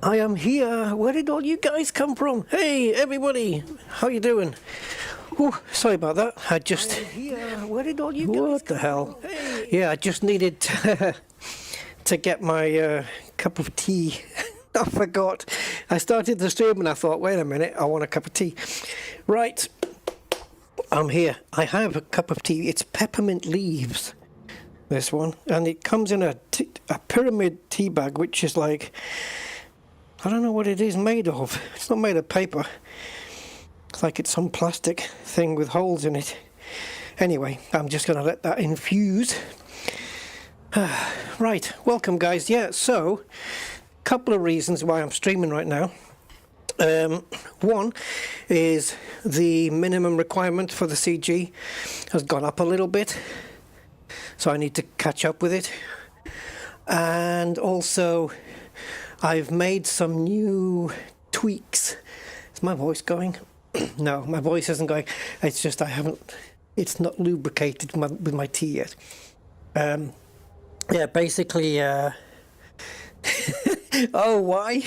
I am here. Where did all you guys come from? Hey, everybody. How you doing? Oh, sorry about that. I just... I am here. Where did all you guys What the hell? Hey. Yeah, I just needed to get my cup of tea. I forgot. I started the stream and I thought, wait a minute, I want a cup of tea. Right. I'm here. I have a cup of tea. It's peppermint leaves, this one. And it comes in a pyramid tea bag, which is like... I don't know what it is made of. It's not made of paper. It's like it's some plastic thing with holes in it. Anyway, I'm just going to let that infuse. Right, welcome guys. Yeah, so, couple of reasons why I'm streaming right now. One is the minimum requirement for the CG has gone up a little bit. So I need to catch up with it. And also... I've made some new tweaks. Is my voice going? No, my voice isn't going. It's just I haven't, it's not lubricated with my tea yet. Yeah, basically, oh, why?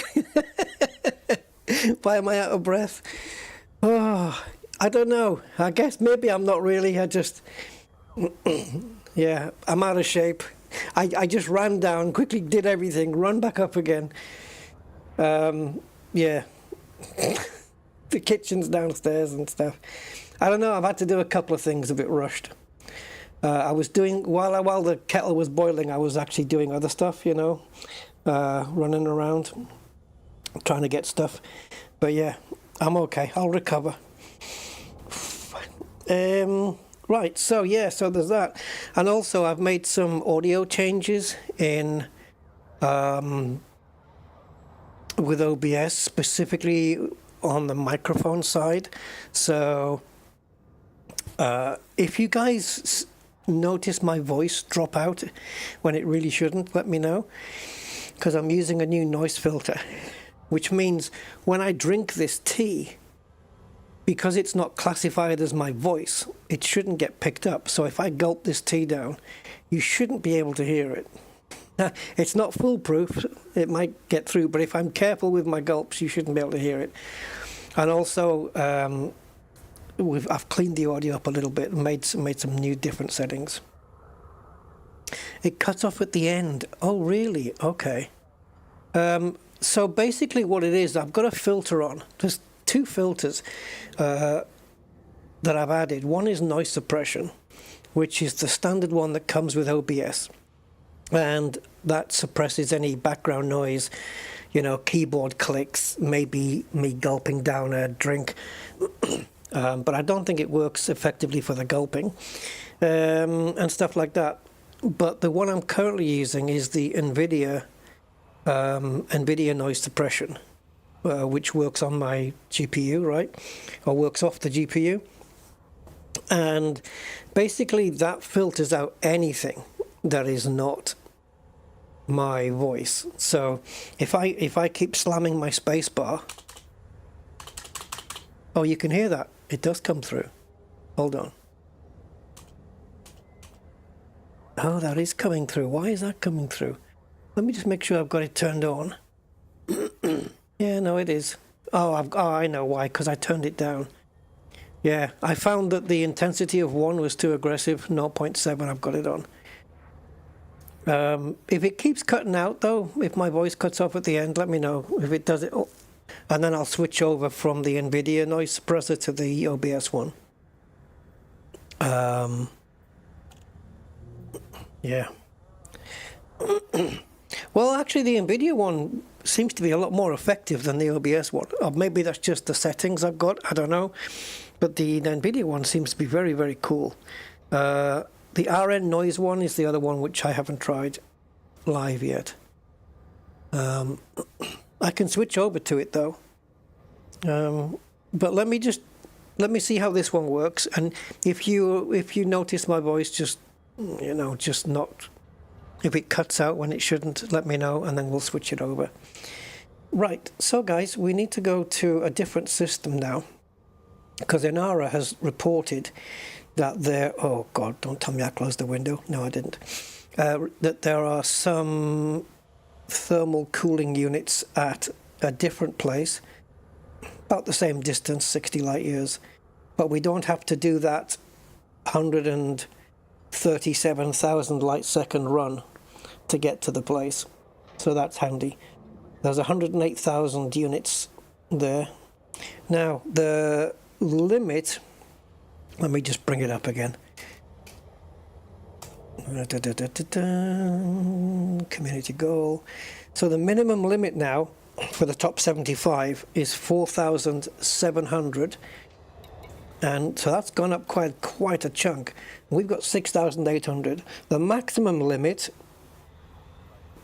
Why am I out of breath? Oh, I don't know. I guess maybe I'm not really. I just, yeah, I'm out of shape. I just ran down, quickly did everything, run back up again. Yeah. The kitchen's downstairs and stuff. I don't know, I've had to do a couple of things a bit rushed. I was doing, while the kettle was boiling, I was actually doing other stuff, you know, running around, trying to get stuff. But yeah, I'm okay, I'll recover. Right, so yeah, so there's that. And also I've made some audio changes in with OBS, specifically on the microphone side. So if you guys notice my voice drop out when it really shouldn't, let me know. Because I'm using a new noise filter, which means when I drink this tea, because it's not classified as my voice, it shouldn't get picked up. So if I gulp this tea down, you shouldn't be able to hear it. It's not foolproof, it might get through, but if I'm careful with my gulps, you shouldn't be able to hear it. And also, I've cleaned the audio up a little bit and made some new different settings. It cuts off at the end. Oh, really? Okay. So basically what it is, I've got a filter on. There's two filters that I've added. One is noise suppression, which is the standard one that comes with OBS, and that suppresses any background noise, you know, keyboard clicks, maybe me gulping down a drink, but I don't think it works effectively for the gulping and stuff like that. But the one I'm currently using is the Nvidia noise suppression, which works on my GPU, right? Or works off the GPU. And basically that filters out anything that is not my voice. So if I keep slamming my space bar, oh, you can hear that. It does come through. Hold on. Oh, that is coming through. Why is that coming through? Let me just make sure I've got it turned on. Yeah, no, it is. Oh, I know why, because I turned it down. Yeah, I found that the intensity of 1 was too aggressive. 0.7, I've got it on. If it keeps cutting out, though, if my voice cuts off at the end, let me know. If it does it, oh, and then I'll switch over from the Nvidia noise suppressor to the OBS one. Yeah. Well, actually, the Nvidia one seems to be a lot more effective than the OBS one. Or maybe that's just the settings I've got. I don't know. But the Nvidia one seems to be very, very cool. The RN noise one is the other one which I haven't tried live yet. I can switch over to it though. But let me see how this one works. And if you notice my voice just, you know, just not, if it cuts out when it shouldn't, let me know and then we'll switch it over. Right, so guys, we need to go to a different system now, because Inara has reported that there, oh God, don't tell me I closed the window. No, I didn't. That there are some thermal cooling units at a different place, about the same distance, 60 light years, but we don't have to do that 137,000 light second run to get to the place. So that's handy. There's 108,000 units there. Now the limit, let me just bring it up again. Community goal. So the minimum limit now for the top 75 is 4,700, and so that's gone up quite a chunk. We've got 6,800. The maximum limit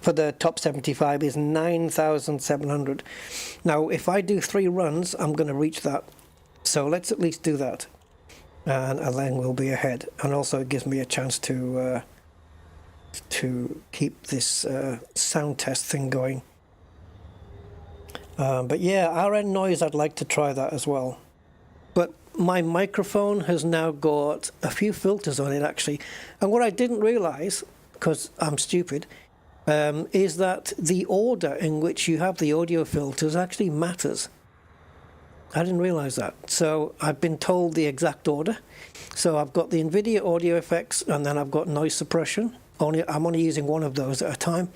for the top 75 is 9,700. Now if I do 3 runs, I'm going to reach that, so let's at least do that, and then we'll be ahead. And also it gives me a chance to keep this sound test thing going. But yeah, RN noise, I'd like to try that as well. But my microphone has now got a few filters on it actually, and what I didn't realize, because I'm stupid, is that the order in which you have the audio filters actually matters. I didn't realize that. So I've been told the exact order. So I've got the Nvidia audio effects, and then I've got noise suppression. I'm only using one of those at a time.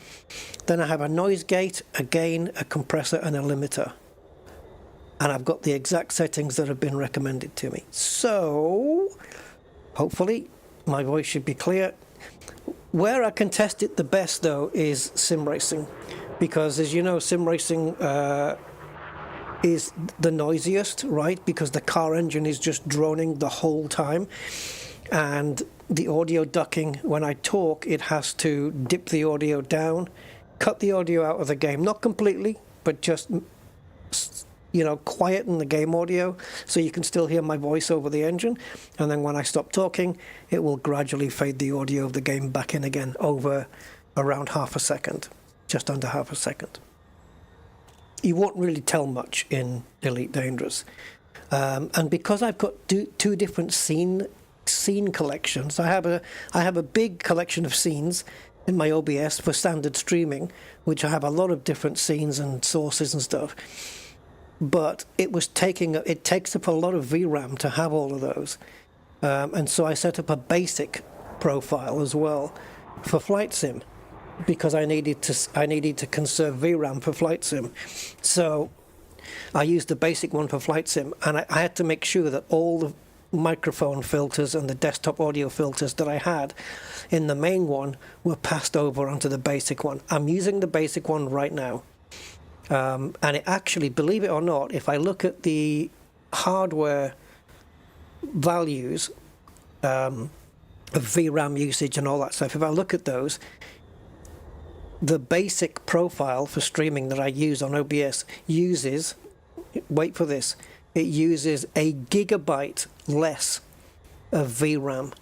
Then I have a noise gate, a gain, a compressor, and a limiter. And I've got the exact settings that have been recommended to me. So hopefully my voice should be clear. Where I can test it the best though is sim racing, because as you know, sim racing is the noisiest, right? Because the car engine is just droning the whole time, and the audio ducking, when I talk, it has to dip the audio down, cut the audio out of the game, not completely, but just, you know, quieten the game audio so you can still hear my voice over the engine. And then when I stop talking, it will gradually fade the audio of the game back in again over around half a second, just under half a second. You won't really tell much in Elite Dangerous. And because I've got two different scene collections, I have a big collection of scenes in my OBS for standard streaming, which I have a lot of different scenes and sources and stuff. But it takes up a lot of VRAM to have all of those, and so I set up a basic profile as well for Flight Sim, because I needed to conserve VRAM for Flight Sim. So I used the basic one for Flight Sim, and I had to make sure that all the microphone filters and the desktop audio filters that I had in the main one were passed over onto the basic one. I'm using the basic one right now, and it actually, believe it or not, if I look at the hardware values of VRAM usage and all that stuff, if I look at those, the basic profile for streaming that I use on OBS uses, wait for this, it uses a gigabyte less of VRAM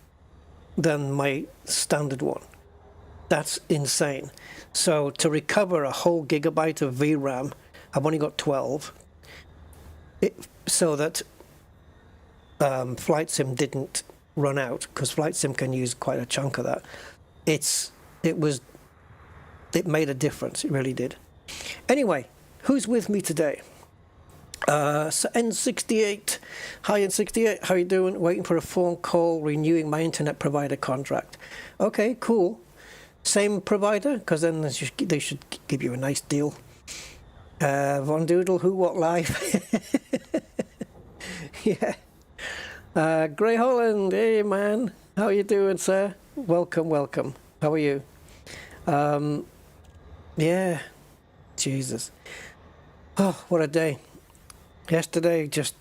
than my standard one. That's insane. So to recover a whole gigabyte of VRAM, I've only got 12, so that Flight Sim didn't run out, because Flight Sim can use quite a chunk of that. It made a difference, it really did. Anyway, who's with me today? So N68, hi N68, how you doing? Waiting for a phone call, renewing my internet provider contract. Okay, cool. Same provider, because then they should give you a nice deal. Von Doodle, who, what, live? Yeah. Grey Holland, hey man, how you doing, sir? Welcome, welcome. How are you? Yeah, Jesus. Oh, what a day. Yesterday, just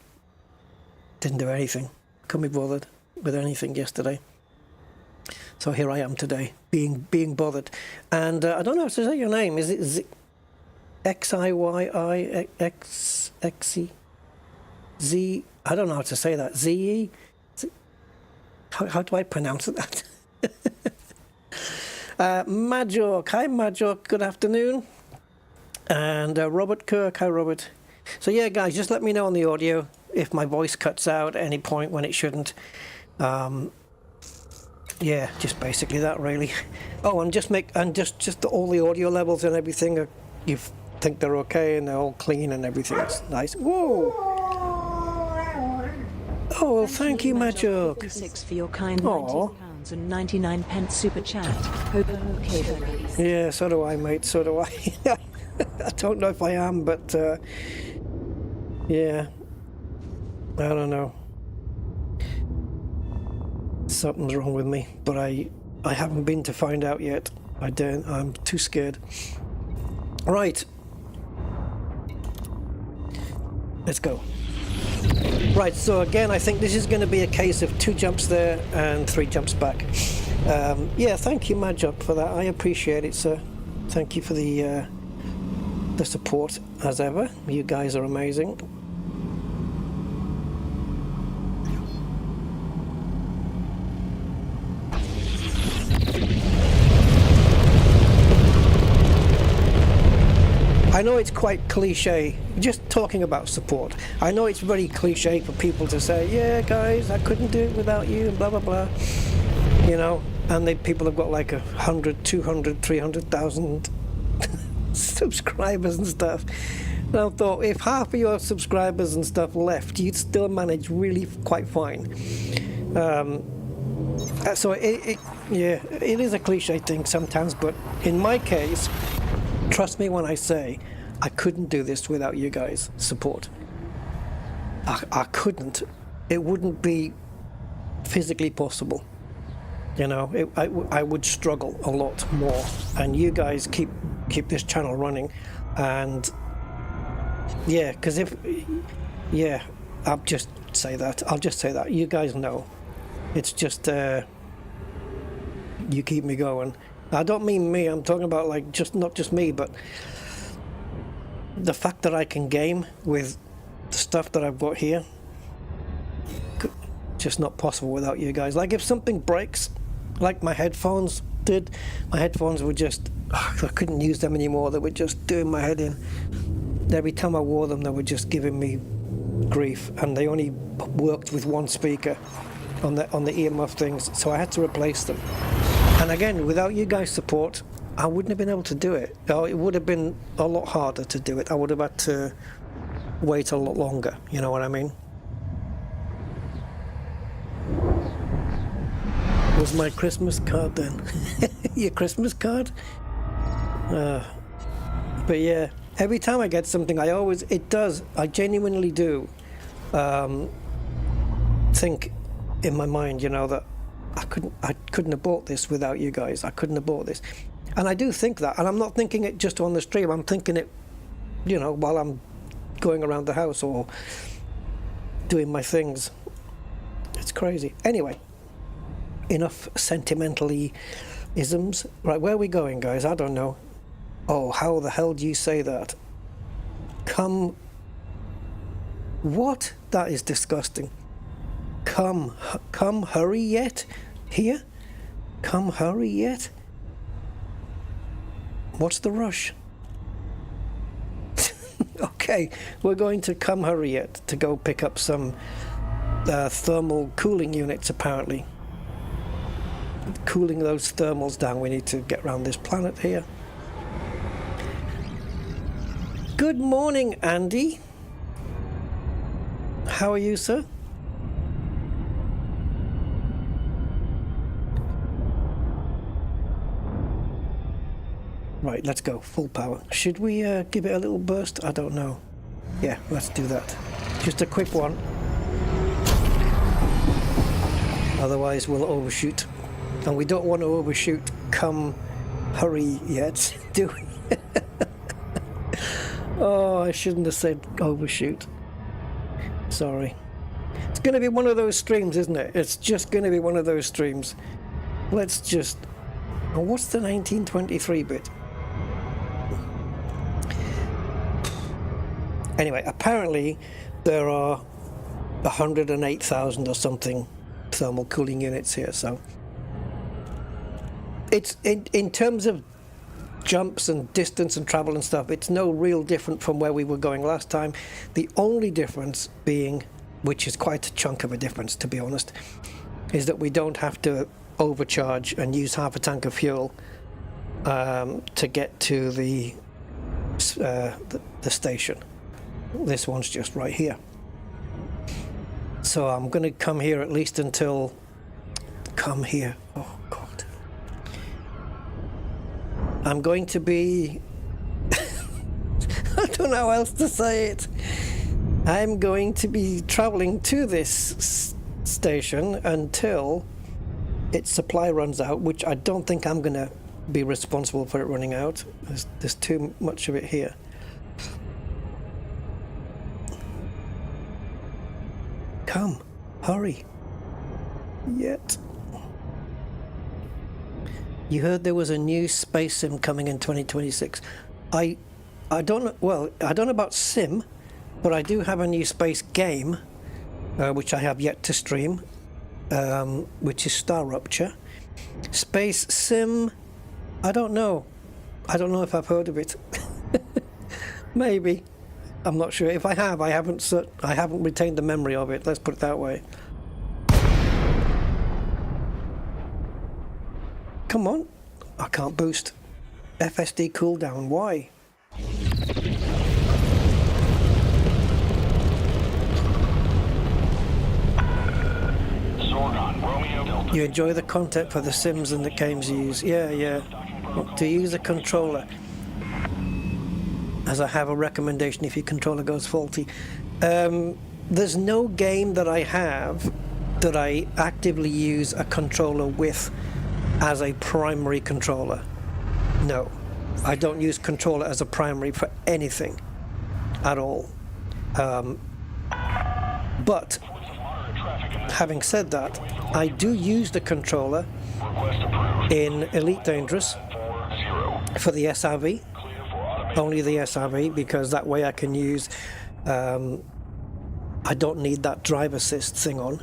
didn't do anything. Couldn't be bothered with anything yesterday. So here I am today, being bothered. And I don't know how to say your name. Is it Xiyixz? Z? I don't know how to say that. Z? How do I pronounce that? Majork. Hi, Majork. Good afternoon. And Robert Kirk. Hi, Robert. So yeah, guys, just let me know on the audio if my voice cuts out at any point when it shouldn't. Yeah, just basically that, really. Oh, and just all the audio levels and everything. You've think they're okay and they're all clean and everything's nice. Whoa! Oh, well, thank you, Majok. 56 for your kind £90 and 99 pence super chat. Hope I'm okay, buddies. Yeah, so do I, mate. So do I. I don't know if I am, but yeah, I don't know. Something's wrong with me, but I haven't been to find out yet. I'm too scared. Right. Let's go. Right, so again, I think this is going to be a case of 2 jumps there and 3 jumps back. Yeah, thank you, Majok, for that. I appreciate it, sir. Thank you for the support, as ever. You guys are amazing. I know it's quite cliche, just talking about support. I know it's very cliche for people to say, yeah, guys, I couldn't do it without you, and blah, blah, blah. You know, and people have got like 100, 200, 300,000 subscribers and stuff. And I thought, if half of your subscribers and stuff left, you'd still manage really quite fine. So, yeah, it is a cliche thing sometimes, but in my case, trust me when I say I couldn't do this without you guys' support. I couldn't. It wouldn't be physically possible. You know, I would struggle a lot more. And you guys keep this channel running. And yeah, because I'll just say that. You guys know. It's just you keep me going. I don't mean me, I'm talking about like not just me, but the fact that I can game with the stuff that I've got here, just not possible without you guys. Like if something breaks, like my headphones did, my headphones were just, I couldn't use them anymore, they were just doing my head in. Every time I wore them, they were just giving me grief, and they only worked with one speaker on the earmuff things, so I had to replace them. And again, without you guys' support, I wouldn't have been able to do it. It would have been a lot harder to do it. I would have had to wait a lot longer, you know what I mean? Was my Christmas card then? Your Christmas card? But yeah, every time I get something, I genuinely do think in my mind, you know, that I couldn't have bought this without you guys. I couldn't have bought this. And I do think that, and I'm not thinking it just on the stream, I'm thinking it, you know, while I'm going around the house or doing my things. It's crazy. Anyway, enough sentimentally-isms. Right, where are we going, guys? I don't know. Oh, how the hell do you say that? What? That is disgusting. Come, hurry yet? Here? Come, hurry yet? What's the rush? Okay, we're going to come hurry yet to go pick up some thermal cooling units, apparently. Cooling those thermals down, we need to get around this planet here. Good morning, Andy. How are you, sir? Right, let's go, full power. Should we give it a little burst? I don't know. Yeah, let's do that. Just a quick one. Otherwise we'll overshoot. And we don't want to overshoot come hurry yet, do we? Oh, I shouldn't have said overshoot. Sorry. It's going to be one of those streams, isn't it? It's just going to be one of those streams. Let's just... Oh, what's the 1923 bit? Anyway, apparently there are 108,000 or something thermal cooling units here, so it's in terms of jumps and distance and travel and stuff, it's no real different from where we were going last time. The only difference being, which is quite a chunk of a difference to be honest, is that we don't have to overcharge and use half a tank of fuel to get to the the station. This one's just right here. So I'm going to come here at least until... Come here. Oh, God. I'm going to be... I don't know how else to say it. I'm going to be traveling to this station until its supply runs out, which I don't think I'm going to be responsible for it running out. There's too much of it here. Come, hurry. Yet. You heard there was a new space sim coming in 2026. I don't know, well, I don't know about sim, but I do have a new space game, which I have yet to stream, which is Star Rupture. Space sim, I don't know. I don't know if I've heard of it. Maybe. I'm not sure. If I have, I haven't retained the memory of it. Let's put it that way. Come on. I can't boost. FSD cooldown. Why? You enjoy the content for the sims and the games you use. Yeah. To use a controller. As I have a recommendation if your controller goes faulty. There's no game that I have that I actively use a controller with as a primary controller. No, I don't use controller as a primary for anything at all. But having said that, I do use the controller in Elite Dangerous for the SRV. Only the SRV, because that way I can use, I don't need that drive assist thing on.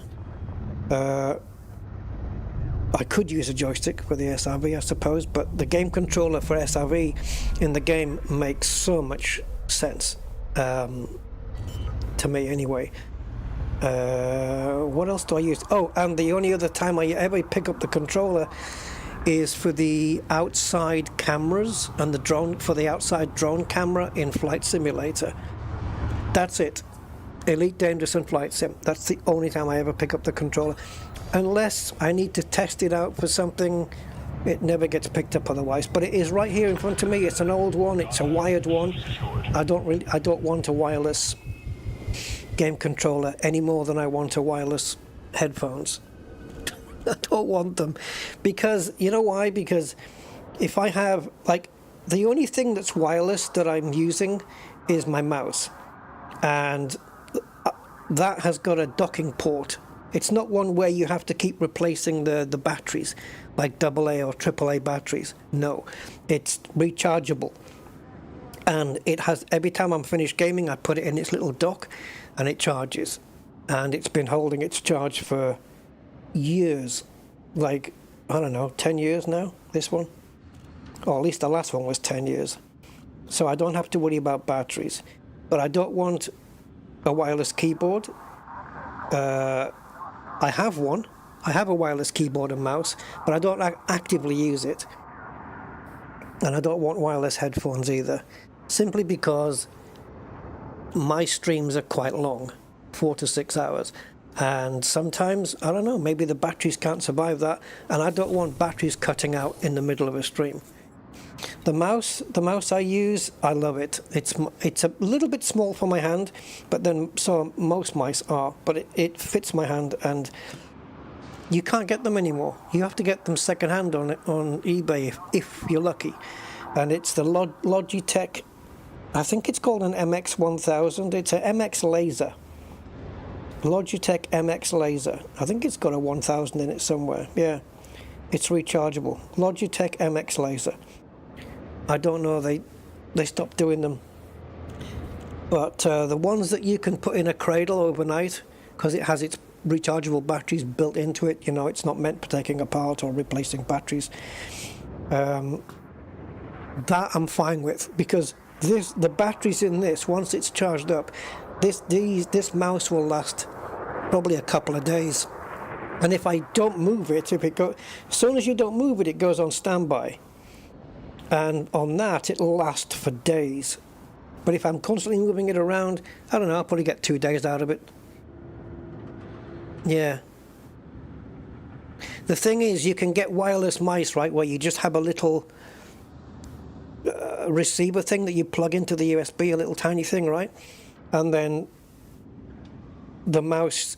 I could use a joystick for the SRV, I suppose, but the game controller for SRV in the game makes so much sense, to me anyway. What else do I use? Oh, and the only other time I ever pick up the controller is for the outside cameras and the drone, for the outside drone camera in Flight Simulator. That's it. Elite Dangerous and Flight Sim. That's the only time I ever pick up the controller. Unless I need to test it out for something, it never gets picked up otherwise. But it is right here in front of me. It's an old one. It's a wired one. I don't want a wireless game controller any more than I want a wireless headphones. I don't want them, because you know why? Because if I have, like, the only thing that's wireless that I'm using is my mouse, and that has got a docking port. It's not one where you have to keep replacing the batteries like AA or AAA batteries. No, it's rechargeable, and it has, every time I'm finished gaming I put it in its little dock and it charges, and it's been holding its charge for years, like, I don't know, 10 years now, this one, or at least the last one was 10 years. So I don't have to worry about batteries. But I don't want a wireless keyboard. I have one. I have a wireless keyboard and mouse, but I don't actively use it. And I don't want wireless headphones either, simply because my streams are quite long, 4 to 6 hours. And sometimes, I don't know, maybe the batteries can't survive that, and I don't want batteries cutting out in the middle of a stream. The mouse I use, I love it. It's a little bit small for my hand, but then so most mice are, but it fits my hand, and you can't get them anymore. You have to get them secondhand on eBay if you're lucky. And it's the Logitech, I think it's called an MX1000. It's a MX Laser. Logitech MX Laser. I think it's got a 1000 in it somewhere. Yeah, it's rechargeable. Logitech MX Laser. I don't know, they stopped doing them. But the ones that you can put in a cradle overnight, because it has its rechargeable batteries built into it, you know, it's not meant for taking apart or replacing batteries. That I'm fine with, because the batteries in this, once it's charged up, this mouse will last probably a couple of days. And if I don't move it, as soon as you don't move it, it goes on standby. And on that, it'll last for days. But if I'm constantly moving it around, I don't know, I'll probably get 2 days out of it. Yeah. The thing is, you can get wireless mice, right, where you just have a little receiver thing that you plug into the USB, a little tiny thing, right? And then the mouse,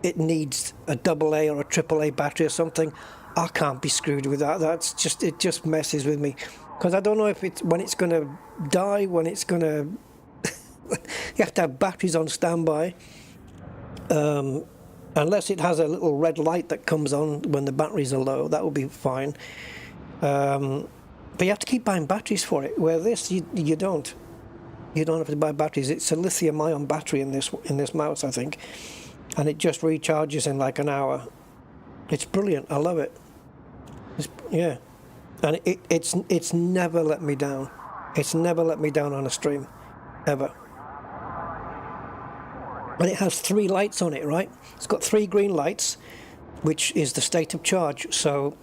it needs a AA or a AAA battery or something. I can't be screwed with that. That's just, it just messes with me. Because I don't know if it's when it's going to die, when it's going to... You have to have batteries on standby. Unless it has a little red light that comes on when the batteries are low, that will be fine. But you have to keep buying batteries for it. Where this, you don't. You don't have to buy batteries. It's a lithium-ion battery in this mouse, I think. And it just recharges in like an hour. It's brilliant. I love it. Yeah. And it's never let me down. It's never let me down on a stream, ever. And it has 3 lights on it, right? It's got 3 green lights, which is the state of charge. So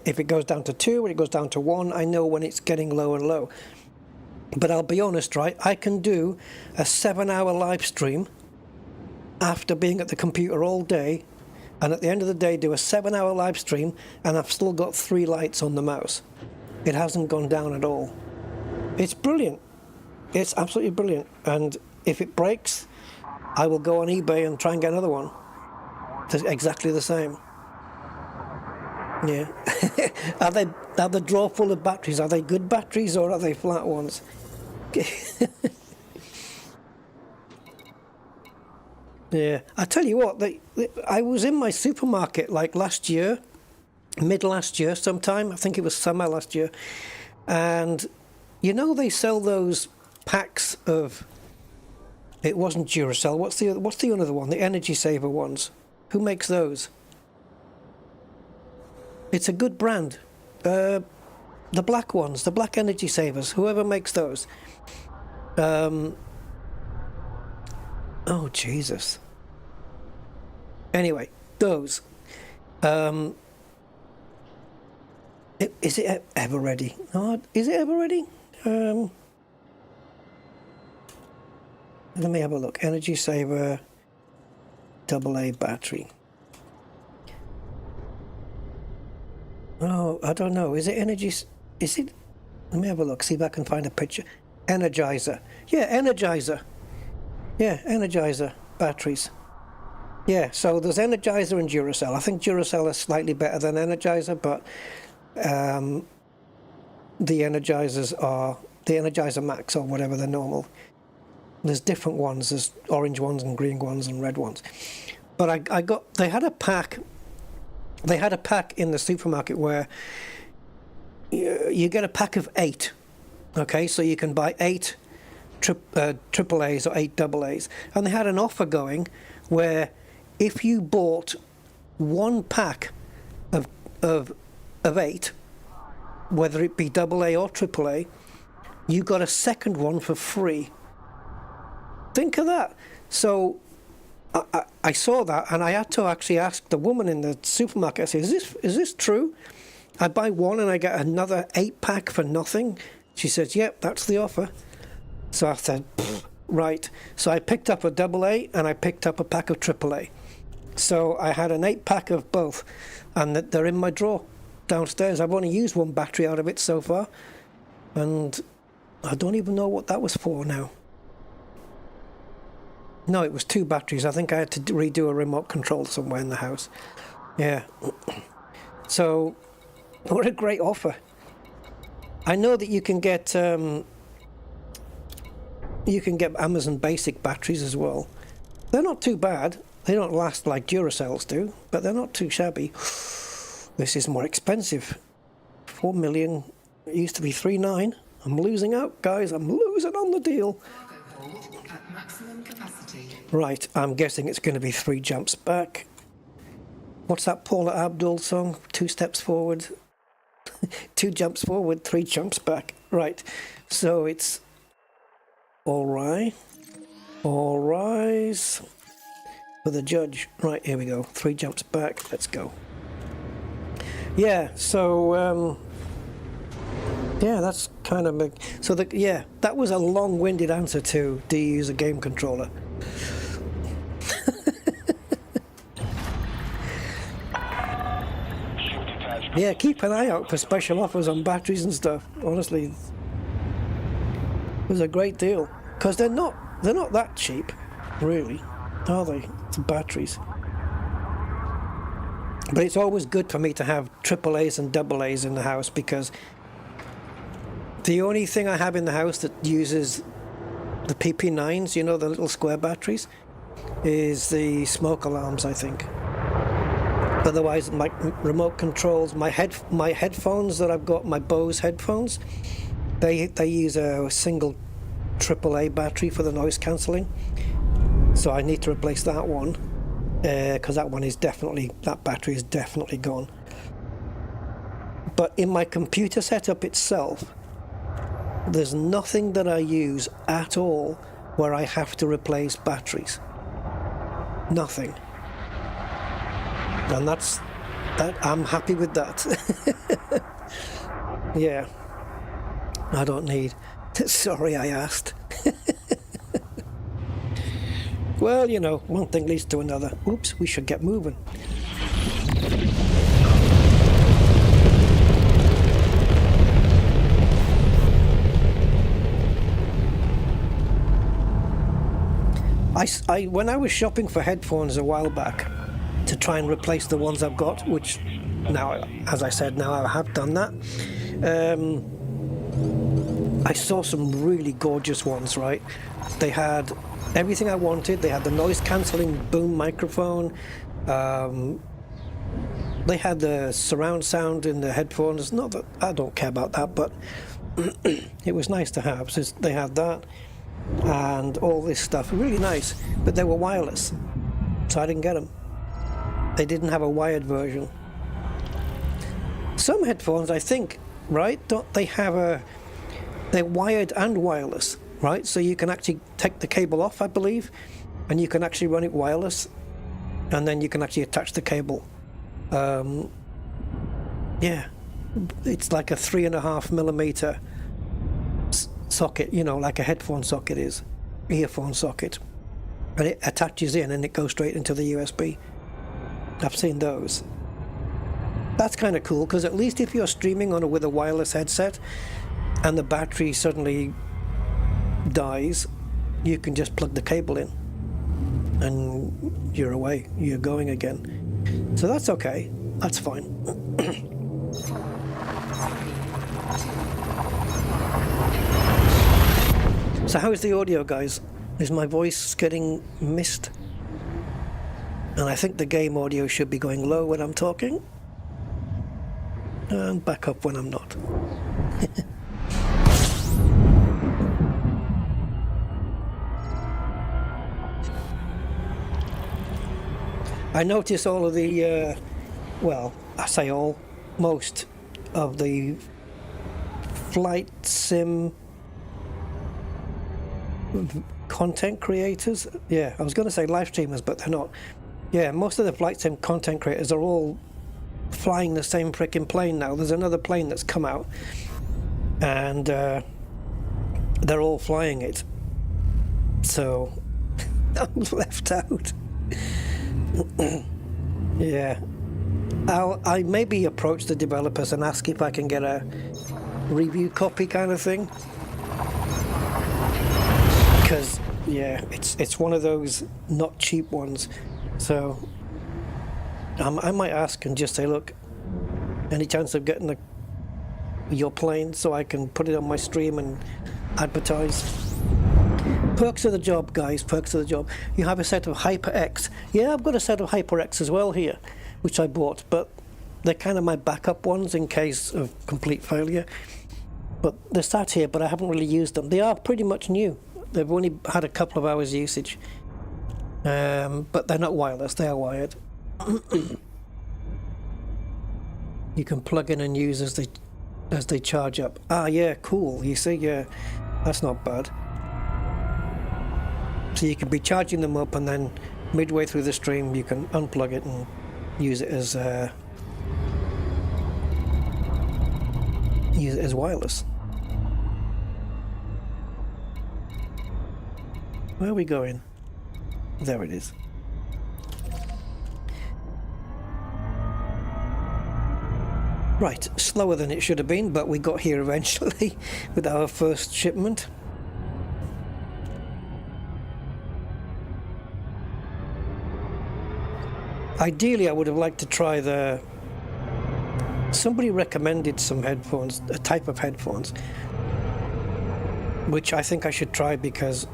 if it goes down to 2 or it goes down to 1, I know when it's getting low and low. But I'll be honest, right? I can do a 7-hour live stream after being at the computer all day, and at the end of the day do a 7-hour live stream, and I've still got 3 lights on the mouse. It hasn't gone down at all. It's brilliant. It's absolutely brilliant. And if it breaks, I will go on eBay and try and get another one. It's exactly the same. Yeah. Are the drawer full of batteries? Are they good batteries or are they flat ones? Yeah, I tell you what, I was in my supermarket like last year, mid last year sometime, I think it was summer last year, and you know they sell those packs of, it wasn't Duracell, what's the other one, the Energy Saver ones? Who makes those? It's a good brand. The black ones, the black Energy Savers, whoever makes those. Oh, Jesus. Anyway, those. Is it ever ready? Oh, is it ever ready? Let me have a look. Energy Saver, AA battery. Oh, I don't know. Is it energy? Is it? Let me have a look. See if I can find a picture. Energizer. Yeah, Energizer. Yeah, Energizer batteries. Yeah, so there's Energizer and Duracell. I think Duracell is slightly better than Energizer, but the Energizers are the Energizer Max or whatever they're normal. There's different ones. There's orange ones and green ones and red ones. But they had a pack. They had a pack in the supermarket where you get a pack of 8. Okay, so you can buy 8 AAAs or 8 AAs, and they had an offer going where if you bought 1 pack of 8, whether it be AA or AAA, you got a second one for free. Think of that. So I saw that, and I had to actually ask the woman in the supermarket. I said, "Is this true? I buy 1 and I get another 8 pack for nothing?" She says, "Yep, that's the offer." So I said, right. So I picked up a AA and I picked up a pack of AAA. So I had an 8 pack of both, and they're in my drawer downstairs. I've only used 1 battery out of it so far, and I don't even know what that was for now. No, it was 2 batteries. I think I had to redo a remote control somewhere in the house. Yeah. So, what a great offer. I know that you can get Amazon Basic batteries as well. They're not too bad. They don't last like Duracells do, but they're not too shabby. This is more expensive. 4 million. It used to be 3.9. I'm losing out, guys. I'm losing on the deal. At maximum capacity. Right, I'm guessing it's going to be 3 jumps back. What's that Paula Abdul song? 2 steps forward, 2 jumps forward, 3 jumps back. Right, so it's all rise for the judge. Right, here we go. 3 jumps back. Let's go. Yeah, so Yeah, that's kind of big. So yeah, that was a long-winded answer to do you use a game controller? Yeah, keep an eye out for special offers on batteries and stuff. Honestly, it was a great deal because they're not that cheap, really, are they? The batteries. But it's always good for me to have AAAs and AA's in the house because the only thing I have in the house that uses the PP9s, you know, the little square batteries, is the smoke alarms, I think. Otherwise, my remote controls, my headphones that I've got, my Bose headphones, they use a single AAA battery for the noise cancelling. So I need to replace that one because that battery is definitely gone. But in my computer setup itself, there's nothing that I use at all where I have to replace batteries. Nothing. And that I'm happy with that. Yeah. I don't need. Sorry I asked. Well, you know, one thing leads to another. Oops, we should get moving. When I was shopping for headphones a while back to try and replace the ones I've got, which now, as I said, now I have done that, I saw some really gorgeous ones, right? They had everything I wanted. They had the noise cancelling boom microphone. They had the surround sound in the headphones. Not that I don't care about that, but it was nice to have. So they had that and all this stuff, really nice, but they were wireless, so I didn't get them. They didn't have a wired version. Some headphones, I think, right, don't they have they're wired and wireless, right? So you can actually take the cable off, I believe, and you can actually run it wireless, and then you can actually attach the cable. Yeah, it's like a 3.5mm socket, you know, like a headphone socket is, earphone socket, and it attaches in and it goes straight into the USB. I've seen those. That's kind of cool because at least if you're streaming with a wireless headset and the battery suddenly dies, you can just plug the cable in and you're away, you're going again. So that's okay, that's fine. So how is the audio, guys? Is my voice getting missed? And I think the game audio should be going low when I'm talking and back up when I'm not. I notice all of the, well, I say all, most of the flight sim content creators, yeah, I was going to say live streamers, but they're not. Yeah, most of the flight sim content creators are all flying the same frickin' plane now. There's another plane that's come out, and they're all flying it. So I'm left out. Yeah, I maybe approach the developers and ask if I can get a review copy kind of thing. Because yeah, it's one of those not cheap ones, so I might ask and just say, look, any chance of getting your plane so I can put it on my stream and advertise? Perks of the job, guys, perks of the job. You have a set of HyperX. Yeah, I've got a set of HyperX as well here, which I bought, but they're kind of my backup ones in case of complete failure. But they're sat here, but I haven't really used them. They are pretty much new. They've only had a couple of hours usage, but they're not wireless, they are wired. You can plug in and use as they charge up. Ah, yeah, cool. You see, yeah, that's not bad. So you can be charging them up, and then midway through the stream, you can unplug it and use it as use it as wireless. Where are we going? There it is. Right, slower than it should have been, but we got here eventually with our first shipment. Ideally, I would have liked to try the... Somebody recommended some headphones, a type of headphones, which I think I should try, because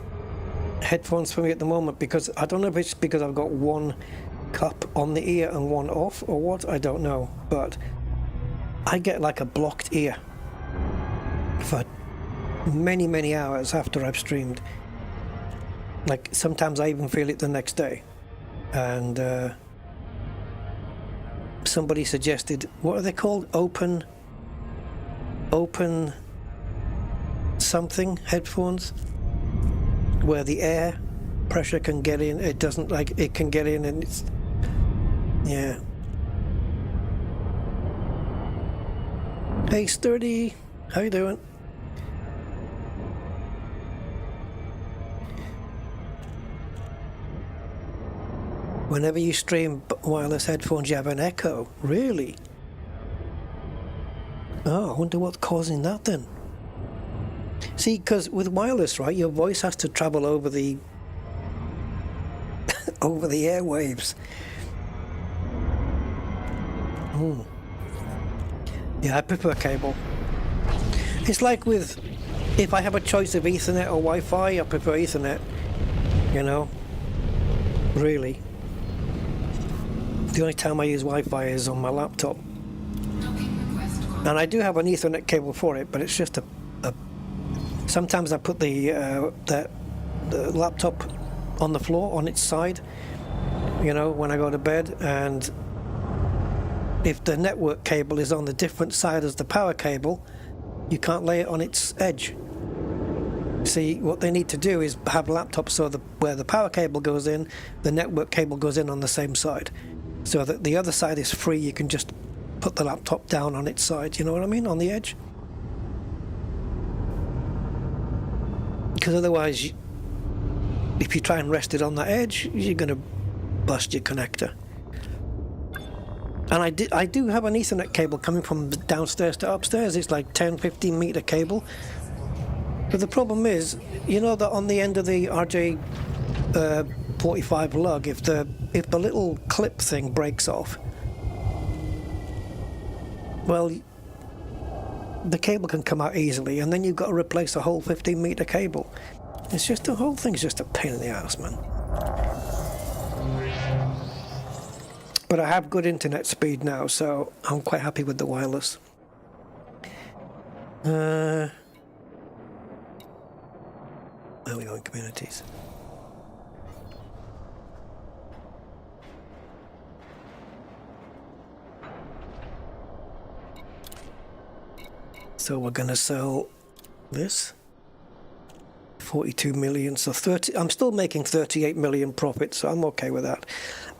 headphones for me at the moment, because I don't know if it's because I've got one cup on the ear and one off or what, I don't know, but I get like a blocked ear for many, many hours after I've streamed. Like sometimes I even feel it the next day. And somebody suggested, what are they called? Open something headphones, where the air pressure can get in. It doesn't, like, it can get in, and it's, yeah. Hey Sturdy, how you doing? Whenever you stream wireless headphones, you have an echo. Really? Oh, I wonder what's causing that then. See, because with wireless, right, your voice has to travel over the over the airwaves. Yeah, I prefer cable. It's like with, if I have a choice of Ethernet or Wi-Fi, I prefer Ethernet, you know, really. The only time I use Wi-Fi is on my laptop. And I do have an Ethernet cable for it, but it's just a sometimes I put the laptop on the floor, on its side, you know, when I go to bed, and if the network cable is on the different side as the power cable, you can't lay it on its edge. See, what they need to do is have laptops so that where the power cable goes in, the network cable goes in on the same side, so that the other side is free. You can just put the laptop down on its side, you know what I mean, on the edge. Because otherwise, if you try and rest it on that edge, you're going to bust your connector. And I do have an Ethernet cable coming from downstairs to upstairs. It's like 10-15 meter cable. But the problem is, you know that on the end of the RJ45 lug, if the little clip thing breaks off, well, the cable can come out easily, and then you've got to replace a whole 15 meter cable. It's just, the whole thing's just a pain in the ass, man. But I have good internet speed now, so I'm quite happy with the wireless. Where are we going, communities? So we're going to sell this. 42 million, so 30. I'm still making 38 million profit, so I'm okay with that.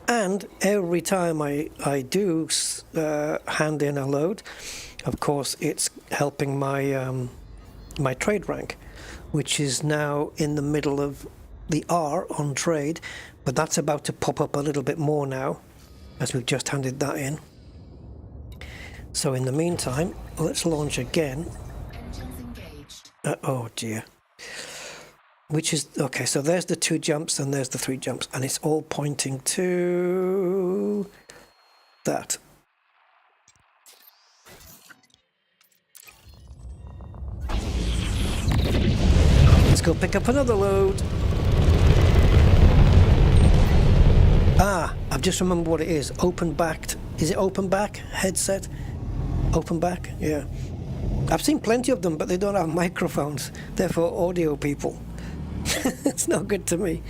And every time I do hand in a load, of course, it's helping my my trade rank, which is now in the middle of the R on trade, but that's about to pop up a little bit more now, as we've just handed that in. So in the meantime, let's launch again. Oh dear. Which is, okay, so there's the 2 jumps and there's the 3 jumps, and it's all pointing to that. Let's go pick up another load. Ah, I've just remembered what it is. Open backed. Is it open back headset? Open back? Yeah. I've seen plenty of them, but they don't have microphones. They're for audio people. It's not good to me.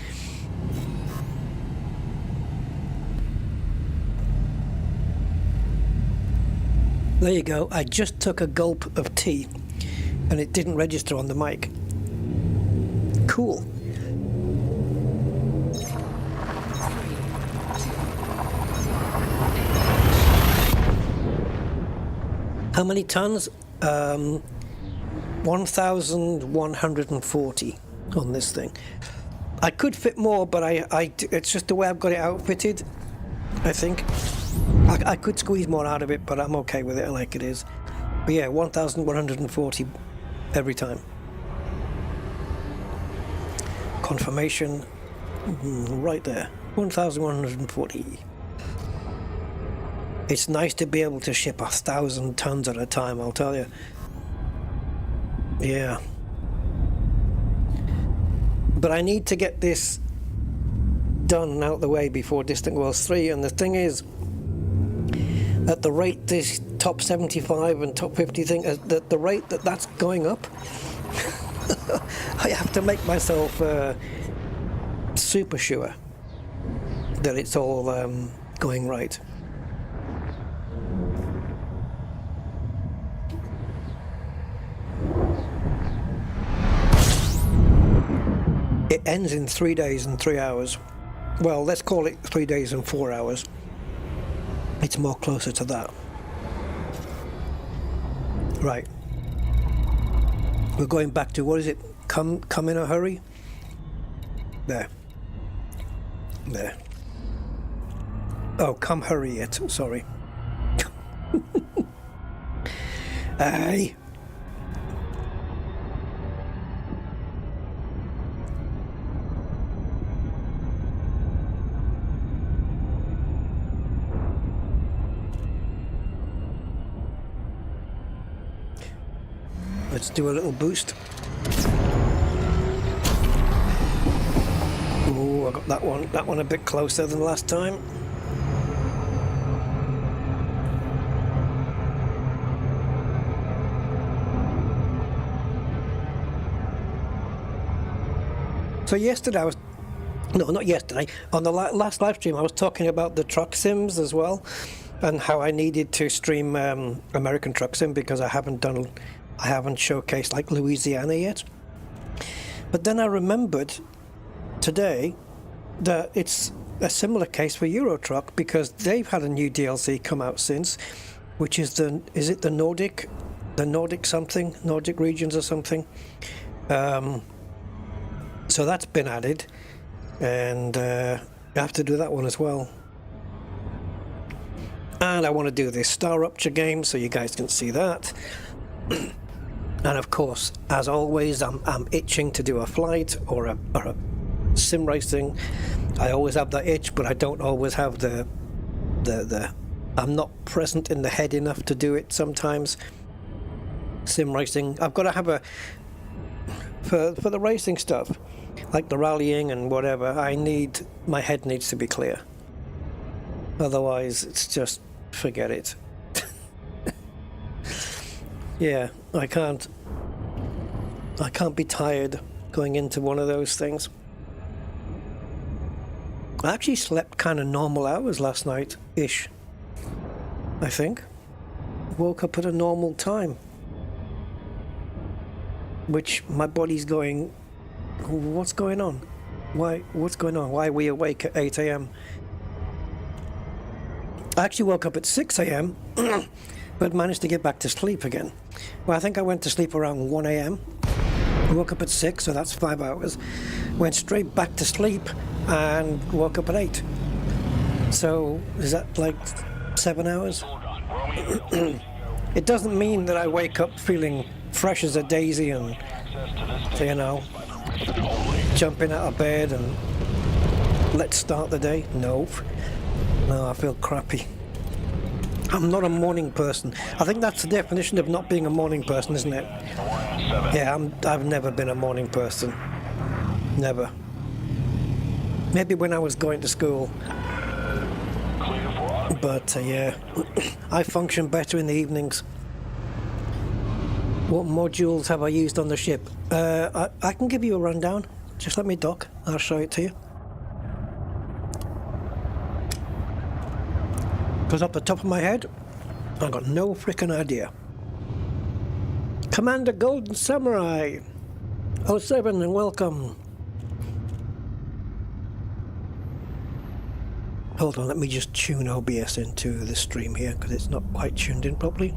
There you go. I just took a gulp of tea and it didn't register on the mic. Cool. How many tons? 1,140 on this thing. I could fit more, but it's just the way I've got it outfitted, I think. I could squeeze more out of it, but I'm okay with it like it is. But yeah, 1,140 every time. Confirmation, right there, 1,140. It's nice to be able to ship 1,000 tons at a time, I'll tell you. Yeah. But I need to get this done and out the way before Distant Worlds 3, and the thing is, at the rate this top 75 and top 50 thing, at the rate that's going up, I have to make myself super sure that it's all going right. It ends in 3 days and 3 hours. Well, let's call it 3 days and 4 hours. It's more closer to that. Right. We're going back to, what is it? Come in a hurry? There. There. Oh, come hurry it. Sorry. Aye. Let's do a little boost. Oh, I got that one a bit closer than last time. So yesterday not yesterday, on the last live stream I was talking about the truck sims as well, and how I needed to stream American Truck Sim because I haven't showcased like Louisiana yet. But then I remembered today that it's a similar case for Euro Truck, because they've had a new DLC come out since, which is the Nordic regions or something. So that's been added, and I have to do that one as well. And I want to do this Star Rupture game so you guys can see that. And of course, as always, I'm itching to do a flight or a sim racing. I always have that itch, but I don't always have the I'm not present in the head enough to do it sometimes. Sim racing, I've got to have for the racing stuff, like the rallying and whatever, my head needs to be clear. Otherwise, it's just forget it. Yeah, I can't be tired going into one of those things. I actually slept kind of normal hours last night-ish, I think. Woke up at a normal time. Which my body's going, what's going on? What's going on? Why are we awake at 8 a.m.? I actually woke up at 6 a.m. but managed to get back to sleep again. Well, I think I went to sleep around 1 a.m. I woke up at 6, so that's 5 hours. Went straight back to sleep and woke up at 8. So is that like 7 hours? It doesn't mean that I wake up feeling fresh as a daisy and, you know, jumping out of bed and let's start the day. No, I feel crappy. I'm not a morning person. I think that's the definition of not being a morning person, isn't it? Yeah, I've never been a morning person. Never. Maybe when I was going to school. But yeah, I function better in the evenings. What modules have I used on the ship? I can give you a rundown. Just let me dock. I'll show it to you. Because off the top of my head, I've got no freaking idea. Commander Golden Samurai 07 and welcome. Hold on, let me just tune OBS into the stream here because it's not quite tuned in properly.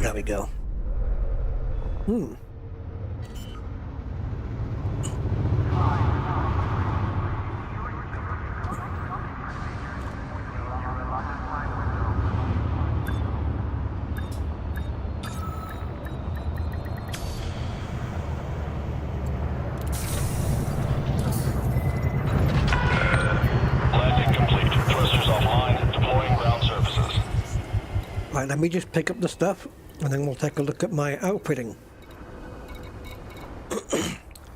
There we go. Right, let me just pick up the stuff and then we'll take a look at my outfitting.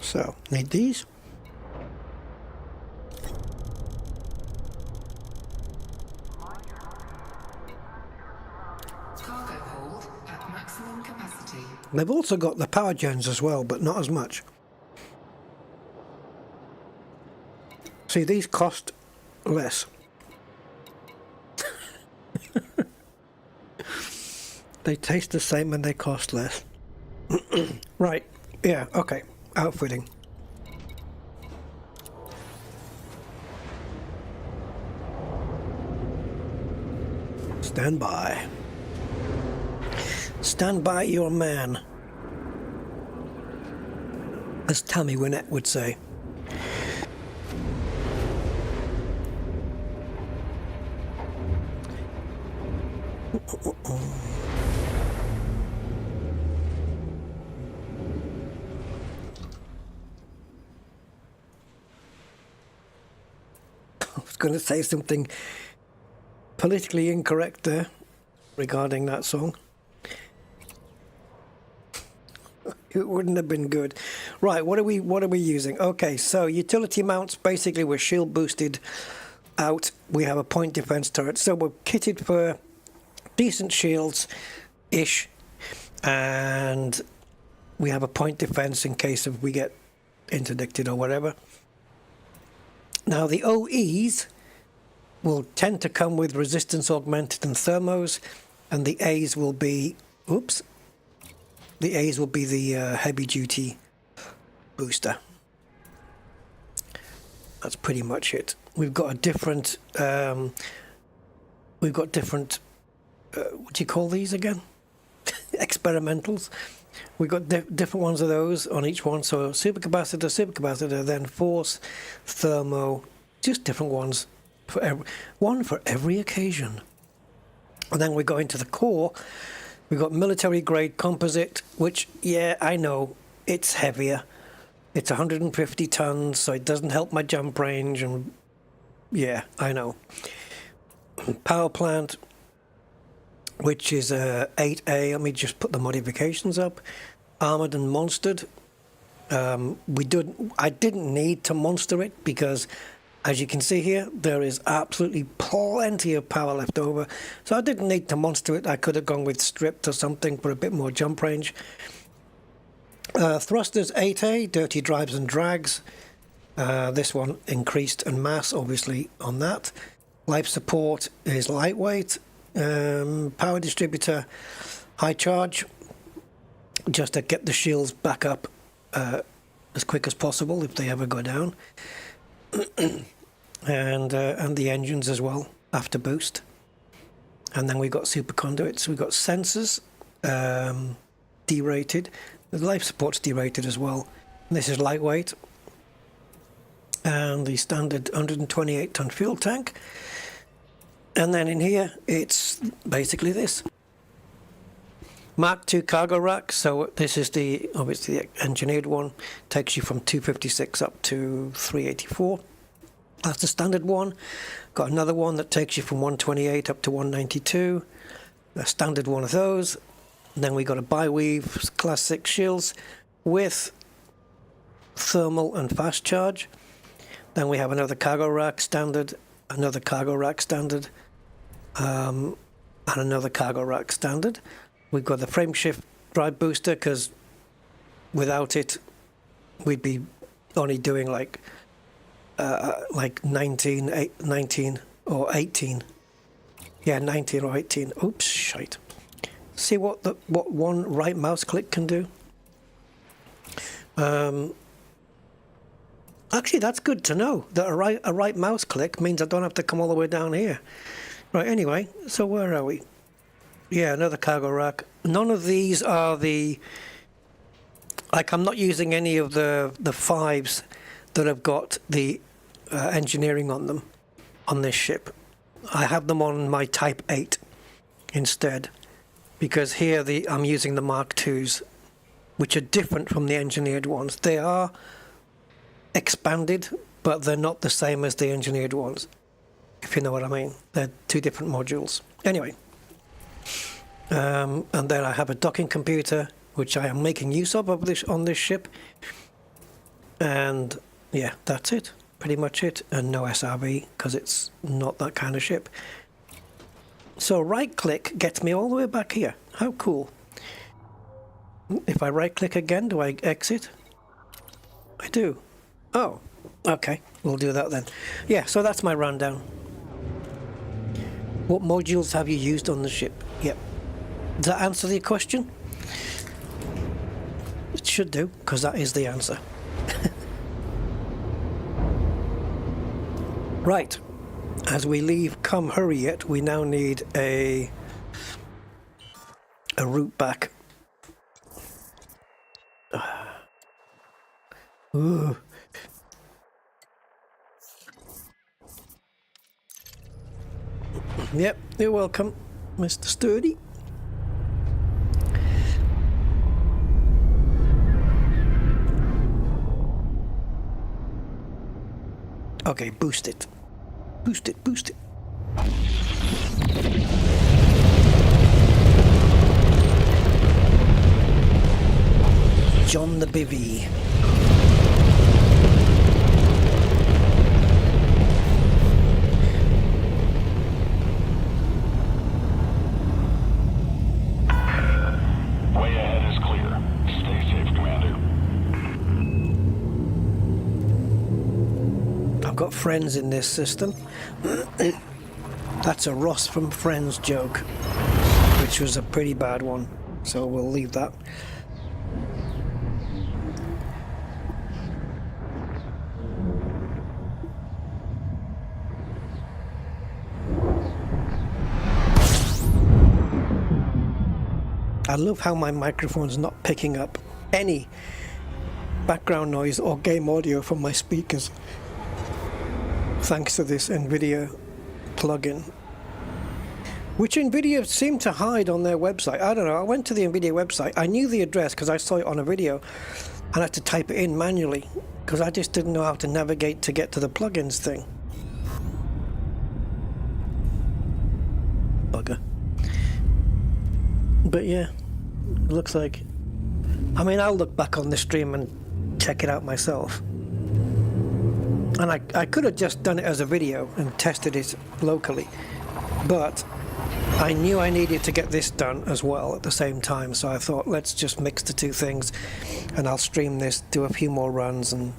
So, need these. Cargo hold at maximum capacity. They've also got the power gens as well, but not as much. See, these cost less. They taste the same and they cost less. Right, yeah, okay. Outfitting. Stand by. Stand by your man, as Tammy Wynette would say. I was going to say something politically incorrect there regarding that song. It wouldn't have been good. Right, what are we using? Okay, so utility mounts, basically we're shield boosted out. We have a point defense turret, so we're kitted for decent shields-ish, and we have a point defense in case of we get interdicted or whatever. Now the OEs will tend to come with resistance augmented and thermos, and the A's will be, the A's will be the heavy duty booster. That's pretty much it. We've got a different, what do you call these again? Experimentals. We've got different ones of those on each one. So supercapacitor, then force, thermo, just different ones. One for every occasion. And then we go into the core. We've got military grade composite, which, yeah, I know, it's heavier. It's 150 tons, so it doesn't help my jump range, and yeah, I know. Power plant, which is 8A. Let me just put the modifications up. Armored and monstered. I didn't need to monster it because, as you can see here, there is absolutely plenty of power left over. So I didn't need to monster it. I could have gone with stripped or something for a bit more jump range. Thrusters 8A, dirty drives and drags. This one increased in mass, obviously, on that. Life support is lightweight. Power distributor, high charge, just to get the shields back up as quick as possible if they ever go down. And the engines as well, after boost. And then we've got super conduits. We've got sensors, derated. The life support's derated as well. And this is lightweight. And the standard 128 ton fuel tank. And then in here, it's basically this. Mark II cargo rack. So this is obviously the engineered one. Takes you from 256 up to 384. That's the standard one. Got another one that takes you from 128 up to 192. A standard one of those. And then we got a bi-weave class 6 shields with thermal and fast charge. Then we have another cargo rack standard, another cargo rack standard, and another cargo rack standard. We've got the frame shift drive booster because without it, we'd be only doing like 19 or 18. Yeah, 19 or 18. Oops, shite. See what one right mouse click can do. Actually, that's good to know. That a right mouse click means I don't have to come all the way down here. Right. Anyway, so where are we? Yeah, another cargo rack. None of these are the... Like, I'm not using any of the 5s that have got the engineering on them on this ship. I have them on my Type 8 instead, because here I'm using the Mark IIs, which are different from the engineered ones. They are expanded, but they're not the same as the engineered ones, if you know what I mean. They're 2 different modules. Anyway, and then I have a docking computer, which I am making use of on this ship. And yeah, that's it. Pretty much it. And no SRB, because it's not that kind of ship. So right-click gets me all the way back here. How cool. If I right-click again, do I exit? I do. Oh, okay. We'll do that then. Yeah, so that's my rundown. What modules have you used on the ship? Yep. Does that answer the question? It should do, because that is the answer. Right. As we leave Come Hurry It, we now need a route back. Ooh. Yep, you're welcome, Mr. Sturdy. Okay, boost it. Boost it, boost it. John the Bivvy. Way ahead is clear. Stay safe, Commander. I've got friends in this system. That's a Ross from Friends joke, which was a pretty bad one, so we'll leave that. I love how my microphone's not picking up any background noise or game audio from my speakers, thanks to this Nvidia plugin, which Nvidia seemed to hide on their website. I don't know, I went to the Nvidia website. I knew the address because I saw it on a video, and I had to type it in manually because I just didn't know how to navigate to get to the plugins thing. Bugger. But yeah, it looks like... I mean, I'll look back on the stream and check it out myself. And I could have just done it as a video and tested it locally, but I knew I needed to get this done as well at the same time, so I thought, let's just mix the 2 things, and I'll stream this, do a few more runs, and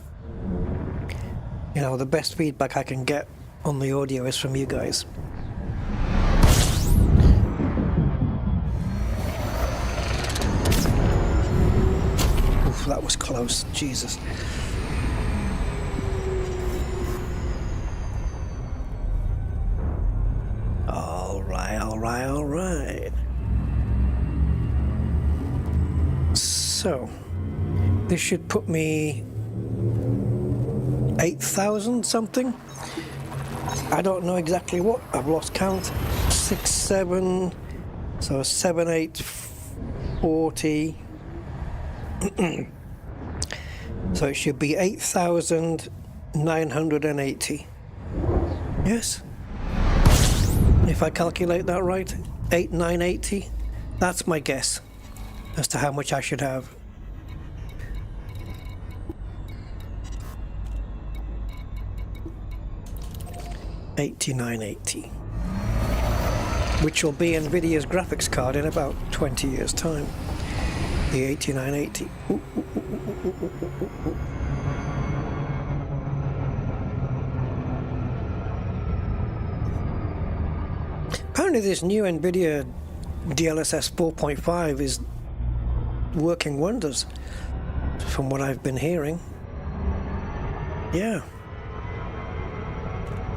you know, the best feedback I can get on the audio is from you guys. Oof, that was close, Jesus. All right. So, this should put me 8,000 something. I don't know exactly what. I've lost count. 6, 7. So 7, 8, 40. So it should be 8,980. Yes? If I calculate that right, 8,980, that's my guess as to how much I should have. $89.80, which will be Nvidia's graphics card in about 20 years' time. The 8980. Apparently this new Nvidia DLSS 4.5 is working wonders, from what I've been hearing. Yeah.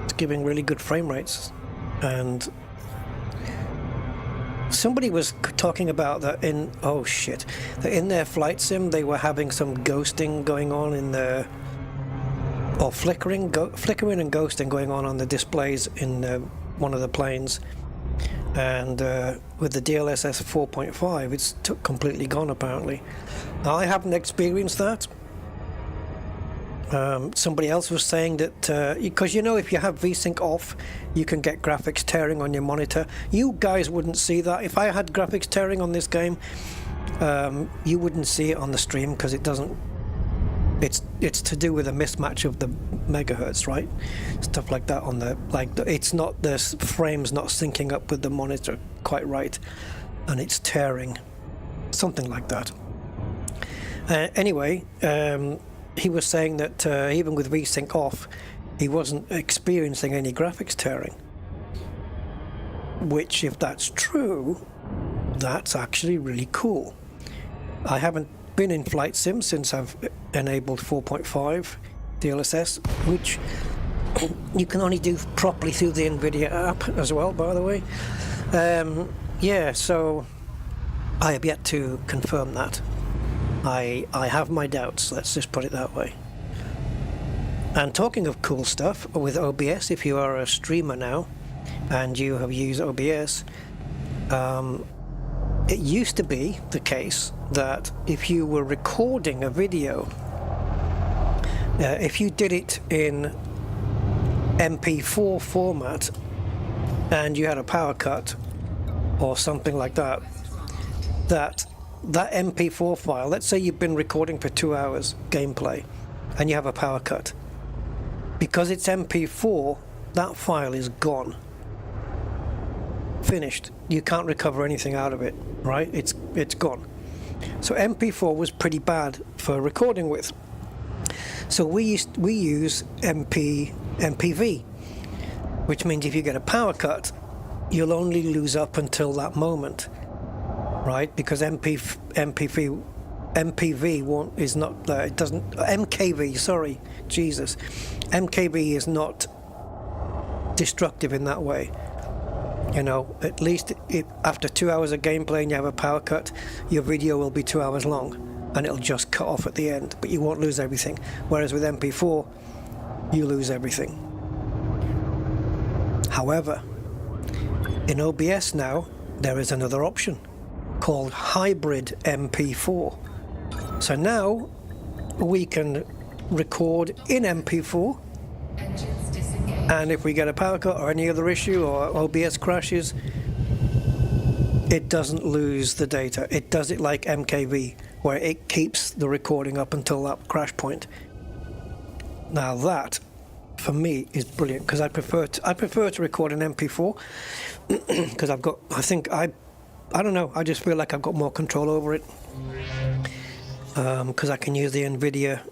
It's giving really good frame rates, and somebody was talking about that in, oh shit, that in their flight sim they were having some ghosting going on in the, or flickering and ghosting going on the displays in one of the planes. And with the DLSS 4.5 it's completely gone apparently. Now, I haven't experienced that. Somebody else was saying that because you know, if you have VSync off you can get graphics tearing on your monitor. You guys wouldn't see that. If I had graphics tearing on this game, you wouldn't see it on the stream because it doesn't. It's to do with a mismatch of the megahertz, right? Stuff like that on the, like, it's not, the frame's not syncing up with the monitor quite right, and it's tearing, something like that. Anyway, he was saying that even with VSync off, he wasn't experiencing any graphics tearing. Which, if that's true, that's actually really cool. I haven't been in flight sim since I've enabled 4.5 DLSS, which you can only do properly through the Nvidia app as well, by the way. Yeah, so I have yet to confirm that. I have my doubts, let's just put it that way. And talking of cool stuff, with OBS, if you are a streamer now and you have used OBS, it used to be the case that if you were recording a video, if you did it in MP4 format and you had a power cut or something like that, that MP4 file, let's say you've been recording for 2 hours gameplay and you have a power cut, because it's MP4, that file is gone, finished. You can't recover anything out of it, right? It's gone. So MP4 was pretty bad for recording with. So we use MPV, which means if you get a power cut, you'll only lose up until that moment, right? Because MPV is not, it doesn't, MKV, sorry, Jesus, MKV is not destructive in that way. You know, at least after 2 hours of gameplay and you have a power cut, your video will be 2 hours long and it'll just cut off at the end, but you won't lose everything. Whereas with MP4, you lose everything. However, in OBS now, there is another option called hybrid MP4. So now we can record in MP4, and if we get a power cut or any other issue or OBS crashes, it doesn't lose the data. It does it like MKV, where it keeps the recording up until that crash point. Now that, for me, is brilliant, because I prefer to record in MP4 because I've got, I don't know, I just feel like I've got more control over it, because I can use the Nvidia.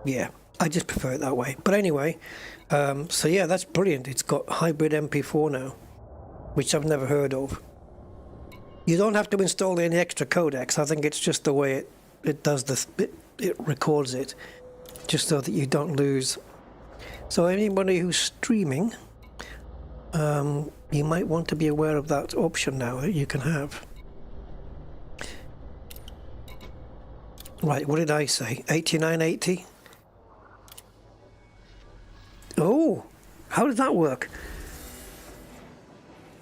Yeah, I just prefer it that way. But anyway, so yeah, that's brilliant. It's got hybrid MP4 now, which I've never heard of. You don't have to install any extra codecs. I think it's just the way it does this. It records it, just so that you don't lose. So anybody who's streaming, you might want to be aware of that option now that you can have. Right, what did I say? 8980? Oh, how did that work?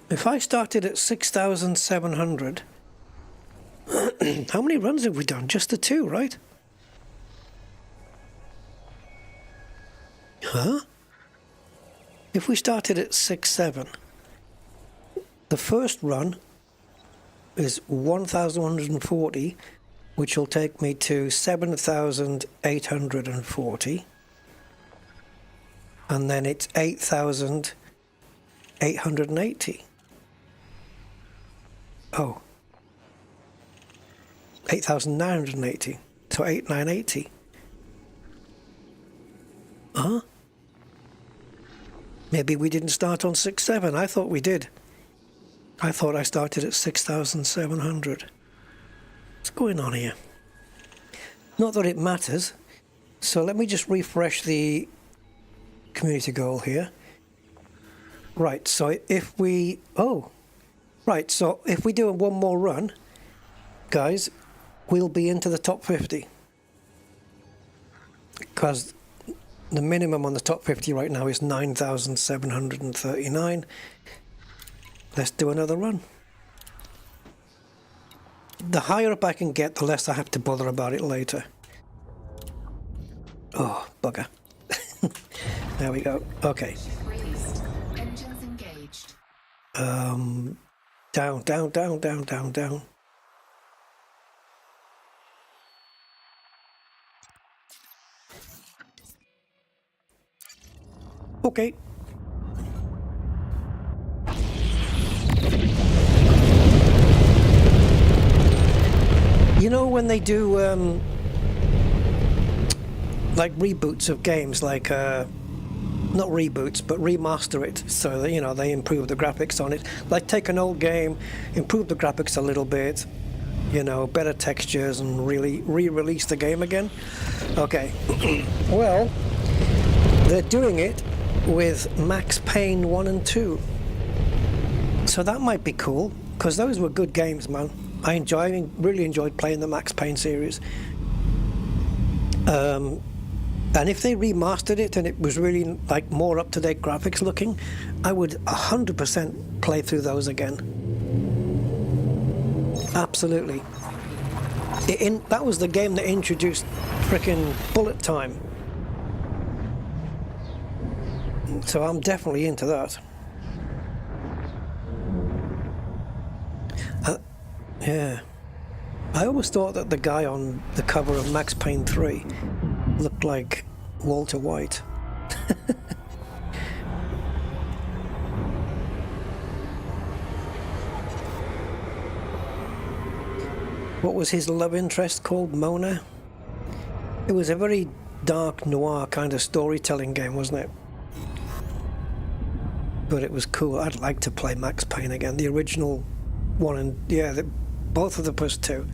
If I started at 6,700, how many runs have we done? Just the 2, right? Huh? If we started at 6.7, the first run is 1,140, which will take me to 7,840. And then it's 8,880. Oh. 8,980. So 8,980. Huh? Maybe we didn't start on 6.7. I thought we did. I thought I started at 6,700. What's going on here? Not that it matters. So let me just refresh the community goal here. Right, so if we... Oh, Right, so if we do one more run, guys, we'll be into the top 50. Because the minimum on the top 50 right now is 9,739. Let's do another run. The higher up I can get, the less I have to bother about it later. Oh, bugger. There we go. Okay. Raised. Engines engaged. Down, down, down, down, down, down. Okay. You know when they do like reboots of games, like not reboots but remaster it, so that, you know, they improve the graphics on it, like take an old game, improve the graphics a little bit, you know, better textures, and really re-release the game again. Okay. Well, they're doing it with Max Payne 1 and 2, so that might be cool, because those were good games, man. I really enjoyed playing the Max Payne series. And if they remastered it and it was really like more up-to-date graphics looking, I would 100% play through those again. Absolutely. That was the game that introduced frickin' bullet time. So I'm definitely into that. Yeah. I always thought that the guy on the cover of Max Payne 3 looked like Walter White. What was his love interest called? Mona? It was a very dark noir kind of storytelling game, wasn't it? But it was cool. I'd like to play Max Payne again. The original one, and yeah, both of the first two.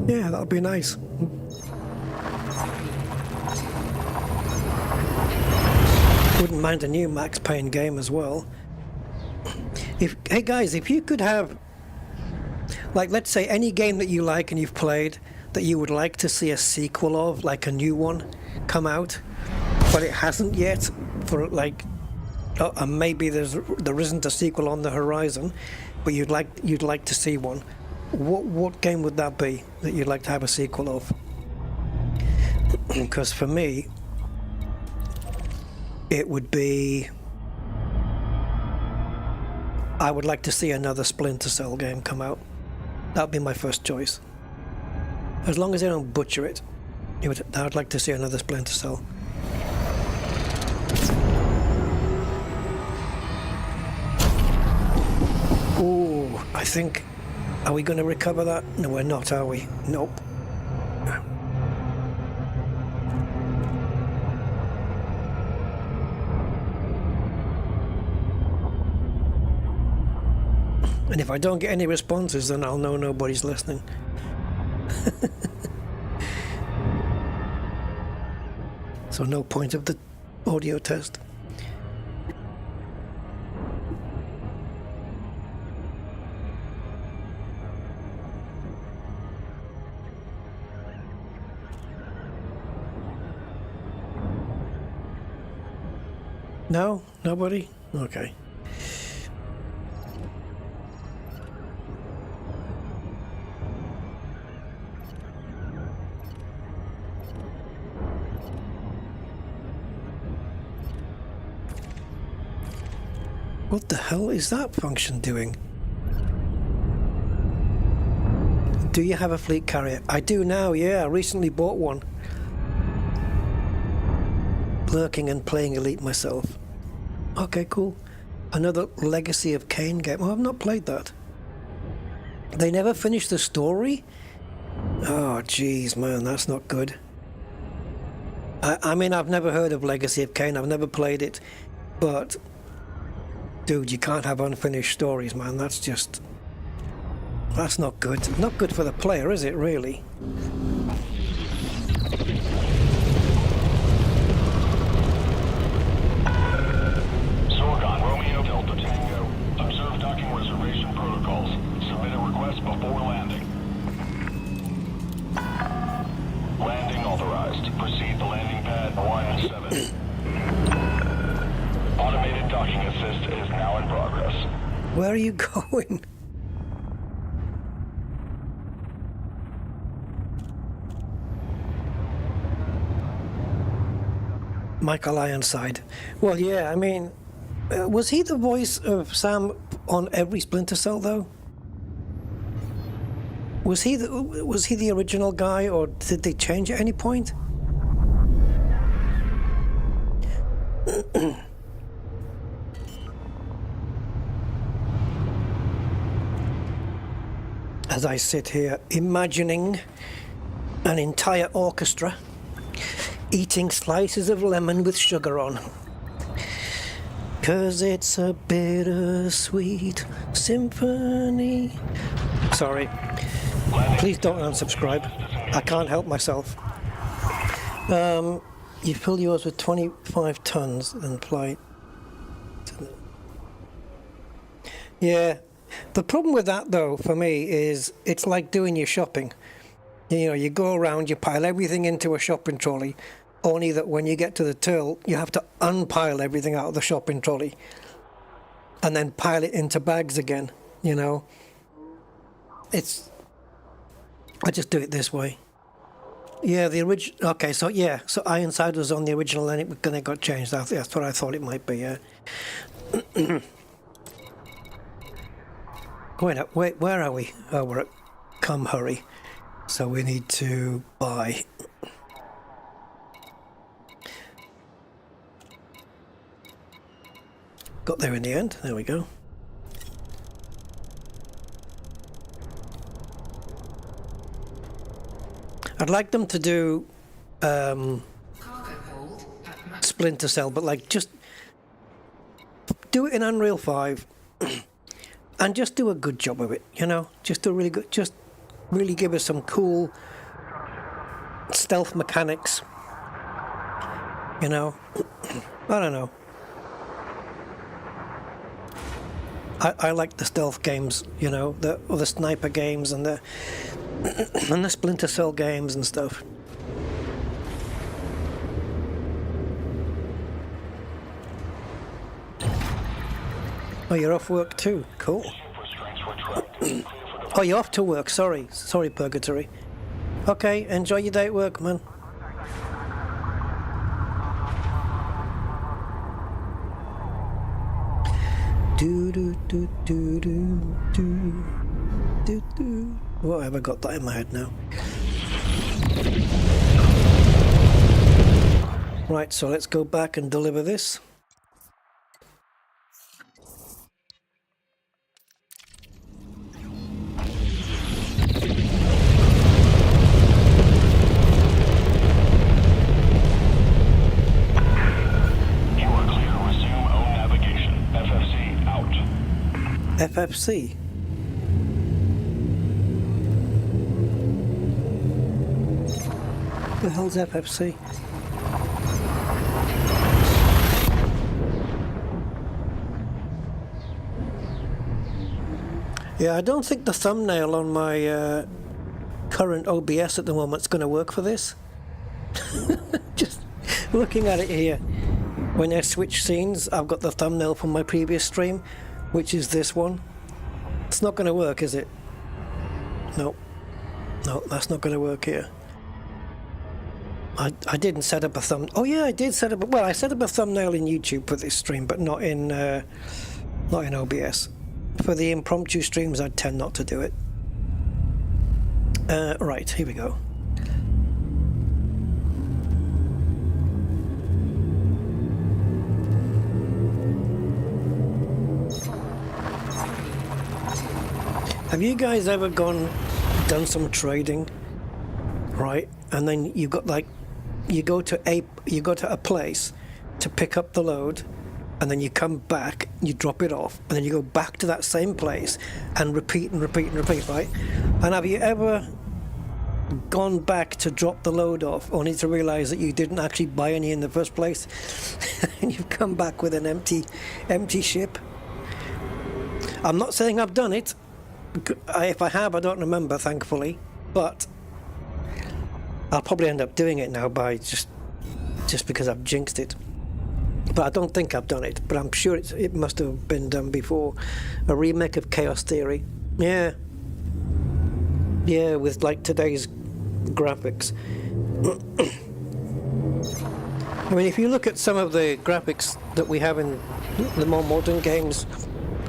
Yeah, that would be nice. Wouldn't mind a new Max Payne game as well. Hey guys, if you could have, like, let's say any game that you like and you've played that you would like to see a sequel of, like a new one come out, but it hasn't yet, for like, and maybe there isn't a sequel on the horizon, but you'd like to see one. What game would that be that you'd like to have a sequel of? Because for me, it would be, I would like to see another Splinter Cell game come out. That would be my first choice. As long as they don't butcher it, I would like to see another Splinter Cell. Ooh, I think... Are we going to recover that? No, we're not, are we? Nope. And if I don't get any responses, then I'll know nobody's listening. So no point of the audio test. No? Nobody? Okay. What the hell is that function doing? Do you have a fleet carrier? I do now, yeah. I recently bought one. Lurking and playing Elite myself. Okay, cool. Another Legacy of Kain game. Oh, I've not played that. They never finished the story? Oh, jeez, man, that's not good. I mean, I've never heard of Legacy of Kain. I've never played it. But, dude, you can't have unfinished stories, man. That's just... That's not good. Not good for the player, is it, really? Proceed to landing pad 17. Automated docking assist is now in progress. Where are you going? Michael Ironside. Well, yeah, I mean, was he the voice of Sam on every Splinter Cell, though? Was he the original guy, or did they change at any point? As I sit here imagining an entire orchestra eating slices of lemon with sugar on. 'Cause it's a bittersweet symphony. Sorry. Please don't unsubscribe. I can't help myself. You fill yours with 25 tons and apply to the... Yeah. The problem with that, though, for me, is it's like doing your shopping. You know, you go around, you pile everything into a shopping trolley, only that when you get to the till, you have to unpile everything out of the shopping trolley and then pile it into bags again, you know. I just do it this way. Yeah, the original... Okay, so yeah, so Ironside was on the original and it got changed. That's what I thought it might be, yeah. Wait, where are we? Oh, we're at Come Hurry. So we need to buy. Got there in the end. There we go. I'd like them to do Splinter Cell, but like just do it in Unreal 5 and just do a good job of it, you know? Just really give us some cool stealth mechanics, you know? I don't know. I like the stealth games, you know, the sniper games and the Splinter Cell games and stuff. Oh, you're off work too. Cool. Oh, you're off to work. Sorry, Purgatory. Okay, enjoy your day at work, man. Do do do do do do do do. What have I got that in my head now? Right, so let's go back and deliver this. FFC. The hell's FFC? Yeah, I don't think the thumbnail on my current OBS at the moment is going to work for this. Just looking at it here, when I switch scenes, I've got the thumbnail from my previous stream, which is this one. It's not going to work, is it? No, that's not going to work here. I didn't set up a thumb. Oh yeah, I did set up. Well, I set up a thumbnail in YouTube for this stream, but not in OBS. For the impromptu streams, I tend not to do it. Right, here we go. Have you guys ever done some trading, right? And then you've got like, you go to a place to pick up the load, and then you come back, you drop it off, and then you go back to that same place and repeat and repeat and repeat, right? And have you ever gone back to drop the load off only to realize that you didn't actually buy any in the first place, and you've come back with an empty ship? I'm not saying I've done it. If I have, I don't remember, thankfully, but I'll probably end up doing it now by just because I've jinxed it. But I don't think I've done it, but I'm sure it must have been done before. A remake of Chaos Theory. Yeah. Yeah, with like today's graphics. I mean, if you look at some of the graphics that we have in the more modern games,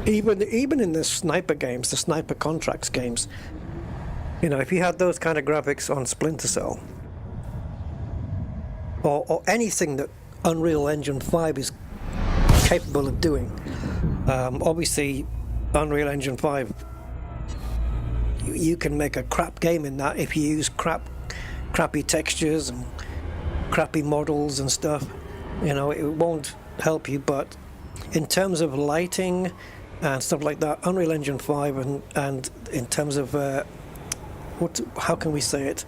even in the sniper games, the sniper contracts games, you know, if you had those kind of graphics on Splinter Cell, or anything that Unreal Engine 5 is capable of doing, obviously Unreal Engine 5, you can make a crap game in that if you use crappy textures and crappy models and stuff. You know, it won't help you, but in terms of lighting and stuff like that, Unreal Engine 5 and in terms of how can we say it,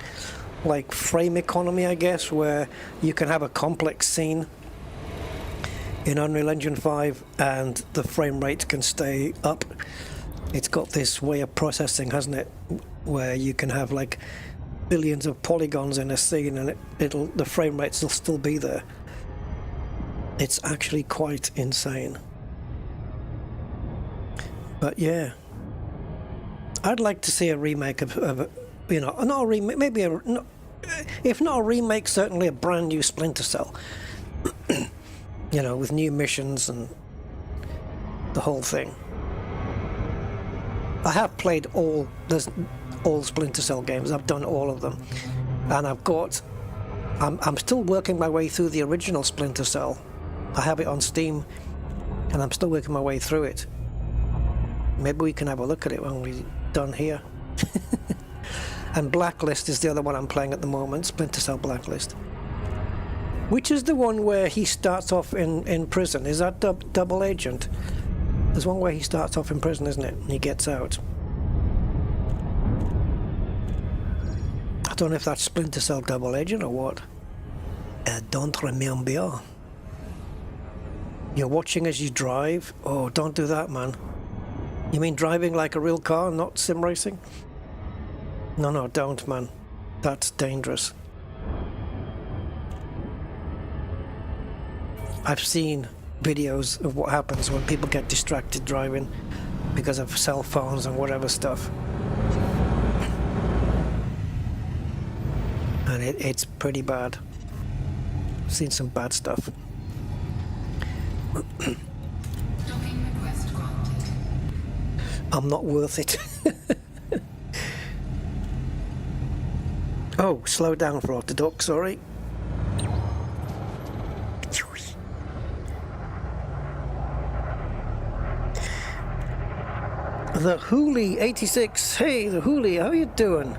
like frame economy, I guess, where you can have a complex scene in Unreal Engine 5 and the frame rate can stay up. It's got this way of processing, hasn't it, where you can have like billions of polygons in a scene and the frame rates will still be there. It's actually quite insane. But yeah, I'd like to see a remake of you know, not a remake, maybe if not a remake, certainly a brand new Splinter Cell. You know, with new missions and the whole thing. I have played all Splinter Cell games. I've done all of them, and I'm still working my way through the original Splinter Cell. I have it on Steam, and I'm still working my way through it. Maybe we can have a look at it when we're done here. And Blacklist is the other one I'm playing at the moment, Splinter Cell Blacklist. Which is the one where he starts off in prison? Is that Double Agent? There's one where he starts off in prison, isn't it? And he gets out. I don't know if that's Splinter Cell Double Agent or what. I don't remember. You're watching as you drive? Oh, don't do that, man. You mean driving like a real car, not sim racing? No, don't, man. That's dangerous. I've seen videos of what happens when people get distracted driving because of cell phones and whatever stuff. And it's pretty bad. I've seen some bad stuff. Docking request granted. I'm not worth it. Oh, slow down for auto dock, sorry. The Hooli 86. Hey, the Hooli, how you doing?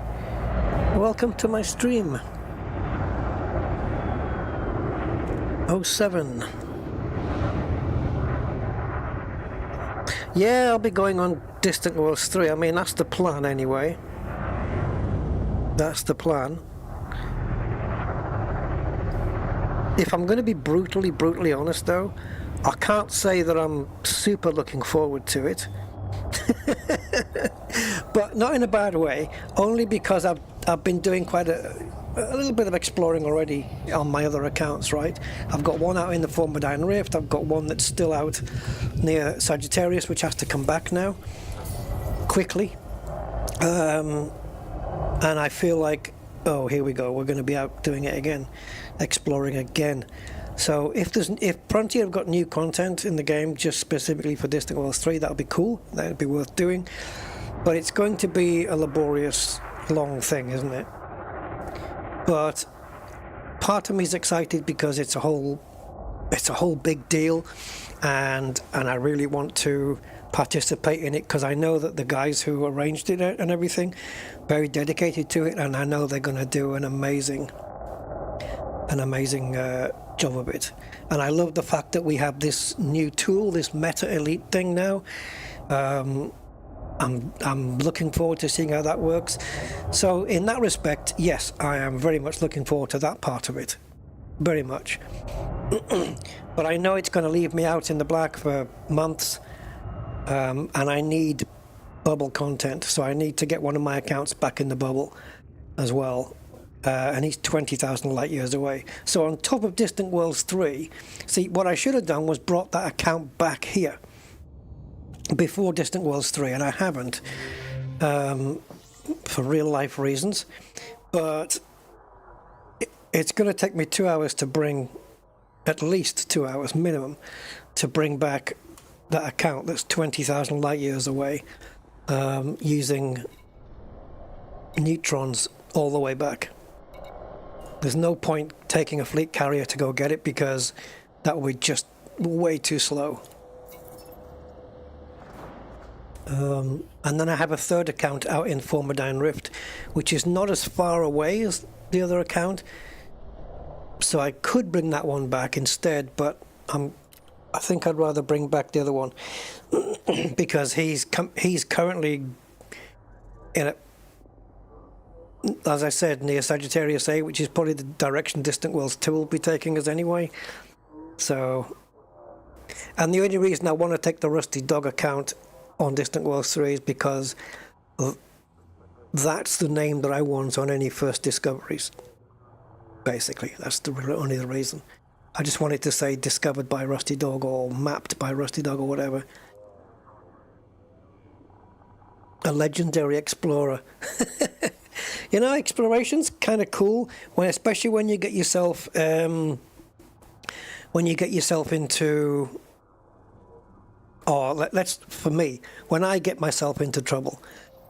Welcome to my stream. 07. Yeah, I'll be going on Distant Worlds 3. I mean, that's the plan anyway. That's the plan. If I'm going to be brutally honest though, I can't say that I'm super looking forward to it. But not in a bad way, only because I've been doing quite a little bit of exploring already on my other accounts, right? I've got one out in the Formidine Rift, I've got one that's still out near Sagittarius, which has to come back now, quickly. And I feel like, oh, here we go, we're going to be out doing it again, exploring again. So if Frontier have got new content in the game just specifically for Distant Worlds 3, that would be cool, that would be worth doing. But it's going to be a laborious, long thing, isn't it? But part of me is excited because it's a whole big deal, and I really want to participate in it because I know that the guys who arranged it and everything, very dedicated to it, and I know they're going to do an amazing job of it. And I love the fact that we have this new tool, this Meta Elite thing now. I'm looking forward to seeing how that works. So in that respect, yes, I am very much looking forward to that part of it, very much. But I know it's going to leave me out in the black for months, and I need bubble content, so I need to get one of my accounts back in the bubble as well. and he's 20,000 light years away. So on top of Distant Worlds 3, see, what I should have done was brought that account back here before Distant Worlds 3, and I haven't, for real life reasons. But it's going to take me 2 hours to bring, at least 2 hours minimum, to bring back that account that's 20,000 light years away, using neutrons all the way back. There's no point taking a fleet carrier to go get it, because that would be just way too slow. And then I have a third account out in Formidine Rift, which is not as far away as the other account, so I could bring that one back instead, but I think I'd rather bring back the other one because he's currently in a, as I said, near Sagittarius A, which is probably the direction Distant Worlds 2 will be taking us anyway. So, and the only reason I want to take the Rusty Dog account on Distant Worlds 3 is because that's the name that I want on any first discoveries. Basically, that's only the reason. I just wanted to say discovered by Rusty Dog or mapped by Rusty Dog or whatever. A legendary explorer. You know, exploration's kind of cool, especially when you get yourself into, for me, when I get myself into trouble,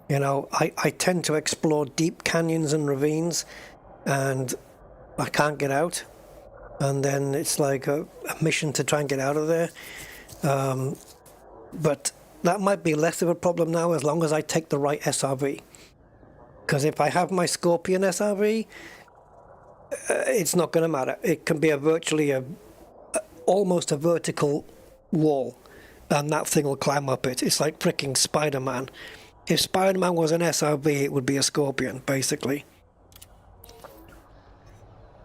you know, I tend to explore deep canyons and ravines, and I can't get out, and then it's like a mission to try and get out of there. But that might be less of a problem now as long as I take the right SRV. Because if I have my Scorpion SRV, it's not going to matter. It can be almost a vertical wall, and that thing will climb up it. It's like freaking Spider-Man. If Spider-Man was an SRV, it would be a Scorpion, basically.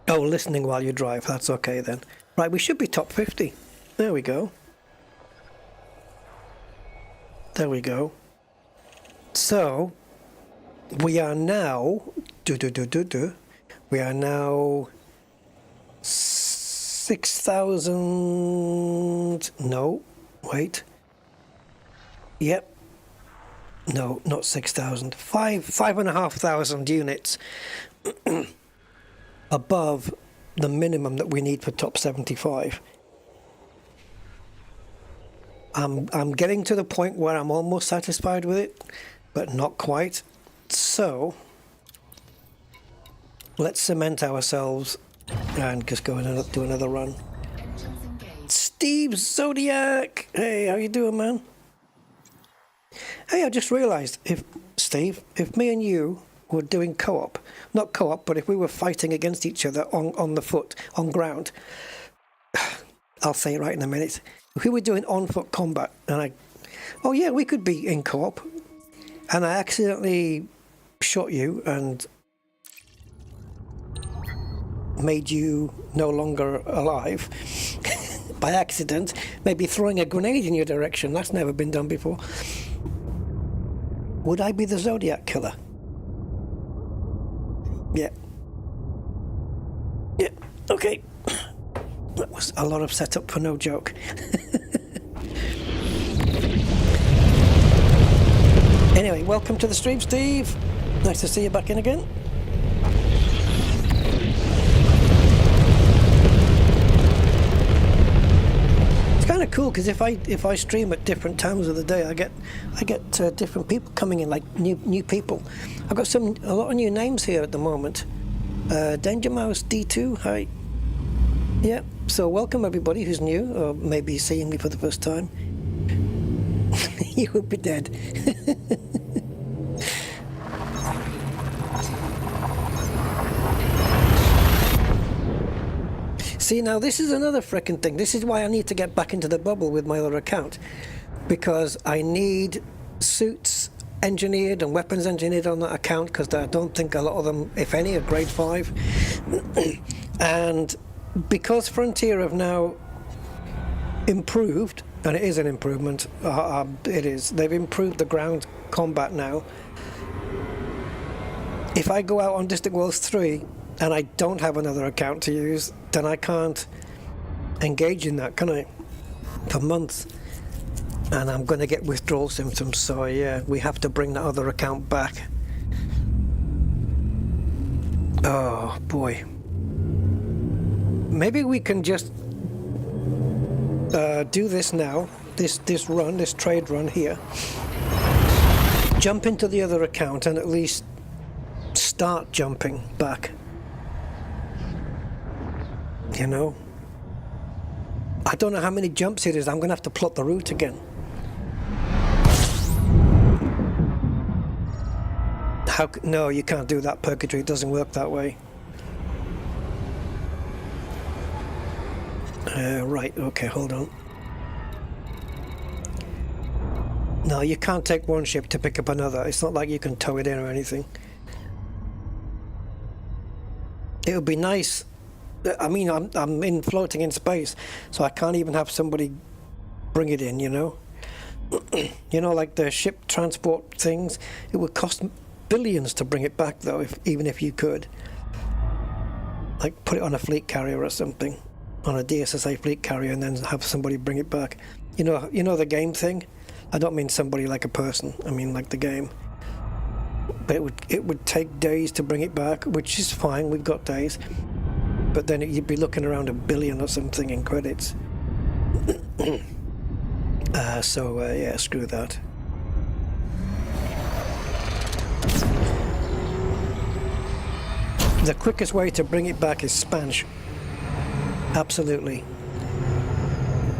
Oh, listening while you drive. That's okay then. Right, we should be top 50. There we go. There we go. So, we are now... We are now... 6,000... No, wait. Yep. No, not 6,000. 5,500 units above the minimum that we need for top 75. I'm getting to the point where I'm almost satisfied with it, but not quite. So let's cement ourselves and just go and do another run. Steve Zodiac! Hey, how you doing, man? Hey, I just realized, if me and you were doing co-op, not co-op, but if we were fighting against each other on the foot, on ground, I'll say it right in a minute. If we were doing on-foot combat, and oh yeah, we could be in co-op, and I accidentally shot you and made you no longer alive by accident, maybe throwing a grenade in your direction. That's never been done before. Would I be the Zodiac killer? Yeah. Yeah, okay. That was a lot of setup for no joke. Anyway, welcome to the stream, Steve. Nice to see you back in again. It's kind of cool because if I stream at different times of the day, I get different people coming in, like new people. I've got a lot of new names here at the moment. Danger Mouse D2, hi. Yeah, so welcome everybody who's new, or maybe seeing me for the first time. You would be dead. See, now this is another frickin' thing. This is why I need to get back into the bubble with my other account, because I need suits engineered and weapons engineered on that account, because I don't think a lot of them, if any, are grade 5. And because Frontier have now improved, and it is an improvement, it is, they've improved the ground combat now. If I go out on Distant Worlds 3 and I don't have another account to use, then I can't engage in that, can I? For months. And I'm going to get withdrawal symptoms, so yeah, we have to bring that other account back. Oh boy. Maybe we can just do this now, this trade run here. Jump into the other account and at least start jumping back. You know? I don't know how many jumps it is. I'm going to have to plot the route again. No, you can't do that, Purgatory. It doesn't work that way. Right, okay, hold on. No, you can't take one ship to pick up another. It's not like you can tow it in or anything. It would be nice. I mean, I'm floating in space, so I can't even have somebody bring it in, you know? You know, like the ship transport things, it would cost billions to bring it back, though, even if you could. Like, put it on a fleet carrier or something, on a DSSA fleet carrier, and then have somebody bring it back. You know the game thing? I don't mean somebody like a person, I mean like the game. But it would take days to bring it back, which is fine, we've got days. But then you'd be looking around $1 billion or something in credits. Yeah, screw that. The quickest way to bring it back is Spanish. Absolutely.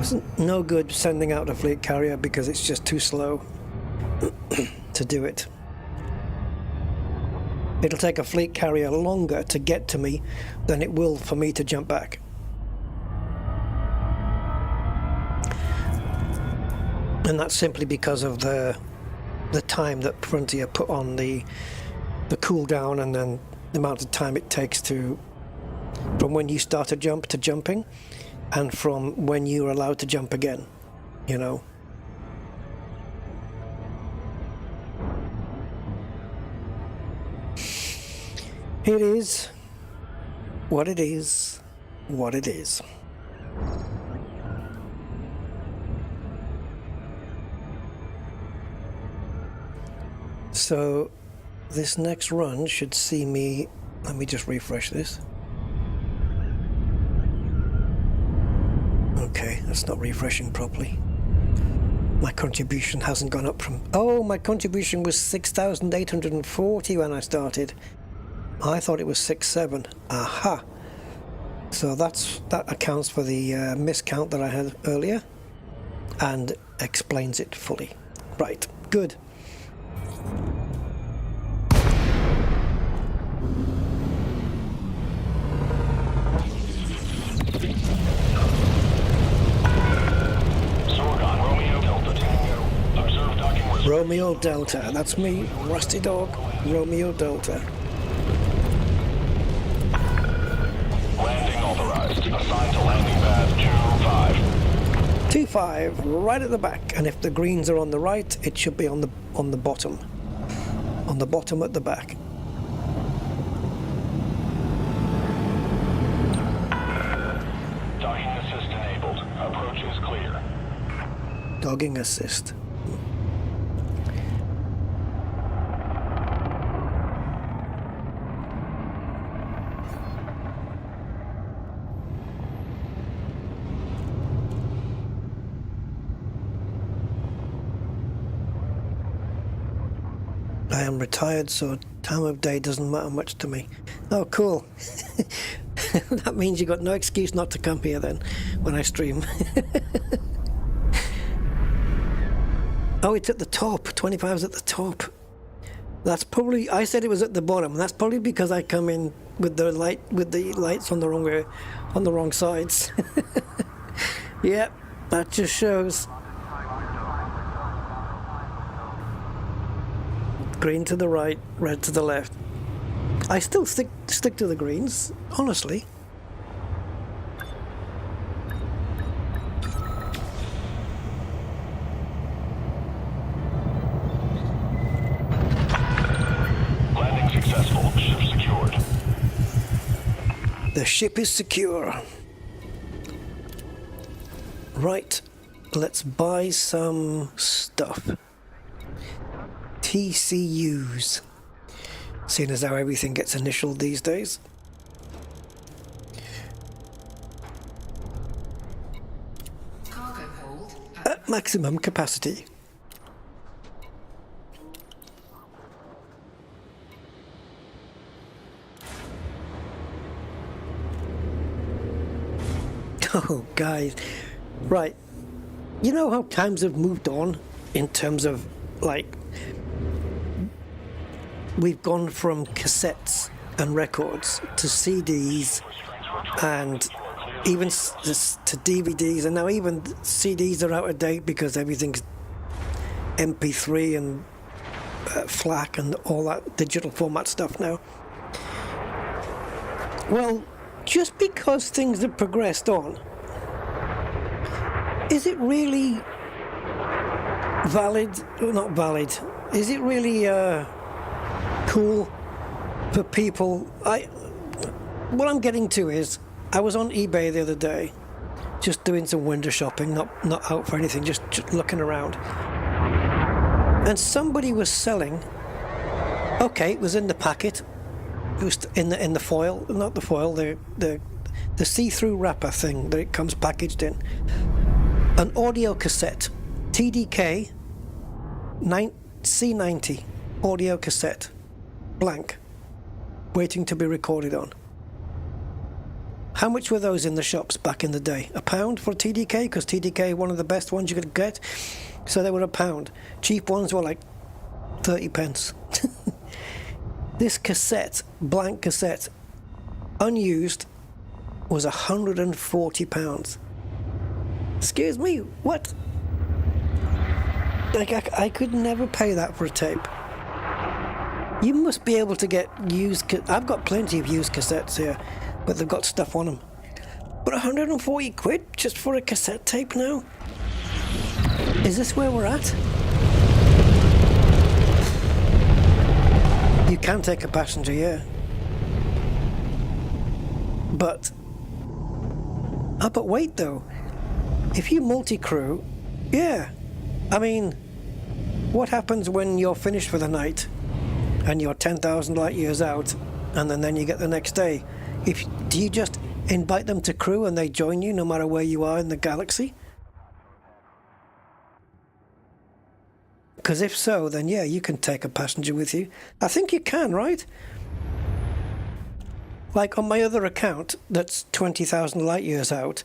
It's no good sending out a fleet carrier because it's just too slow to do it. It'll take a fleet carrier longer to get to me than it will for me to jump back. And that's simply because of the time that Frontier put on the cooldown, and then the amount of time it takes from when you start a jump to jumping, and from when you're allowed to jump again, you know. It is what it is, what it is. So this next run should see me, let me just refresh this. Okay, that's not refreshing properly. My contribution hasn't gone up from, oh, my contribution was 6,840 when I started. I thought it was 6,700. Aha. So that accounts for the miscount that I had earlier and explains it fully. Right, good. Romeo Delta, that's me, Rusty Dog, Romeo Delta. Landing authorized. Assigned to landing pad 2-5. 2-5, right at the back, and if the greens are on the right, it should be on the bottom. On the bottom at the back. Dogging assist enabled. Approach is clear. Dogging assist. I am retired, so time of day doesn't matter much to me. Oh, cool. That means you got no excuse not to come here then, when I stream. Oh, it's at the top. 25's at the top. That's probably, I said it was at the bottom. That's probably because I come in with the lights on the wrong sides. Yep, that just shows. Green to the right, red to the left. I still stick to the greens, honestly. Landing successful. Ship secured. The ship is secure. Right, let's buy some stuff. TCUs. Seeing as how everything gets initialed these days. Cargo hold At maximum capacity. Oh, guys. Right. You know how times have moved on in terms of, like, we've gone from cassettes and records to CDs and even to DVDs, and now even CDs are out of date because everything's MP3 and FLAC and all that digital format stuff now. Well, just because things have progressed on, is it really valid or not valid? Is it really cool for people? What I'm getting to is, I was on eBay the other day, just doing some window shopping, not out for anything, just looking around, and somebody was selling. Okay, it was in the packet. It was in the foil, not the foil, the see-through wrapper thing that it comes packaged in. An audio cassette, TDK C90 audio cassette, blank, waiting to be recorded on. How much were those in the shops back in the day? £1 for TDK, because TDK one of the best ones you could get, so they were £1. Cheap ones were like 30 pence. This cassette, blank cassette, unused, was £140. Excuse me, what? Like, I could never pay that for a tape. You must be able to get used. I've got plenty of used cassettes here, but they've got stuff on them. But 140 quid just for a cassette tape now? Is this where we're at? You can take a passenger, yeah. But wait though. If you multi-crew, yeah. I mean, what happens when you're finished for the night and you're 10,000 light years out, and then you get the next day? Do you just invite them to crew and they join you no matter where you are in the galaxy? Because if so, then yeah, you can take a passenger with you. I think you can, right? Like on my other account that's 20,000 light years out,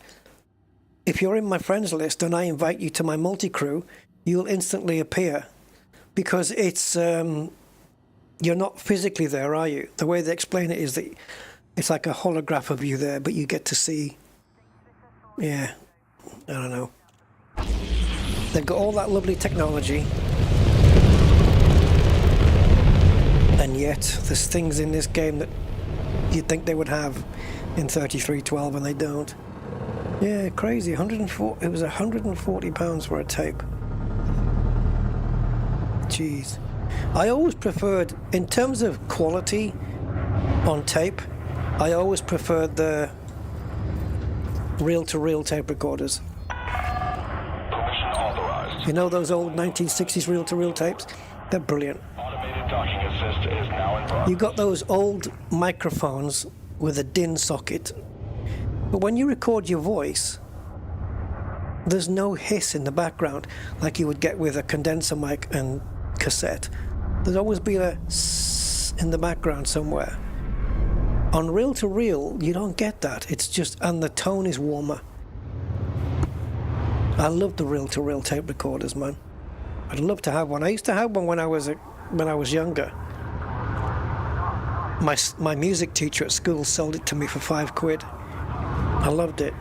if you're in my friends list and I invite you to my multi-crew, you'll instantly appear. Because it's, you're not physically there, are you? The way they explain it is that it's like a holograph of you there, but you get to see, yeah, I don't know. They've got all that lovely technology, and yet there's things in this game that you'd think they would have in 3312 and they don't. Yeah, crazy. It was £140 for a tape. Jeez. I always preferred, in terms of quality on tape, I always preferred the reel-to-reel tape recorders. Permission authorized. You know those old 1960s reel-to-reel tapes? They're brilliant. Automated docking assist is now in progress. You got those old microphones with a DIN socket, but when you record your voice, there's no hiss in the background like you would get with a condenser mic and cassette. There's always been a sss in the background somewhere. On reel-to-reel, you don't get that. It's just, and the tone is warmer. I love the reel-to-reel tape recorders, man. I'd love to have one. I used to have one when I was younger. My music teacher at school sold it to me for £5. I loved it.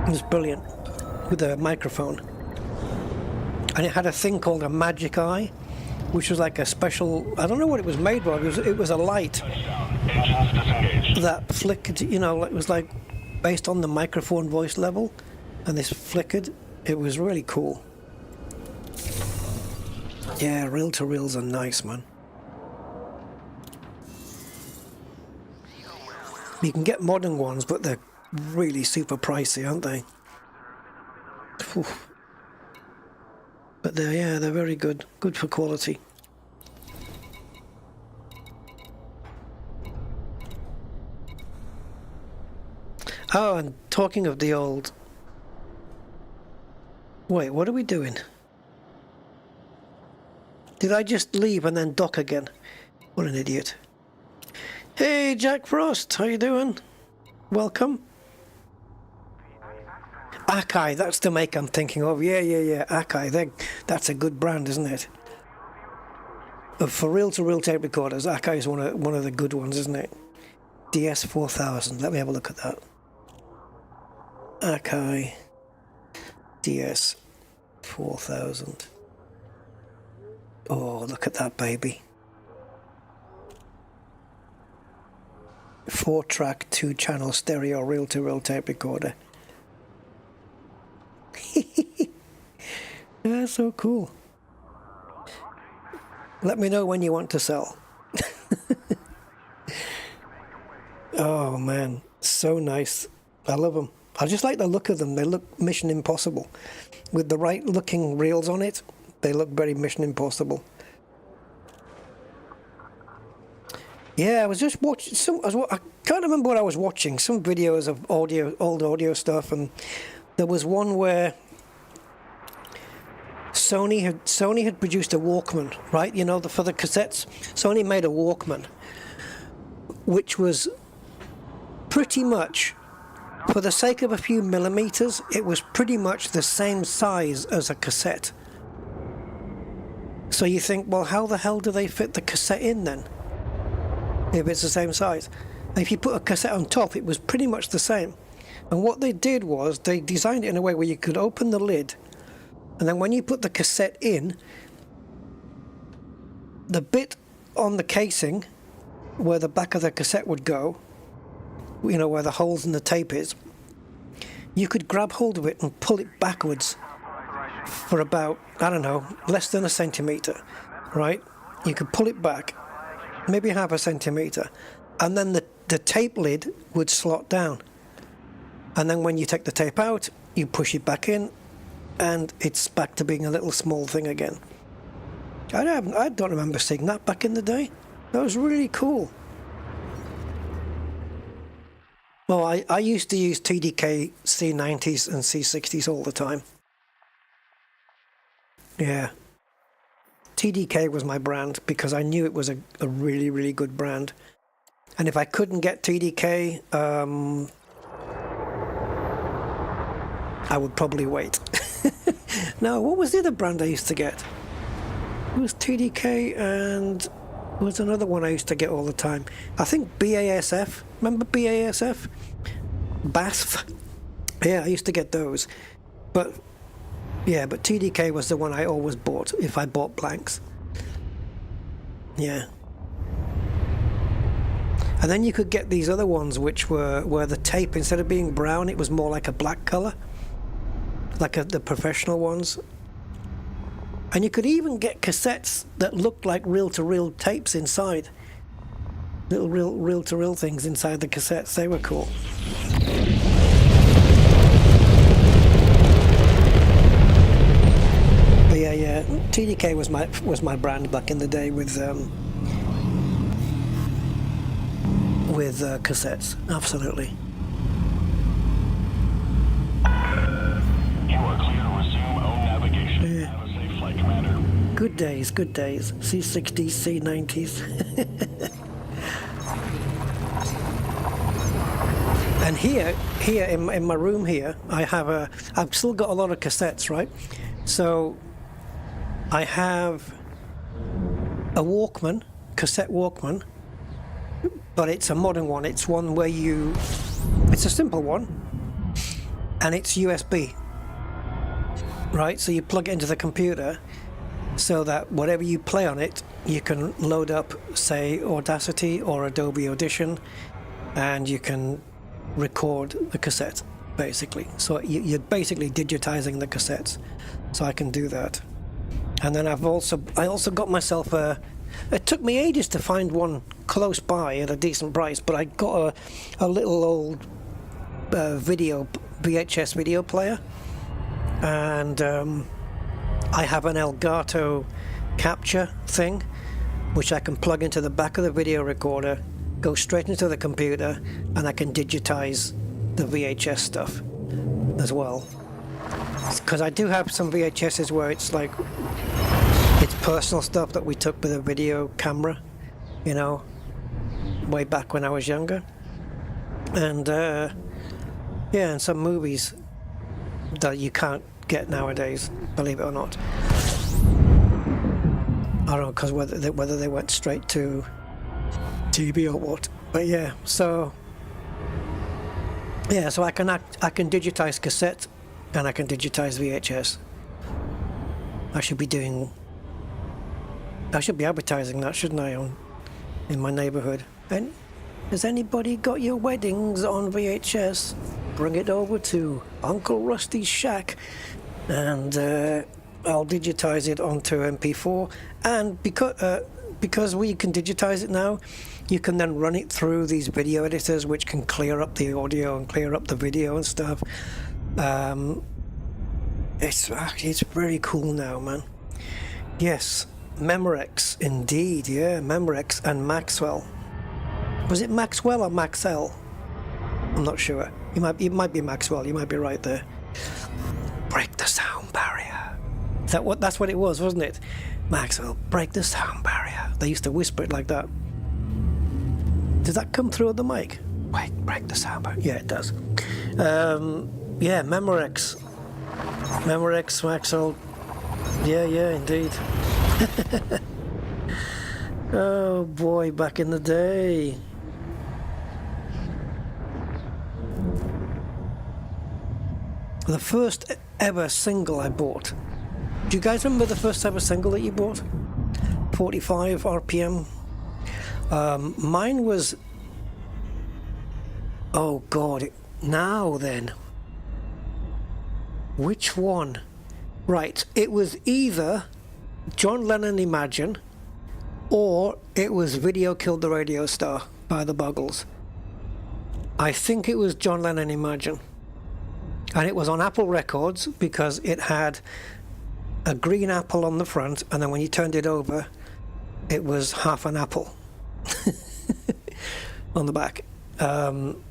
It was brilliant, with a microphone. And it had a thing called a magic eye, which was like a special, I don't know what it was made of. It was a light Engines disengaged. that flickered, you know, it was like based on the microphone voice level, and this flickered. It was really cool. Yeah, reel-to-reels are nice, man. You can get modern ones, but they're really super pricey, aren't they? Whew. But they're very good for quality. Oh, and talking of the old... Wait, what are we doing? Did I just leave and then dock again? What an idiot. Hey, Jack Frost, how you doing? Welcome. Akai, that's the make I'm thinking of. Yeah. Akai, that's a good brand, isn't it? For reel-to-reel tape recorders, Akai is one of the good ones, isn't it? DS4000. Let me have a look at that. Akai DS4000. Oh, look at that baby. 4-track, 2-channel stereo reel-to-reel tape recorder. That's so cool. Let me know when you want to sell. Oh man, so nice. I love them. I just like the look of them. They look Mission Impossible. With the right looking reels on it, they look very Mission Impossible. Yeah, I was just watching I can't remember what I was watching. Some videos of old audio stuff, and there was one where Sony had produced a Walkman, right? You know, for the cassettes. Sony made a Walkman, which was pretty much, for the sake of a few millimeters, it was pretty much the same size as a cassette. So you think, well, how the hell do they fit the cassette in then, if it's the same size? And if you put a cassette on top, it was pretty much the same. And what they did was they designed it in a way where you could open the lid, and then when you put the cassette in, the bit on the casing where the back of the cassette would go, you know, where the holes in the tape is, you could grab hold of it and pull it backwards for about, I don't know, less than a centimeter, right? You could pull it back, maybe half a centimeter, and then the tape lid would slot down. And then when you take the tape out, you push it back in, and it's back to being a little small thing again. I don't remember seeing that back in the day. That was really cool. Well, I used to use TDK C90s and C60s all the time. Yeah. TDK was my brand because I knew it was a really, really good brand. And if I couldn't get TDK, I would probably wait. Now, what was the other brand I used to get? It was TDK, and there was another one I used to get all the time. I think BASF. Remember BASF? BASF. Yeah, I used to get those. But TDK was the one I always bought if I bought blanks. Yeah. And then you could get these other ones which were where the tape, instead of being brown, it was more like a black color, like the professional ones. And you could even get cassettes that looked like reel-to-reel tapes inside. Little reel-to-reel things inside the cassettes. They were cool. But yeah. TDK was my brand back in the day with cassettes. Absolutely. You are clear to resume own navigation. Yeah. Have a safe flight, Commander. Good days. C60s, C90s. And here in my room here, I've still got a lot of cassettes, right? So I have a Walkman, cassette Walkman, but it's a modern one. It's one where it's a simple one, and it's USB, right? So you plug it into the computer so that whatever you play on it, you can load up, say, Audacity or Adobe Audition, and you can record the cassette, basically. So you're basically digitizing the cassettes. So I can do that. And then I also got myself a It took me ages to find one close by at a decent price, but I got a little old VHS video player, and I have an Elgato capture thing, which I can plug into the back of the video recorder, go straight into the computer, and I can digitize the VHS stuff as well. Because I do have some VHSs where it's like, it's personal stuff that we took with a video camera, you know, way back when I was younger. And yeah, and some movies that you can't get nowadays, believe it or not. I don't know, because whether they went straight to TV or what. But yeah, so I can digitize cassette and I can digitize VHS. I should be advertising that, shouldn't I, in my neighborhood? And has anybody got your weddings on VHS? Bring it over to Uncle Rusty's shack, and I'll digitize it onto MP4. And because we can digitize it now, you can then run it through these video editors, which can clear up the audio and clear up the video and stuff. It's very cool now, man. Yes, Memorex, indeed, yeah, Memorex and Maxwell. Was it Maxwell or Maxell? I'm not sure. It might be Maxwell. You might be right there. Break the sound barrier. That's what it was, wasn't it? Maxwell, break the sound barrier. They used to whisper it like that. Does that come through on the mic? Wait, break the sound barrier. Yeah, it does. Yeah, Memorex. Memorex, Maxwell. Yeah, indeed. Oh boy, back in the day. The first ever single I bought. Do you guys remember the first ever single that you bought? 45 RPM. Mine was... Oh God, now then. Which one? Right, it was either John Lennon Imagine or it was Video Killed the Radio Star by the Buggles. I think it was John Lennon Imagine. And it was on Apple Records because it had a green apple on the front, and then when you turned it over, it was half an apple on the back. And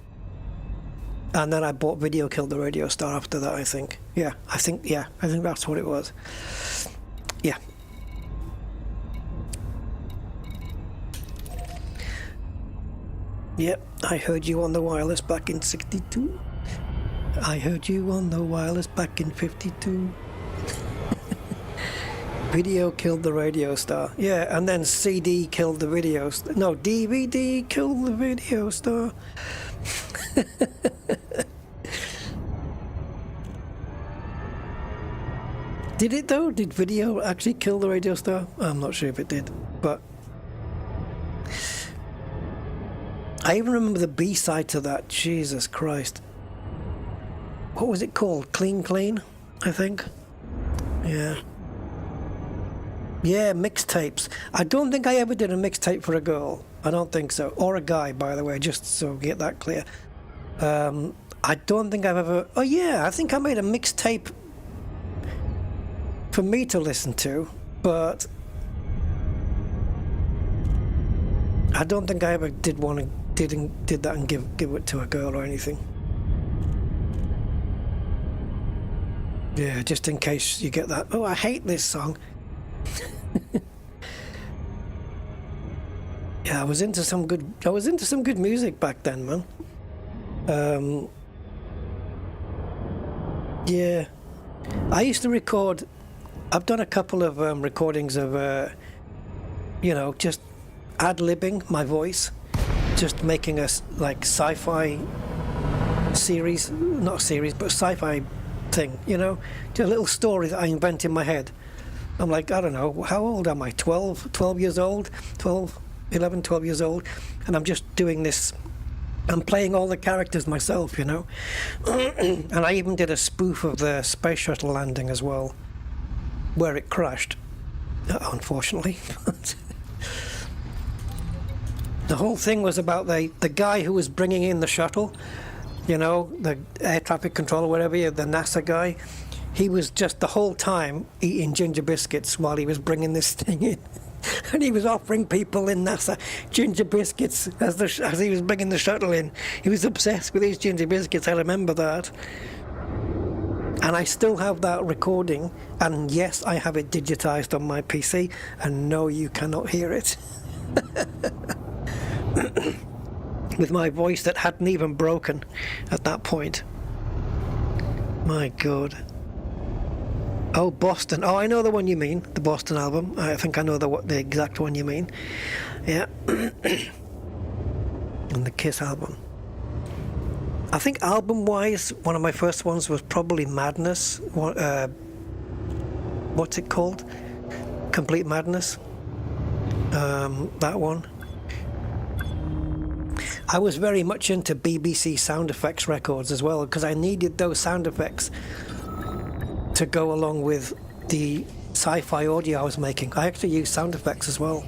then I bought Video Killed the Radio Star after that, I think. I think that's what it was. Yeah. Yep, I heard you on the wireless back in 62. I heard you on the wireless back in 52. Video killed the radio star. Yeah, and then CD killed the video star. No, DVD killed the video star. Did it though? Did video actually kill the radio star? I'm not sure if it did, but I even remember the B-side to that. Jesus Christ. What was it called? Clean Clean, I think. Yeah. Yeah, mixtapes. I don't think I ever did a mixtape for a girl. I don't think so. Or a guy, by the way, just so we get that clear. I don't think I've ever... Oh, yeah, I think I made a mixtape for me to listen to, but I don't think I ever did one and did that and give it to a girl or anything. Yeah, just in case you get that. Oh, I hate this song. Yeah, I was into some good music back then, man. Yeah, I used to record. I've done a couple of recordings of, just ad-libbing my voice, just making a like sci-fi series, not series, but sci-fi thing, just a little story that I invent in my head. I'm like, I don't know, how old am I? 12 years old? 11, 12 years old, and I'm just doing this. I'm playing all the characters myself, And I even did a spoof of the space shuttle landing as well, where it crashed, unfortunately. The whole thing was about the guy who was bringing in the shuttle, you know, the air traffic controller, whatever, the NASA guy. He was just the whole time eating ginger biscuits while he was bringing this thing in. And he was offering people in NASA ginger biscuits as he was bringing the shuttle in. He was obsessed with these ginger biscuits, I remember that. And I still have that recording, and yes, I have it digitized on my PC, and no, you cannot hear it. With my voice that hadn't even broken at that point. My God. Oh, Boston. Oh, I know the one you mean, the Boston album. I think I know the exact one you mean. Yeah. And the Kiss album. I think album-wise, one of my first ones was probably Madness. What's it called? Complete Madness. That one. I was very much into BBC sound effects records as well, because I needed those sound effects to go along with the sci-fi audio I was making. I actually used sound effects as well.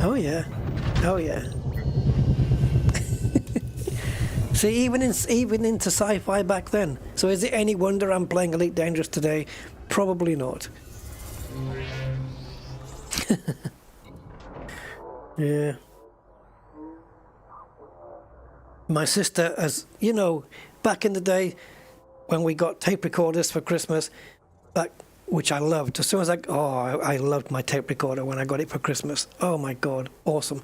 Oh yeah, oh yeah. See, even into sci-fi back then. So is it any wonder I'm playing Elite Dangerous today? Probably not. Yeah. My sister, as you know, back in the day, when we got tape recorders for Christmas, which I loved. As soon as I loved my tape recorder when I got it for Christmas. Oh my God, awesome.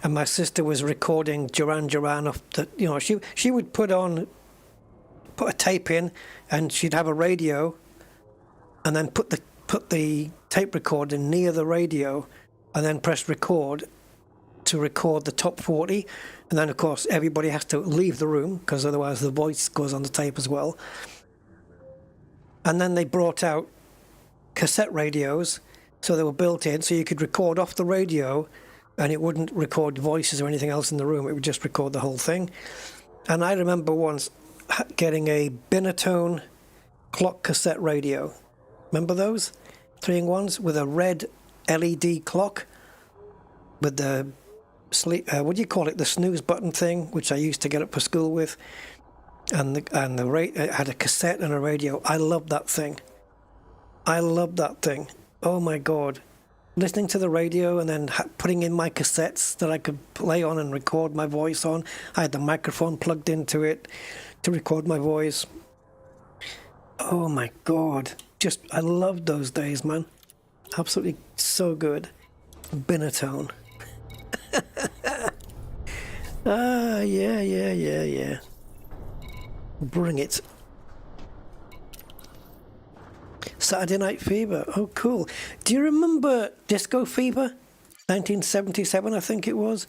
And my sister was recording Duran Duran off the, you know, she would put a tape in, and she'd have a radio, and then put the tape recorder near the radio, and then press record to record the top 40. And then, of course, everybody has to leave the room, because otherwise the voice goes on the tape as well. And then they brought out cassette radios, so they were built in, so you could record off the radio, and it wouldn't record voices or anything else in the room. It would just record the whole thing. And I remember once getting a Binatone clock cassette radio. Remember those? 3-in-1s with a red LED clock with the what do you call it? The snooze button thing, which I used to get up for school with, and it had a cassette and a radio. I loved that thing. I loved that thing. Oh my God! Listening to the radio and then putting in my cassettes that I could play on and record my voice on. I had the microphone plugged into it to record my voice. Oh my God! I loved those days, man. Absolutely so good. Binatone. Yeah. Bring it. Saturday Night Fever. Oh, cool. Do you remember Disco Fever? 1977, I think it was.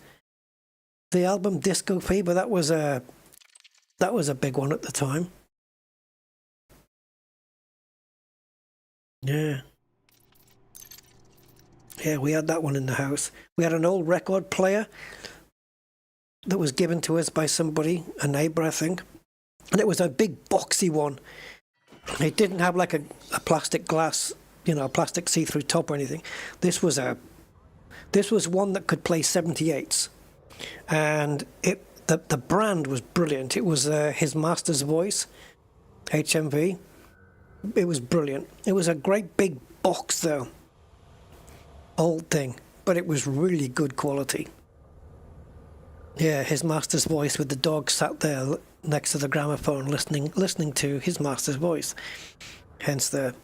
The album Disco Fever. That was a big one at the time. Yeah. Yeah, we had that one in the house. We had an old record player that was given to us by somebody, a neighbour, I think. And it was a big boxy one. It didn't have like a plastic glass, a plastic see-through top or anything. This was one that could play 78s. And the brand was brilliant. It was his master's voice, HMV. It was brilliant. It was a great big box though. Old thing, but it was really good quality. Yeah, his master's voice with the dog sat there next to the gramophone listening to his master's voice. Hence the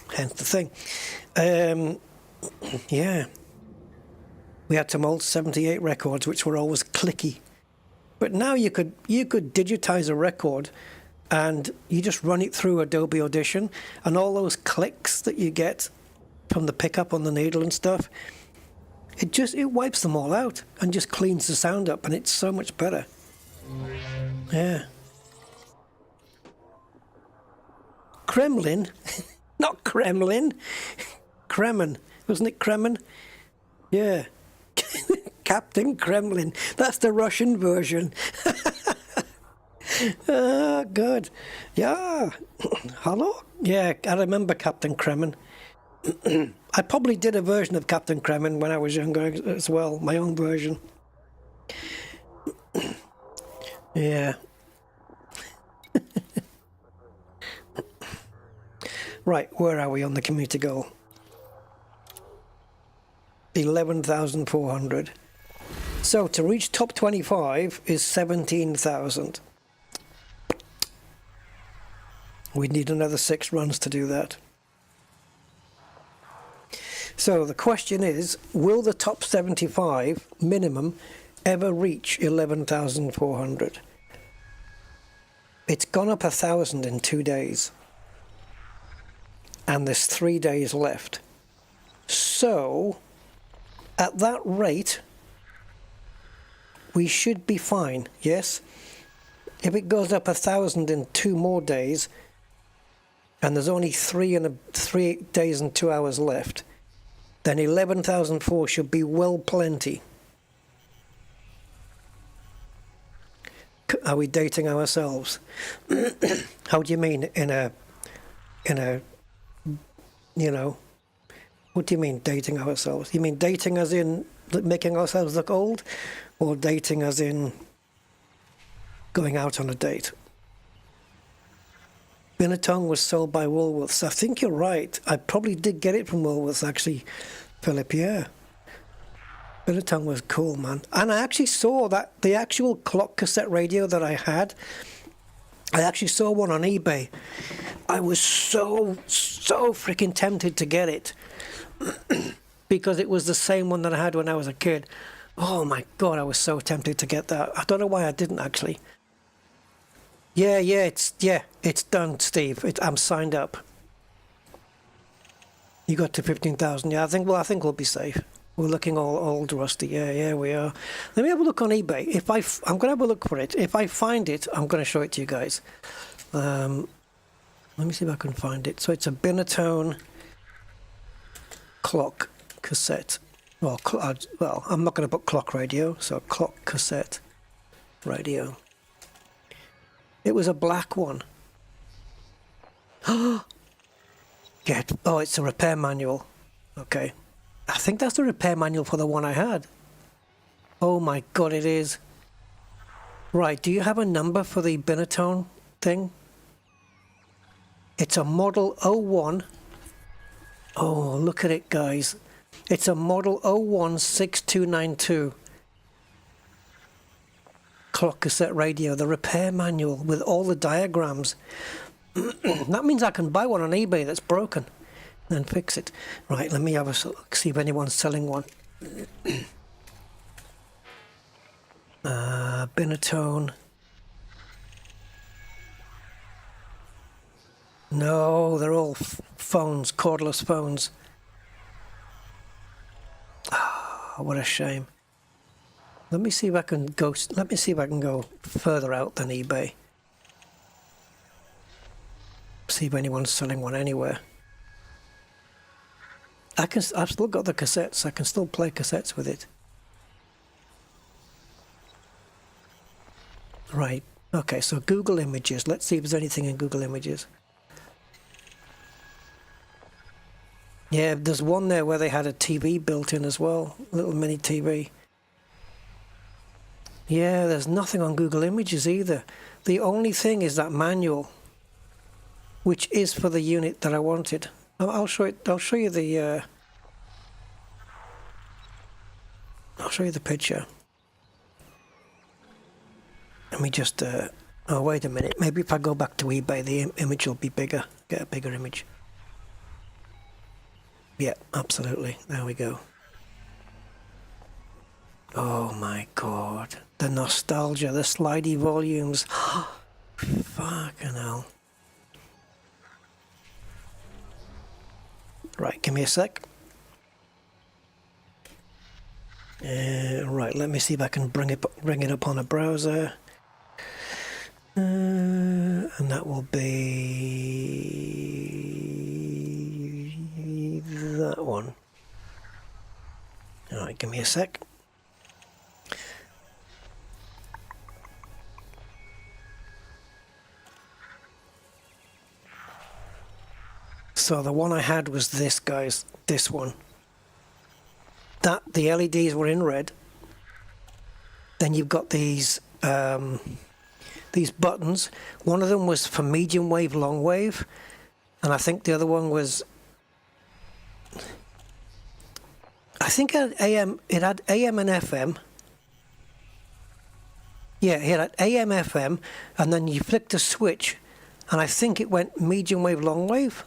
thing. Yeah. We had some old 78 records which were always clicky. But now you could digitize a record and you just run it through Adobe Audition, and all those clicks that you get from the pickup on the needle and stuff, it wipes them all out and just cleans the sound up, and it's so much better. Yeah. Kremlin? Not Kremlin. Kremen. Wasn't it Kremen? Yeah. Captain Kremlin. That's the Russian version. Oh, good. Yeah. Hello? Yeah, I remember Captain Kremen. I probably did a version of Captain Kremen when I was younger as well, my own version. Yeah. Right, where are we on the community goal? 11,400. So to reach top 25 is 17,000. We need another 6 runs to do that. So the question is, will the top 75 minimum ever reach 11,400? It's gone up 1,000 in 2 days. And there's 3 days left. So, at that rate, we should be fine, yes? If it goes up 1,000 in 2 more days, and there's only 3 days and 2 hours left, then 11,004 should be well plenty. Are we dating ourselves? How do you mean in a, you know, what do you mean dating ourselves? You mean dating as in making ourselves look old, or dating as in going out on a date? Binatone was sold by Woolworths. I think you're right. I probably did get it from Woolworths, actually, Philip, yeah. Binatone was cool, man. And I actually saw that the actual clock cassette radio that I had, I actually saw one on eBay. I was so freaking tempted to get it because it was the same one that I had when I was a kid. Oh my God, I was so tempted to get that. I don't know why I didn't actually. Yeah, it's done, Steve. I'm signed up. You got to 15,000. Yeah, I think we'll be safe. We're looking all old, rusty. Yeah, we are. Let me have a look on eBay. I'm going to have a look for it. If I find it, I'm going to show it to you guys. Let me see if I can find it. So it's a Binatone clock cassette. Well, I'm not going to put clock radio, so clock cassette radio. It was a black one. Oh, it's a repair manual. Okay. I think that's the repair manual for the one I had. Oh my God, it is. Right, do you have a number for the Binatone thing? It's a model 01. Oh, look at it, guys. It's a model 016292. Clock cassette radio, the repair manual with all the diagrams. That means I can buy one on eBay that's broken and fix it. Right, let me have a look, see if anyone's selling one. Binatone. No, they're all phones, cordless phones. Oh, what a shame. Let me see if I can go further out than eBay. See if anyone's selling one anywhere. I've still got the cassettes. I can still play cassettes with it. Right. Okay, so Google Images. Let's see if there's anything in Google Images. Yeah, there's one there where they had a TV built in as well. Little mini TV. Yeah, there's nothing on Google Images either. The only thing is that manual, which is for the unit that I wanted. I'll show it. I'll show you the. I'll show you the picture. Let me just. Oh, wait a minute. Maybe if I go back to eBay, the image will be bigger. Get a bigger image. Yeah, absolutely. There we go. Oh my God. The nostalgia, the slidey volumes. Fucking hell. Right, give me a sec. Right, let me see if I can bring it up on a browser. And that will be that one. Alright, give me a sec. So the one I had was this, guys. this one. That the LEDs were in red. Then you've got these buttons. One of them was for medium wave, long wave, and I think the other one was, I think it had AM. It had AM and FM. Yeah, it had AM, FM, and then you flicked a switch, and I think it went medium wave, long wave,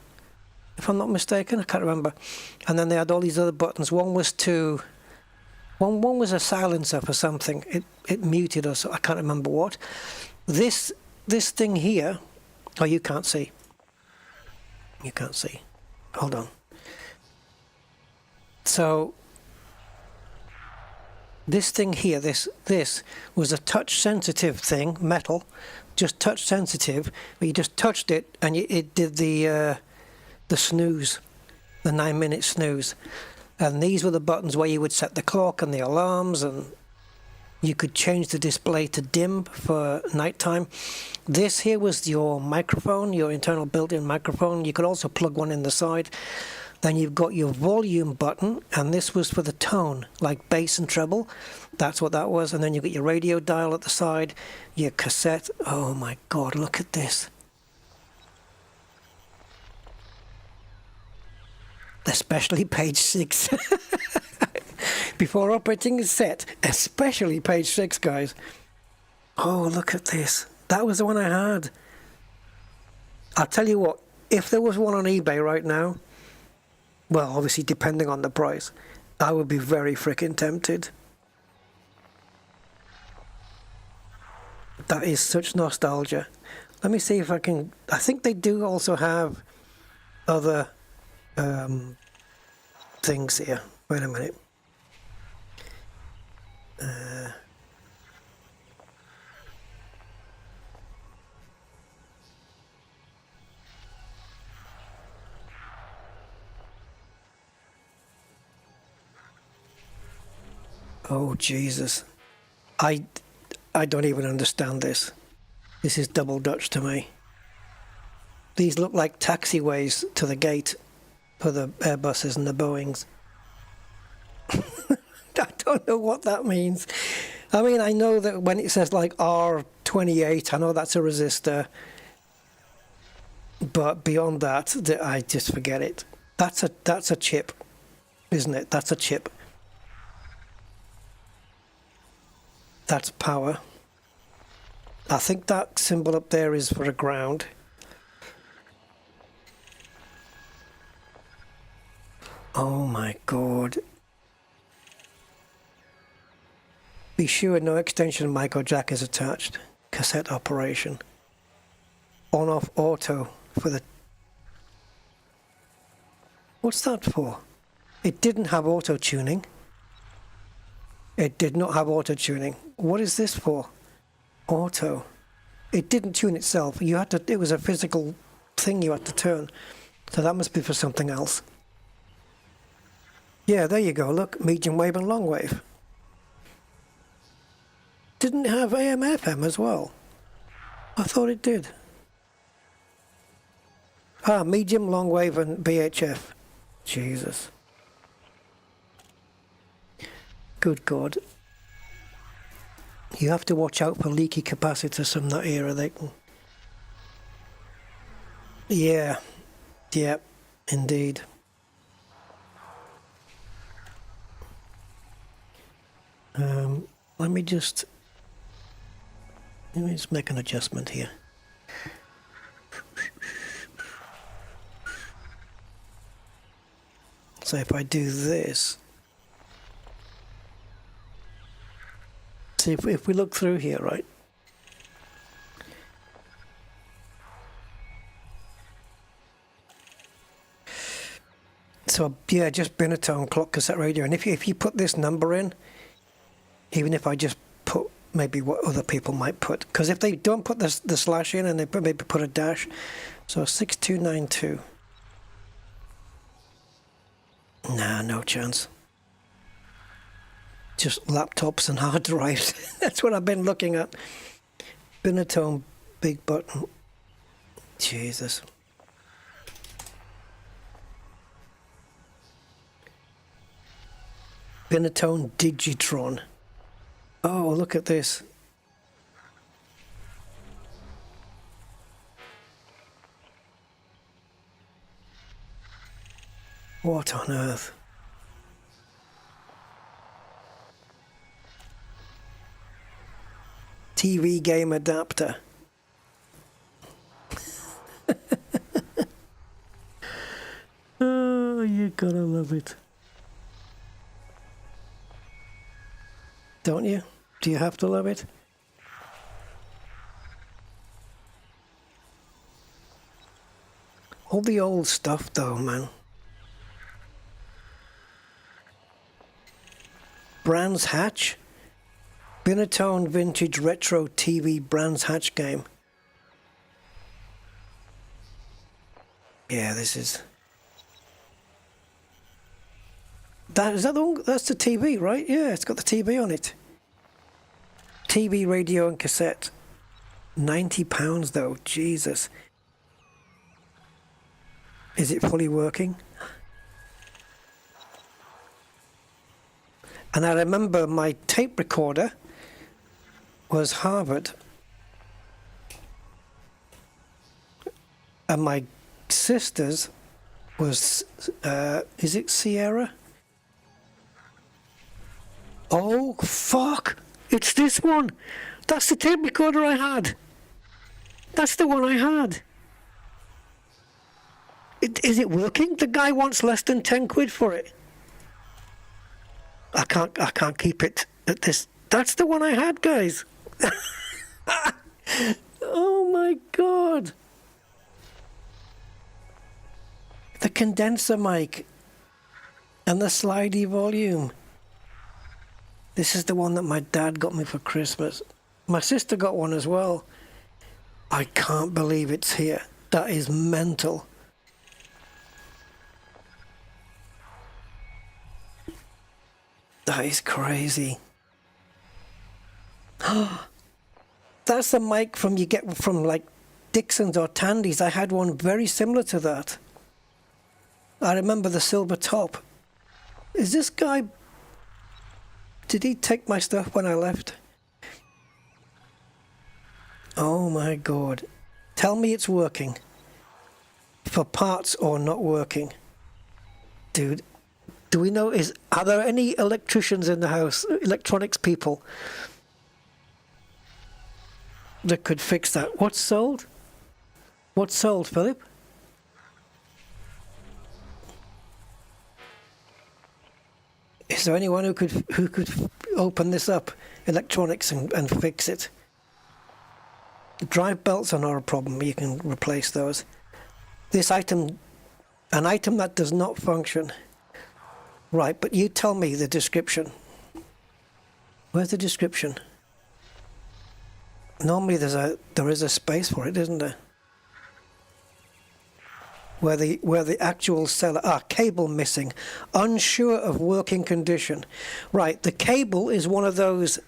if I'm not mistaken. I can't remember. And then they had all these other buttons. One was to, one was a silencer for something. It muted us. I can't remember what. This thing here. Oh, you can't see. You can't see. Hold on. So this thing here, this was a touch sensitive thing, metal, just touch sensitive. But you just touched it and it did the snooze, the 9-minute snooze. And these were the buttons where you would set the clock and the alarms, and you could change the display to dim for nighttime. This here was your microphone, your internal built-in microphone. You could also plug one in the side. Then you've got your volume button, and this was for the tone, like bass and treble. That's what that was. And then you've got your radio dial at the side, your cassette. Oh my God, look at this. Especially page 6. Before operating is set, especially page 6, guys. Oh, look at this. That was the one I had. I'll tell you what, if there was one on eBay right now, well, obviously depending on the price, I would be very freaking tempted. That is such nostalgia. Let me see if I can, I think they do also have other things here. Wait a minute. Oh Jesus, I don't even understand this. This is double Dutch to me. These look like taxiways to the gate for the Airbuses and the Boeings. I don't know what that means. I mean, I know that when it says like R28, I know that's a resistor. But beyond that, I just forget it. That's a chip, isn't it? That's a chip. That's power. I think that symbol up there is for a ground. Oh my God. Be sure no extension mic or jack is attached. Cassette operation. On-off auto for the... What's that for? It didn't have auto tuning. It did not have auto tuning. What is this for? Auto. It didn't tune itself. You had to. It was a physical thing you had to turn. So that must be for something else. Yeah, there you go. Look, medium wave and long wave. Didn't it have AM FM as well? I thought it did. Ah, medium, long wave and BHF. Jesus. Good God. You have to watch out for leaky capacitors from that era. They can... Yeah. Yeah, indeed. Let me just make an adjustment here. So if I do this, see if we look through here, right? So yeah, just Binatone clock cassette radio, and if you put this number in, even if I just put maybe what other people might put, because if they don't put the slash in and they maybe put a dash, so 6292. Nah, no chance. Just laptops and hard drives. That's what I've been looking at. Binatone, big button. Jesus. Binatone Digitron. Oh, look at this. What on earth? TV game adapter. Oh, you gotta love it. Don't you? Do you have to love it? All the old stuff though, man. Brands Hatch. Binatone Vintage Retro TV Brands Hatch game. Yeah, this is... Is that the one? That's the TV, right? Yeah, it's got the TV on it. TV, radio and cassette. £90 though, Jesus. Is it fully working? And I remember my tape recorder was Harvard. And my sister's was, is it Sierra? Oh, fuck! It's this one! That's the tape recorder I had! That's the one I had! Is it working? The guy wants less than 10 quid for it. I can't keep it at this. That's the one I had, guys! Oh my god! The condenser mic and the slidey volume. This is the one that my dad got me for Christmas. My sister got one as well. I can't believe it's here. That is mental. That is crazy. That's the mic you get from like Dixon's or Tandy's. I had one very similar to that. I remember the silver top. Is this guy... Did he take my stuff when I left? Oh my god. Tell me it's working. For parts or not working. Dude, do we know, are there any electricians in the house, electronics people, that could fix that? What's sold? What's sold, Philip? Is there anyone who could open this up, electronics, and fix it? The drive belts are not a problem. You can replace those. This item, an item that does not function. Right, but you tell me the description. Where's the description? Normally there is a space for it, isn't there? Where the actual seller... cable missing. Unsure of working condition. Right, the cable is one of those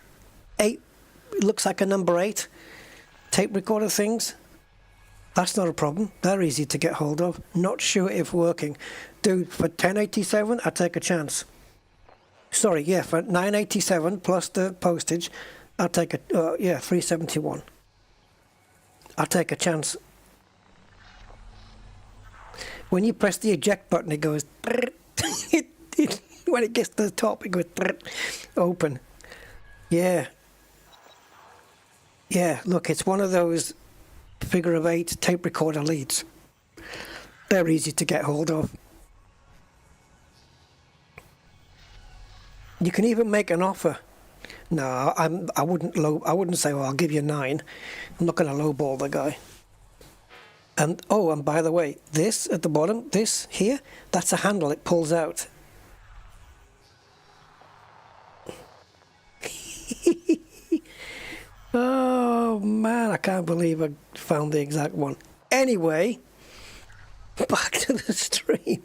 8... looks like a number 8 tape recorder things. That's not a problem. They're easy to get hold of. Not sure if working. Dude, for $10.87, I'd take a chance. Sorry, yeah, for $9.87 plus the postage, I'll take a... $3.71. I'll take a chance. When you press the eject button, it goes... when it gets to the top, it goes... open. Yeah. Yeah, look, it's one of those figure of 8 tape recorder leads. They're easy to get hold of. You can even make an offer. No, I wouldn't say, well, I'll give you 9. I'm not going to lowball the guy. And and by the way, this at the bottom, this here, that's a handle. It pulls out. Oh man, I can't believe I found the exact one. Anyway, back to the stream.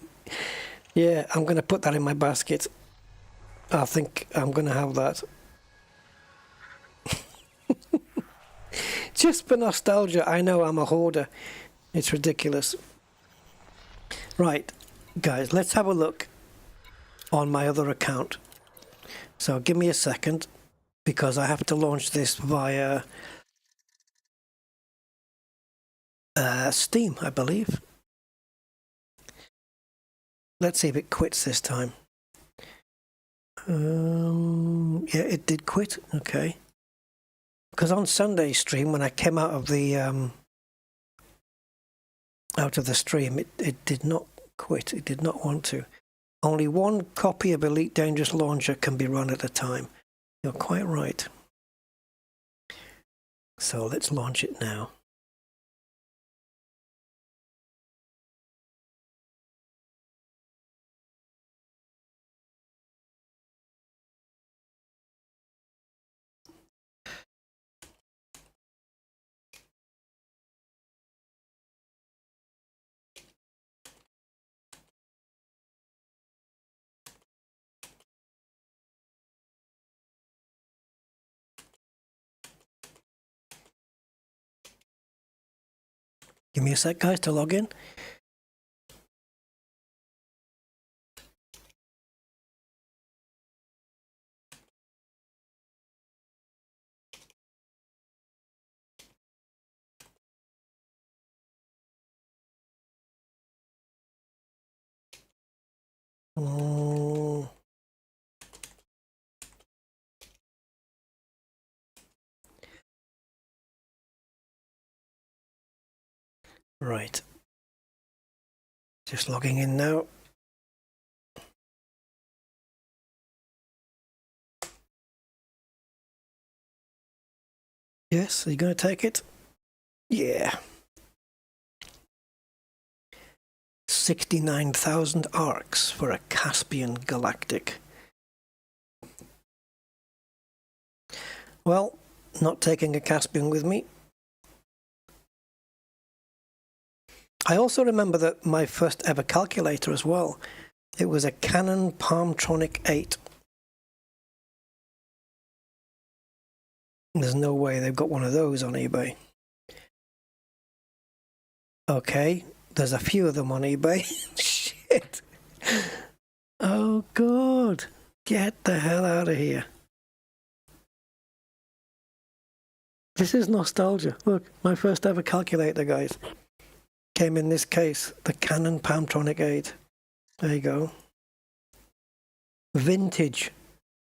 Yeah, I'm going to put that in my basket. I think I'm going to have that. Just for nostalgia. I know I'm a hoarder. It's ridiculous. Right, guys, let's have a look on my other account. So give me a second, because I have to launch this via Steam, I believe. Let's see if it quits this time. Yeah, it did quit. Okay. Because on Sunday's stream, when I came out of the stream, it did not quit. It did not want to. Only one copy of Elite Dangerous Launcher can be run at a time. You're quite right. So let's launch it now. Give me a sec, guys, to log in. Oh. Right. Just logging in now. Yes, are you going to take it? Yeah. 69,000 arcs for a Caspian Galactic. Well, not taking a Caspian with me. I also remember that my first ever calculator as well. It was a Canon Palmtronic 8. There's no way they've got one of those on eBay. Okay, there's a few of them on eBay. Shit. Oh, God. Get the hell out of here. This is nostalgia. Look, my first ever calculator, guys. Came in this case, the Canon Palmtronic 8. There you go. Vintage.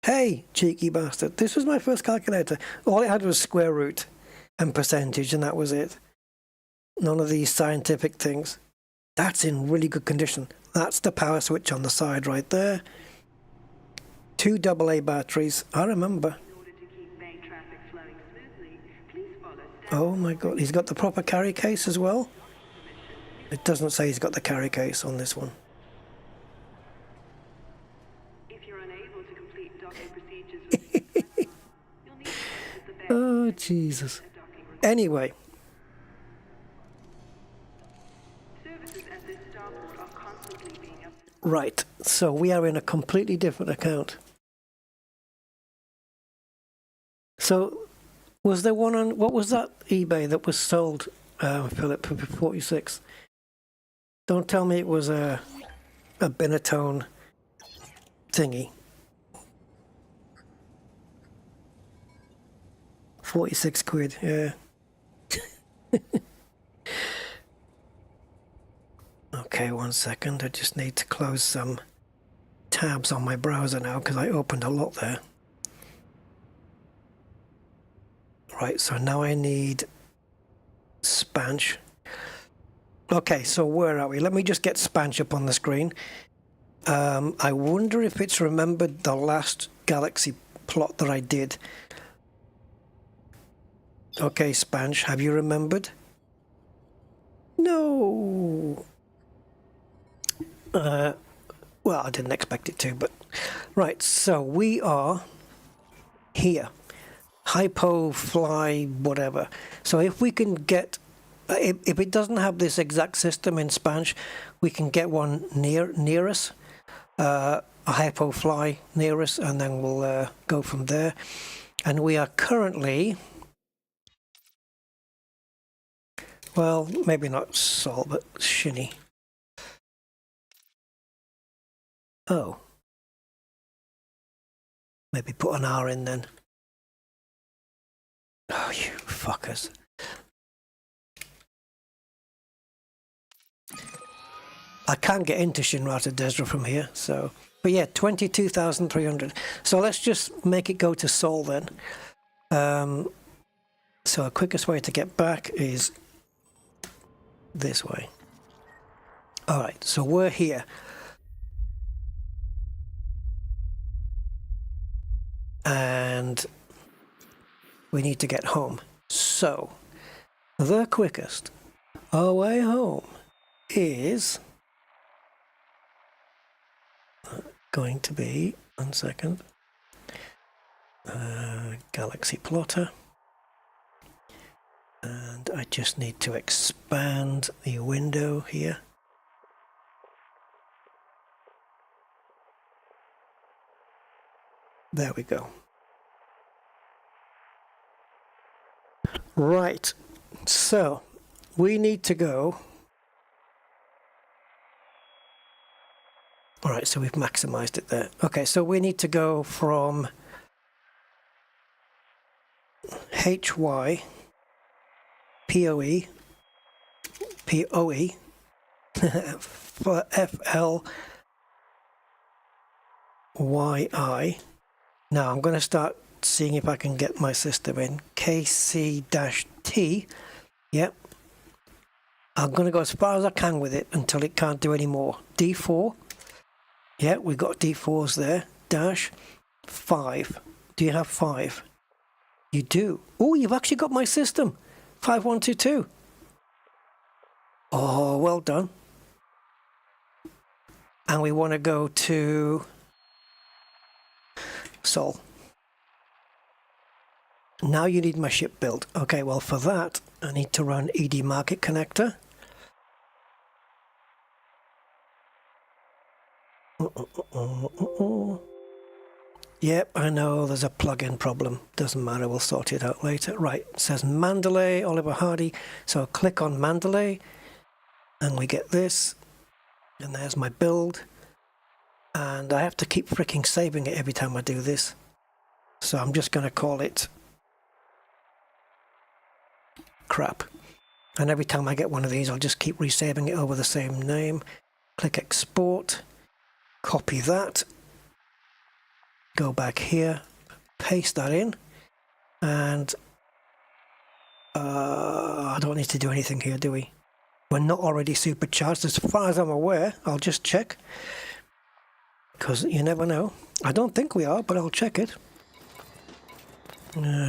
Hey, cheeky bastard. This was my first calculator. All it had was square root and percentage, and that was it. None of these scientific things. That's in really good condition. That's the power switch on the side right there. 2 AA batteries. I remember. Oh my God, he's got the proper carry case as well. It doesn't say he's got the carry case on this one. If you're unable to complete docking procedures with you'll need to visit the bed. Oh, Jesus. Anyway. Services at this starport are constantly being up. Right, so we are in a completely different account. So, was there one on, what was that eBay that was sold, Philip, for 46? Don't tell me it was a Binatone thingy. 46 quid, yeah. Okay, 1 second. I just need to close some tabs on my browser now because I opened a lot there. Right, so now I need Spanch. Okay, so where are we? Let me just get Spanch up on the screen. I wonder if it's remembered the last Galaxy plot that I did. Okay, Spanch, have you remembered? No. Well, I didn't expect it to, but... Right, so we are here. Hypo, fly, whatever. So if we can get... If it doesn't have this exact system in Spanch, we can get one near us. A hypo fly near us, and then we'll go from there. And we are currently... Well, maybe not Sol, but Shinny. Oh. Maybe put an R in then. Oh, you fuckers. I can't get into Shinrata Desra from here, so... But yeah, 22,300. So let's just make it go to Seoul then. So the quickest way to get back is this way. Alright, so we're here. And we need to get home. So, the quickest way home is going to be, 1 second, Galaxy Plotter. And I just need to expand the window here. There we go. Right, so we need to go. All right, so we've maximized it there. Okay, so we need to go from HY POE for FLYI. Now I'm going to start seeing if I can get my system in. KC-T. Yep. I'm going to go as far as I can with it until it can't do any more. D4. Yeah, we've got D4s there. Dash 5. Do you have 5? You do. Oh, you've actually got my system. 5122. Oh, well done. And we want to go to Seoul. Now you need my ship built. Okay, well for that I need to run ED Market Connector. Yep, I know there's a plug-in problem. Doesn't matter, we'll sort it out later. Right, it says Mandalay, Oliver Hardy. So click on Mandalay and we get this. And there's my build. And I have to keep freaking saving it every time I do this. So I'm just going to call it crap. And every time I get one of these, I'll just keep resaving it over the same name. Click export. Copy that. Go back here. Paste that in. And I don't need to do anything here, do we? We're not already supercharged. As far as I'm aware, I'll just check. Because you never know. I don't think we are, but I'll check it.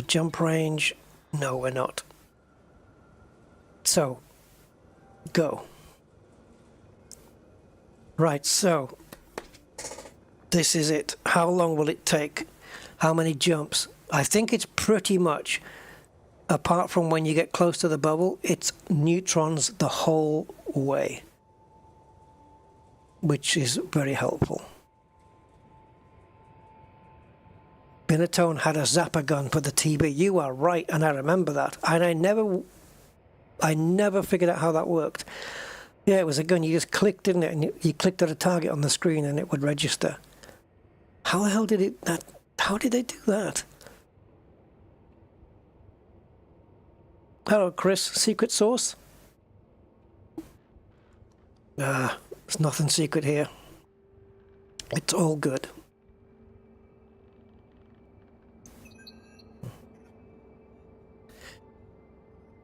Jump range. No, we're not. So, go. Right, so this is it. How long will it take? How many jumps? I think it's pretty much, apart from when you get close to the bubble, it's neutrons the whole way, which is very helpful. Binatone had a zapper gun for the TB. You are right, and I remember that. And I never figured out how that worked. Yeah, it was a gun. You just clicked, didn't it? And you clicked at a target on the screen, and it would register. How the hell did it? How did they do that? Hello, Chris. Secret source? There's nothing secret here. It's all good.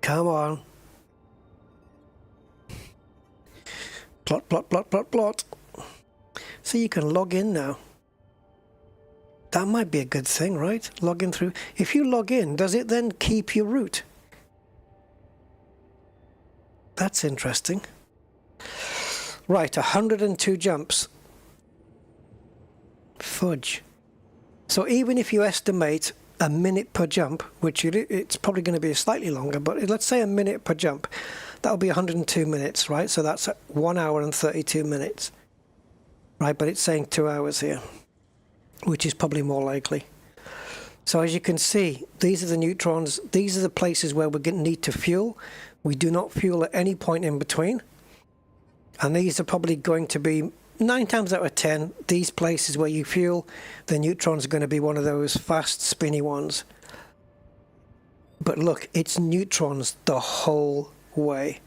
Come on. Plot, plot, plot, plot, plot. So you can log in now. That might be a good thing, right? Log in through. If you log in, does it then keep your route? That's interesting. Right, 102 jumps. Fudge. So even if you estimate a minute per jump, which it's probably going to be slightly longer, but let's say a minute per jump, that'll be 102 minutes, right? So that's 1 hour and 32 minutes, right? But it's saying 2 hours here, which is probably more likely. So as you can see, these are the neutrons. These are the places where we're going to need to fuel. We do not fuel at any point in between. And these are probably going to be 9 times out of 10, these places where you fuel, the neutrons are going to be one of those fast, spinny ones. But look, it's neutrons the whole way.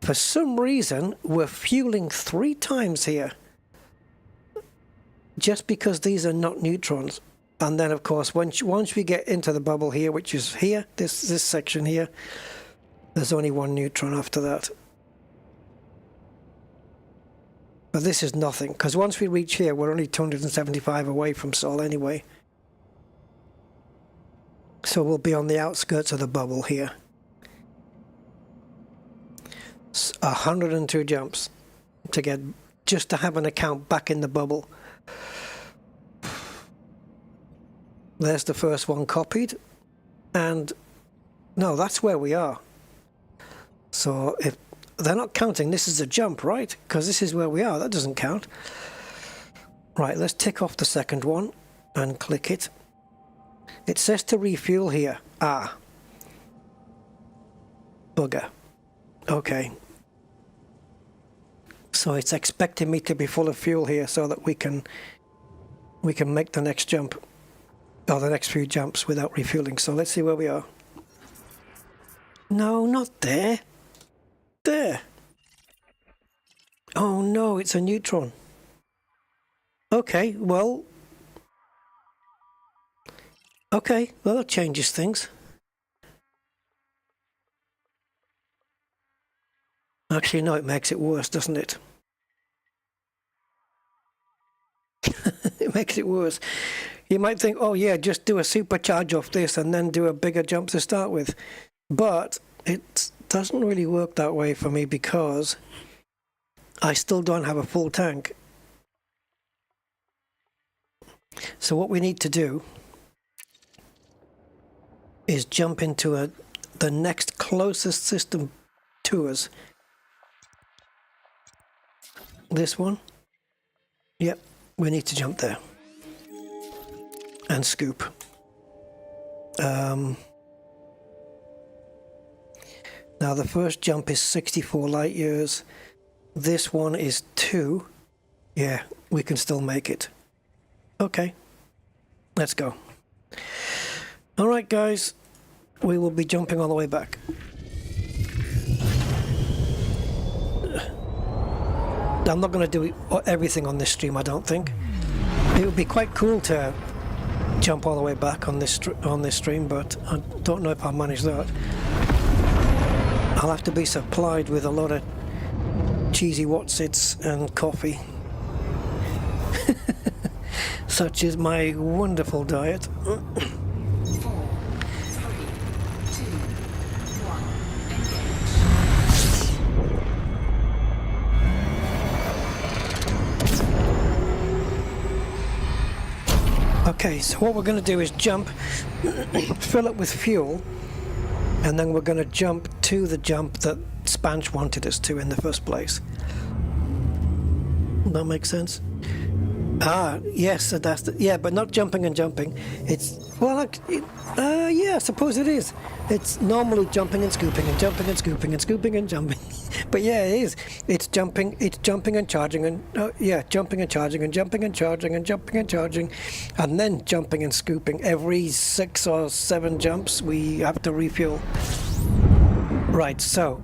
For some reason, we're fueling 3 times here. Just because these are not neutrons. And then, of course, once we get into the bubble here, which is here, this section here, there's only 1 neutron after that. But this is nothing, because once we reach here, we're only 275 away from Sol anyway. So we'll be on the outskirts of the bubble here. 102 jumps to get, just to have an account back in the bubble. There's the first one copied. And no, that's where we are. So if they're not counting, this is a jump, right? Because this is where we are. That doesn't count. Right, let's tick off the second one and click it. It says to refuel here. Ah. Bugger. Okay. So it's expecting me to be full of fuel here so that we can make the next jump, or the next few jumps without refueling. So let's see where we are. No, not there. There. Oh no, it's a neutron. Okay, well. Okay, well that changes things. Actually, no, it makes it worse, doesn't it? It makes it worse. You might think, oh yeah, just do a supercharge off this and then do a bigger jump to start with. But it doesn't really work that way for me because I still don't have a full tank. So what we need to do is jump into the next closest system to us. This one? Yep, we need to jump there. And scoop. Now the first jump is 64 light years. This one is 2. Yeah, we can still make it. Okay, let's go. All right, guys, we will be jumping all the way back. I'm not going to do everything on this stream, I don't think. It would be quite cool to jump all the way back on this stream, but I don't know if I'll manage that. I'll have to be supplied with a lot of cheesy Watsits and coffee. Such is my wonderful diet. 4, 3, 2, 1, engage. Okay, so what we're going to do is jump, fill it with fuel, and then we're going to jump to the jump that Spanch wanted us to in the first place. That makes sense? Ah, yes, that's yeah, but not jumping and jumping. It's, well, yeah, I suppose it is. It's normally jumping and scooping and jumping and scooping and scooping and jumping. But yeah, it is. It's jumping and charging and, yeah, jumping and charging and jumping and charging and jumping and charging, and then jumping and scooping. Every 6 or 7 jumps, we have to refuel. Right, so,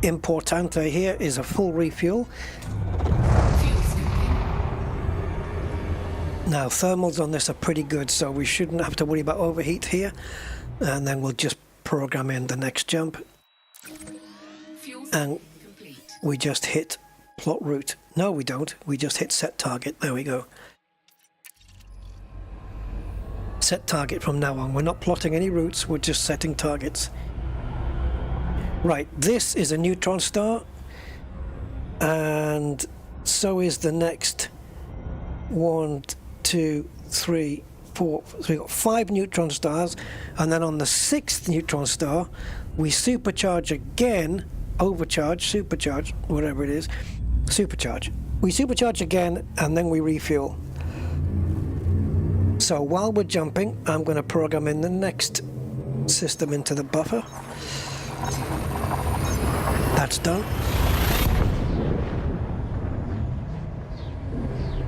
importante here is a full refuel. Now, thermals on this are pretty good, so we shouldn't have to worry about overheat here. And then we'll just program in the next jump. And we just hit plot route. No, we don't. We just hit set target. There we go. Set target from now on. We're not plotting any routes, we're just setting targets. Right, this is a neutron star. And so is the next 1, 2, 3, 4. So we've got 5 neutron stars, and then on the 6th neutron star, we supercharge again, overcharge, supercharge, whatever it is, supercharge. We supercharge again, and then we refuel. So while we're jumping, I'm going to program in the next system into the buffer. That's done.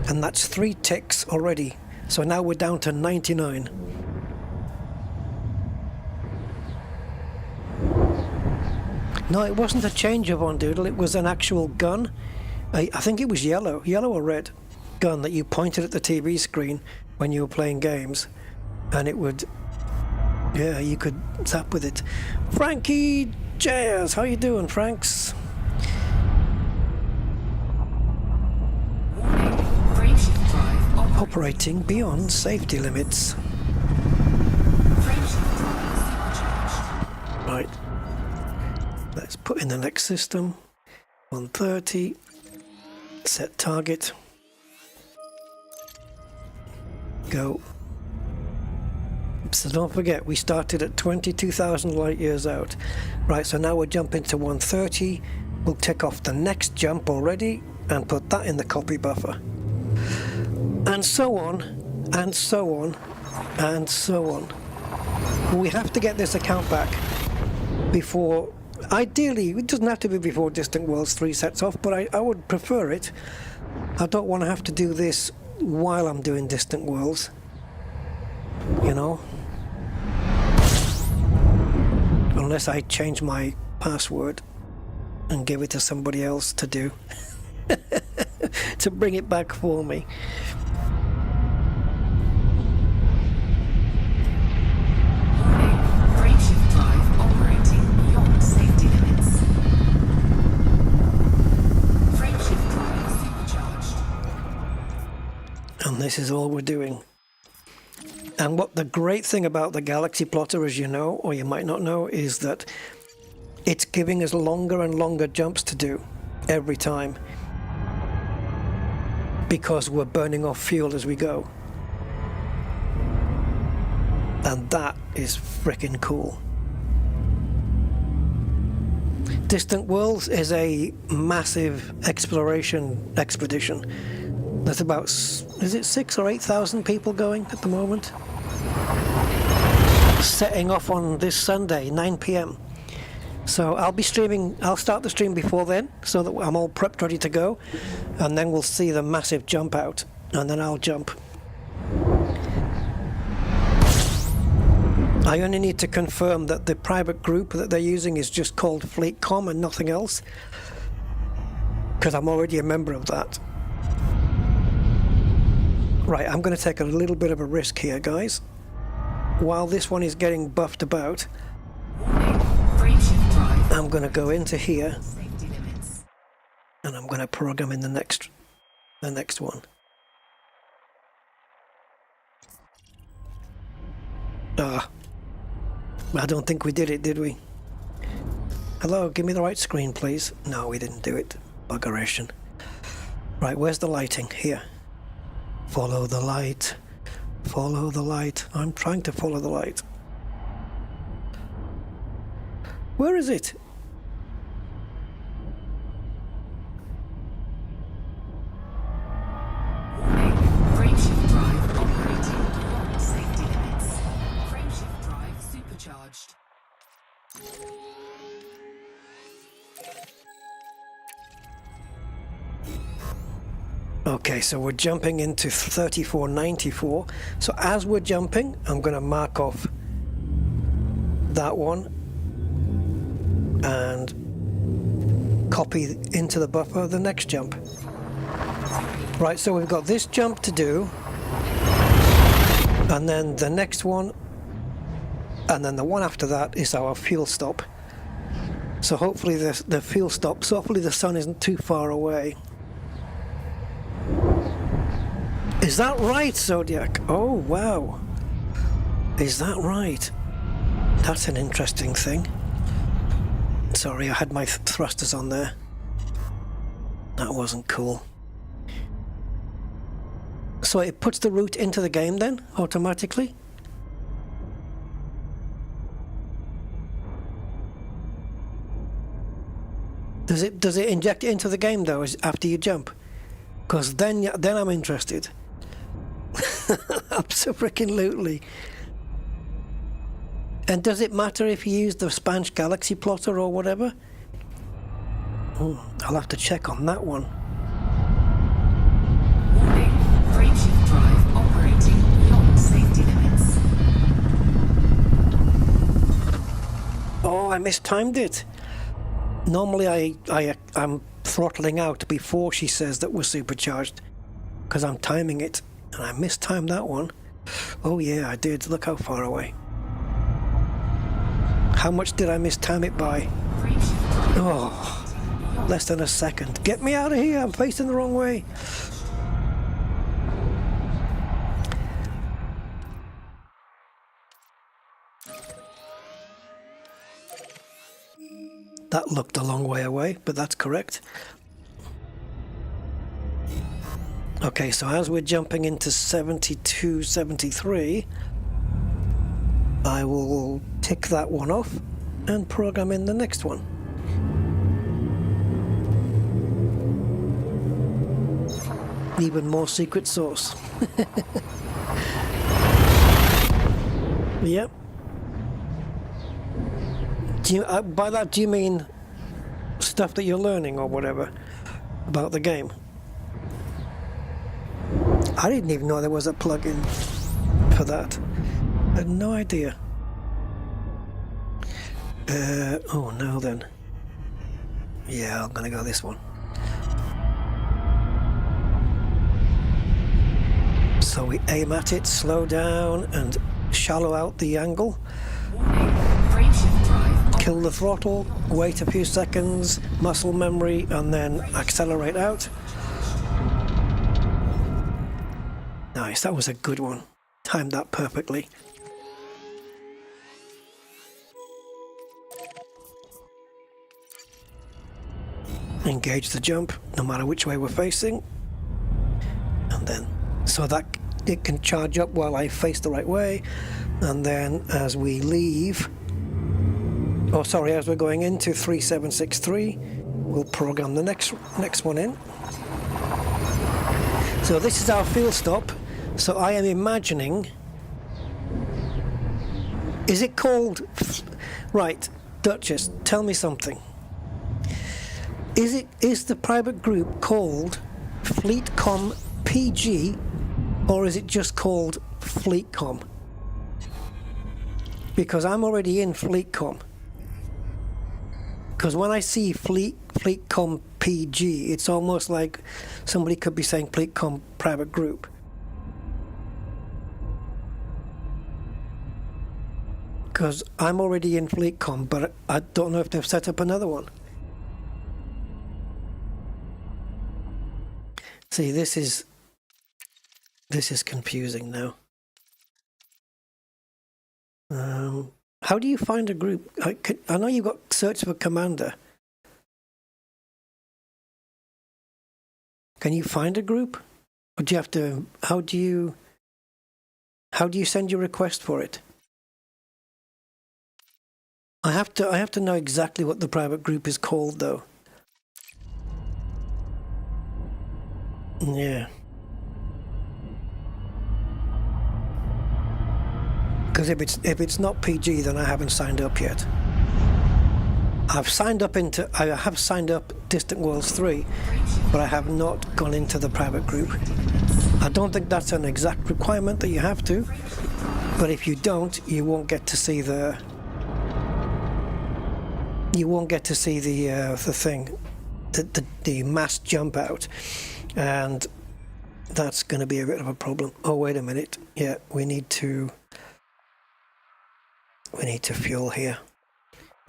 And that's 3 ticks already. So now we're down to 99. No, it wasn't a change of on doodle, it was an actual gun. I think it was yellow or red gun that you pointed at the TV screen when you were playing games, and it would, yeah, you could zap with it. Frankie Jazz, how you doing, Franks? Frameshift drive Operating beyond safety limits. Frameshift drive supercharged. Right. Let's put in the next system. 130. Set target. Go. So don't forget, we started at 22,000 light years out. Right, so now we're jumping to 130. We'll tick off the next jump already and put that in the copy buffer. And so on, and so on, and so on. We have to get this account back before, ideally, it doesn't have to be before Distant Worlds 3 sets off, but I would prefer it. I don't want to have to do this while I'm doing Distant Worlds, you know, unless I change my password and give it to somebody else to do, to bring it back for me. Frameshift drive operating beyond safety limits. Frameshift drive supercharged. And this is all we're doing. And what the great thing about the Galaxy Plotter, as you know, or you might not know, is that it's giving us longer and longer jumps to do every time, because we're burning off fuel as we go. And that is freaking cool. Distant Worlds is a massive exploration expedition. There's about, is it 6,000 or 8,000 people going at the moment? Setting off on this Sunday, 9 p.m. So I'll be streaming, I'll start the stream before then, so that I'm all prepped, ready to go. And then we'll see the massive jump out, and then I'll jump. I only need to confirm that the private group that they're using is just called FleetCom and nothing else, because I'm already a member of that. Right, I'm going to take a little bit of a risk here, guys. While this one is getting buffed about, Frameshift drive I'm going to go into here safety limits. and I'm going to program in the next one. I don't think we did it, did we? Hello, give me the right screen, please. No, we didn't do it. Buggeration. Right, where's the lighting? Here. Follow the light. Follow the light. I'm trying to follow the light. Where is it? Frameshift drive operating beyond safety limits. Frameshift drive supercharged. Okay, so we're jumping into 3494. So as we're jumping, I'm going to mark off that one and copy into the buffer the next jump. Right, so we've got this jump to do, and then the next one, and then the one after that is our fuel stop. So hopefully the fuel stops, hopefully the sun isn't too far away. Is that right, Zodiac? Oh, wow. Is that right? That's an interesting thing. Sorry, I had my thrusters on there. That wasn't cool. So it puts the route into the game then, automatically? Does it inject it into the game though, after you jump? Because then I'm interested. Absolutely. And does it matter if you use the Spanish Galaxy Plotter or whatever? I'll have to check on that one. I mistimed it. Normally I'm throttling out before she says that we're supercharged, because I'm timing it, and I mistimed that one. Oh yeah, I did. Look how far away. How much did I mistime it by? Oh, less than a second. Get me out of here, I'm facing the wrong way. That looked a long way away, but that's correct. Okay, so as we're jumping into 72, 73, I will tick that one off and program in the next one. Even more secret sauce. Yep. Do you, by that, do you mean stuff that you're learning or whatever about the game? I didn't even know there was a plugin for that. I had no idea. Oh, no then. Yeah, I'm gonna go this one. So we aim at it, slow down, and shallow out the angle. Kill the throttle, wait a few seconds, muscle memory, and then accelerate out. Nice, that was a good one. Timed that perfectly. Engage the jump, no matter which way we're facing. And then, so that it can charge up while I face the right way. And then as we leave, oh sorry, as we're going into 3763, we'll program the next one in. So this is our field stop. So I am imagining, is it called, right, Duchess, tell me something. Is the private group called FleetCom PG, or is it just called FleetCom? Because I'm already in FleetCom. Because when I see FleetCom PG, it's almost like somebody could be saying FleetCom private group. Because I'm already in FleetCom, but I don't know if they've set up another one. See, this is confusing now. How do you find a group? I know you've got search for commander. Can you find a group? Or do you have to, how do you send your request for it? I have to know exactly what the private group is called though. Yeah. Because if it's not PG, then I haven't signed up yet. I have signed up Distant Worlds 3, but I have not gone into the private group. I don't think that's an exact requirement that you have to, but if you don't, you won't get to see the thing, the mass jump out, and that's going to be a bit of a problem. Oh, wait a minute. Yeah, we need to fuel here.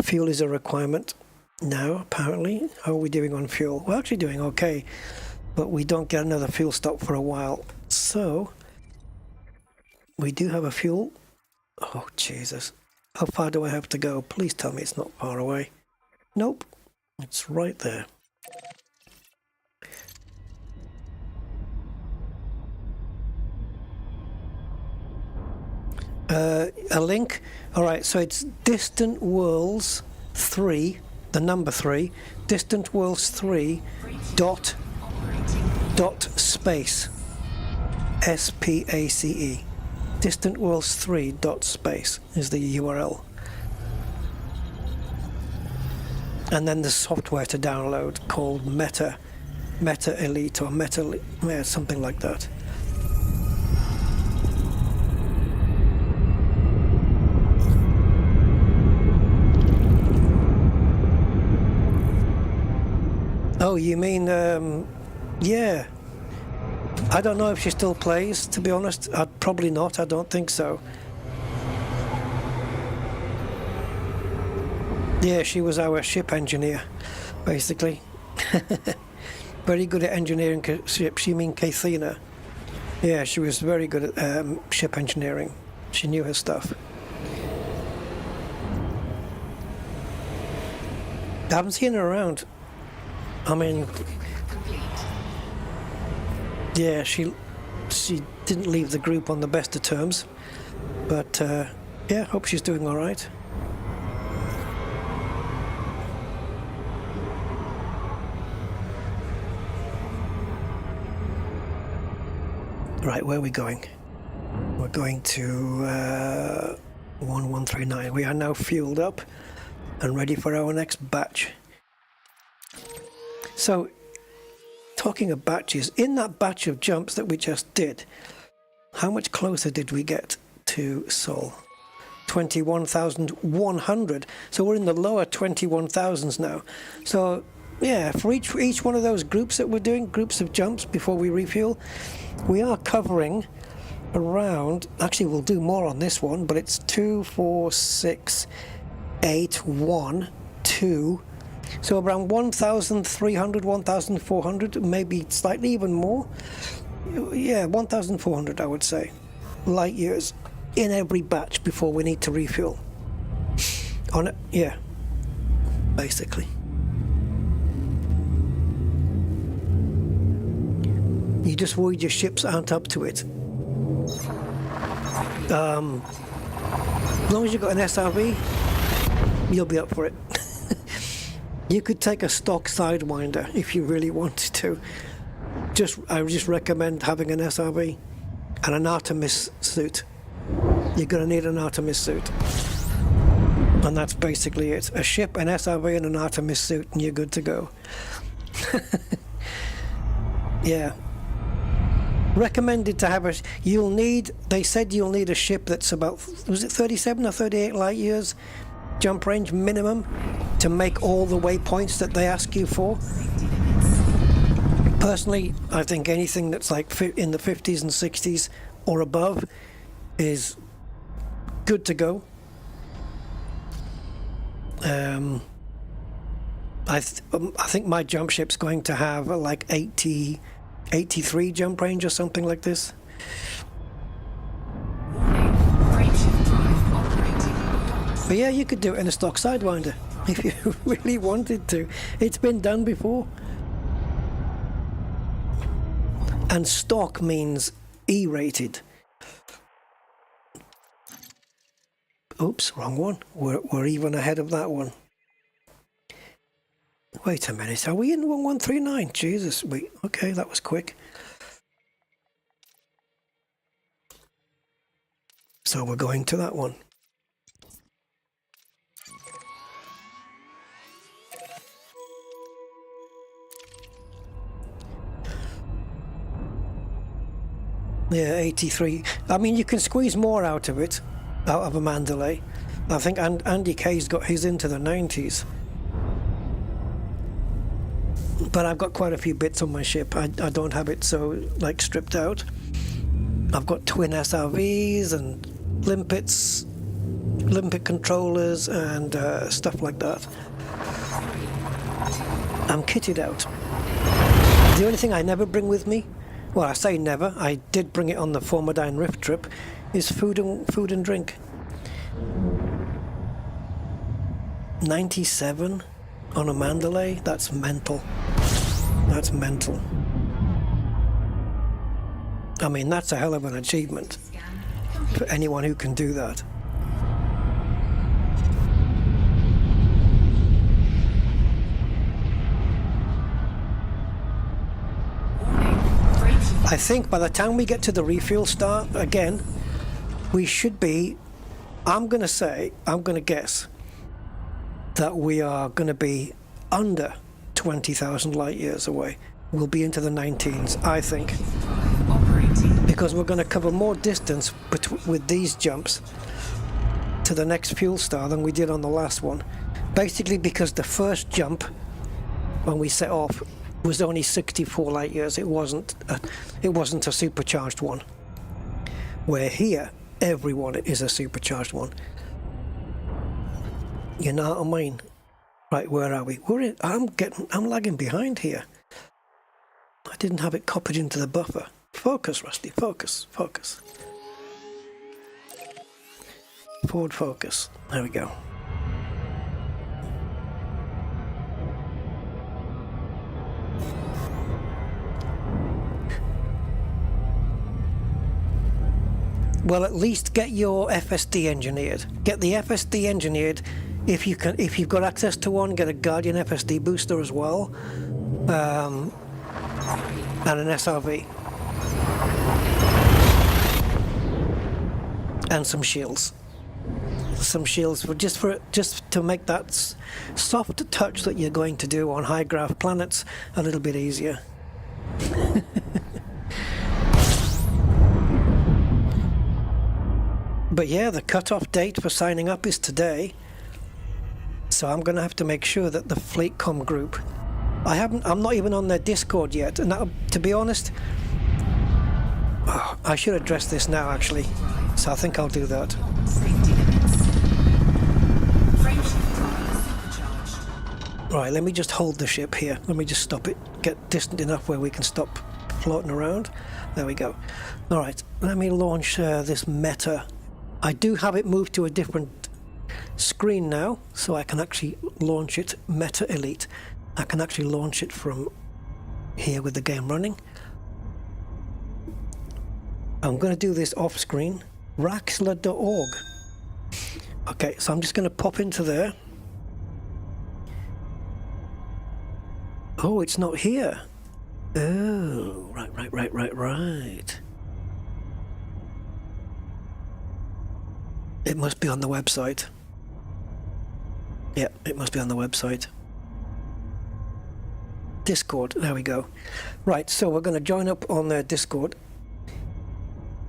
Fuel is a requirement now, apparently. How are we doing on fuel? We're actually doing okay, but we don't get another fuel stop for a while. So, we do have a fuel. Oh, Jesus. How far do I have to go? Please tell me it's not far away. Nope. It's right there. A link. All right, so it's Distant Worlds 3, the number 3, Distant Worlds 3 dot space, SPACE. Distant Worlds 3 dot space is the URL. And then the software to download called Meta Elite or something like that. Oh, you mean, yeah. I don't know if she still plays, to be honest. Probably not, I don't think so. Yeah, she was our ship engineer, basically. Very good at engineering ships. You mean Kathina? Yeah, she was very good at ship engineering. She knew her stuff. I haven't seen her around. I mean, yeah, she didn't leave the group on the best of terms, but yeah, hope she's doing all right. Right, where are we going? We're going to 1139. We are now fueled up and ready for our next batch. So, talking of batches, in that batch of jumps that we just did, how much closer did we get to Seoul? 21,100. So we're in the lower 21,000s now. So yeah, for each one of those groups that we're doing, groups of jumps before we refuel, we are covering around, actually we'll do more on this one, but it's 2, 4, 6, 8, 1, 2, so around 1,300, 1,400, maybe slightly even more. Yeah, 1,400 I would say, light years in every batch before we need to refuel. On it, yeah, basically. You just worried your ships aren't up to it. As long as you've got an SRV, you'll be up for it. You could take a stock Sidewinder if you really wanted to. I would just recommend having an SRV and an Artemis suit. You're going to need an Artemis suit. And that's basically it. A ship, an SRV, and an Artemis suit, and you're good to go. Yeah. Recommended to have they said you'll need a ship that's about, was it 37 or 38 light years jump range minimum to make all the waypoints that they ask you for. Personally, I think anything that's like in the 50s and 60s or above is good to go. I think my jump ship's going to have like 83 jump range or something like this. But yeah, you could do it in a stock Sidewinder if you really wanted to. It's been done before. And stock means E-rated. Oops, wrong one. We're even ahead of that one. Wait a minute, are we in 1139? Jesus, wait, okay, that was quick. So we're going to that one. Yeah, 83. I mean, you can squeeze more out of it, out of a Mandalay. I think Andy Kay's got his into the 90s. But I've got quite a few bits on my ship. I don't have it so, like, stripped out. I've got twin SRVs and limpet controllers and stuff like that. I'm kitted out. The only thing I never bring with me, well, I say never, I did bring it on the Formidine Rift trip, is food and drink. 97 on a Mandalay? That's mental. That's mental. I mean, that's a hell of an achievement for anyone who can do that. I think by the time we get to the refuel start again, we should be, I'm going to guess that we are going to be under 20,000 light years away. We'll be into the 19s, I think, because we're going to cover more distance with these jumps to the next fuel star than we did on the last one. Basically because the first jump when we set off was only 64 light years. It wasn't a supercharged one. Where here, everyone is a supercharged one. You know what I mean? Right, where are we? I'm lagging behind here. I didn't have it copied into the buffer. Focus, Rusty, focus, focus. Forward focus. There we go. Well, at least get your FSD engineered. Get the FSD engineered. If you've got access to one, get a Guardian FSD booster as well, and an SRV, and some shields. Some shields just to make that soft touch that you're going to do on high graph planets a little bit easier. But yeah, the cutoff date for signing up is today. So I'm going to have to make sure that the FleetCom group, I'm not even on their Discord yet, and to be honest, I should address this now actually, so I think I'll do that. Safety limits. Frameshift supercharged. Right, let me just hold the ship here. Let me just stop it, get distant enough where we can stop floating around. There we go. All right, let me launch this Meta. I do have it moved to a different screen now, so I can actually launch it. Meta Elite. I can actually launch it from here with the game running. I'm going to do this off screen. Raxler.org. Okay, so I'm just going to pop into there. Oh, it's not here. Oh, right. It must be on the website. Yeah, it must be on the website. Discord, there we go. Right, so we're going to join up on their Discord.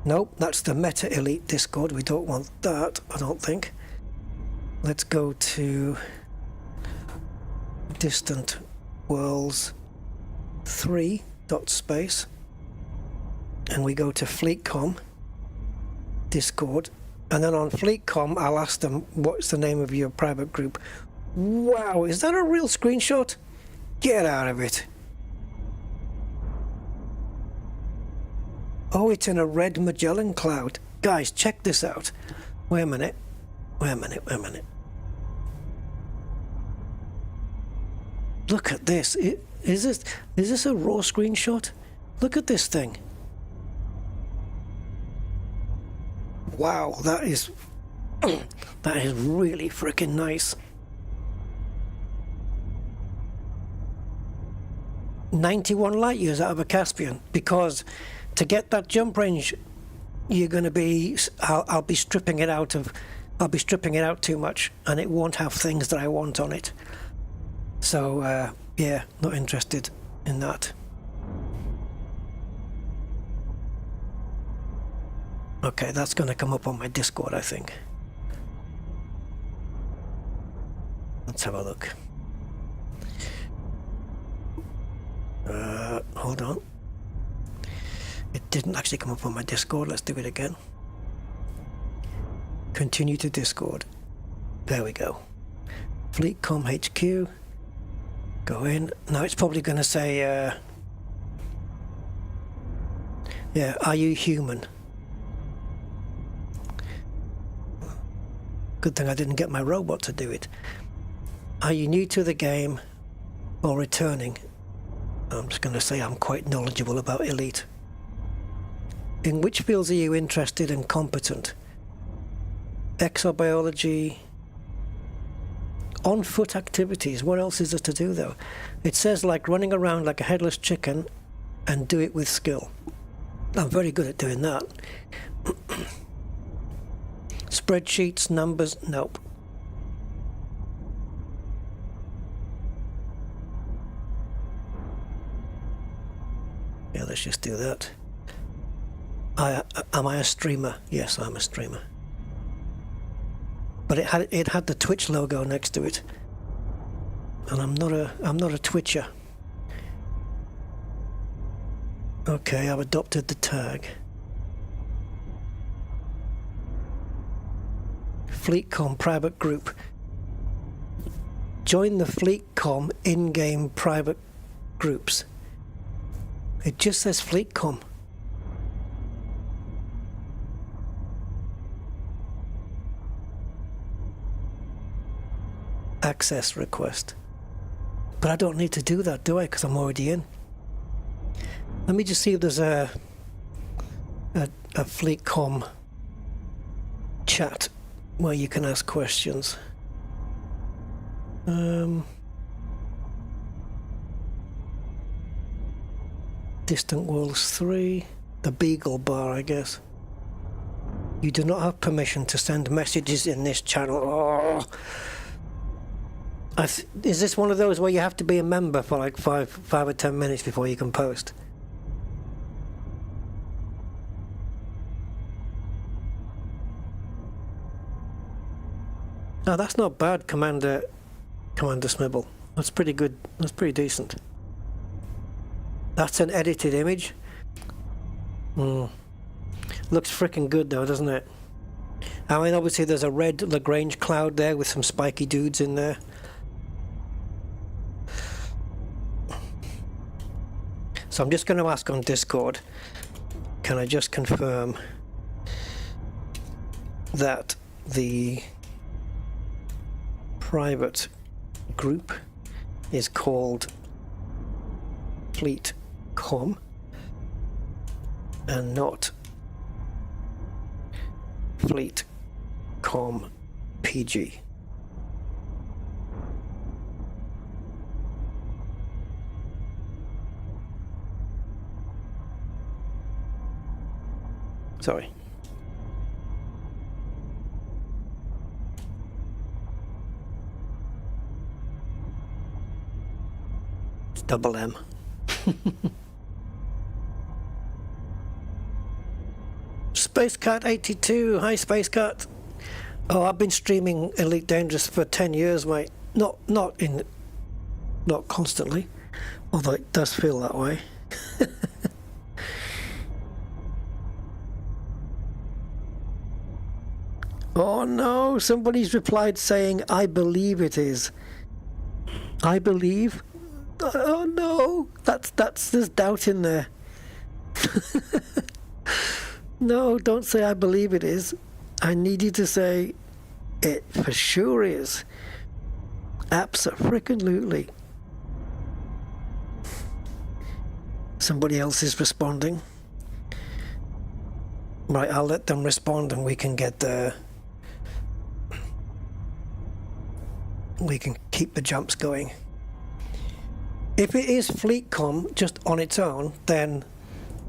Nope, that's the Meta Elite Discord. We don't want that, I don't think. Let's go to Distant Worlds 3 .space, and we go to FleetCom Discord. And then on FleetCom, I'll ask them, what's the name of your private group? Wow, is that a real screenshot? Get out of it. Oh, it's in a red Magellan cloud. Guys, check this out. Wait a minute. Look at this. Is this a raw screenshot? Look at this thing. Wow, that is really freaking nice. 91 light years out of a Caspian, because to get that jump range, you're going to be. I'll be stripping it out too much, and it won't have things that I want on it. So yeah, not interested in that. Okay, that's going to come up on my Discord, I think. Let's have a look. Hold on. It didn't actually come up on my Discord. Let's do it again. Continue to Discord. There we go. FleetCom HQ. Go in. Now it's probably going to say, yeah, are you human? Good thing I didn't get my robot to do it. Are you new to the game or returning? I'm just going to say I'm quite knowledgeable about Elite. In which fields are you interested and competent? Exobiology. On-foot activities. What else is there to do though? It says like running around like a headless chicken and do it with skill. I'm very good at doing that. Spreadsheets, numbers, nope. Yeah, let's just do that. Am I a streamer? Yes, I'm a streamer. But it had the Twitch logo next to it. and I'm not a twitcher. Okay, I've adopted the tag. FleetCom private group. Join the FleetCom in-game private groups. It just says FleetCom. Access request. But I don't need to do that, do I? Because I'm already in. Let me just see if there's a FleetCom chat where you can ask questions. Distant Worlds 3, the Beagle Bar, I guess. You do not have permission to send messages in this channel. Oh. Is this one of those where you have to be a member for like 5 or 10 minutes before you can post? No, that's not bad, Commander Smibble. That's pretty good. That's pretty decent. That's an edited image. Looks freaking good though, doesn't it? I mean, obviously there's a red Lagrange cloud there with some spiky dudes in there. So I'm just going to ask on Discord, can I just confirm that the private group is called FleetCom and not FleetCom PG. Sorry. It's double M. Space Cat 82. Hi, Space Cat. Oh, I've been streaming Elite Dangerous for 10 years, mate. Not constantly, although it does feel that way. Oh no, somebody's replied saying, I believe it is. I believe? Oh no, there's doubt in there. No, don't say I believe it is. I need you to say, it for sure is. Abso-freaking-lutely. Somebody else is responding. Right, I'll let them respond and we can get the... we can keep the jumps going. If it is FleetCom just on its own, then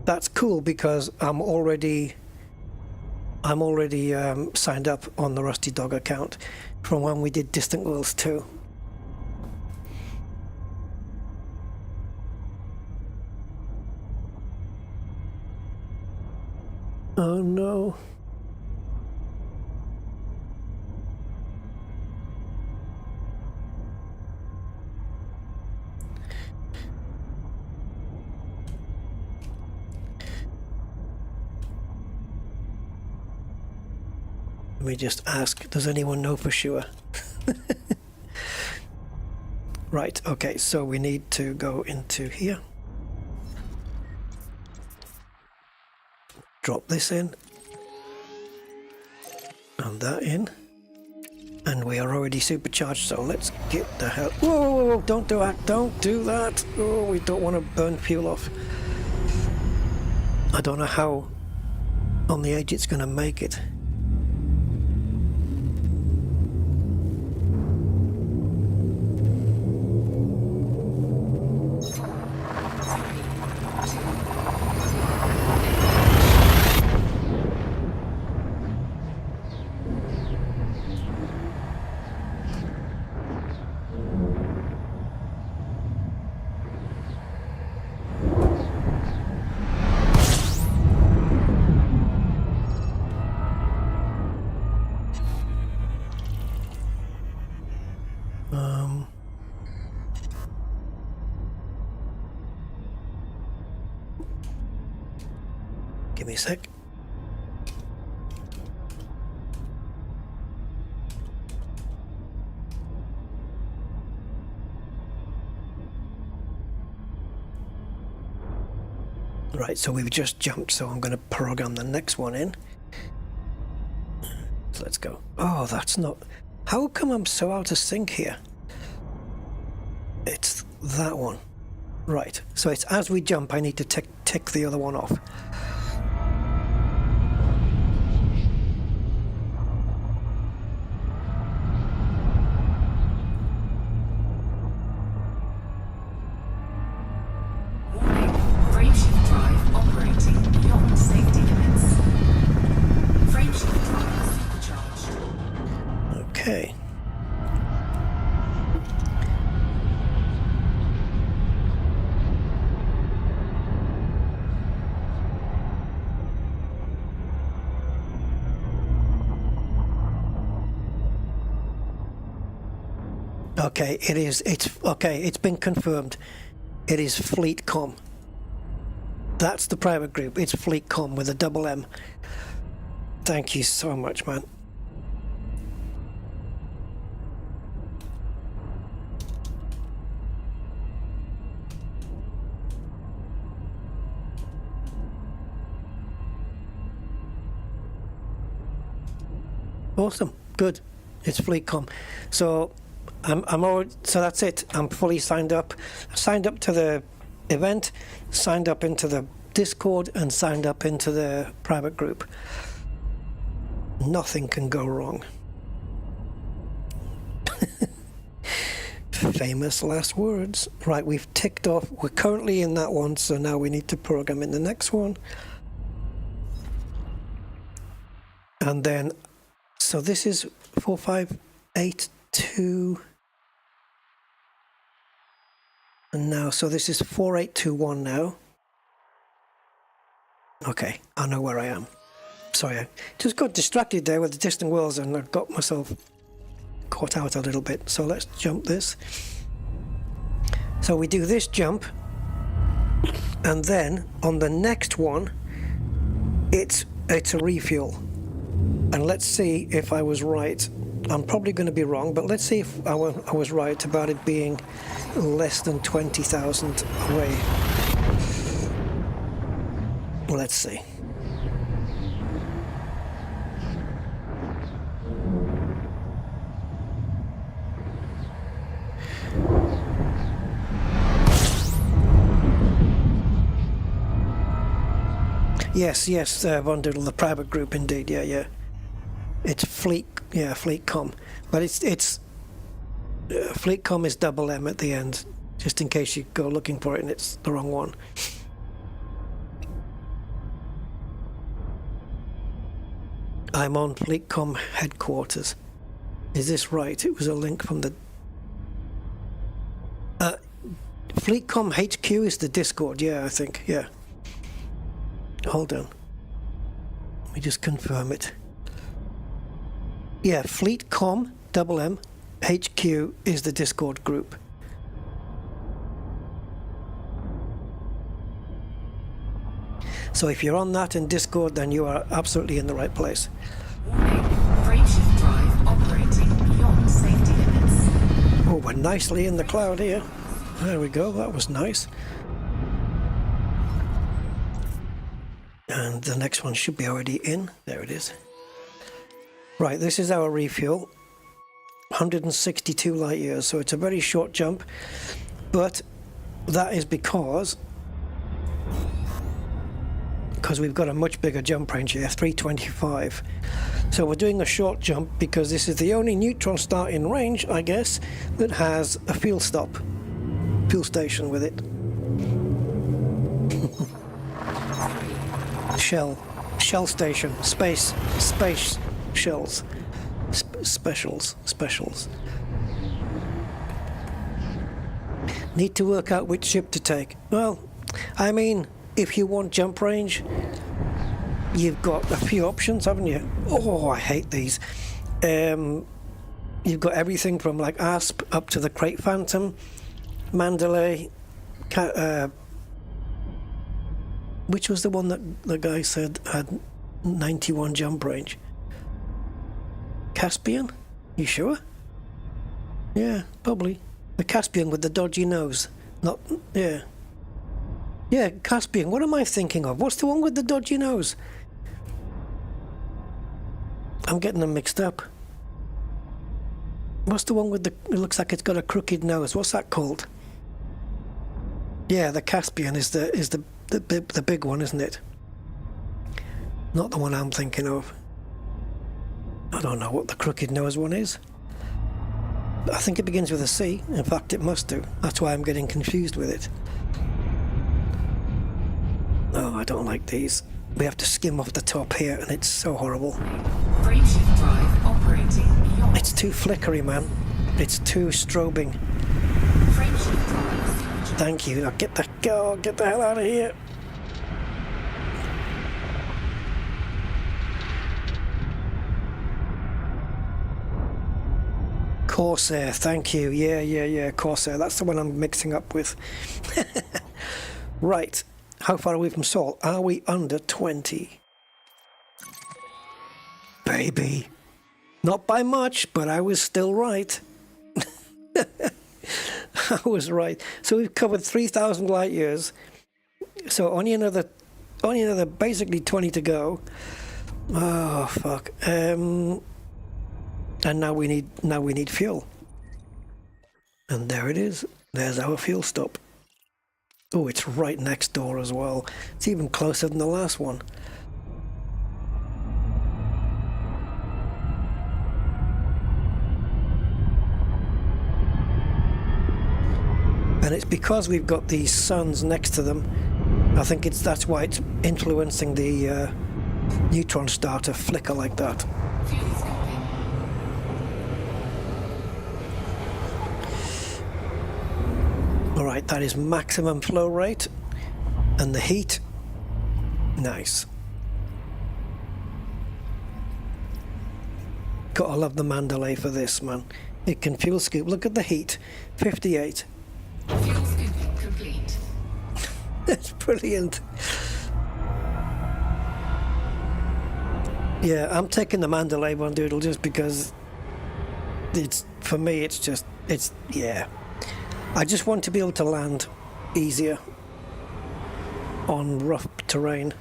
that's cool because I'm already signed up on the Rusty Dog account from when we did Distant Worlds 2. Oh no. Let me just ask, does anyone know for sure? Right, okay, so we need to go into here. Drop this in. And that in. And we are already supercharged, so let's get the hell... Whoa, whoa, whoa, don't do that, don't do that! Oh, we don't want to burn fuel off. I don't know how on the edge it's going to make it. Give me a sec. Right, so we've just jumped, so I'm going to program the next one in. So let's go. Oh, that's not... How come I'm so out of sync here? It's that one. Right, so it's as we jump, I need to tick the other one off. Okay. Okay, it's been confirmed. It is FleetCom. That's the private group. It's FleetCom with a double M. Thank you so much, man. Awesome, good. It's FleetCom. So I'm already, so that's it. I'm fully signed up. Signed up to the event, signed up into the Discord, and signed up into the private group. Nothing can go wrong. Famous last words. Right, we've ticked off. We're currently in that one, so now we need to program in the next one. And then, so this is 4582. And now, so this is 4821 now. Okay, I know where I am. Sorry, I just got distracted there with the distant worlds and I got myself caught out a little bit. So let's jump this. So we do this jump, and then on the next one, it's a refuel. And let's see if I was right. I'm probably going to be wrong, but let's see if I was right about it being less than 20,000 away. Let's see. Yes, Vondoodle, the private group, indeed, yeah. It's FleetCom, but it's FleetCom is double M at the end, just in case you go looking for it and it's the wrong one. I'm on FleetCom headquarters. Is this right? It was a link from the... FleetCom HQ is the Discord, yeah, I think, yeah. Hold on. Let me just confirm it. Yeah, FleetCom, double M, HQ is the Discord group. So if you're on that in Discord, then you are absolutely in the right place. Frameshift drive operating beyond safety limits. Oh, we're nicely in the cloud here. There we go, that was nice. And the next one should be already in. There it is. Right, this is our refuel. 162 light years, so it's a very short jump. But that is because we've got a much bigger jump range here, 325. So we're doing a short jump because this is the only neutron star in range, I guess, that has a fuel station with it. Shell station, space shells, specials. Need to work out which ship to take. Well, I mean, if you want jump range, you've got a few options, haven't you? Oh, I hate these. You've got everything from like ASP up to the Crate Phantom, Mandalay, Which was the one that the guy said had 91 jump range? Caspian? You sure? Yeah, probably. The Caspian with the dodgy nose. Not, yeah. Yeah, Caspian. What am I thinking of? What's the one with the dodgy nose? I'm getting them mixed up. What's the one with the... It looks like it's got a crooked nose. What's that called? Yeah, the Caspian is the big one, isn't it? Not the one I'm thinking of. I don't know what the crooked nose one is. I think it begins with a C. In fact, it must do. That's why I'm getting confused with it. Oh, I don't like these. We have to skim off the top here, and it's so horrible. Frameshift drive operating beyond. It's too flickery, man. It's too strobing. Frameshift drive. Thank you. Now get the hell out of here. Corsair, thank you. Yeah, Corsair. That's the one I'm mixing up with. Right. How far are we from salt? Are we under 20? Baby. Not by much, but I was still right. I was right. So we've covered 3,000 light years. So only another basically 20 to go. Oh fuck. And now we need fuel. And there it is. There's our fuel stop. Oh, it's right next door as well. It's even closer than the last one. And it's because we've got these suns next to them. I think that's why it's influencing the neutron star to flicker like that. Alright, that is maximum flow rate. And the heat. Nice. Gotta love the Mandalay for this, man. It can fuel scoop. Look at the heat. 58. Fuel scooping complete. That's brilliant. Yeah, I'm taking the Mandalay one, Doodle, just because it's, for me, yeah. I just want to be able to land easier on rough terrain.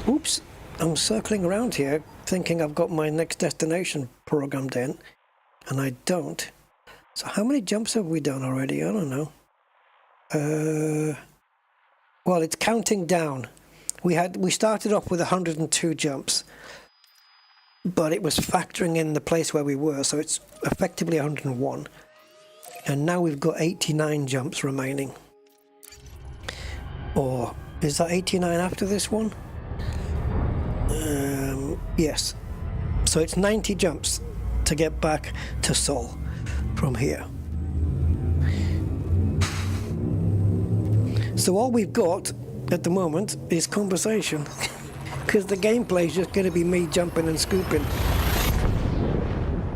Oops, I'm circling around here thinking I've got my next destination programmed in, and I don't. So how many jumps have we done already? I don't know. Well, it's counting down. We started off with 102 jumps, but it was factoring in the place where we were, so it's effectively 101. And now we've got 89 jumps remaining. Or is that 89 after this one? Yes. So it's 90 jumps to get back to Sol from here. So all we've got at the moment is conversation. Because the gameplay is just going to be me jumping and scooping.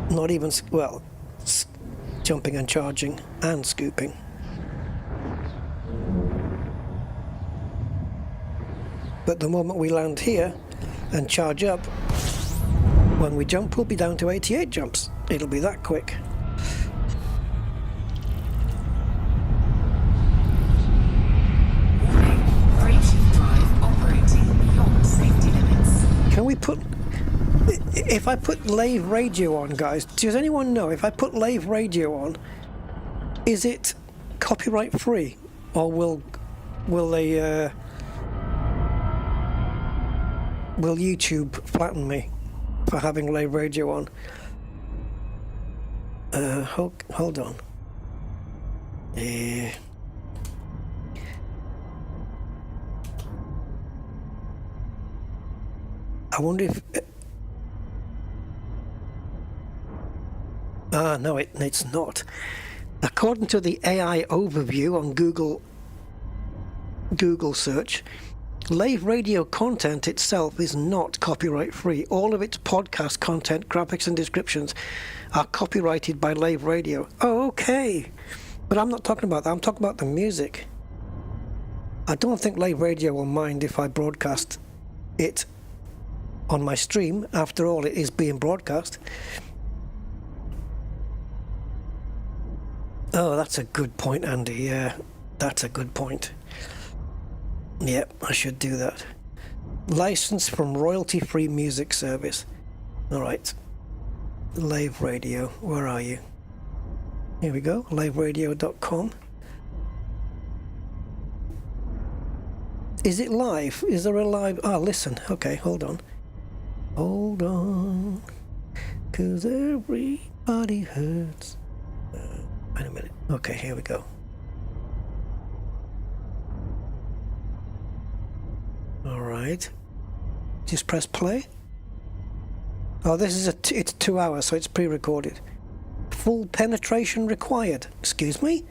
Not even, well, jumping and charging and scooping. But the moment we land here and charge up, when we jump we'll be down to 88 jumps. It'll be that quick. Frameshift drive operating beyond safety limits. Can we put... If I put Lave Radio on, guys, does anyone know if I put Lave Radio on, is it copyright free, or will YouTube flatten me for having Lave Radio on? Hold on. Yeah. I wonder if. No, it's not. According to the AI overview on Google search, Lave Radio content itself is not copyright free. All of its podcast content, graphics and descriptions are copyrighted by Lave Radio. Oh, okay. But I'm not talking about that. I'm talking about the music. I don't think Live Radio will mind if I broadcast it on my stream. After all, it is being broadcast. Oh, that's a good point, Andy. Yeah, that's a good point. Yep, I should do that. License from royalty-free music service. All right. Live Radio, where are you? Here we go, liveradio.com. Is it live? Is there a live? Ah, listen. Okay, hold on. Hold on. 'Cause everybody hurts. Wait a minute. Okay, here we go. All right. Just press play. Oh, this is it's 2 hours, so it's pre-recorded. Full penetration required. Excuse me?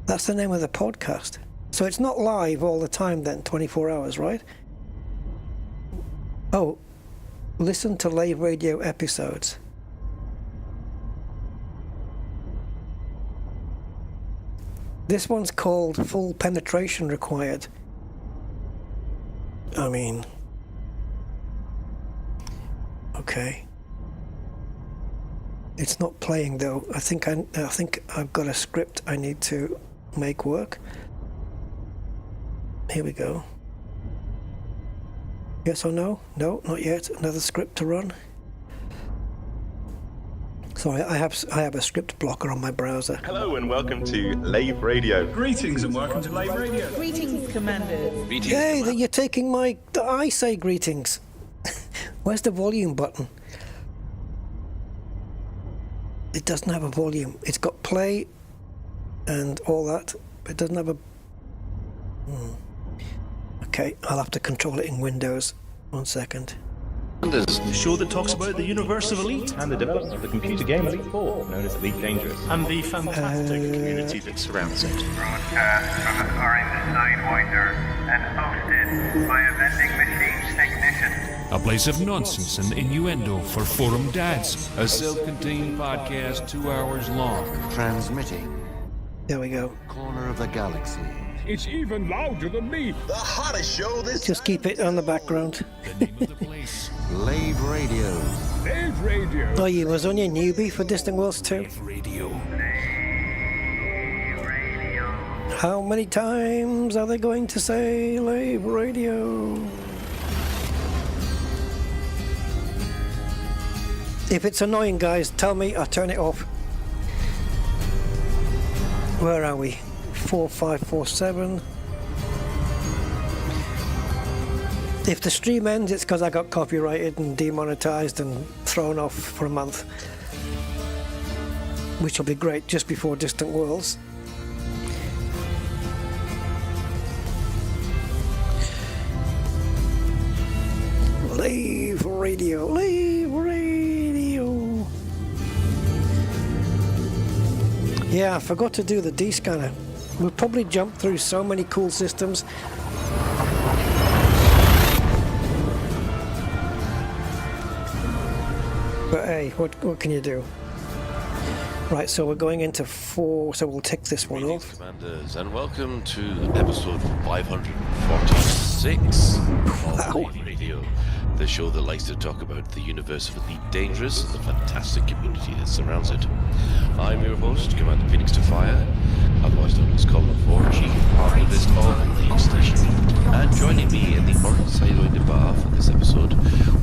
That's the name of the podcast. So it's not live all the time then, 24 hours, right? Oh, listen to Live Radio episodes. This one's called Full Penetration Required. I mean... Okay. It's not playing though. I think I've got a script I need to make work. Here we go. Yes or no? No, not yet. Another script to run. Sorry, I have a script blocker on my browser. Hello and welcome to Live Radio. Greetings and welcome to Live Radio. Greetings, Commanders. Hey, that you're taking my... I say greetings. Where's the volume button? It doesn't have a volume. It's got play and all that, but it doesn't have a... Okay, I'll have to control it in Windows. 1 second. There's a show that talks about the universe of Elite and the development of the computer game Elite 4, known as Elite Dangerous, and the fantastic community that surrounds it. Broadcast from a car in the Sidewinder and hosted by a vending machine technician. A place of nonsense and innuendo for forum dads. A self-contained podcast 2 hours long. Transmitting. There we go. Corner of the galaxy. It's even louder than me. The hottest show this Just keep it on the background. The name of the place. Live Radio. Live Radio. Oh, you was on your newbie for Distant Worlds 2? Live Radio. How many times are they going to say Live Radio? If it's annoying, guys, tell me, I'll turn it off. Where are we? 4547. If the stream ends, it's because I got copyrighted and demonetized and thrown off for a month, which will be great just before Distant Worlds. Live Radio, Live Radio. Yeah, I forgot to do the D-scanner. We'll probably jump through so many cool systems. But hey, what can you do? Right, so we're going into 4, so we'll take this one off. Commanders, and welcome to episode 546 of Live Radio, the show that likes to talk about the universe of Elite Dangerous and the fantastic community that surrounds it. I'm your host, Commander Phoenix to Fire, otherwise known as Colin Ford, Chief Archivist of the Station. And joining me in the orange sideline bar for this episode,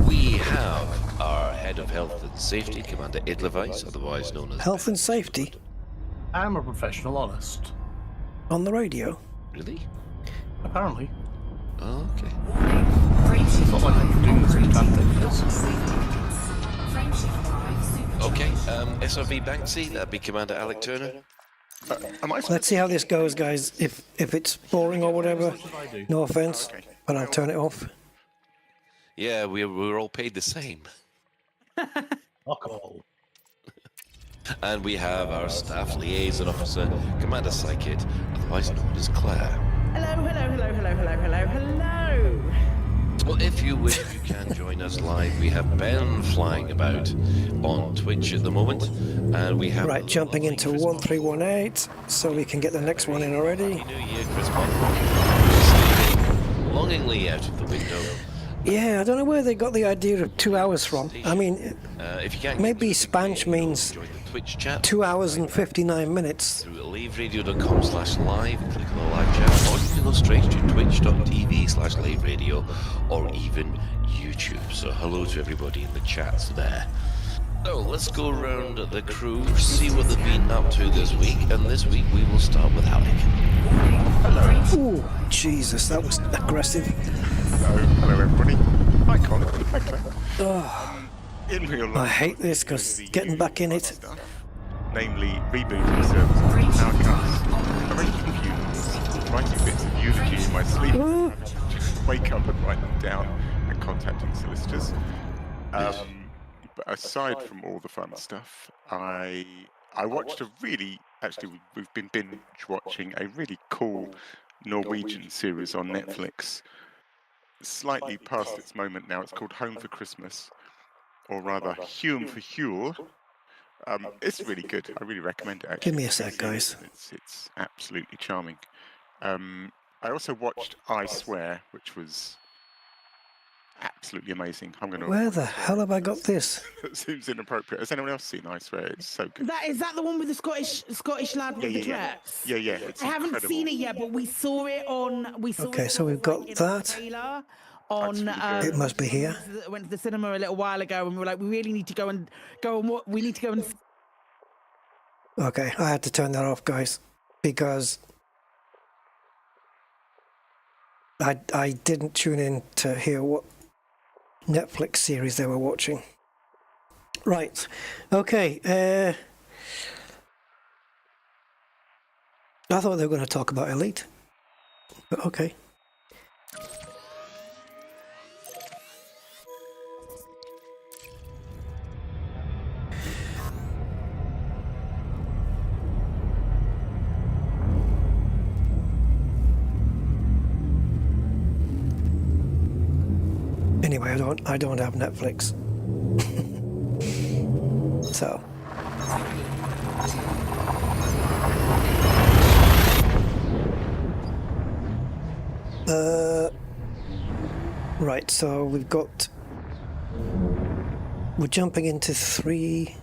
we have our Head of Health and Safety, Commander Ed Levice, otherwise known as... Health and Safety? I'm a professional, honest. On the radio? Really? Apparently. Oh, okay. It's not like I'm doing this in Okay, SRV Banksy, that'd be Commander Alec Turner. Let's see how this goes, guys. If it's boring or whatever, no offense, but I'll turn it off. Yeah, we're all paid the same. And we have our staff liaison officer, Commander Psychit, otherwise known as Claire. Hello, hello, hello, hello, hello, hello, hello. Well, if you wish, you can join us live. We have Ben flying about on Twitch at the moment, and we have Right, jumping into 1318, so we can get the next one in already. Happy New Year, Chris Bond. Staring longingly out of the window. Yeah, I don't know where they got the idea of 2 hours from. I mean, If you can't maybe get Spanch means join the Twitch chat 2 hours and 59 minutes. through laveradio.com/live, click on the live chat, or you can go straight to twitch.tv/laveradio, or even YouTube. So hello to everybody in the chats there. So let's go around the crew, see what they've been up to this week, and this week we will start with Alec. Ooh, Jesus, that was aggressive. Hello everybody. Hi Colin. Hi Claire. Oh, In real life, I hate this because getting back in it. stuff, namely rebooting services, power cuts. I'm very confused, writing bits of eulogy in my sleep. Ooh. Wake up and write them down and contacting solicitors. But aside from all the fun stuff, I watched a really, actually we've been binge watching a really cool Norwegian series on Netflix. Slightly past its moment now. It's called Home for Christmas, or rather Hume for Huel. It's really good. I really recommend it. Actually. Give me a sec, guys. It's absolutely charming. I also watched I Swear, which was absolutely amazing. I'm going to. Where the hell have I got this? That seems inappropriate. Has anyone else seen I Swear? It's so good. Is that the one with the Scottish lad with the dress? Yeah. It's I haven't incredible. seen it yet, but we saw it on. Okay, so we've got that. On It must be here. Went to the cinema a little while ago, and we were like, we really need to go and we need to go and. Okay, I had to turn that off, guys, because I didn't tune in to hear what Netflix series they were watching. Right, okay. I thought they were going to talk about Elite, but okay. Anyway, I don't have Netflix. So. Right, so we're jumping into 3.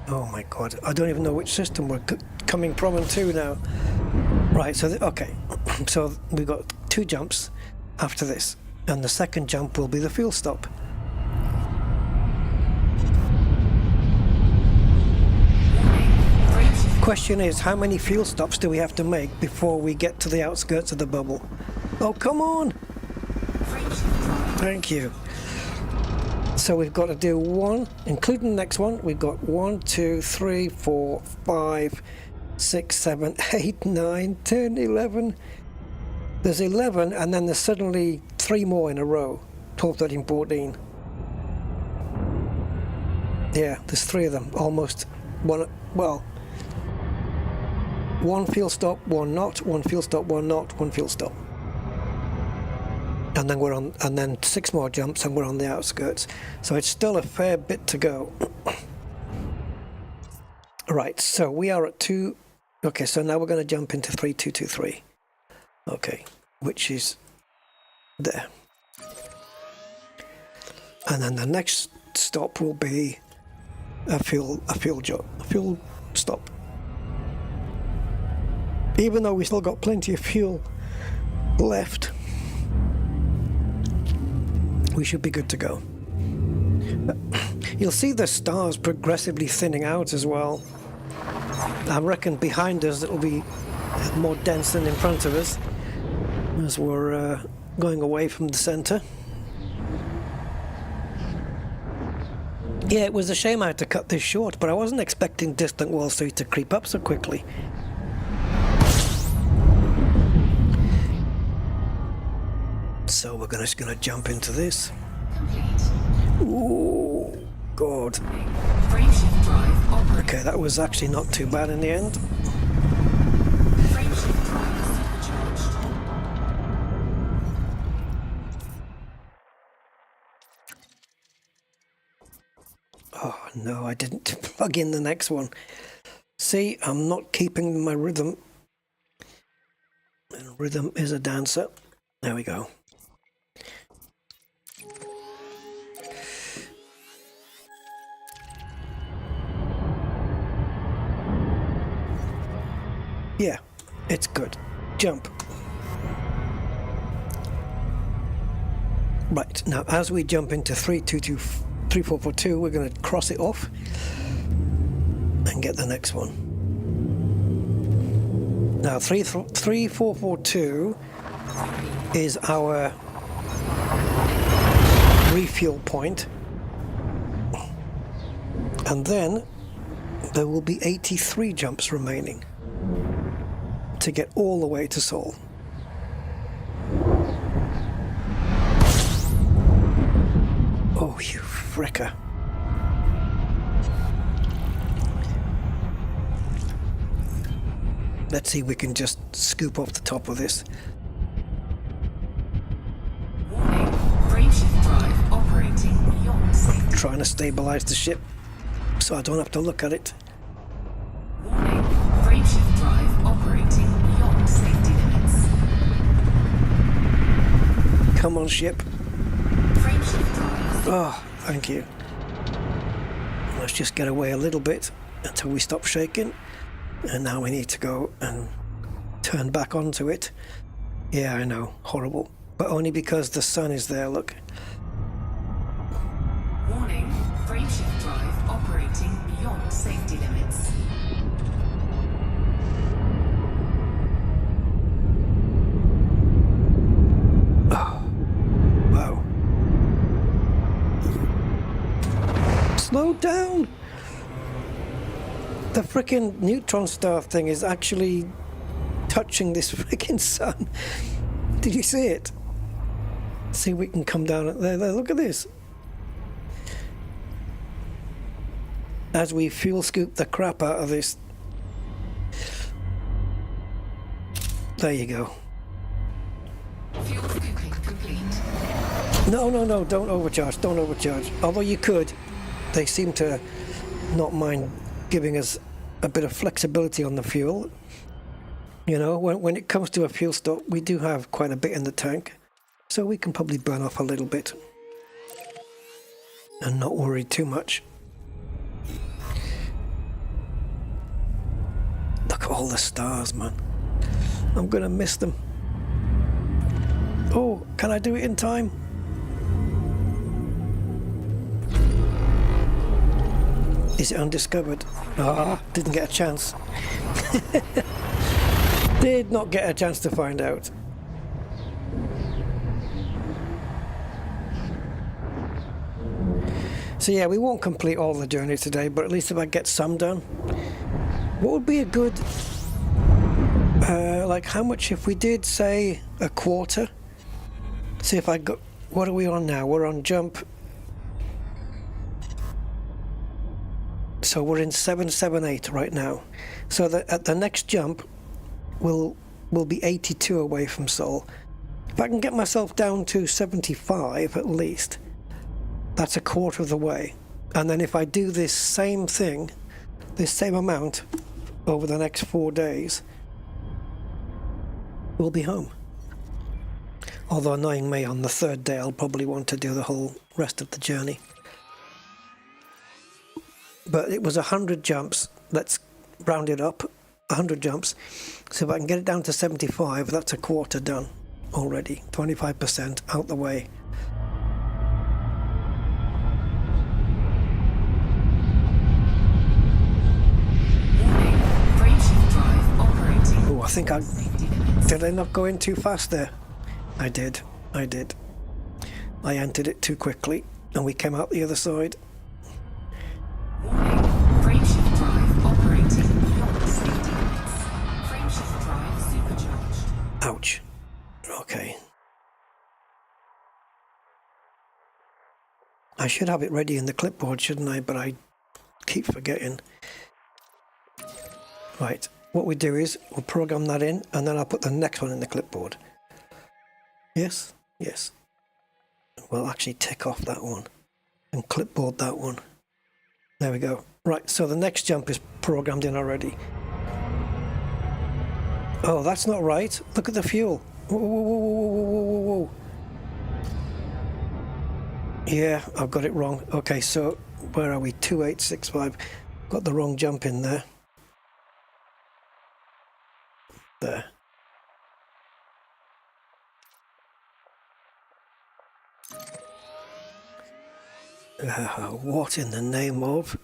Oh my god, I don't even know which system we're coming from and to now. Right, so okay, so we've got 2 jumps after this. And the second jump will be the fuel stop. Question is, how many fuel stops do we have to make before we get to the outskirts of the bubble? Oh, come on! Thank you. So we've got to do 1, including the next one. We've got 1, 2, 3, 4, 5, 6, 7, 8, 9, 10, 11. There's 11, and then there's suddenly 3 more in a row. 12, 13, 14. Yeah, there's 3 of them. Almost one. Well, 1 fuel stop, 1 not. 1 fuel stop, 1 not. 1 fuel stop. And then we're on. And then 6 more jumps, and we're on the outskirts. So it's still a fair bit to go. Right. So we are at 2. Okay. So now we're going to jump into 3, 2, 2, 3. Okay, which is there. And then the next stop will be a fuel stop. Even though we still got plenty of fuel left, we should be good to go. You'll see the stars progressively thinning out as well. I reckon behind us it'll be more dense than in front of us as we're going away from the center. Yeah, it was a shame I had to cut this short, but I wasn't expecting Distant Wall Street to creep up so quickly. So we're just gonna jump into this. Ooh, God. Okay, that was actually not too bad in the end. no, I didn't plug in the next one. See, I'm not keeping my rhythm. And rhythm is a dancer. There we go. Yeah, it's good. Jump. Right, now as we jump into 3442, we're going to cross it off and get the next one. Now 3442 is our refuel point, and then there will be 83 jumps remaining to get all the way to Seoul. Oh, you fricker. Let's see if we can just scoop off the top of this. Warning, frameshift drive operating beyond safety. Trying to stabilize the ship so I don't have to look at it. Warning, frameshift drive operating beyond safety limits. Come on, ship. Frameshift drive. Oh, thank you. Let's just get away a little bit until we stop shaking. And now we need to go and turn back onto it. Yeah, I know, horrible. But only because the sun is there, look. Warning, frameshift drive operating beyond safety limits. Oh, wow. Slow down! The frickin' neutron star thing is actually touching this frickin' sun. Did you see it? See if we can come down there. Look at this. As we fuel scoop the crap out of this. There you go. Fuel scooping complete. No, don't overcharge, don't overcharge. Although you could. They seem to not mind giving us a bit of flexibility on the fuel. You know, when it comes to a fuel stop, we do have quite a bit in the tank, so we can probably burn off a little bit and not worry too much. Look at all the stars, man. I'm gonna miss them. Oh, can I do it in time? Is it undiscovered? Ah, didn't get a chance. Did not get a chance to find out. So yeah, we won't complete all the journey today, but at least if I get some done. What would be a good, like how much if we did say a quarter? See if I got, what are we on now? We're on jump. So we're in 778 right now. So that at the next jump, we'll be 82 away from Seoul. If I can get myself down to 75 at least, that's a quarter of the way. And then if I do this same thing, this same amount over the next 4 days, we'll be home. Although knowing me, on the third day I'll probably want to do the whole rest of the journey. But it was 100 jumps. Let's round it up. 100 jumps. So if I can get it down to 75, that's a quarter done already. 25% out the way. Oh, I think did I not go in too fast there? I did. I entered it too quickly and we came out the other side. Frameshift drive operating beyond safety limits. Frameshift drive supercharged. Ouch. Okay. I should have it ready in the clipboard, shouldn't I? But I keep forgetting. Right. What we do is we'll program that in and then I'll put the next one in the clipboard. Yes? Yes. We'll actually tick off that one and clipboard that one. There we go. Right, so the next jump is programmed in already. Oh, that's not right. Look at the fuel. Whoa, whoa, whoa, whoa, whoa, whoa, whoa. Yeah, I've got it wrong. Okay, so where are we? 2865. Got the wrong jump in there. There. What in the name of?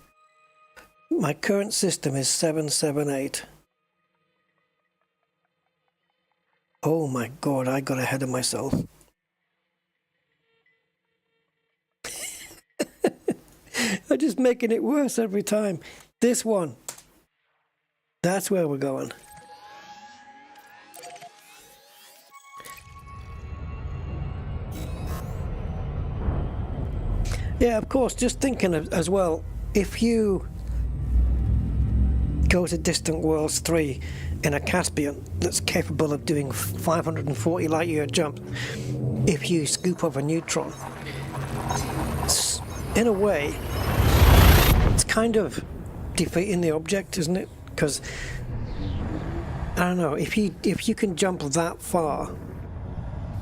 My current system is 778. Oh my god, I got ahead of myself. I'm just making it worse every time. This one. That's where we're going. Yeah, of course, just thinking as well, if you go to Distant Worlds 3 in a Caspian that's capable of doing 540 light year jump, if you scoop up a neutron, in a way, it's kind of defeating the object, isn't it? Because, I don't know, if you can jump that far,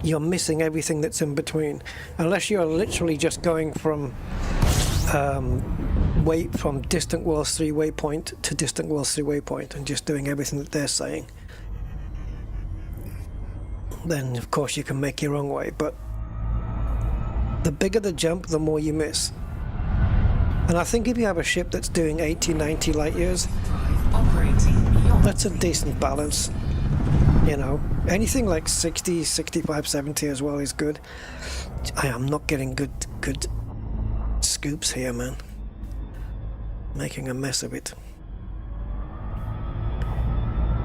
you're missing everything that's in between, unless you're literally just going from from Distant Worlds 3 waypoint to Distant Worlds 3 waypoint and just doing everything that they're saying. Then of course you can make your own way, but the bigger the jump, the more you miss. And I think if you have a ship that's doing 80, 90 light years, that's a decent balance. You know, anything like 60, 65, 70 as well is good. I am not getting good scoops here, man. Making a mess of it.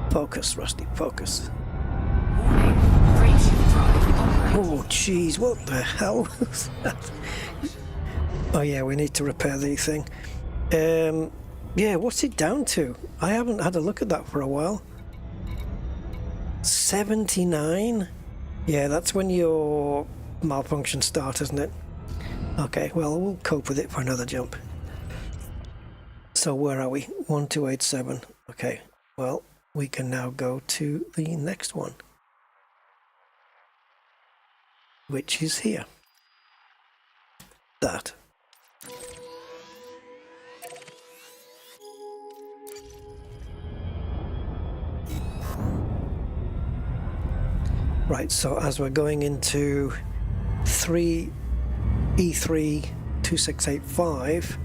Focus, Rusty, focus. Oh, jeez, what the hell was that? Oh yeah, we need to repair the thing. Yeah, what's it down to? I haven't had a look at that for a while. 79? Yeah, that's when your malfunction starts, isn't it? Okay, well, we'll cope with it for another jump. So where are we? 1287. Okay, well, we can now go to the next one, which is here. That. Right, so as we're going into E3 2685,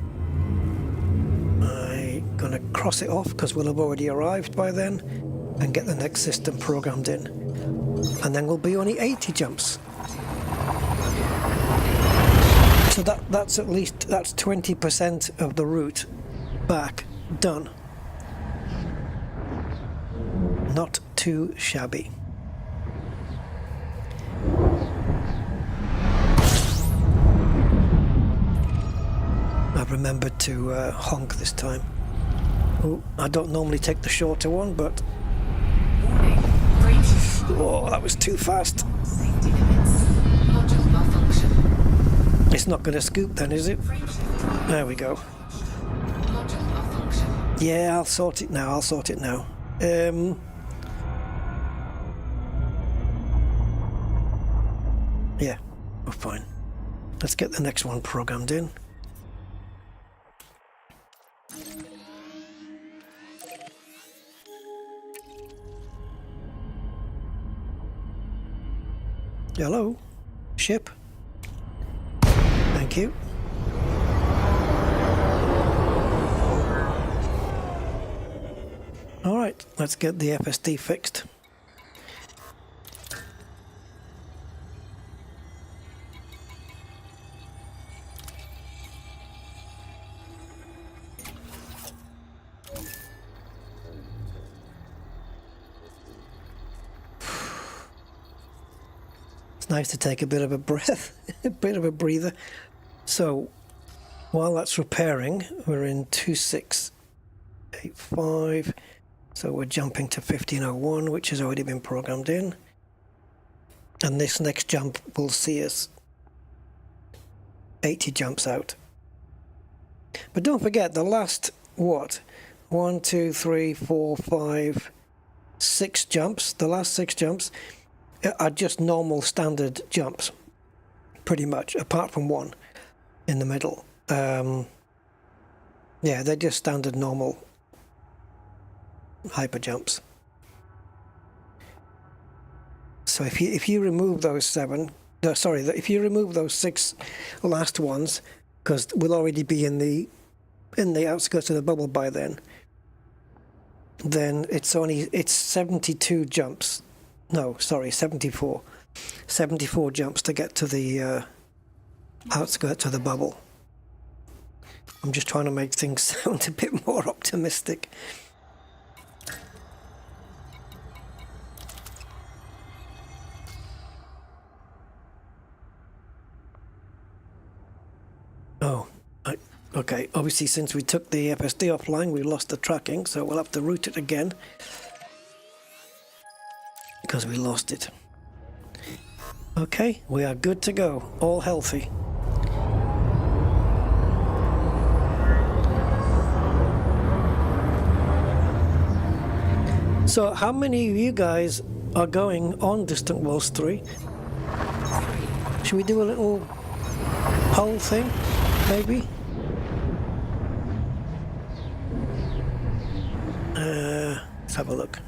I'm going to cross it off because we'll have already arrived by then and get the next system programmed in. And then we'll be only 80 jumps. So that's at least, that's 20% of the route back done. Not too shabby. I've remembered to honk this time. Ooh, I don't normally take the shorter one, but... Oh, that was too fast. It's not going to scoop then, is it? There we go. Yeah, I'll sort it now, Yeah, we're fine. Let's get the next one programmed in. Hello, ship. Thank you. All right, let's get the FSD fixed. Nice to take a bit of a breath, a bit of a breather. So while that's repairing, we're in 2685. So we're jumping to 1501, which has already been programmed in. And this next jump will see us 80 jumps out. But don't forget, the last, what? 1, 2, 3, 4, 5, 6 jumps. The last 6 jumps are just normal standard jumps, pretty much, apart from one in the middle. Yeah, they're just standard normal hyper jumps. So if you remove those 7, if you remove those 6 last ones, because we'll already be in the outskirts of the bubble by then it's 72 jumps. No, sorry, 74 jumps to get to the outskirts of the bubble. I'm just trying to make things sound a bit more optimistic. Oh, okay. Obviously, since we took the FSD offline, we lost the tracking, so we'll have to route it again because we lost it. Okay, we are good to go. All healthy. So, how many of you guys are going on Distant Worlds 3? Should we do a little poll thing, maybe? Let's have a look.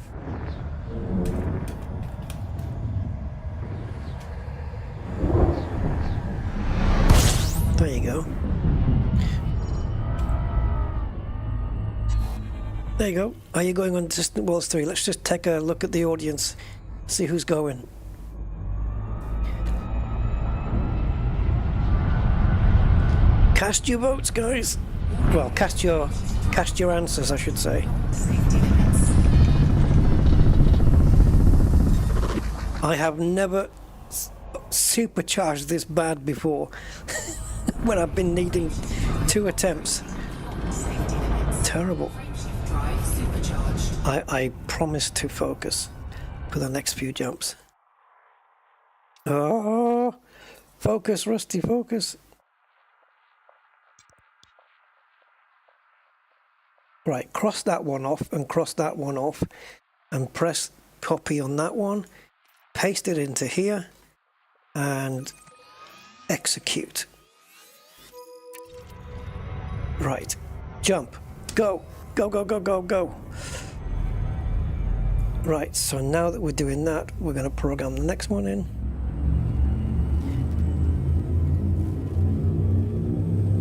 There you go. There you go. Are you going on Distant Worlds 3? Let's just take a look at the audience, see who's going. Cast your votes, guys. Well, cast your answers, I should say. I have never supercharged this bad before when I've been needing 2 attempts. Terrible. I promise to focus for the next few jumps. Oh, focus, Rusty, focus. Right, cross that one off and cross that one off and press copy on that one, paste it into here and execute. Right, jump, go, go, go, go, go, go. Right, so now that we're doing that, we're going to program the next one in.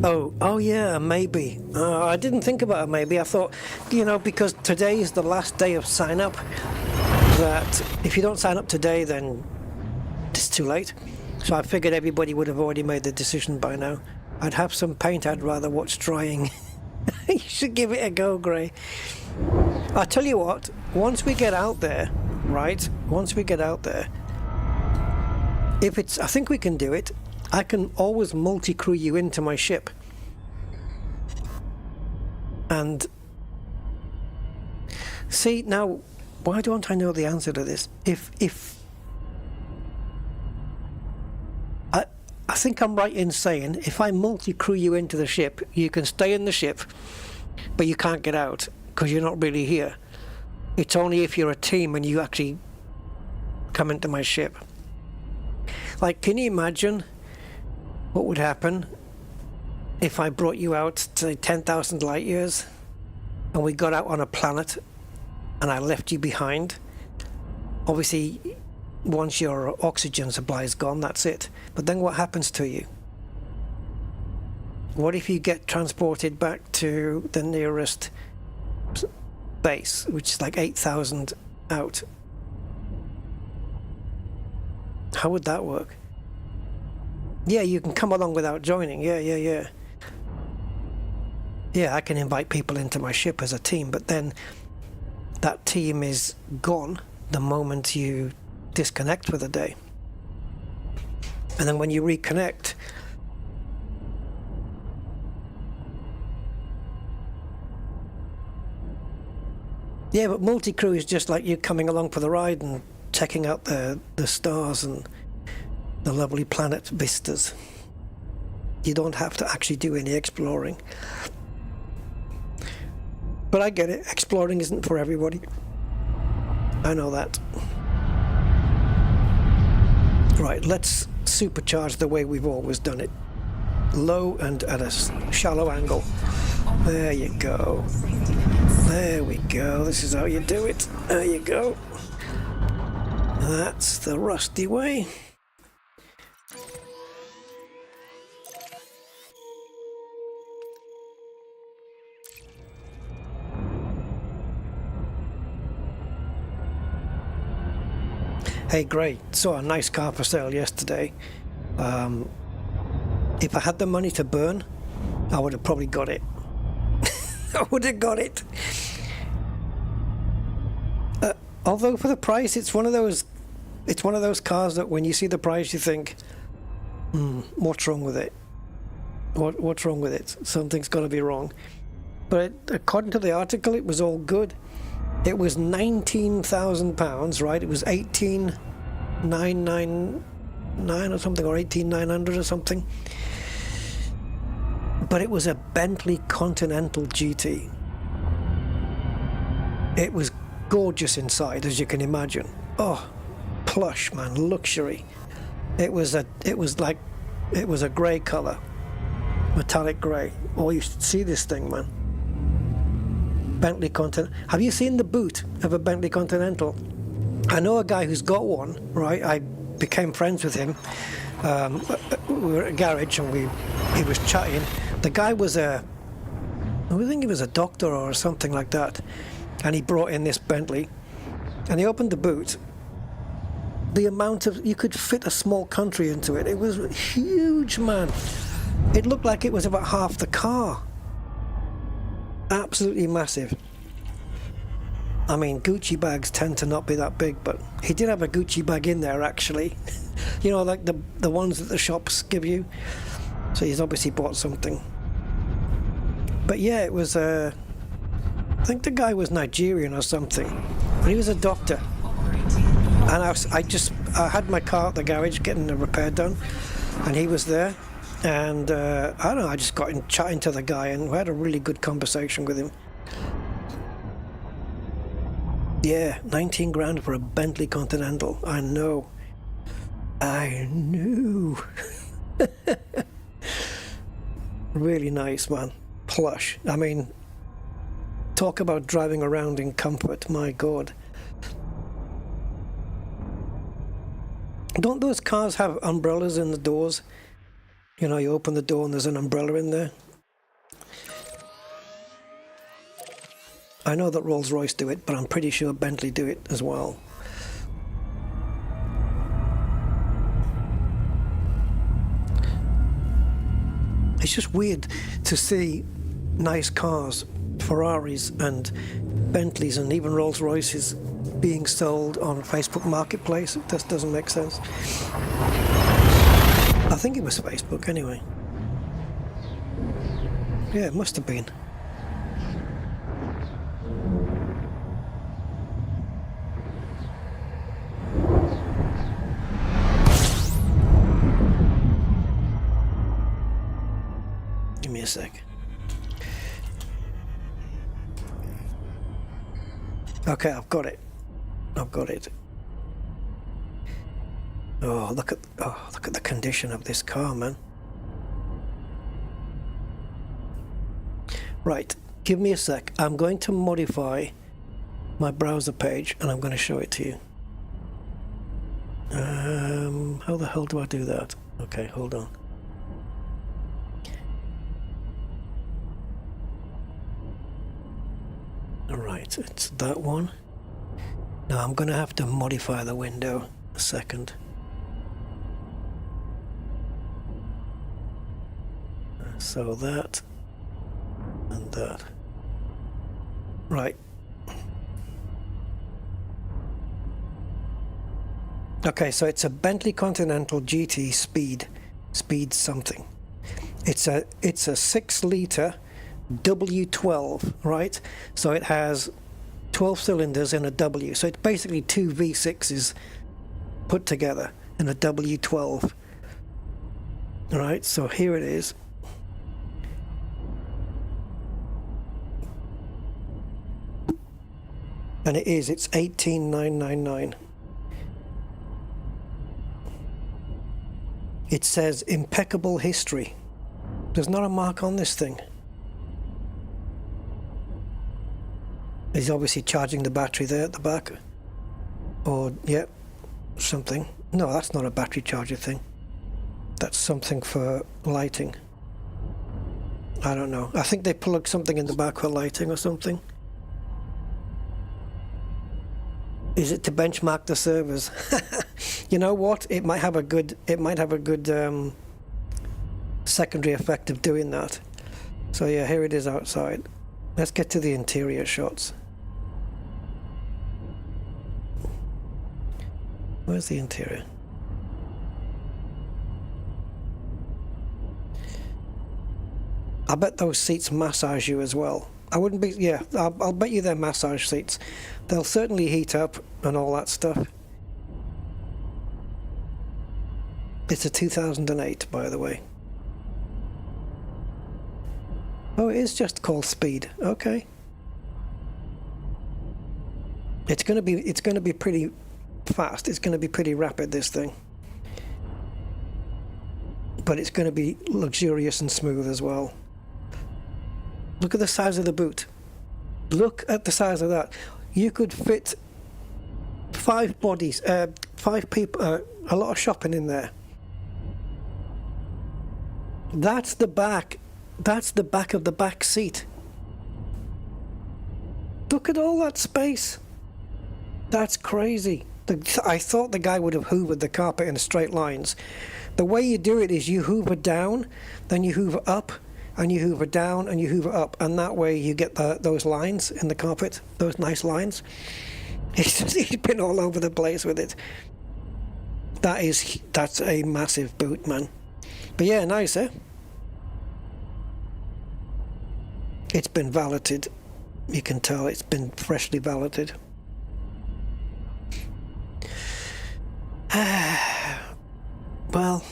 Oh yeah, maybe. I didn't think about it, maybe. I thought, because today is the last day of sign up, that if you don't sign up today, then it's too late. So I figured everybody would have already made the decision by now. I'd have some paint I'd rather watch drying. You should give it a go, Gray. I'll tell you what, once we get out there, right? Once we get out there, I think we can do it. I can always multi-crew you into my ship. And see, now, why don't I know the answer to this? I think I'm right in saying if I multi-crew you into the ship, you can stay in the ship, but you can't get out because you're not really here. It's only if you're a team and you actually come into my ship. Like, can you imagine what would happen if I brought you out to 10,000 light years and we got out on a planet and I left you behind? Obviously, once your oxygen supply is gone, that's it. But then what happens to you? What if you get transported back to the nearest base, which is like 8,000 out? How would that work? Yeah, you can come along without joining. Yeah. Yeah, I can invite people into my ship as a team, but then that team is gone the moment you disconnect for the day. And then when you reconnect, yeah, but multi-crew is just like you coming along for the ride and checking out the stars and the lovely planet vistas. You don't have to actually do any exploring. But I get it. Exploring isn't for everybody. I know that. Right, let's supercharge the way we've always done it. Low and at a shallow angle. There you go. There we go. This is how you do it. There you go. That's the rusty way. Hey, great. Saw a nice car for sale yesterday. If I had the money to burn, I would have probably got it. I would have got it. Although for the price, it's one of those cars that when you see the price, you think, what's wrong with it? What's wrong with it? Something's got to be wrong. But according to the article, it was all good. It was £19,000, right? It was 18,999 or something, or 18,900 or something. But it was a Bentley Continental GT. It was gorgeous inside, as you can imagine. Oh, plush, man, luxury. It was a grey color, metallic grey. Oh, you should see this thing, man. Bentley Continental. Have you seen the boot of a Bentley Continental? I know a guy who's got one, right? I became friends with him. We were at a garage and he was chatting. The guy was I think he was a doctor or something like that. And he brought in this Bentley and he opened the boot. The amount of, you could fit a small country into it. It was huge, man. It looked like it was about half the car. Absolutely massive. I mean, Gucci bags tend to not be that big, but he did have a Gucci bag in there, actually. You know, like the ones that the shops give you. So he's obviously bought something. But yeah, it was I think the guy was Nigerian or something. But he was a doctor. And I had my car at the garage getting a repair done, and he was there. And I don't know, I just got in chatting to the guy and we had a really good conversation with him. Yeah, 19 grand for a Bentley Continental. I know. I knew. Really nice, man. Plush. I mean, talk about driving around in comfort. My God. Don't those cars have umbrellas in the doors? You know, you open the door and there's an umbrella in there. I know that Rolls-Royce do it, but I'm pretty sure Bentley do it as well. It's just weird to see nice cars, Ferraris and Bentleys and even Rolls-Royces being sold on Facebook Marketplace. It just doesn't make sense. I think it was Facebook anyway. Yeah, it must have been. Give me a sec. Okay, I've got it. I've got it. Oh, look at the condition of this car, man. Right, give me a sec. I'm going to modify my browser page and I'm going to show it to you. How the hell do I do that? Okay, hold on. Alright, it's that one. Now I'm going to have to modify the window a second. So that and that. Right. Okay, so it's a Bentley Continental GT speed something. It's a 6-litre W12, right? So it has 12 cylinders in a W. So it's basically two V6s put together in a W12. All right, so here it is. And it's 18,999. It says impeccable history. There's not a mark on this thing. He's obviously charging the battery there at the back. Or, yeah, something. No, that's not a battery charger thing. That's something for lighting. I don't know. I think they plug something in the back for lighting or something. Is it to benchmark the servers? You know what? It might have a good secondary effect of doing that. So yeah, here it is outside. Let's get to the interior shots. Where's the interior? I bet those seats massage you as well. I wouldn't be, yeah, I'll bet you they're massage seats. They'll certainly heat up and all that stuff. It's a 2008, by the way. Oh, it is just called Speed. Okay. It's gonna be pretty fast. It's gonna be pretty rapid, this thing. But it's gonna be luxurious and smooth as well. Look at the size of the boot. Look at the size of that. You could fit 5 bodies, 5 people, a lot of shopping in there. That's the back. That's the back of the back seat. Look at all that space. That's crazy. I thought the guy would have hoovered the carpet in straight lines. The way you do it is you hoover down, then you hoover up, and you hoover down, and you hoover up, and that way you get those lines in the carpet, those nice lines. He's been all over the place with it. That's a massive boot, man. But yeah, nice, eh? It's been valeted. You can tell it's been freshly valeted. Well,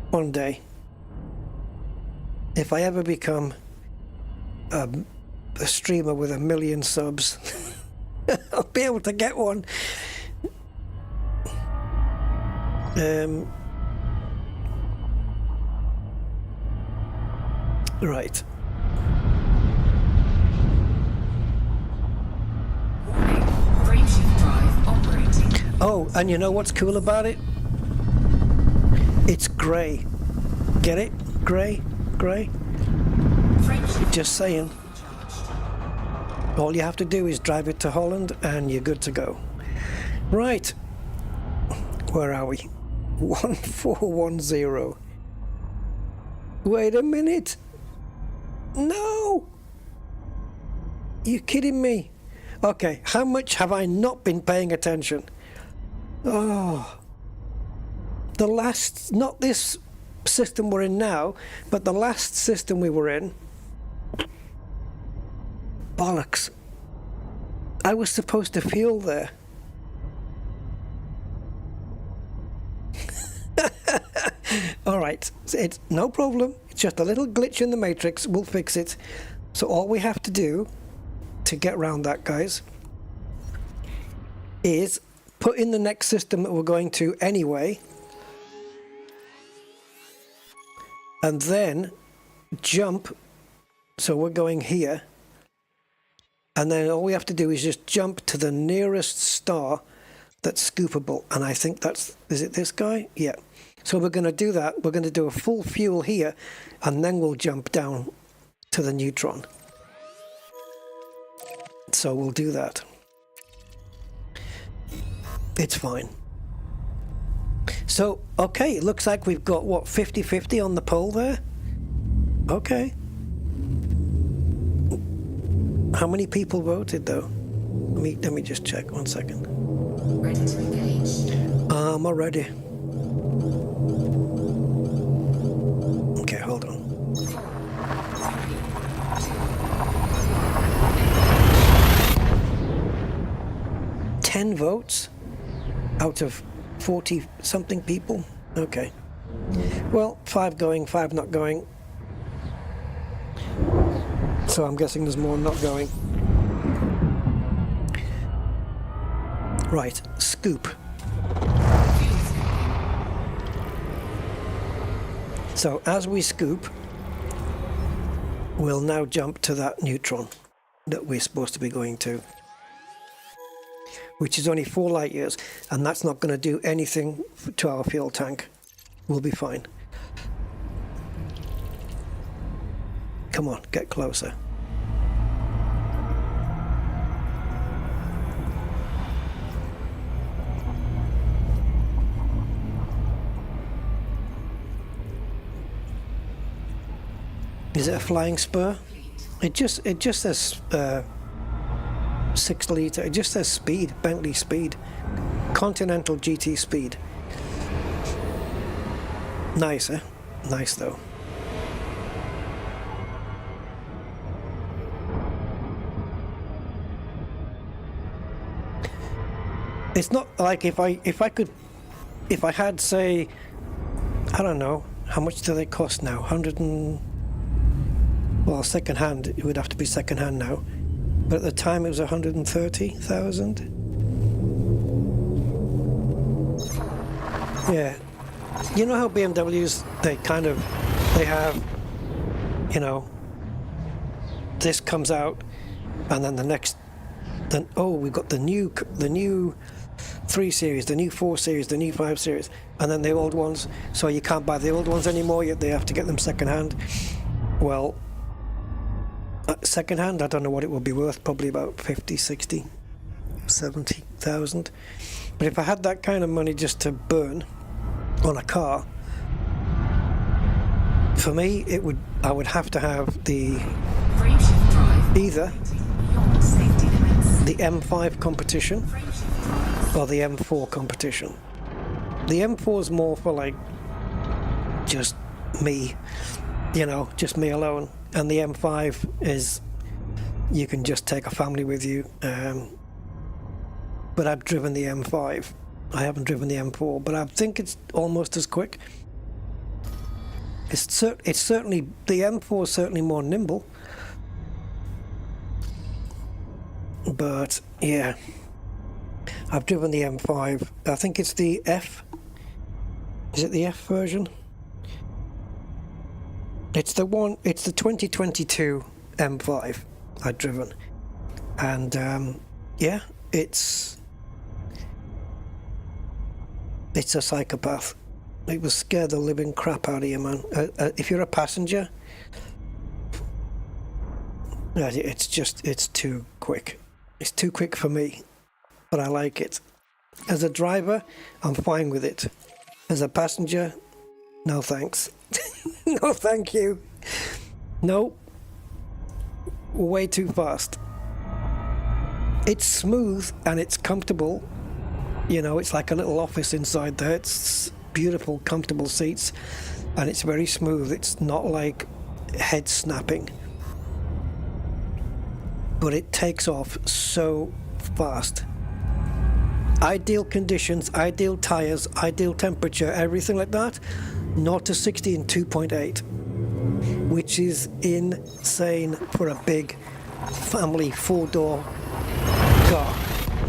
one day, if I ever become a streamer with 1 million subs, I'll be able to get one. Right. Oh, and you know what's cool about it? It's grey. Get it? Grey? Grey? Just saying. All you have to do is drive it to Holland and you're good to go. Right. Where are we? 1410. Wait a minute. No! You kidding me? Okay, how much have I not been paying attention? Oh. The last, not this system we're in now, but the last system we were in. Bollocks. I was supposed to fuel there. Alright, it's no problem. It's just a little glitch in the matrix. We'll fix it. So all we have to do to get around that, guys, is put in the next system that we're going to anyway, and then jump. So we're going here, and then all we have to do is just jump to the nearest star that's scoopable, and I think is it this guy? Yeah. So we're going to do that. We're going to do a full fuel here, and then we'll jump down to the neutron. So we'll do that. It's fine. So, okay, it looks like we've got, what, 50-50 on the poll there? Okay. How many people voted, though? Let me just check, 1 second. Ready to engage. I'm ready. Okay, hold on. 10 votes out of 40-something people? Okay. Well, 5 going, 5 not going. So I'm guessing there's more not going. Right, scoop. So as we scoop, we'll now jump to that neutron that we're supposed to be going to, which is only 4 light years, and that's not going to do anything to our fuel tank. We'll be fine. Come on, get closer. Is it a flying spur? It just says 6 litre. It just says speed, Bentley speed, Continental GT speed. Nice, eh? Nice though. It's not like if I had, say, I don't know, how much do they cost now? Well, second hand, it would have to be second hand now. But at the time it was 130,000. Yeah. You know how BMWs, they have, you know, this comes out and then we've got the new 3 series, the new 4 series, the new 5 series, and then the old ones. So you can't buy the old ones anymore, yet they have to get them second hand. Well, second hand, I don't know what it will be worth, probably about 50, 60, 70,000. But if I had that kind of money just to burn on a car, for me, I would have to have either the M5 competition or the M4 competition. The M4 is more for like just me, you know, just me alone. And the M5 is, you can just take a family with you. But I've driven the M5. I haven't driven the M4, but I think it's almost as quick. It's certainly, the M4 is certainly more nimble. But yeah, I've driven the M5. I think it's the F. Is it the F version? It's the 2022 M5 I've driven, and yeah, it's a psychopath. It will scare the living crap out of you, man. If you're a passenger, it's too quick. It's too quick for me, but I like it. As a driver, I'm fine with it. As a passenger, no thanks. No, thank you. No. Way too fast. It's smooth and it's comfortable. You know, it's like a little office inside there. It's beautiful, comfortable seats, and it's very smooth. It's not like head snapping. But it takes off so fast. Ideal conditions, ideal tires, ideal temperature, everything like that. 0 to 60 in 2.8, which is insane for a big family 4-door car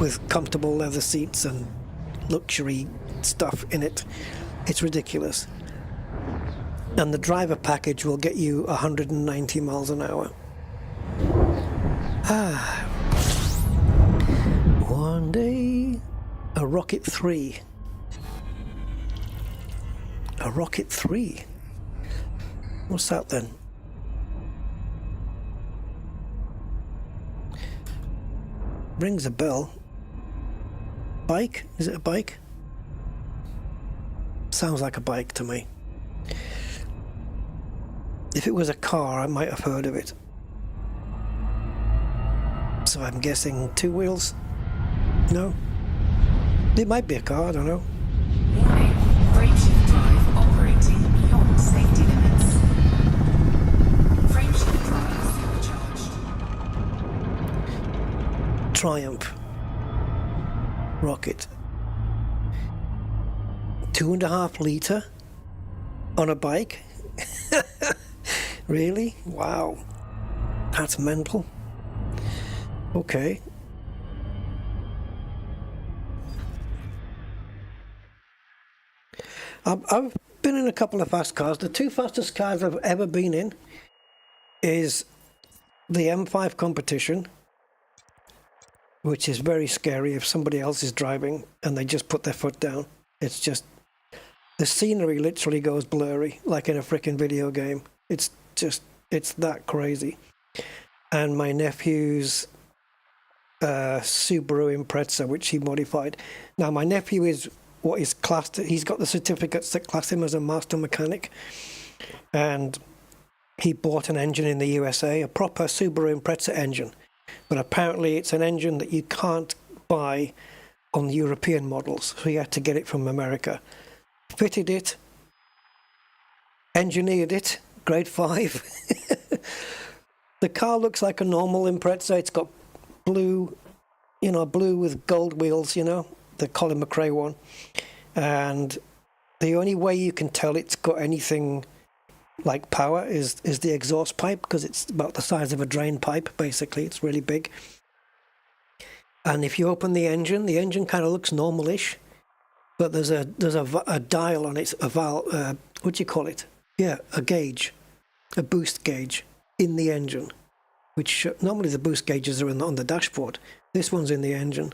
with comfortable leather seats and luxury stuff in it. It's ridiculous. And the driver package will get you 190 miles an hour. One day, a Rocket 3. A Rocket 3? What's that then? Rings a bell. Bike? Is it a bike? Sounds like a bike to me. If it was a car, I might have heard of it. So I'm guessing 2 wheels? No? It might be a car, I don't know. Warning, frameshift drive operating beyond safety limits. Frameshift drive supercharged. Triumph. Rocket. 2.5 litre. on a bike? Really? Wow. That's mental. Okay. I've been in a couple of fast cars. The two fastest cars I've ever been in is the M5 competition, which is very scary if somebody else is driving and they just put their foot down. It's just, the scenery literally goes blurry, like in a freaking video game. It's that crazy. And my nephew's Subaru Impreza, which he modified. Now, my nephew is what is classed, he's got the certificates that class him as a master mechanic. And he bought an engine in the USA, a proper Subaru Impreza engine. But apparently it's an engine that you can't buy on the European models, so you had to get it from America. Fitted it, engineered it, grade 5. The car looks like a normal Impreza. It's got blue, blue with gold wheels, the Colin McRae one. And the only way you can tell it's got anything like power is the exhaust pipe, because it's about the size of a drain pipe, basically. It's really big. And if you open the engine kind of looks normal-ish, but there's a dial on it, a valve, what do you call it? Yeah, a gauge, a boost gauge in the engine, which normally the boost gauges are on the dashboard. This one's in the engine.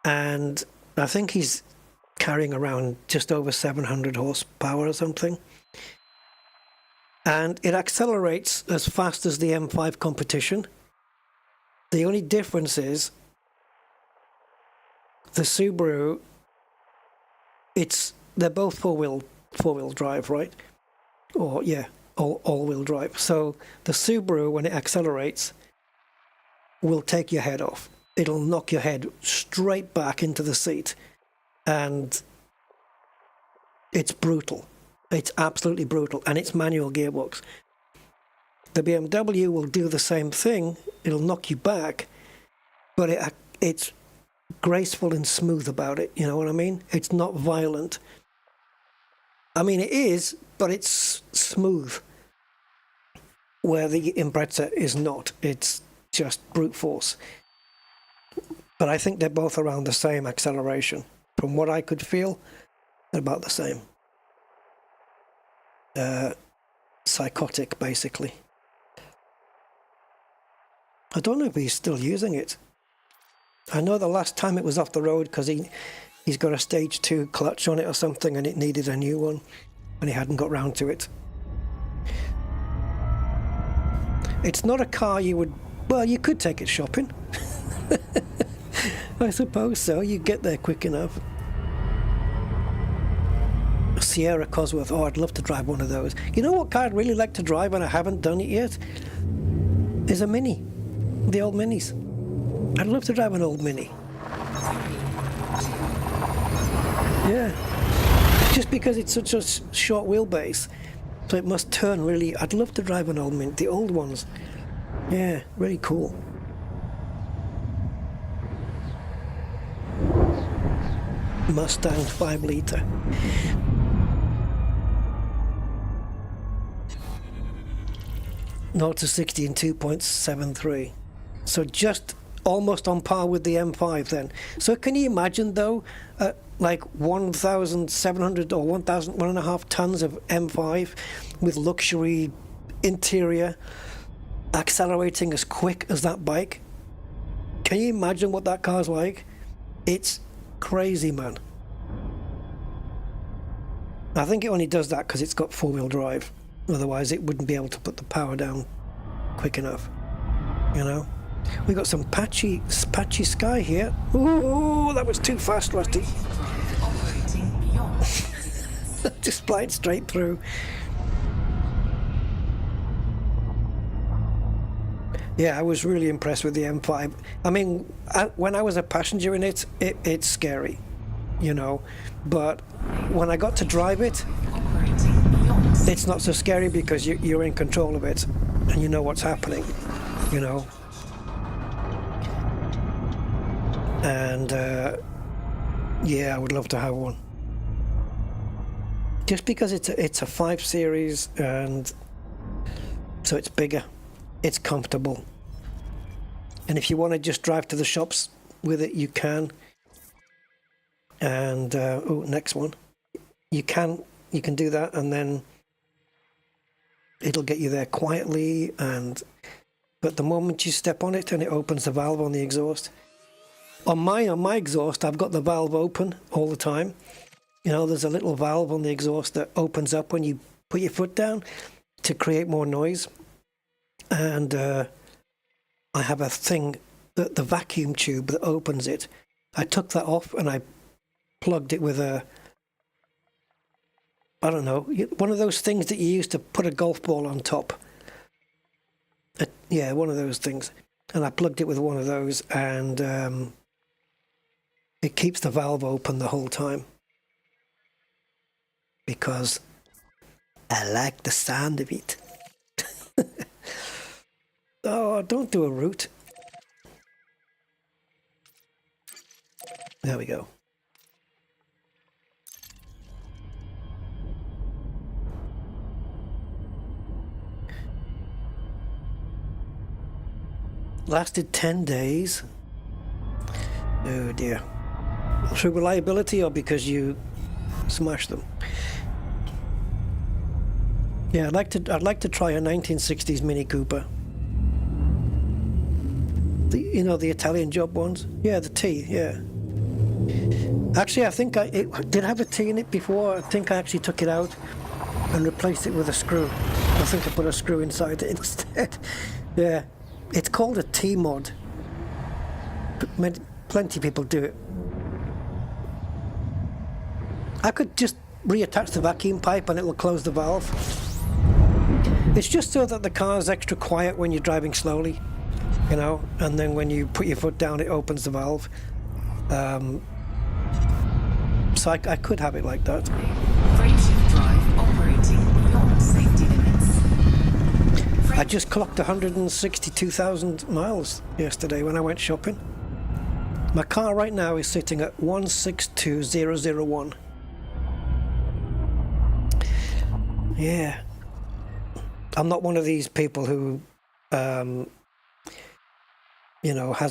And I think he's carrying around just over 700 horsepower or something. And it accelerates as fast as the M5 competition. The only difference is the Subaru, they're both four-wheel drive, right? Or yeah, all-wheel drive. So the Subaru, when it accelerates, will take your head off. It'll knock your head straight back into the seat, and it's brutal. It's absolutely brutal, and it's manual gearbox. The BMW will do the same thing. It'll knock you back, but it's graceful and smooth about it. You know what I mean? It's not violent. I mean, it is, but it's smooth, where the Impreza is not. It's just brute force. But I think they're both around the same acceleration. From what I could feel, they're about the same. Psychotic, basically. I don't know if he's still using it. I know the last time it was off the road because he's got a stage 2 clutch on it or something, and it needed a new one, and he hadn't got round to it. It's not a car you would... Well, you could take it shopping. I suppose so. You get there quick enough. Sierra Cosworth. Oh, I'd love to drive one of those. You know what car I'd really like to drive, and I haven't done it yet? Is a Mini. The old Minis. I'd love to drive an old Mini. Yeah. Just because it's such a short wheelbase, so it must turn really... I'd love to drive an old Mini. The old ones. Yeah, really cool. Mustang 5-litre. Not to 60 in 2.73. So just almost on par with the M5 then. So can you imagine though, like 1,700 or 1.5 tons of M5 with luxury interior accelerating as quick as that bike? Can you imagine what that car's like? It's crazy, man. I think it only does that because it's got 4-wheel drive. Otherwise it wouldn't be able to put the power down quick enough. You know? We got some patchy sky here. Ooh, that was too fast, Rusty. Just flying straight through. Yeah, I was really impressed with the M5. I mean, when I was a passenger in it, it's scary, you know. But when I got to drive it, it's not so scary because you're in control of it and you know what's happening, you know. And yeah, I would love to have one. just because it's a 5 Series, and so it's bigger, it's comfortable, and if you want to just drive to the shops with it, you can. And next one, you can do that, and then it'll get you there quietly. But the moment you step on it, and it opens the valve on the exhaust. On my exhaust, I've got the valve open all the time. You know, there's a little valve on the exhaust that opens up when you put your foot down to create more noise. And I have a thing, the vacuum tube that opens it. I took that off and I plugged it with I don't know, one of those things that you use to put a golf ball on top. Yeah, one of those things. And I plugged it with one of those, and it keeps the valve open the whole time. Because I like the sound of it. Oh, don't do a root. There we go. Lasted 10 days. Oh dear. Through reliability or because you smashed them? Yeah, I'd like to try a 1960s Mini Cooper. The Italian job ones. Yeah, the T. Yeah. Actually, I think it did have a T in it before. I think I actually took it out and replaced it with a screw. I think I put a screw inside it instead. Yeah. It's called a T-mod. Plenty of people do it. I could just reattach the vacuum pipe and it will close the valve. It's just so that the car's extra quiet when you're driving slowly, you know, and then when you put your foot down it opens the valve. So I could have it like that. Frameshift drive operating beyond safety limits. I just clocked 162,000 miles yesterday when I went shopping. My car right now is sitting at 162,001. Yeah. I'm not one of these people who, has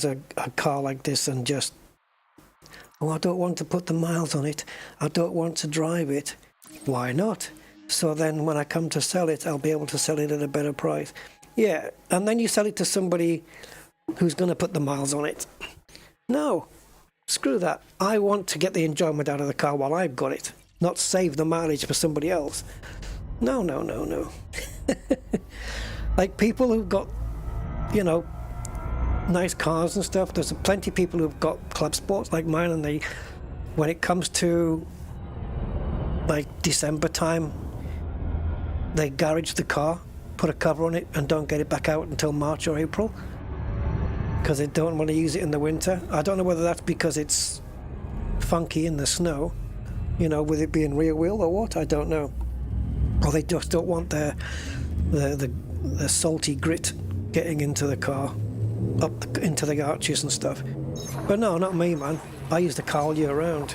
a car like this and just, I don't want to put the miles on it. I don't want to drive it. Why not? So then when I come to sell it, I'll be able to sell it at a better price. Yeah, and then you sell it to somebody who's going to put the miles on it. No, screw that. I want to get the enjoyment out of the car while I've got it, not save the mileage for somebody else. No. Like people who've got, nice cars and stuff, there's plenty of people who've got Clubsports like mine, and when it comes to like December time, they garage the car, put a cover on it, and don't get it back out until March or April because they don't want to use it in the winter. I don't know whether that's because it's funky in the snow, with it being rear wheel or what, I don't know. Or they just don't want the salty grit getting into the car, into the arches and stuff. But no, not me, man. I use the car all year round.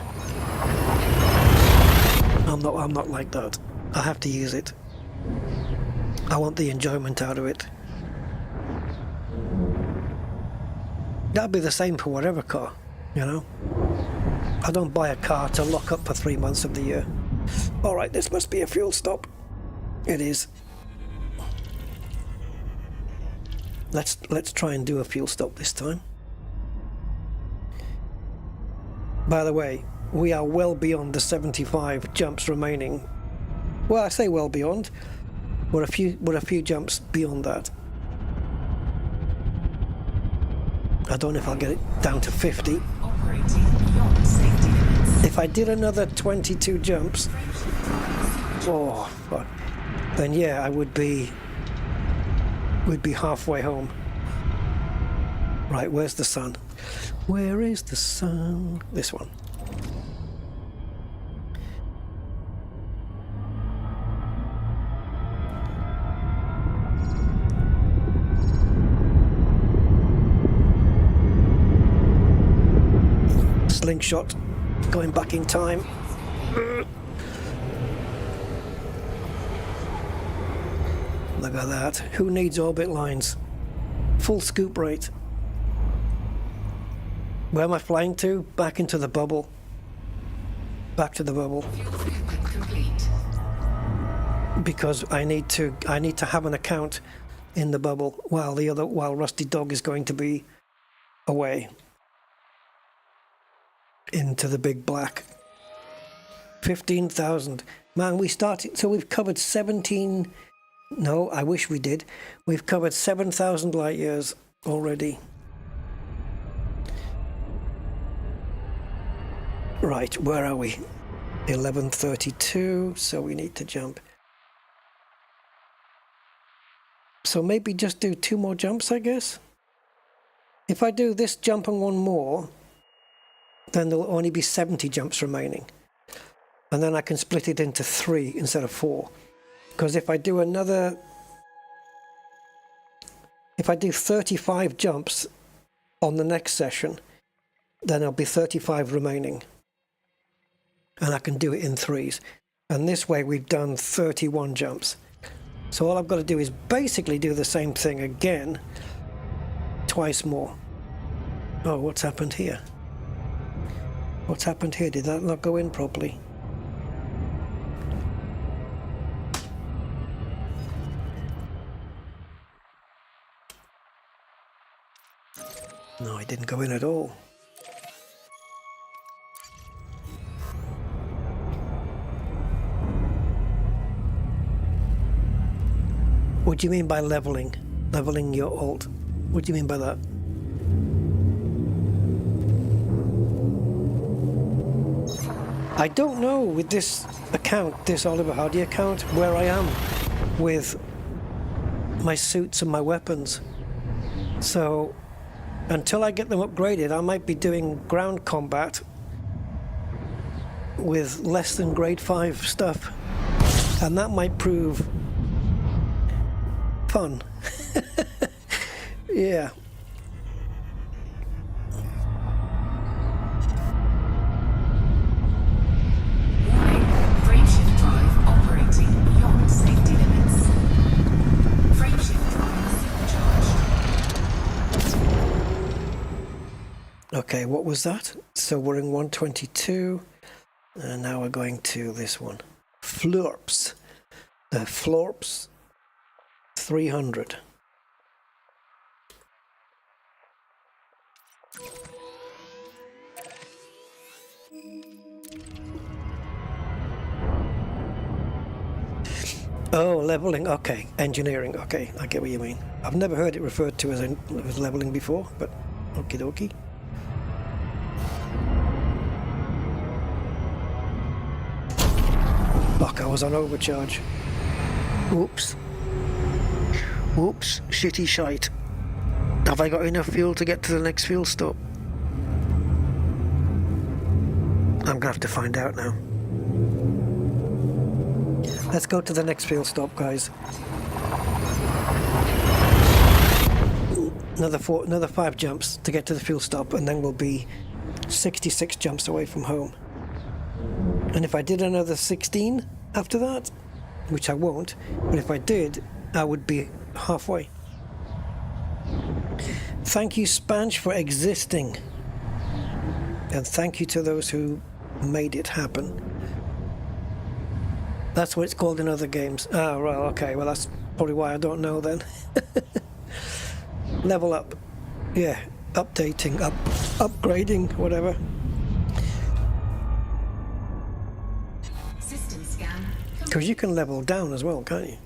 I'm not like that. I have to use it. I want the enjoyment out of it. That'd be the same for whatever car, I don't buy a car to lock up for 3 months of the year. Alright, this must be a fuel stop. It is. Let's try and do a fuel stop this time. By the way, we are well beyond the 75 jumps remaining. Well, I say well beyond. We're a few jumps beyond that. I don't know if I'll get it down to 50. If I did another 22 jumps, then yeah, we'd be halfway home. Right, where's the sun? Where is the sun? This one. Slingshot, going back in time. look at that. Who needs orbit lines? Full scoop rate. Where am I flying to? Back into the bubble. Back to the bubble. Complete. Because I need to have an account in the bubble while Rusty Dog is going to be away into the big black. 15,000. Man, we started, so we've covered 17. No, I wish we did. We've covered 7,000 light years already. Right, where are we? 1132, so we need to jump. So maybe just do 2 more jumps, I guess. If I do this jump and 1 more, then there'll only be 70 jumps remaining. And then I can split it into 3 instead of 4. Because if I do 35 jumps on the next session, then there'll be 35 remaining. And I can do it in 3s. And this way we've done 31 jumps. So all I've got to do is basically do the same thing again, twice more. Oh, what's happened here? What's happened here? Did that not go in properly? No, it didn't go in at all. What do you mean by leveling? Leveling your alt? What do you mean by that? I don't know with this account, this Oliver Hardy account, where I am with my suits and my weapons. So until I get them upgraded, I might be doing ground combat with less than grade 5 stuff. And that might prove fun. Yeah. Frameshift drive operating beyond safety limits. Frameshift drive supercharged. Okay, what was that? So we're in 122, and now we're going to this one. Florps. Florps 300. Oh, leveling. Okay, engineering. Okay, I get what you mean. I've never heard it referred to as leveling before, but okie dokie. Fuck, I was on overcharge. Oops. Whoops, shitty shite. Have I got enough fuel to get to the next fuel stop? I'm gonna have to find out now. Let's go to the next fuel stop, guys. Another 5 jumps to get to the fuel stop, and then we'll be 66 jumps away from home. And if I did another 16 after that, which I won't, but if I did, I would be halfway. Thank you, Spanch, for existing. And thank you to those who made it happen. That's what it's called in other games. Ah, right, okay. Well, that's probably why I don't know then. Level up. Yeah, updating, upgrading, whatever. System scan. Because you can level down as well, can't you?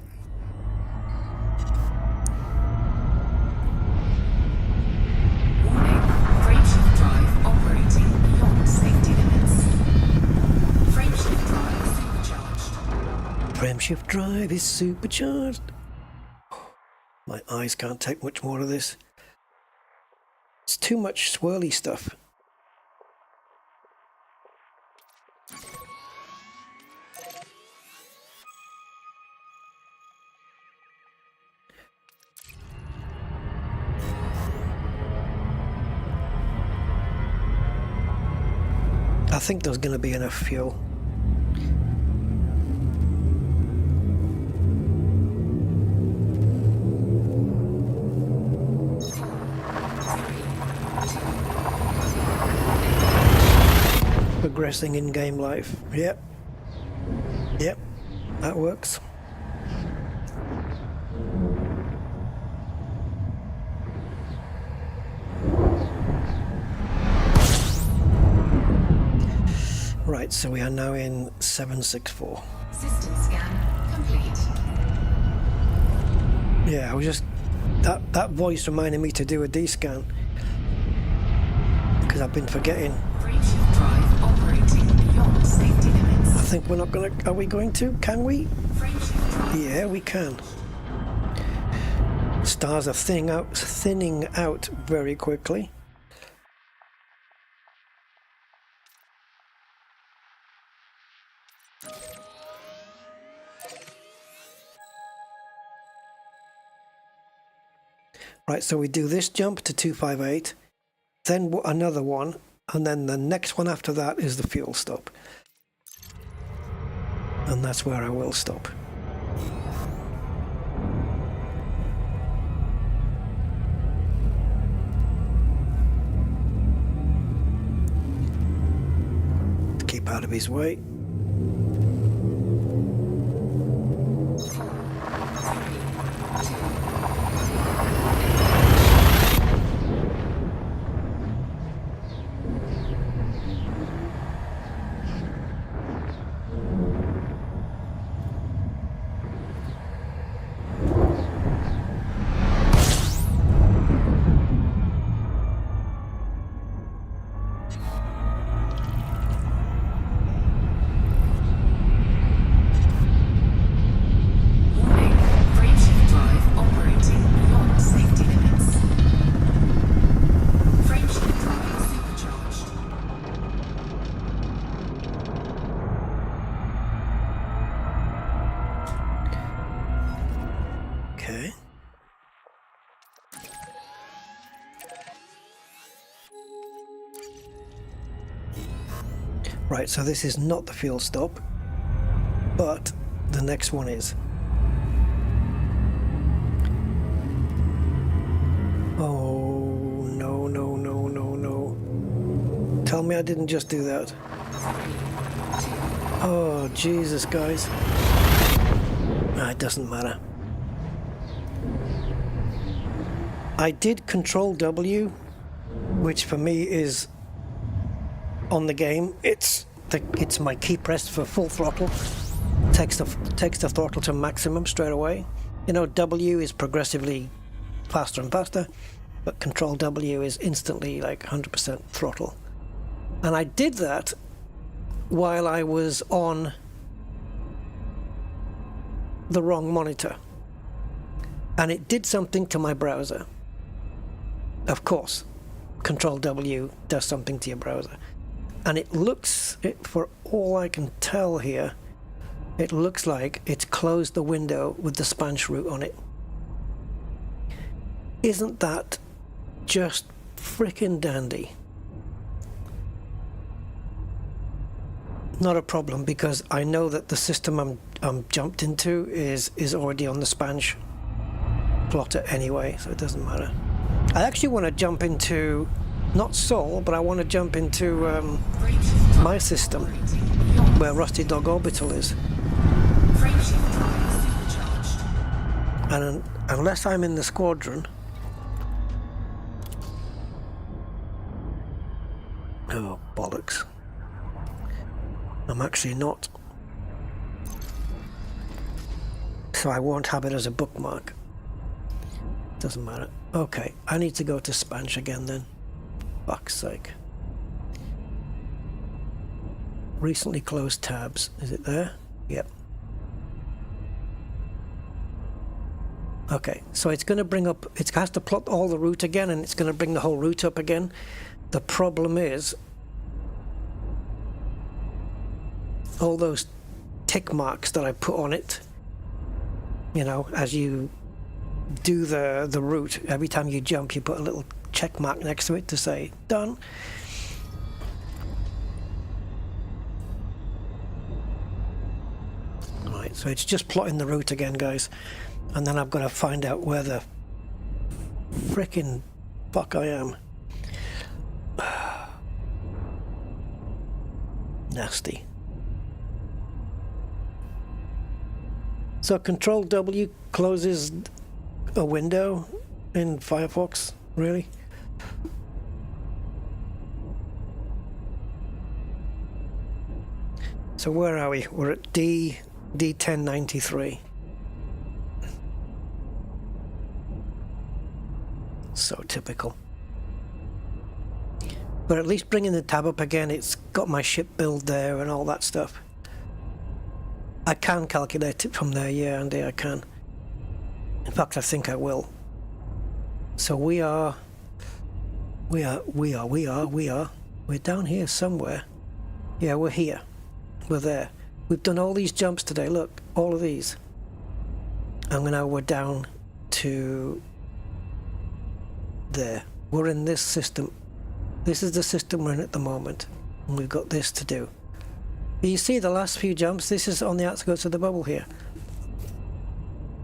Frameshift drive operating beyond safety limits. Frameshift drive supercharged. Frameshift drive is supercharged. My eyes can't take much more of this. It's too much swirly stuff. I think there's going to be enough fuel. progressing in game life. Yep. Yep. That works. Right, so we are now in 764. System scan complete. Yeah, I was just... That voice reminded me to do a D-scan. Because I've been forgetting. Frameshift drive operating beyond safety limits. I think we're not gonna... Are we going to? Can we? Frameshift drive. Yeah, we can. Stars are thinning out very quickly. Right, so we do this jump to 258, then another one, and then the next one after that is the fuel stop. And that's where I will stop. Keep out of his way. Right, so this is not the fuel stop, but the next one is. Oh, no, no, no, no, no. Tell me I didn't just do that. Oh, Jesus, guys. It doesn't matter. I did Control W, which for me is on the game. It's my key press for full throttle. Takes the throttle to maximum straight away. You know, W is progressively faster and faster, but Control W is instantly like 100% throttle. And I did that while I was on the wrong monitor, and it did something to my browser. Of course, Control W does something to your browser. And it looks, for all I can tell here, it looks like it's closed the window with the spanch root on it. Isn't that just frickin' dandy? Not a problem, because I know that the system I'm jumped into is already on the spanch plotter anyway, so it doesn't matter. I actually want to jump into, not Sol, but I want to jump into my system, where Rusty Dog Orbital is. And unless I'm in the squadron... Oh, bollocks. I'm actually not. So I won't have it as a bookmark. Doesn't matter. Okay, I need to go to Spanch again then. Fuck's sake. Recently closed tabs. Is it there? Yep. Okay, so it's going to bring up, it has to plot all the route again, and it's going to bring the whole route up again. The problem is all those tick marks that I put on it, you know, as you do the route, every time you jump you put a little check mark next to it to say done. Right, so it's just plotting the route again, guys, and then I've got to find out where the frickin' fuck I am. Nasty. So Control W closes a window in Firefox, really? So where are we? We're at D1093. So typical. But at least bringing the tab up again, it's got my ship build there and all that stuff. I can calculate it from there, yeah, Andy, I can. In fact, I think I will. So we're down here somewhere. Yeah, we're here. We're there. We've done all these jumps today, look, all of these. And now we're down to there. We're in this system. This is the system we're in at the moment. And we've got this to do. You see the last few jumps, this is on the outskirts of the bubble here.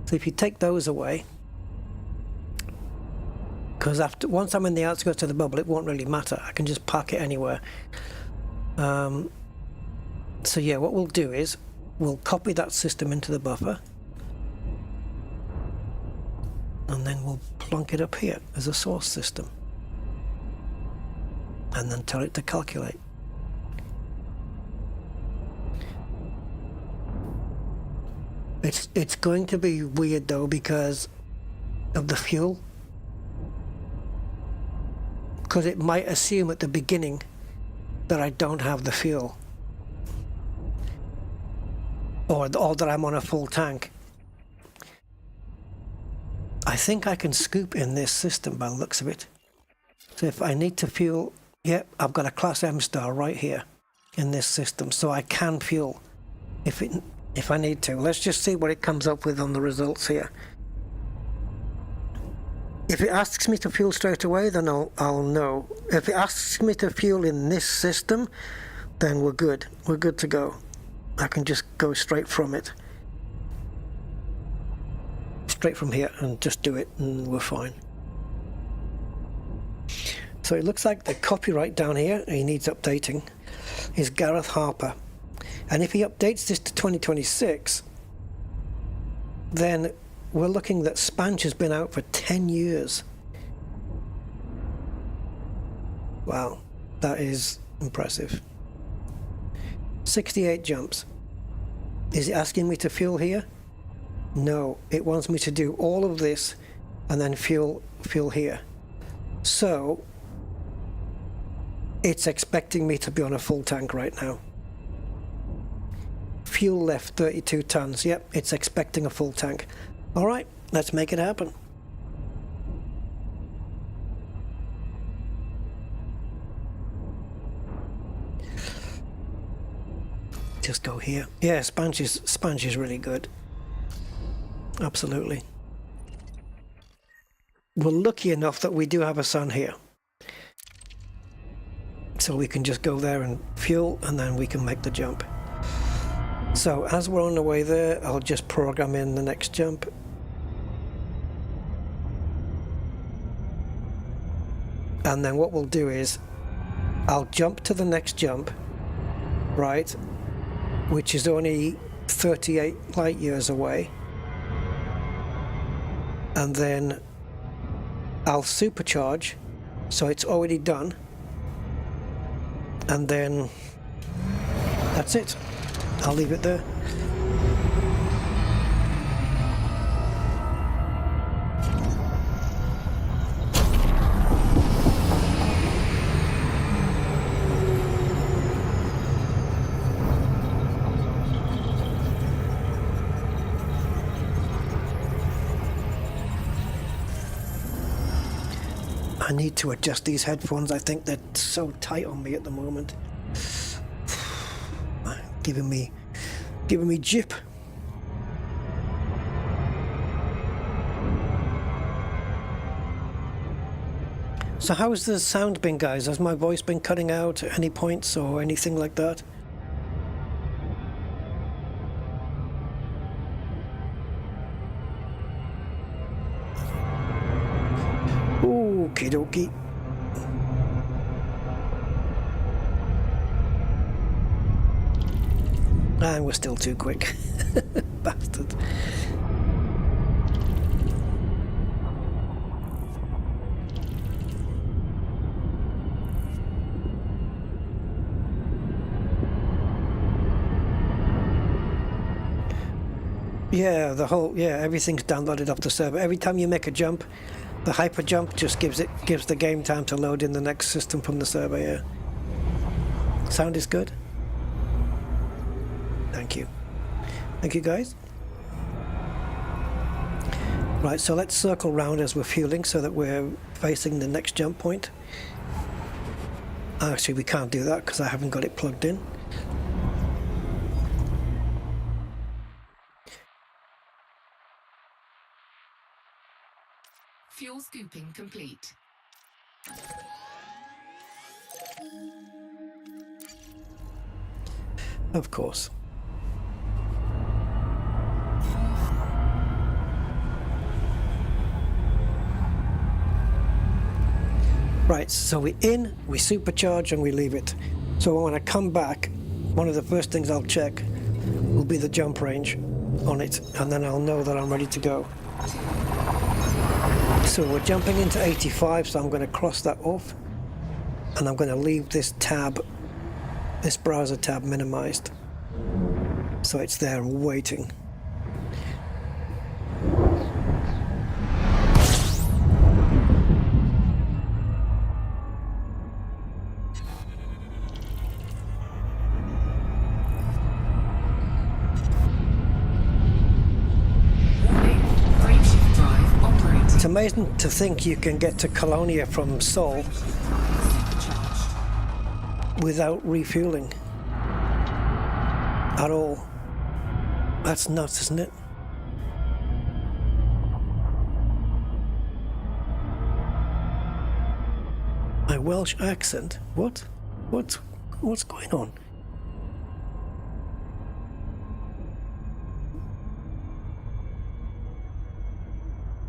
So if you take those away, because once I'm in the outskirts of the bubble, it won't really matter. I can just park it anywhere. So yeah, what we'll do is we'll copy that system into the buffer, and then we'll plonk it up here as a source system, and then tell it to calculate. It's going to be weird though because of the fuel, because it might assume at the beginning that I don't have the fuel, or that I'm on a full tank. I think I can scoop in this system by the looks of it. So if I need to fuel, yep, I've got a Class M star right here in this system, so I can fuel if I need to. Let's just see what it comes up with on the results here. If it asks me to fuel straight away, then I'll know. If it asks me to fuel in this system, then we're good. We're good to go. I can just go straight from it. Straight from here and just do it and we're fine. So it looks like the copyright down here, he needs updating, is Gareth Harper. And if he updates this to 2026, then we're looking that Spanch has been out for 10 years. Wow, that is impressive. 68 jumps. Is it asking me to fuel here? No, it wants me to do all of this and then fuel here. So it's expecting me to be on a full tank right now. Fuel left 32 tons. Yep, it's expecting a full tank. All right, let's make it happen. Just go here. Yeah, Spanch is really good. Absolutely. We're lucky enough that we do have a sun here. So we can just go there and fuel, and then we can make the jump. So as we're on the way there, I'll just program in the next jump. And then what we'll do is, I'll jump to the next jump, right, which is only 38 light years away. And then I'll supercharge, so it's already done. And then that's it. I'll leave it there. I need to adjust these headphones. I think they're so tight on me at the moment. Giving me jip. So how has the sound been, guys? Has my voice been cutting out at any points or anything like that? Okie dokie. And we're still too quick. Bastard. Yeah, everything's downloaded off the server. Every time you make a jump, the hyper jump just gives the game time to load in the next system from the server. Yeah. Sound is good. Thank you. Thank you, guys. Right, so let's circle round as we're fueling so that we're facing the next jump point. Actually, we can't do that because I haven't got it plugged in. Fuel scooping complete. Of course. Right, so we supercharge and we leave it. So when I come back, one of the first things I'll check will be the jump range on it, and then I'll know that I'm ready to go. So we're jumping into 85, so I'm going to cross that off, and I'm going to leave this tab, this browser tab, minimized, so it's there waiting. It's amazing to think you can get to Colonia from Seoul without refueling at all. That's nuts, isn't it? My Welsh accent? What? What's going on?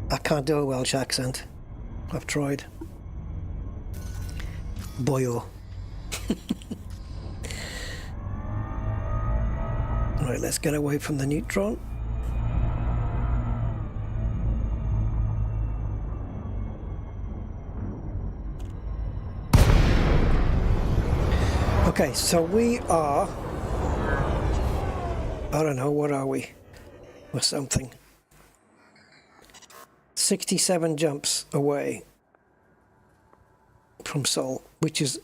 I can't do a Welsh accent. I've tried. Boyo. Right, let's get away from the neutron. Okay, so we are... I don't know, what are we? Or something. 67 jumps away from Seoul, which is,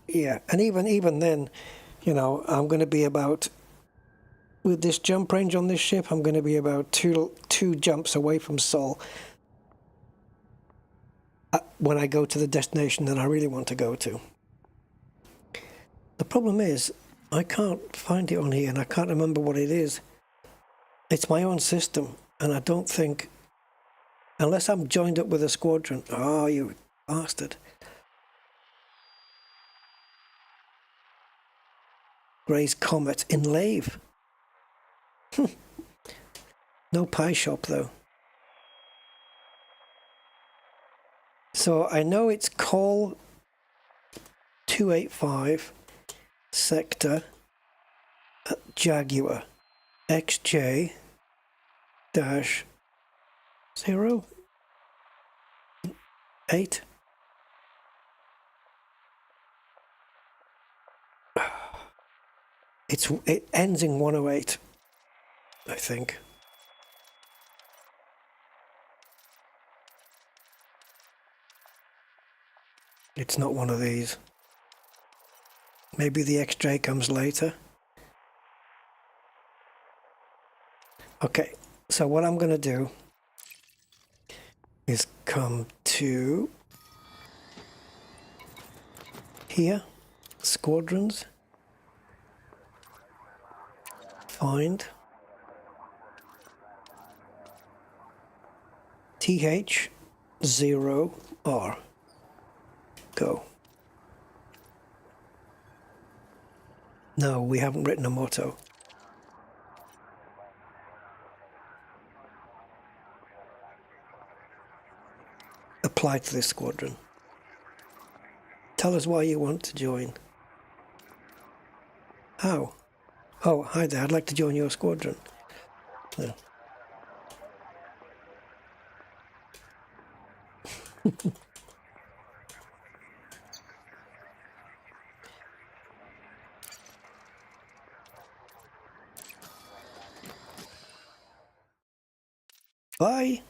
yeah, and even then, you know, I'm going to be about, with this jump range on this ship, I'm going to be about two jumps away from Seoul when I go to the destination that I really want to go to. The problem is, I can't find it on here, and I can't remember what it is. It's my own system. And I don't think, unless I'm joined up with a squadron, oh, you bastard. Gray's Comet in Lave. No pie shop, though. So I know it's call 285 sector Jaguar XJ -0 8. It ends in 108, I think. It's not one of these. Maybe the XJ comes later. Okay. So what I'm going to do is come to here, squadrons, find TH0R, go. No, we haven't written a motto. Apply to this squadron. Tell us why you want to join. How? Oh, hi there. I'd like to join your squadron. Yeah. Bye.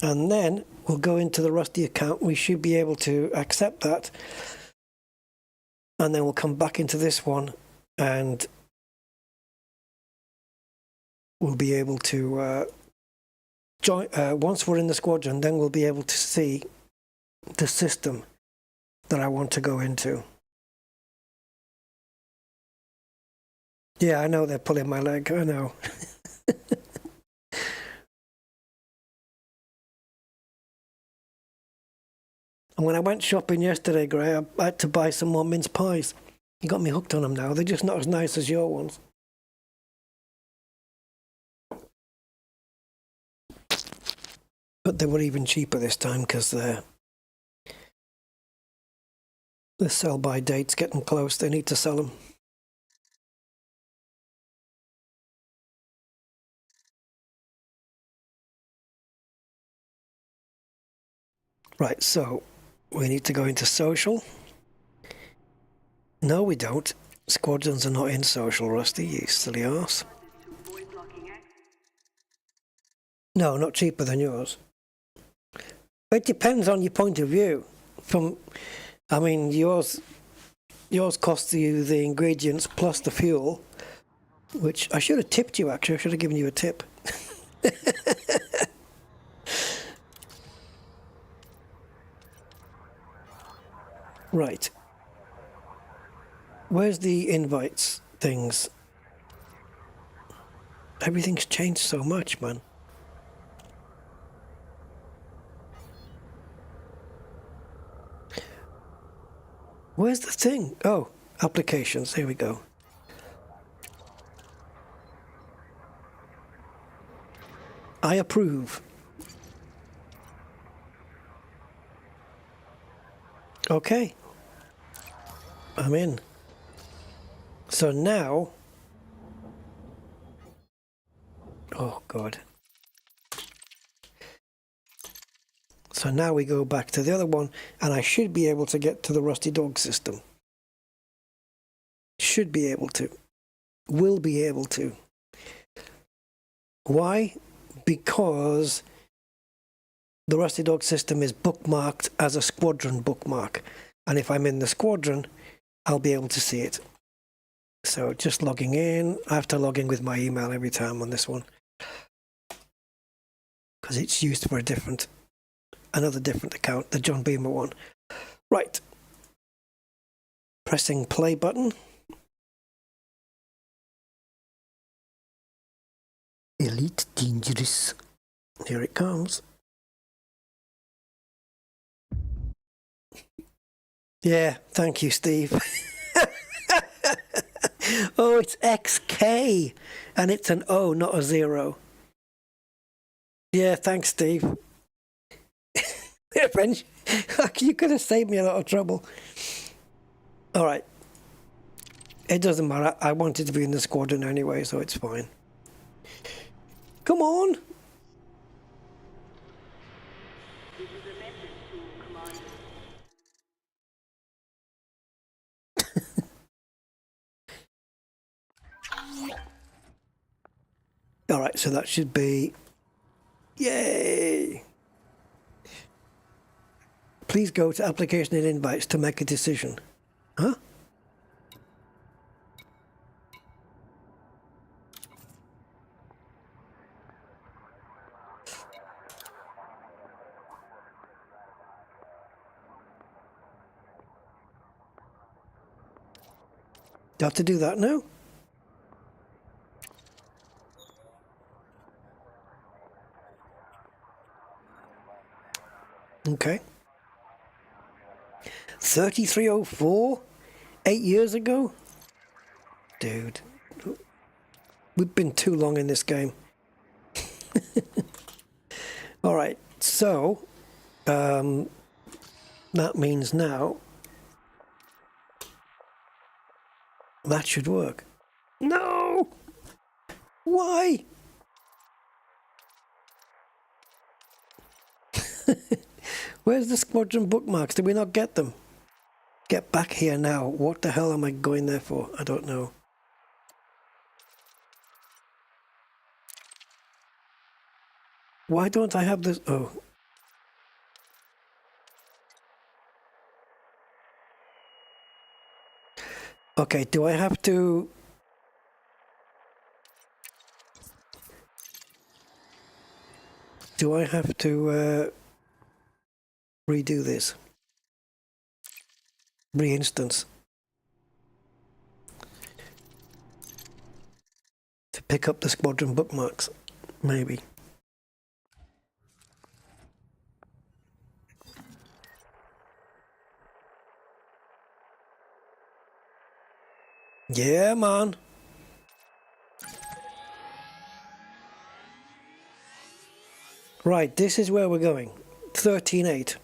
And then we'll go into the Rusty account. We should be able to accept that. And then we'll come back into this one and we'll be able to join. Once we're in the squadron, then we'll be able to see the system that I want to go into. Yeah, I know they're pulling my leg. I know. And when I went shopping yesterday, Gray, I had to buy some more mince pies. You got me hooked on them now. They're just not as nice as your ones. But they were even cheaper this time because the sell-by date's getting close. They need to sell them. Right, so we need to go into social. No, we don't. Squadrons are not in social, Rusty, you silly arse. No, not cheaper than yours. It depends on your point of view. I mean, yours costs you the ingredients plus the fuel, which I should have tipped you, actually. I should have given you a tip. Right. Where's the invites things? Everything's changed so much, man. Where's the thing? Oh, applications. Here we go. I approve. Okay. I'm in. So now... Oh, God. So now we go back to the other one, and I should be able to get to the Rusty Dog system. Should be able to. Will be able to. Why? Because the Rusty Dog system is bookmarked as a squadron bookmark. And if I'm in the squadron, I'll be able to see it. So just logging in. I have to log in with my email every time on this one, because it's used for another different account, the John Beamer one. Right. Pressing play button. Elite Dangerous. Here it comes. Yeah, thank you, Steve. Oh, it's XK, and it's an O, not a 0. Yeah, thanks, Steve. You could have saved me a lot of trouble. All right. It doesn't matter. I wanted to be in the squadron anyway, so it's fine. Come on. All right, so that should be... Yay! Please go to application and invites to make a decision. Huh? Do I have to do that now? Okay. 3304? 8 years ago? Dude. We've been too long in this game. Alright, so that means now That should work. No! Why? Where's the squadron bookmarks? Did we not get them? Get back here now. What the hell am I going there for? I don't know. Why don't I have this? Oh. Okay, do I have to... Do I have to redo this? Re-instance. To pick up the squadron bookmarks, maybe. Yeah, man. Right, this is where we're going. 13.8.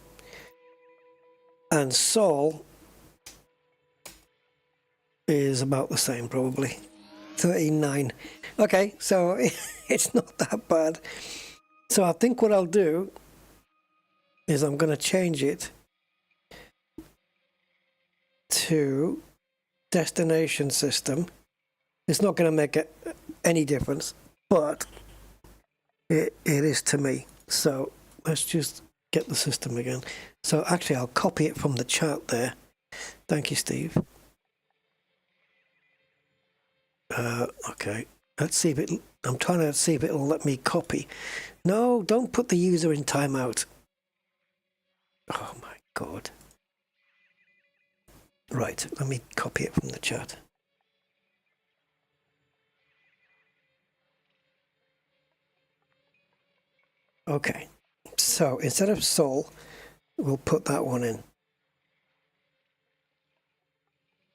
And Sol is about the same, probably. 13.9. Okay, so it's not that bad. So I think what I'll do is I'm going to change it to destination system. It's not going to make any difference, but it is to me. So let's just get the system again. So actually I'll copy it from the chart there. Thank you, Steve. Okay, let's see if it, I'm trying to see if it'll let me copy. No, don't put the user in timeout. Oh my God. Right, let me copy it from the chat. Okay, so instead of Sol, we'll put that one in.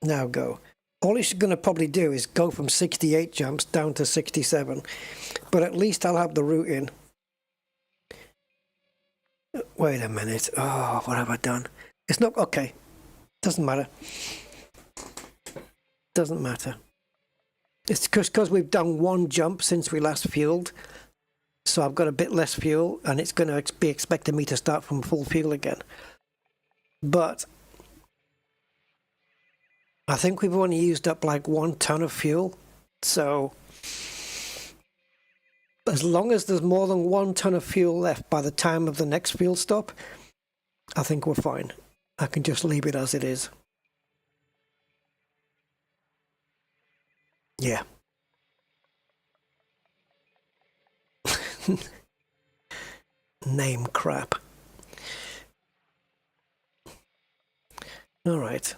Now go. All it's going to probably do is go from 68 jumps down to 67, but at least I'll have the route in. Wait a minute. Oh, what have I done? It's not... Okay. Doesn't matter. Doesn't matter. It's because we've done one jump since we last fueled, so I've got a bit less fuel, and it's going to be expecting me to start from full fuel again. But I think we've only used up like 1 ton of fuel, so as long as there's more than 1 ton of fuel left by the time of the next fuel stop, I think we're fine. I can just leave it as it is. Yeah. Name crap. All right.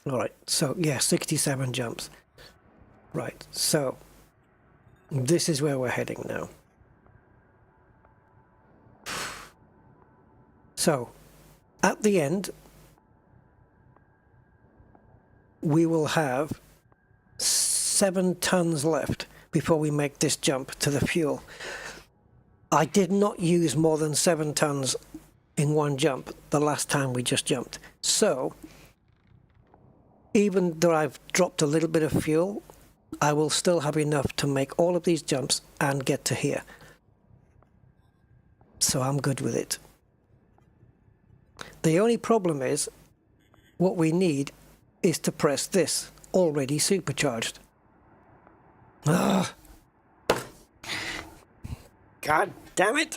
All right, so yeah, 67 jumps. Right, so this is where we're heading now. So at the end, we will have 7 tons left before we make this jump to the fuel. I did not use more than 7 tons in one jump the last time we just jumped. So even though I've dropped a little bit of fuel, I will still have enough to make all of these jumps and get to here. So I'm good with it. The only problem is, what we need is to press this, already supercharged. Ah. God damn it!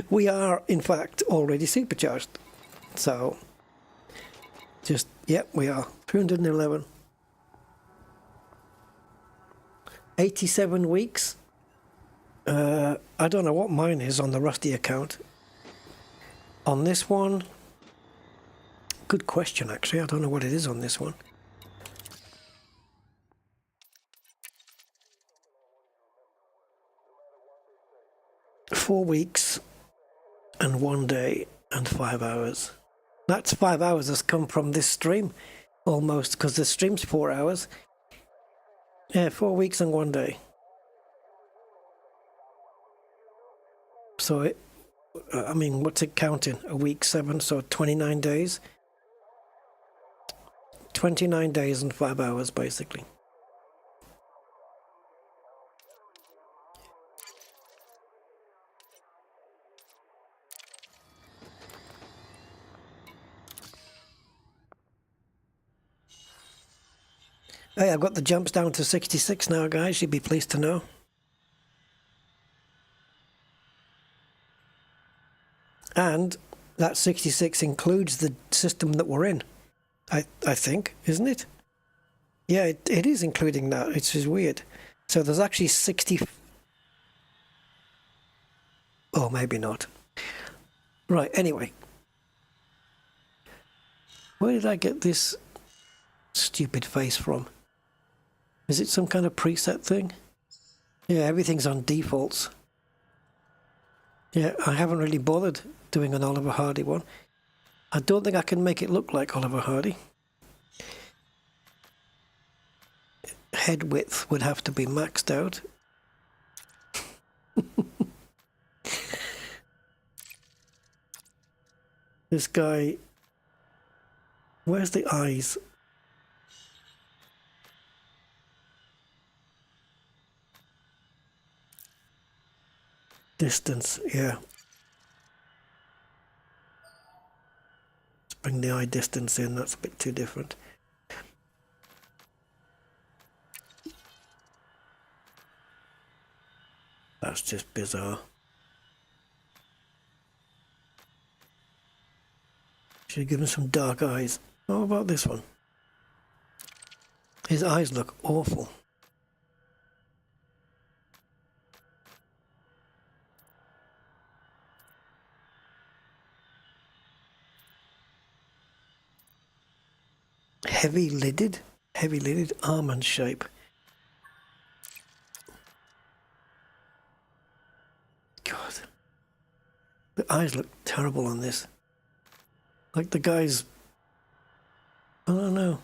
We are, in fact, already supercharged. So just, yep, we are. 311. 87 weeks. I don't know what mine is on the Rusty account. On this one, good question, actually. I don't know what it is on this one. Four weeks and 1 day and 5 hours. That's 5 hours has come from this stream, almost, because the stream's 4 hours. Yeah, 4 weeks and 1 day. So it, I mean, what's it counting? A week 7, so 29 days. 29 days and 5 hours, basically. Hey, I've got the jumps down to 66 now, guys. You'd be pleased to know. And that 66 includes the system that we're in, I think, isn't it? Yeah, it is including that, which is weird. So there's actually 60... Oh, maybe not. Right, anyway. Where did I get this stupid face from? Is it some kind of preset thing? Yeah, everything's on defaults. Yeah, I haven't really bothered doing an Oliver Hardy one. I don't think I can make it look like Oliver Hardy. Head width would have to be maxed out. This guy... Where's the eyes? Distance, yeah. Let's bring the eye distance in, that's a bit too different. That's just bizarre. Should give him some dark eyes. How about this one? His eyes look awful. Heavy lidded almond shape. God, the eyes look terrible on this. Like the guy's, I don't know.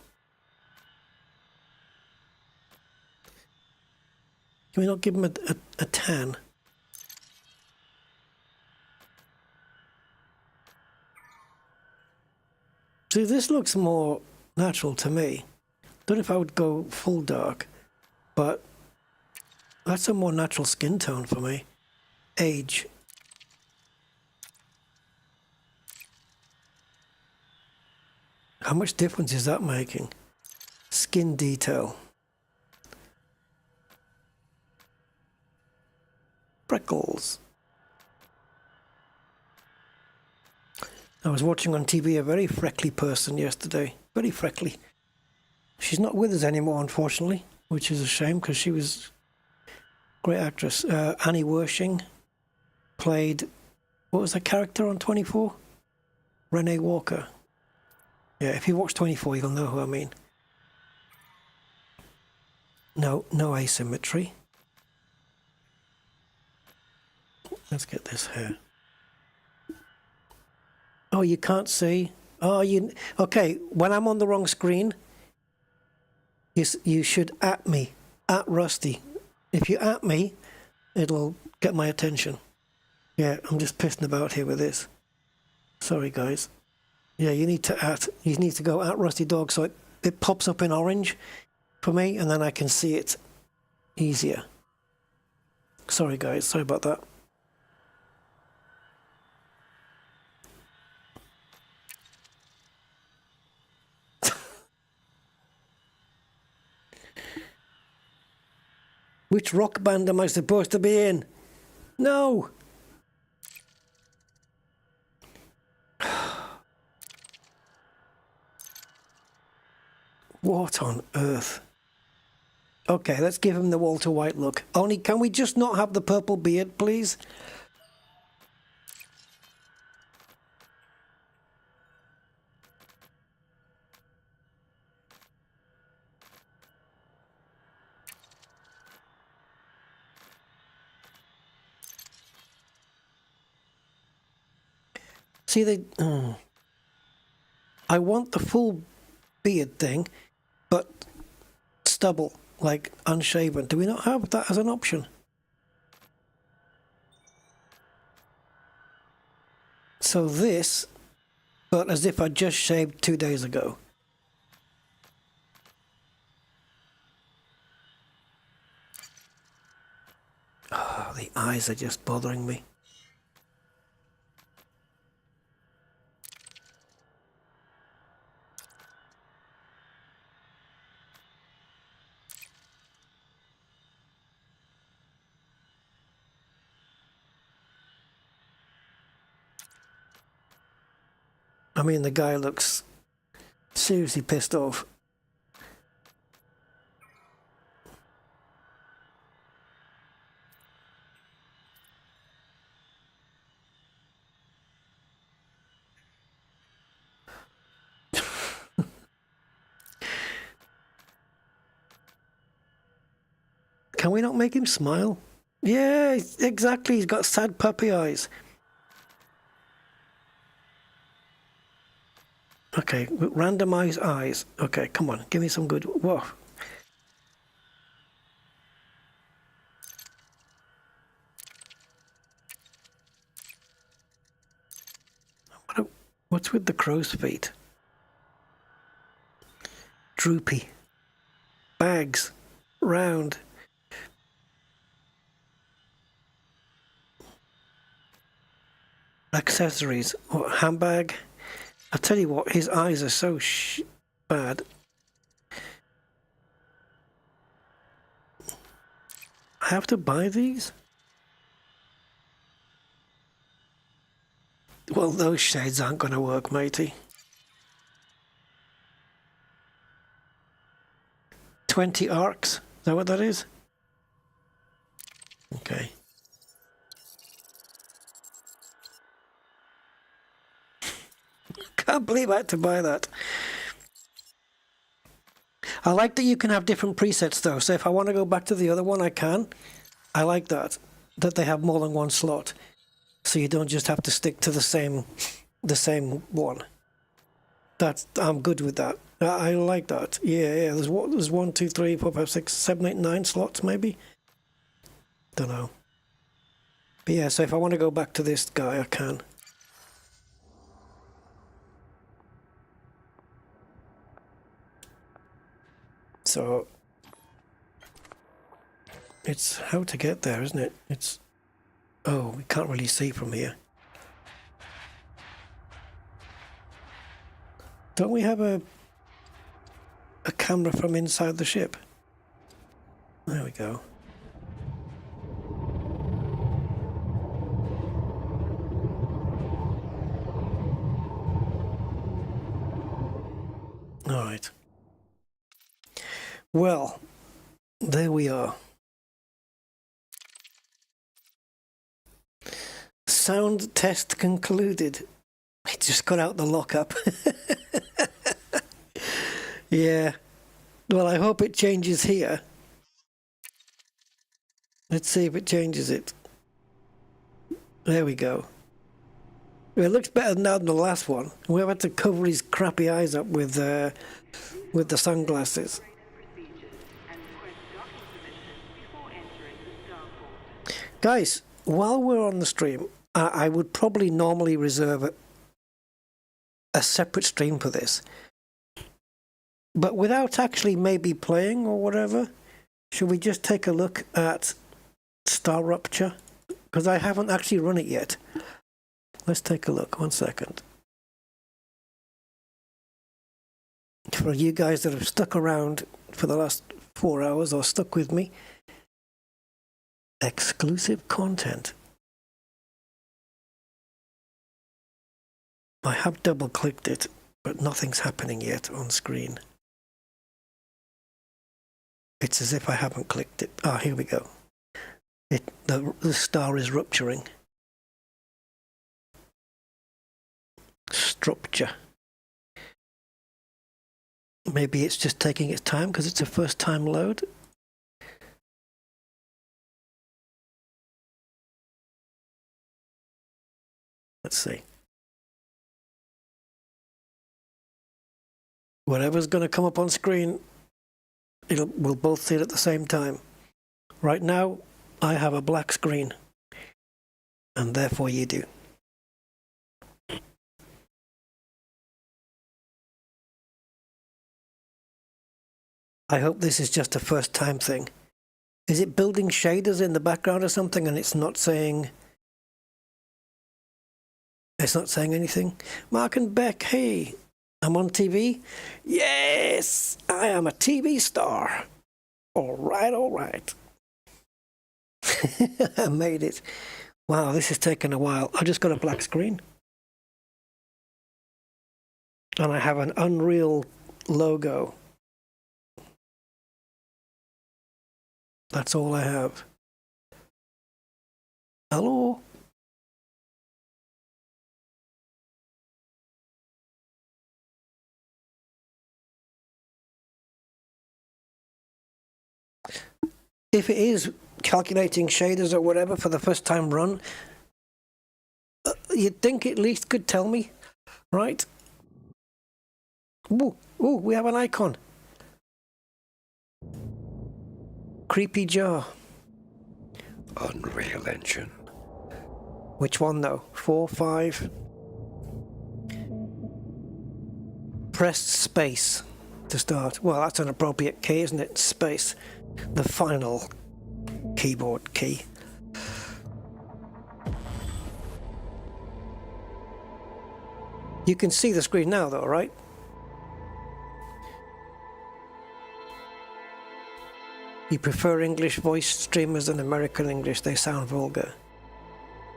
Can we not give him a tan? See, this looks more natural to me. Don't know if I would go full dark, but that's a more natural skin tone for me. Age. How much difference is that making? Skin detail. Freckles. I was watching on TV a very freckly person yesterday. Very freckly. She's not with us anymore, unfortunately, which is a shame because she was a great actress. Annie Wershing played, what was that character on 24? Renee Walker. Yeah, if you watch 24, you'll know who I mean. No asymmetry. Let's get this hair. Oh, you can't see. Oh, you... Okay, when I'm on the wrong screen, you should at me. At Rusty. If you at me, it'll get my attention. Yeah, I'm just pissing about here with this. Sorry, guys. Yeah, you need to go at Rusty Dog so it pops up in orange for me, and then I can see it easier. Sorry, guys. Sorry about that. Which rock band am I supposed to be in? No! What on earth? Okay, let's give him the Walter White look. Only, can we just not have the purple beard, please? See, I want the full beard thing, but stubble, like unshaven. Do we not have that as an option? So this, but as if I just shaved 2 days ago. Oh, the eyes are just bothering me. I mean, the guy looks seriously pissed off. Can we not make him smile? Yeah, exactly. He's got sad puppy eyes. Okay, randomize eyes. Okay, come on, give me some good. Whoa. What's with the crow's feet? Droopy. Bags. Round. Accessories. What, handbag? I tell you what, his eyes are so bad. I have to buy these? Well, those shades aren't going to work, matey. 20 arcs? Is that what that is? Okay. Can't believe I had to buy that. I like that you can have different presets though, so if I want to go back to the other one I can. I like that they have more than one slot, so you don't just have to stick to the same one. I'm good with that. I like that. Yeah. There's 1, 2, 3, 4, 5, 6, 7, 8, 9 slots maybe. Don't know. But yeah, so if I want to go back to this guy, I can. So it's how to get there, isn't it? It's we can't really see from here. Don't we have a camera from inside the ship? There we go. All right. Well, there we are. Sound test concluded. It just got out the lockup. Yeah. Well, I hope it changes here. Let's see if it changes it. There we go. Well, it looks better now than the last one. We've had to cover his crappy eyes up with the sunglasses. Guys, while we're on the stream, I would probably normally reserve a separate stream for this. But without actually maybe playing or whatever, should we just take a look at Star Rupture? Because I haven't actually run it yet. Let's take a look. 1 second. For you guys that have stuck around for the last 4 hours or stuck with me, exclusive content. I have double-clicked it, but nothing's happening yet on screen. It's as if I haven't clicked it. Ah, here we go. The star is rupturing. Structure. Maybe it's just taking its time because it's a first-time load. Let's see. Whatever's going to come up on screen, we'll both see it at the same time. Right now, I have a black screen, and therefore you do. I hope this is just a first time thing. Is it building shaders in the background or something and it's not saying anything? Mark and Beck, hey, I'm on TV. Yes, I am a TV star. All right, all right. I made it. Wow, this has taken a while. I just got a black screen. And I have an Unreal logo. That's all I have. Hello? If it is calculating shaders or whatever for the first time run, you'd think it at least could tell me, right? Ooh, we have an icon. Creepy jar. Unreal Engine. Which one though? 4, 5. Press space to start. Well, that's an appropriate key, isn't it? Space. The final keyboard key. You can see the screen now though, right? You prefer English voice streamers than American English? They sound vulgar.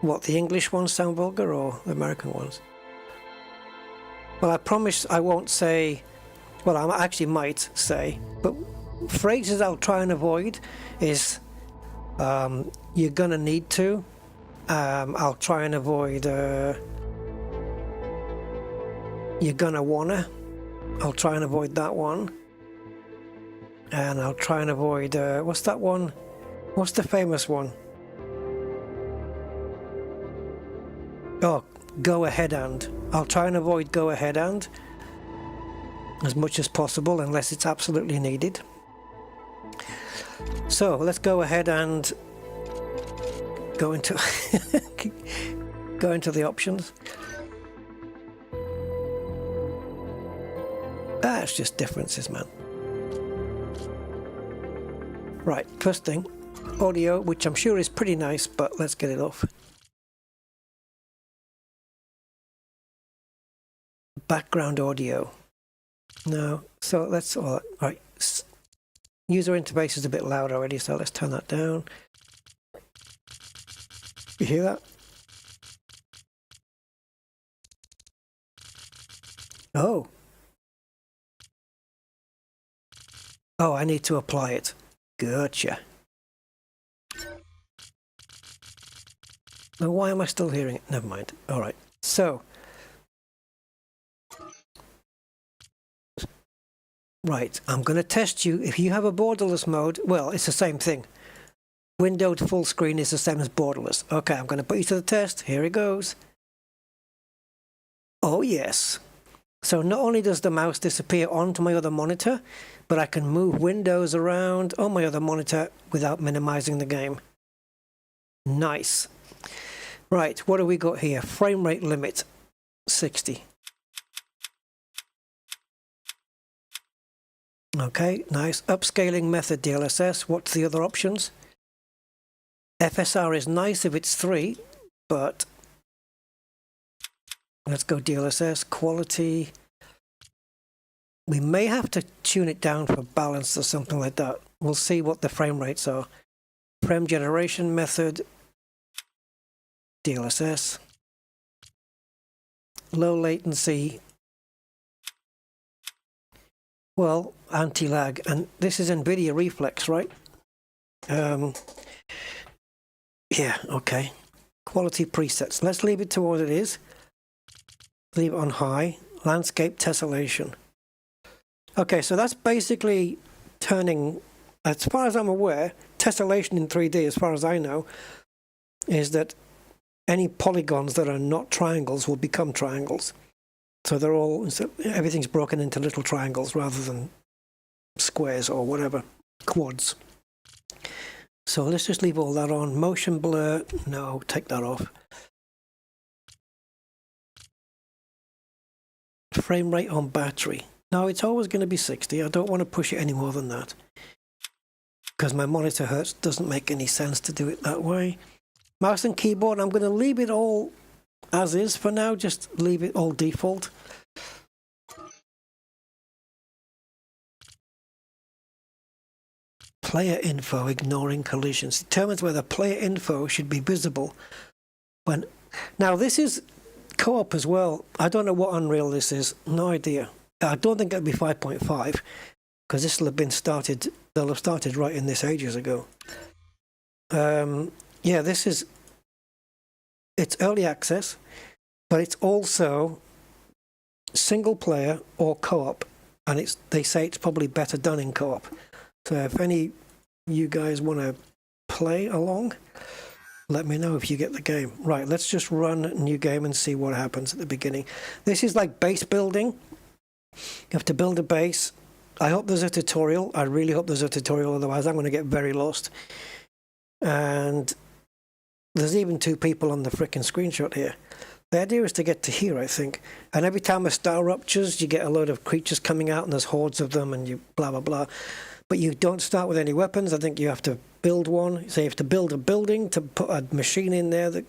What, the English ones sound vulgar or the American ones? Well, I promise I won't say, well, I actually might say, but phrases I'll try and avoid is you're gonna need to. I'll try and avoid you're gonna wanna. I'll try and avoid that one. And I'll try and avoid, what's that one? What's the famous one? Oh, go ahead and. I'll try and avoid go ahead and as much as possible unless it's absolutely needed. So let's go ahead and go into go into the options. It's just differences, man. Right, first thing, audio, which I'm sure is pretty nice, but let's get it off. Background audio. No, so let's, all right, user interface is a bit loud already, so let's turn that down. You hear that? Oh. Oh, I need to apply it. Gotcha. Now, why am I still hearing it? Never mind. All right. So, right, I'm going to test you. If you have a borderless mode, well, it's the same thing. Windowed full screen is the same as borderless. Okay, I'm going to put you to the test. Here it goes. Oh, yes. So not only does the mouse disappear onto my other monitor, but I can move windows around on my other monitor without minimizing the game. Nice. Right, what do we got here? Frame rate limit, 60. Okay, nice. Upscaling method DLSS. What's the other options? FSR is nice if it's 3, but let's go DLSS. Quality. We may have to tune it down for balance or something like that. We'll see what the frame rates are. Frame generation method. DLSS. Low latency. Well, anti-lag. And this is Nvidia Reflex, right? Yeah, okay. Quality presets. Let's leave it to what it is. Leave it on high. Landscape tessellation. Okay, so that's basically turning, as far as I'm aware, tessellation in 3D, as far as I know, is that any polygons that are not triangles will become triangles. So they're all, everything's broken into little triangles rather than squares or whatever, quads. So let's just leave all that on. Motion blur, no, take that off. Frame rate on battery. No, it's always going to be 60. I don't want to push it any more than that. Because my monitor hertz doesn't make any sense to do it that way. Mouse and keyboard, I'm going to leave it all as is for now. Just leave it all default. Player info, ignoring collisions. Determines whether player info should be visible when... Now, this is co-op as well. I don't know what Unreal this is. No idea. I don't think it'll be 5.5 because this will have been started... They'll have started writing this ages ago. Yeah, this is... It's early access, but it's also single player or co-op. And they say it's probably better done in co-op. So if any you guys want to play along, let me know if you get the game. Right, let's just run a new game and see what happens at the beginning. This is like base building. You have to build a base. I hope there's a tutorial. I really hope there's a tutorial, otherwise I'm going to get very lost. And there's even 2 people on the frickin' screenshot here. The idea is to get to here, I think. And every time a star ruptures, you get a load of creatures coming out, and there's hordes of them, and you blah, blah, blah. But you don't start with any weapons. I think you have to build one. So you have to build a building to put a machine in there that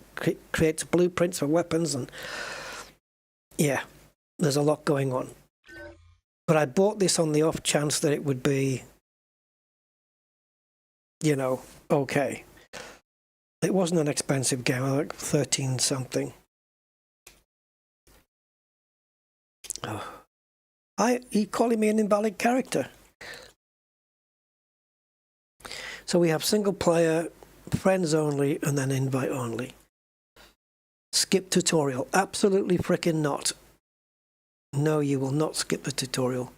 creates blueprints for weapons. And yeah, there's a lot going on. But I bought this on the off chance that it would be, you know, okay. It wasn't an expensive game, like 13 something. Oh. You're calling me an invalid character. So we have single player, friends only, and then invite only. Skip tutorial. Absolutely frickin' not. No, you will not skip the tutorial.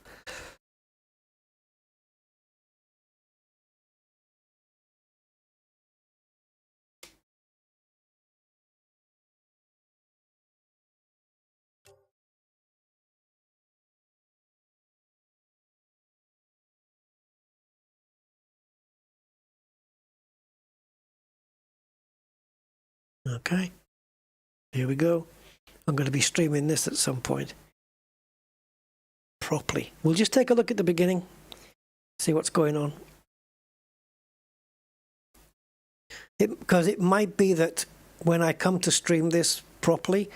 Okay, here we go. I'm going to be streaming this at some point. Properly. We'll just take a look at the beginning, see what's going on. Because it might be that when I come to stream this properly,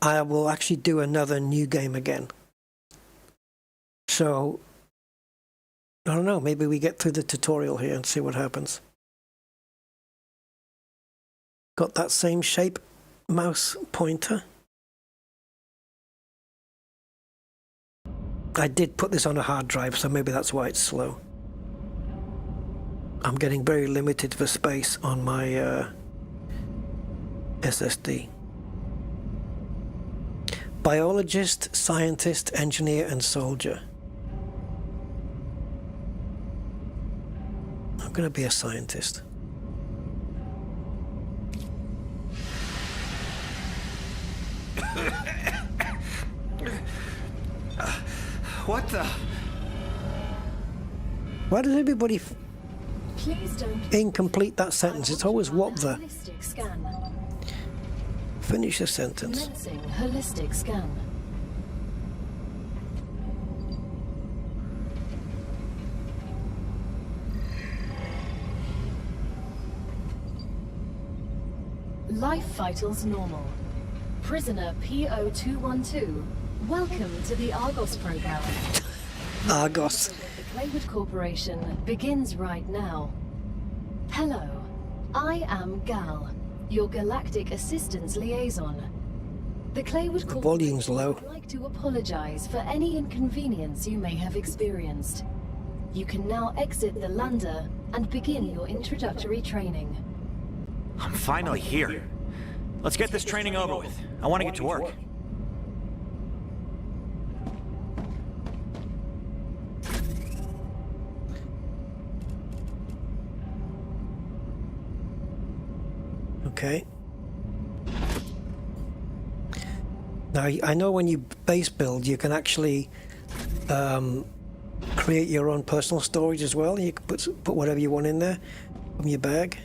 I will actually do another new game again. So, I don't know, maybe we get through the tutorial here and see what happens. Got that same shape mouse pointer. I did put this on a hard drive, so maybe that's why it's slow. I'm getting very limited for space on my SSD. Biologist, scientist, engineer, and soldier. I'm going to be a scientist. What the? Why does everybody Please don't incomplete that sentence? It's always what the. holistic scan. Finish the sentence. Commencing holistic scan. Life vitals normal. Prisoner P0212. Welcome to the Argos program. Argos. The Claywood Corporation begins right now. Hello, I am Gal, your galactic assistance liaison. The Claywood The volume's low. would like to apologize for any inconvenience you may have experienced. You can now exit the lander and begin your introductory training. I'm finally here. Let's get this training over with. I want to get to work. Okay. Now, I know when you base build, you can actually create your own personal storage as well. You can put whatever you want in there from your bag.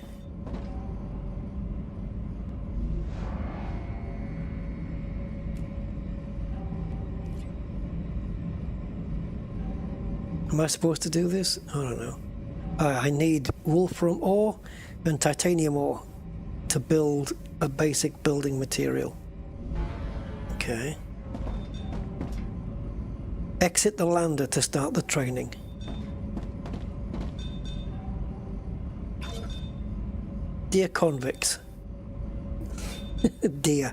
Am I supposed to do this? I don't know. I need wolfram ore and titanium ore to build a basic building material. Okay. Exit the lander to start the training. Dear convicts. Dear.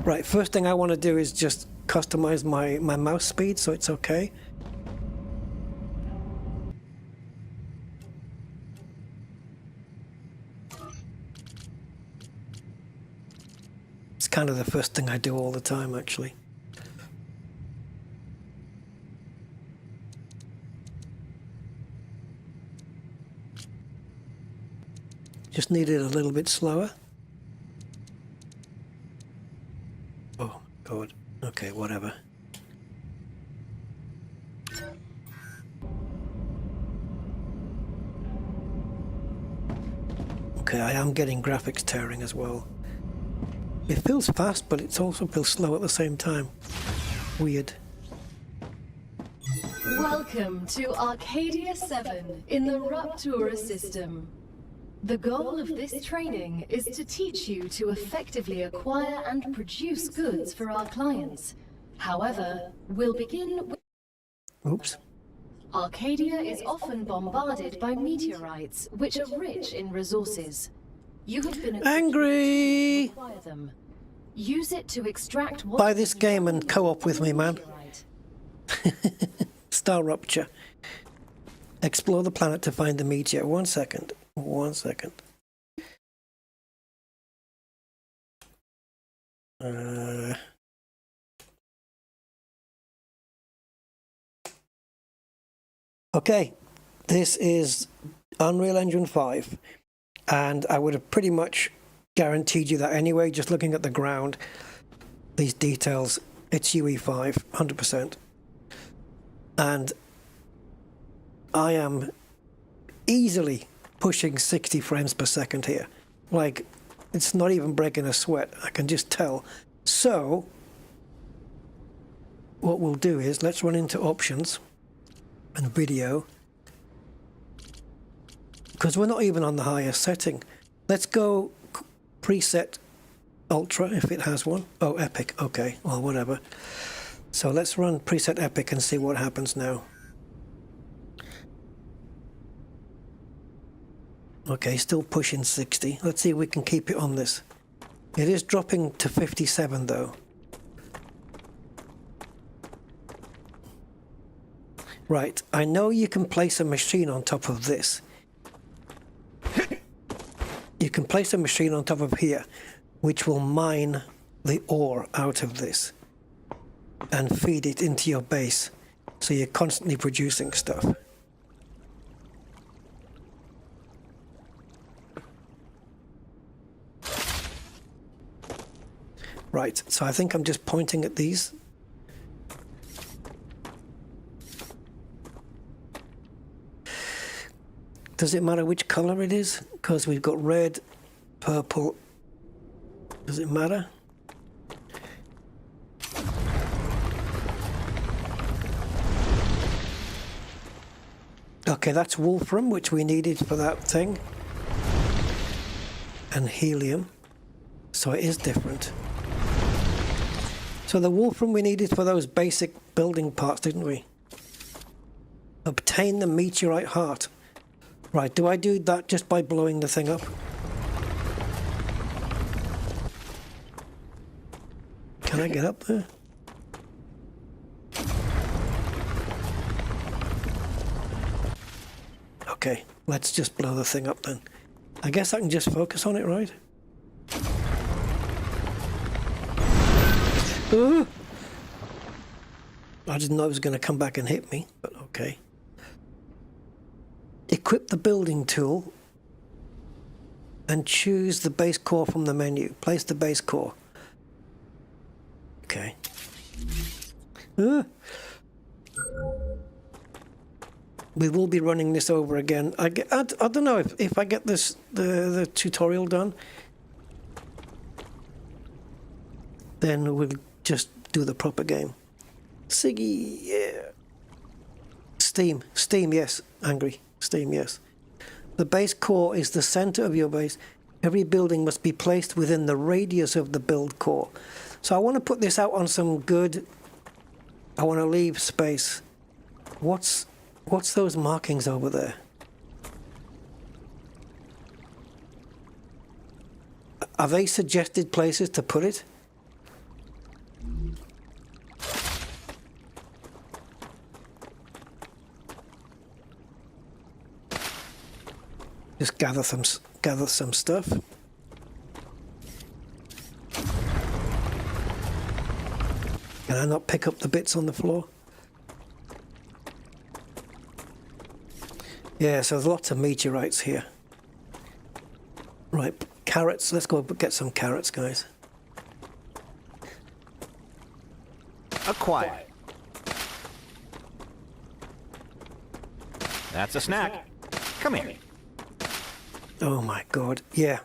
Right, first thing I want to do is just customize my mouse speed so it's okay. It's kind of the first thing I do all the time, actually. Just need it a little bit slower. Oh, God. Okay, whatever. Okay, I am getting graphics tearing as well. It feels fast, but it also feels slow at the same time. Weird. Welcome to Arcadia 7 in the Rupture system. The goal of this training is to teach you to effectively acquire and produce goods for our clients. However, we'll begin with... Oops. Arcadia is often bombarded by meteorites, which are rich in resources. You have been angry. Acquire them. Use it to extract what... Buy this game and co-op with me, man. Star Rupture. Explore the planet to find the meteor. 1 second. 1 second. Okay, this is Unreal Engine 5, and I would have pretty much guaranteed you that anyway, just looking at the ground, these details, it's UE5, 100%. And I am easily pushing 60 frames per second here. Like, it's not even breaking a sweat, I can just tell. So, what we'll do is, let's run into options and video, because we're not even on the highest setting. Let's go preset ultra if it has one. Oh, epic, okay, well, whatever. So let's run preset epic and see what happens now. Okay, still pushing 60. Let's see if we can keep it on this. It is dropping to 57 though. Right, I know you can place a machine on top of this. You can place a machine on top of here, which will mine the ore out of this and feed it into your base, so you're constantly producing stuff. Right, so I think I'm just pointing at these. Does it matter which color it is? Because we've got red, purple. Does it matter? Okay, that's wolfram, which we needed for that thing. And helium. So it is different. So the wolfram we needed for those basic building parts, didn't we? Obtain the meteorite heart. Right, do I do that just by blowing the thing up? Can I get up there? Okay, let's just blow the thing up then. I guess I can just focus on it, right? I didn't know it was going to come back and hit me, but okay. Equip the building tool and choose the base core from the menu. Place the base core. Okay. We will be running this over again. I don't know if I get this the tutorial done, then we'll just do the proper game. Siggy, yeah. Steam, yes. Angry, Steam, yes. The base core is the center of your base. Every building must be placed within the radius of the build core. So I want to put this out on some good... I want to leave space. What's those markings over there? Are they suggested places to put it? Just gather some stuff. Can I not pick up the bits on the floor? Yeah, so there's lots of meteorites here. Right, carrots. Let's go get some carrots, guys. Acquired. That's a snack. Come here. Oh my god, yeah.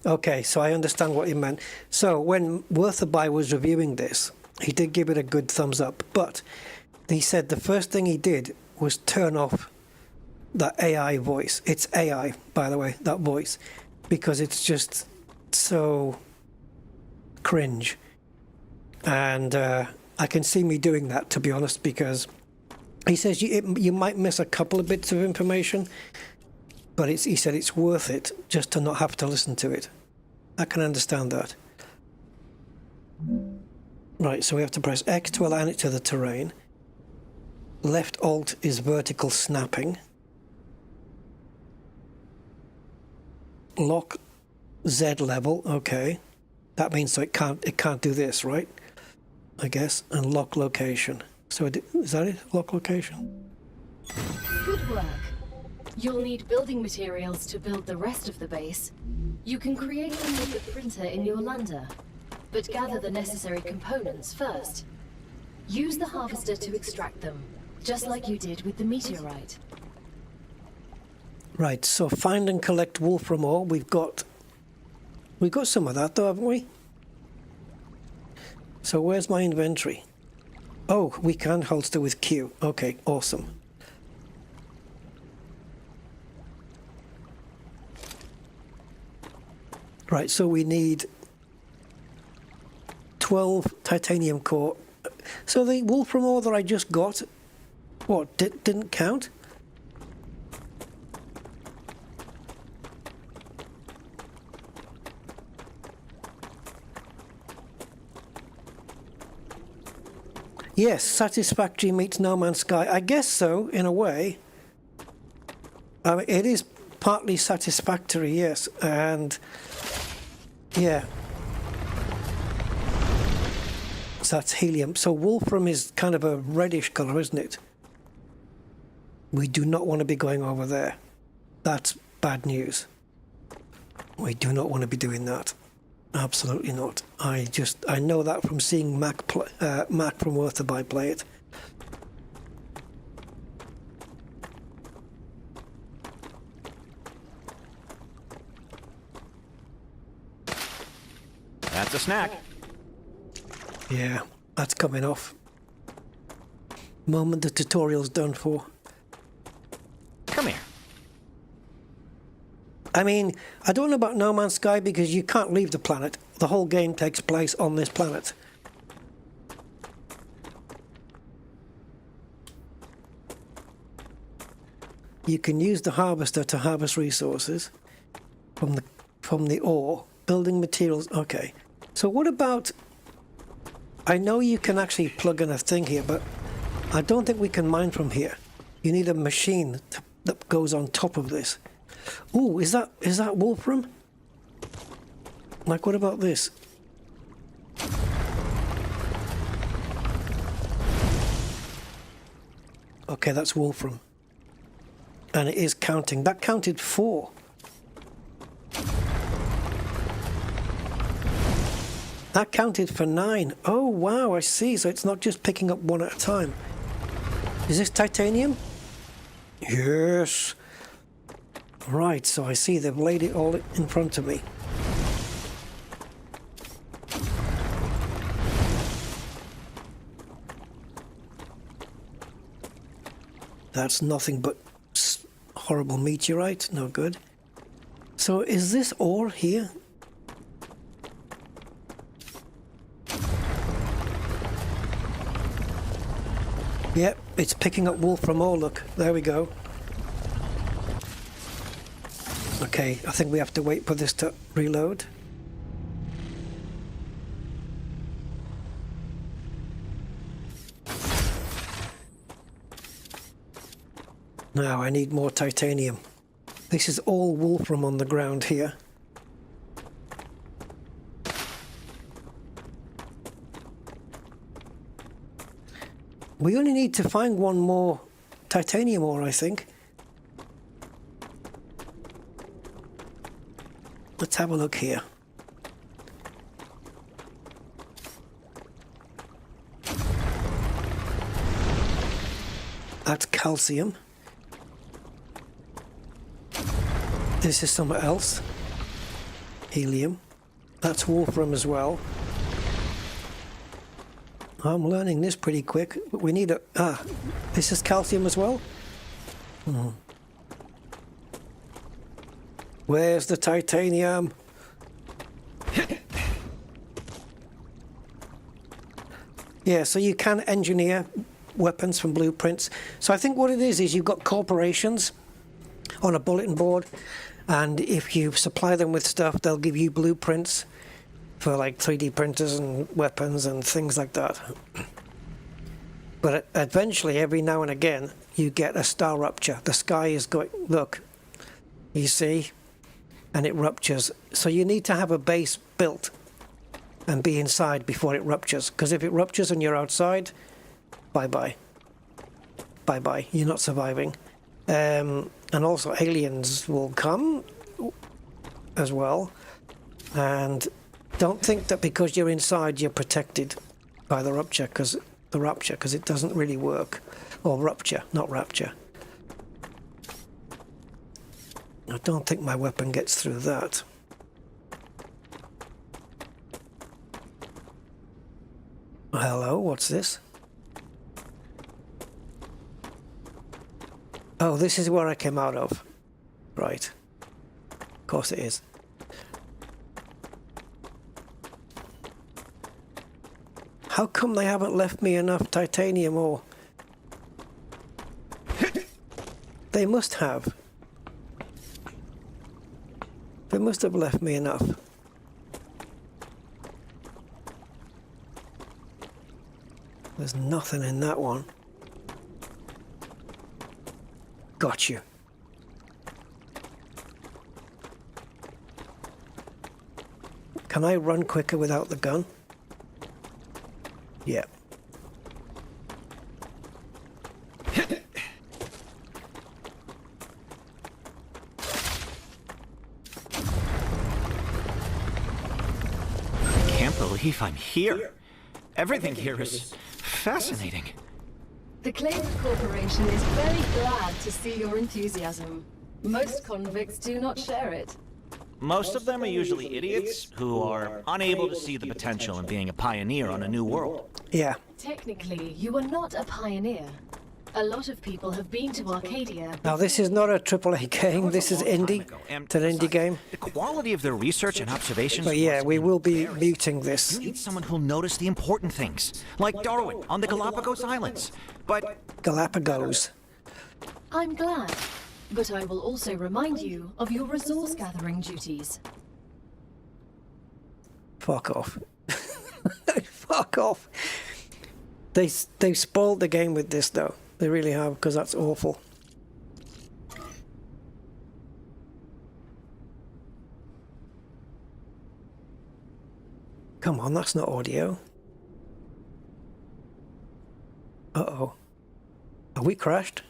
Okay, so I understand what he meant. So when WarBRD was reviewing this, he did give it a good thumbs up, but he said the first thing he did was turn off that AI voice. It's AI, by the way, that voice, because it's just so cringe. And I can see me doing that, to be honest, because he says you might miss a couple of bits of information, but he said it's worth it just to not have to listen to it. I can understand that. Right, so we have to press X to align it to the terrain. Left Alt is vertical snapping. Lock Z level, okay. That means so it can't do this, right? I guess. And lock location. So is that it? Lock location? Good work. You'll need building materials to build the rest of the base. You can create them with the printer in your lander, but gather the necessary components first. Use the harvester to extract them, just like you did with the meteorite. Right, so find and collect wolfram ore. We've got some of that though, haven't we? So where's my inventory? Oh, we can holster with Q. Okay, awesome. Right, so we need 12 titanium core. So the wolfram ore that I just got, what, didn't count? Yes, satisfactory meets No Man's Sky. I guess so, in a way. I mean, it is partly satisfactory, yes, and yeah. So that's helium. So wolfram is kind of a reddish colour, isn't it? We do not want to be going over there. That's bad news. We do not want to be doing that. Absolutely not. I know that from seeing Mac from WarBRD play it. That's a snack. Yeah, that's coming off. Moment the tutorial's done for. Come here. I mean, I don't know about No Man's Sky because you can't leave the planet. The whole game takes place on this planet. You can use the harvester to harvest resources from the ore. Building materials, okay. So what about... I know you can actually plug in a thing here, but I don't think we can mine from here. You need a machine that goes on top of this. Ooh, is that wolfram? Like, what about this? Okay, that's wolfram. And it is counting. That counted 4. That counted for 9. Oh, wow, I see. So it's not just picking up one at a time. Is this titanium? Yes. Right, so I see they've laid it all in front of me. That's nothing but horrible meteorite. No good. So is this ore here? Yep, it's picking up wolfram ore. Look, there we go. Okay, I think we have to wait for this to reload. Now I need more titanium. This is all wolfram on the ground here. We only need to find one more titanium ore, I think. Let's have a look here. That's calcium. This is somewhere else. Helium. That's wolfram as well. I'm learning this pretty quick, but we need a... this is calcium as well? Where's the titanium? Yeah, so you can engineer weapons from blueprints. So I think what it is you've got corporations on a bulletin board, and if you supply them with stuff, they'll give you blueprints for like 3D printers and weapons and things like that. But eventually, every now and again, you get a star rupture. The sky is going, look, you see, and it ruptures. So you need to have a base built and be inside before it ruptures. Because if it ruptures and you're outside, bye-bye. Bye-bye, you're not surviving. And also aliens will come as well. And don't think that because you're inside you're protected by the rupture, because it doesn't really work. Or rupture, not rapture. I don't think my weapon gets through that. Hello, what's this? Oh, this is where I came out of. Right. Of course it is. How come they haven't left me enough titanium ore? They must have. They must have left me enough. There's nothing in that one. Got you. Can I run quicker without the gun? Yeah. I can't believe I'm here. Everything here is fascinating. The Claimed Corporation is very glad to see your enthusiasm. Most convicts do not share it. Most of them are usually idiots who are unable to see the potential in being a pioneer on a new world. Yeah. Technically, you are not a pioneer. A lot of people have been to Arcadia. Now this is not a AAA game, this is indie. It's an indie game. The quality of their research and observations... But yeah, we will be muting this. You need someone who'll notice the important things, like Darwin on the Galapagos Islands. But... Galapagos. I'm glad, but I will also remind you of your resource gathering duties. Fuck off. Fuck off. They spoiled the game with this though. They really have, because that's awful. Come on, that's not audio. Uh-oh. Are we crashed?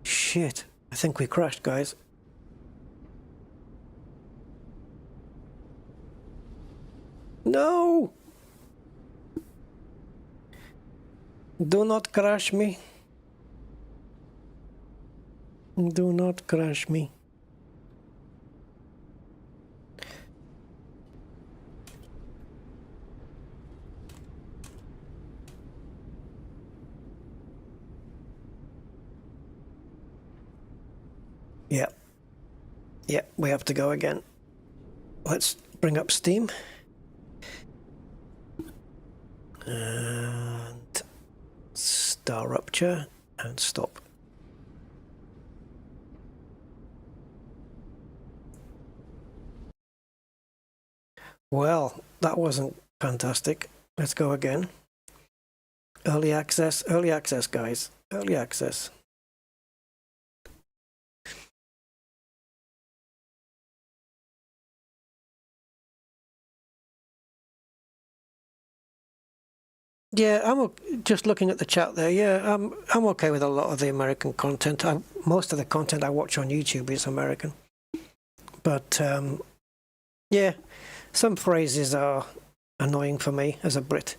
Shit. I think we crashed, guys. No! Do not crash me. Do not crash me. Yeah. Yeah, we have to go again. Let's bring up Steam. And start Rupture and stop. Well, that wasn't fantastic. Let's go again. Early access, guys. Early access. Yeah, just looking at the chat there. Yeah, I'm okay with a lot of the American content. Most of the content I watch on YouTube is American. But yeah, some phrases are annoying for me as a Brit.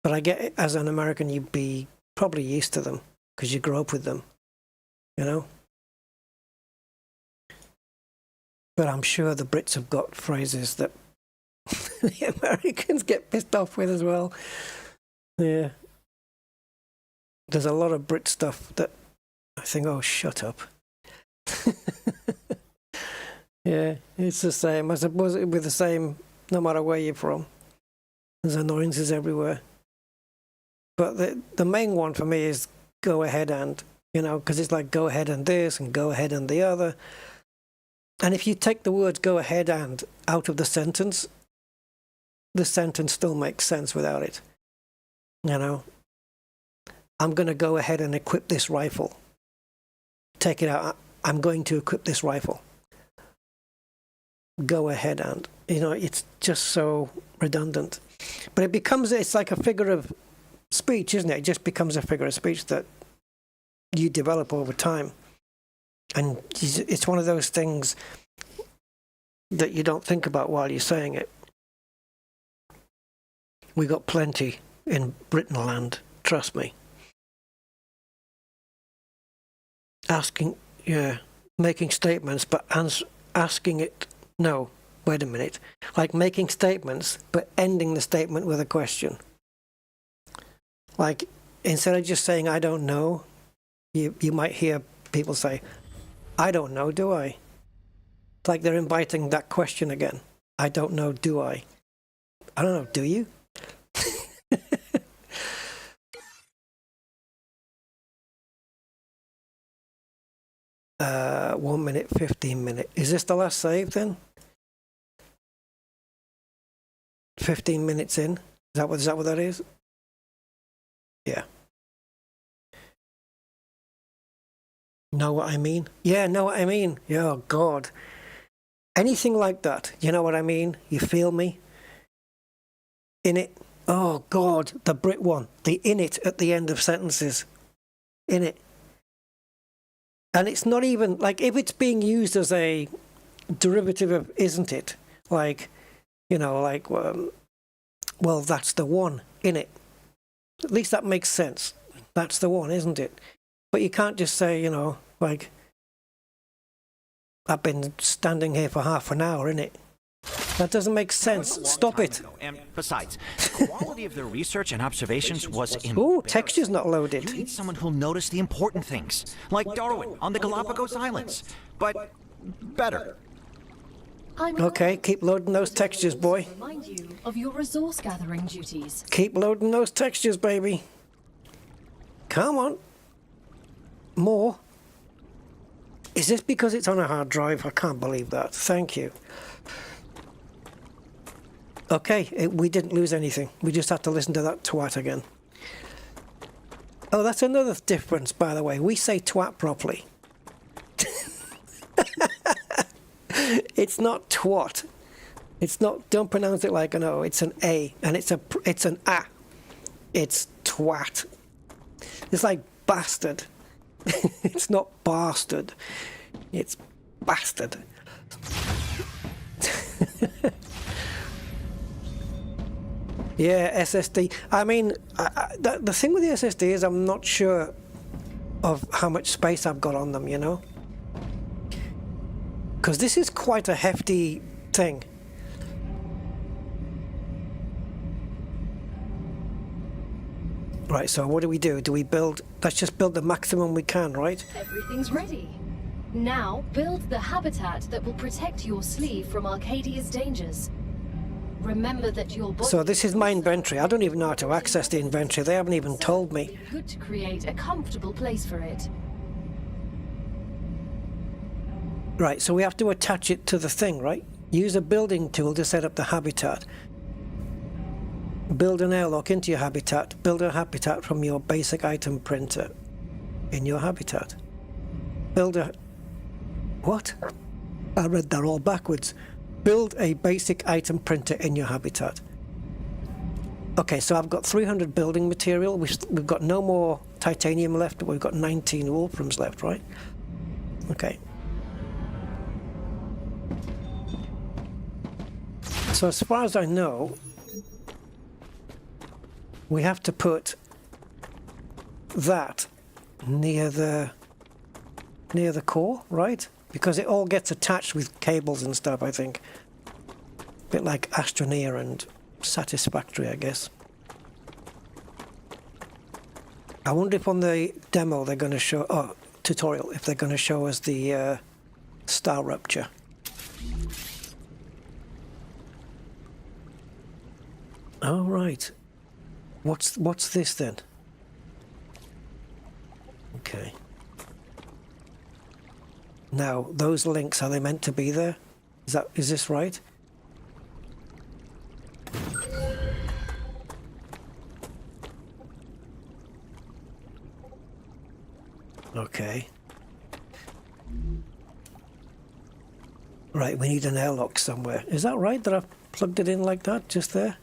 But I get it, as an American, you'd be probably used to them because you grew up with them, you know? But I'm sure the Brits have got phrases that the Americans get pissed off with as well. Yeah. There's a lot of Brit stuff that I think, oh, shut up. Yeah, it's the same. I suppose it'd be the same no matter where you're from. There's annoyances everywhere. But the main one for me is go ahead and, you know, because it's like go ahead and this and go ahead and the other. And if you take the words go ahead and out of the sentence still makes sense without it. You know, I'm going to go ahead and equip this rifle. Take it out. I'm going to equip this rifle. Go ahead and, you know, it's just so redundant. But it's like a figure of speech, isn't it? It just becomes a figure of speech that you develop over time. And it's one of those things that you don't think about while you're saying it. We got plenty in Britain land, trust me. Making statements, but asking it, no, wait a minute. Like making statements, but ending the statement with a question. Like, instead of just saying, I don't know, you might hear people say, I don't know, do I? It's like they're inviting that question again. I don't know, do I? I don't know, do you? 1 minute, 15 minutes. Is this the last save then? 15 minutes in? Is that what that is? Yeah. Know what I mean? Yeah, know what I mean. Yeah, oh God. Anything like that. You know what I mean? You feel me? In it. Oh God, the Brit one. The in it at the end of sentences. In it. And it's not even, like, if it's being used as a derivative of isn't it? Like, you know, like, well, that's the one, in it. At least that makes sense. That's the one, isn't it? But you can't just say, you know, like, I've been standing here for half an hour, innit? That doesn't make sense. Stop it. And besides, the quality of their research and observations was Ooh, texture's not loaded. You need someone who'll notice the important things, like Darwin on the Galapagos Islands, but better. Okay, keep loading those textures, boy. Remind you of your resource gathering duties. Keep loading those textures, baby. Come on. More. Is this because it's on a hard drive? I can't believe that. Thank you. Okay, we didn't lose anything. We just had to listen to that twat again. Oh, that's another difference, by the way. We say twat properly. It's not twat. It's not, don't pronounce it like an O. It's an A, and it's an A. It's twat. It's like bastard. It's not bastard. It's bastard. Yeah, SSD. I mean, the thing with the SSD is I'm not sure of how much space I've got on them, you know? Because this is quite a hefty thing. Right, so what do? Do we build? Let's just build the maximum we can, right? Everything's ready. Now, build the habitat that will protect your sleeve from Arcadia's dangers. Remember that your body... So this is my inventory. I don't even know how to access the inventory. They haven't even told me. Good to create a comfortable place for it. Right, so we have to attach it to the thing, right? Use a building tool to set up the habitat. Build an airlock into your habitat. Build a habitat from your basic item printer in your habitat. Build a... What? I read that all backwards. Build a basic item printer in your habitat. Okay, so I've got 300 building material. We've got no more titanium left, but we've got 19 wolframs left, right? Okay. So as far as I know, we have to put that near the core, right? Because it all gets attached with cables and stuff, I think. A bit like Astroneer and Satisfactory, I guess. I wonder if on the demo they're going to show, tutorial, if they're going to show us the star rupture. Oh, right. What's this then? Okay. Now, those links, are they meant to be there? Is this right? Okay. Right, we need an airlock somewhere. Is that right that I've plugged it in like that, just there?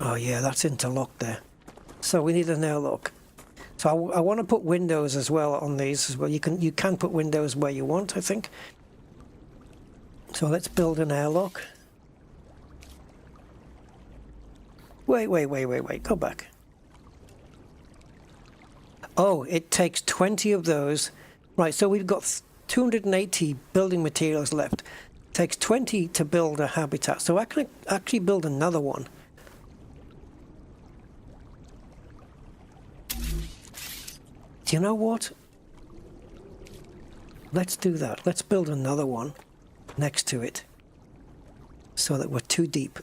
Oh yeah, that's interlocked there. So we need an airlock. So I want to put windows as well on these as well. You can put windows where you want, I think. So let's build an airlock. Wait, go back. Oh, it takes 20 of those. Right, so we've got 280 building materials left. It takes 20 to build a habitat. So I can actually build another one. Do you know what? Let's do that. Let's build another one next to it so that we're too deep.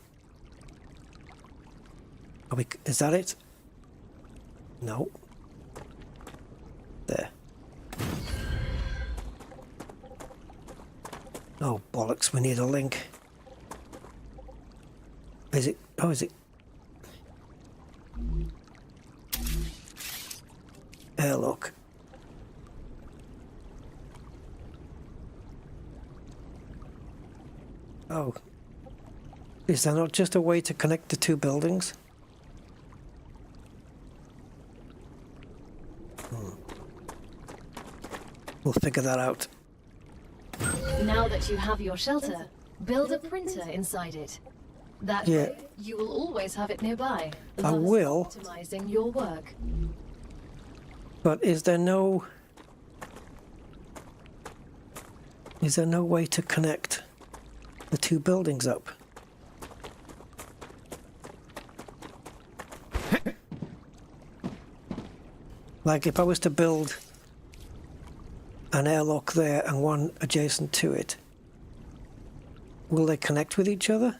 Is that it? No. There. Oh, bollocks, we need a link. Is it? Oh, is it? Airlock. Oh. Is there not just a way to connect the two buildings? We'll figure that out. Now that you have your shelter, build a printer inside it. That way, you will always have it nearby. I will. Optimizing your work. But is there no way to connect the two buildings up? Like if I was to build an airlock there and one adjacent to it, will they connect with each other?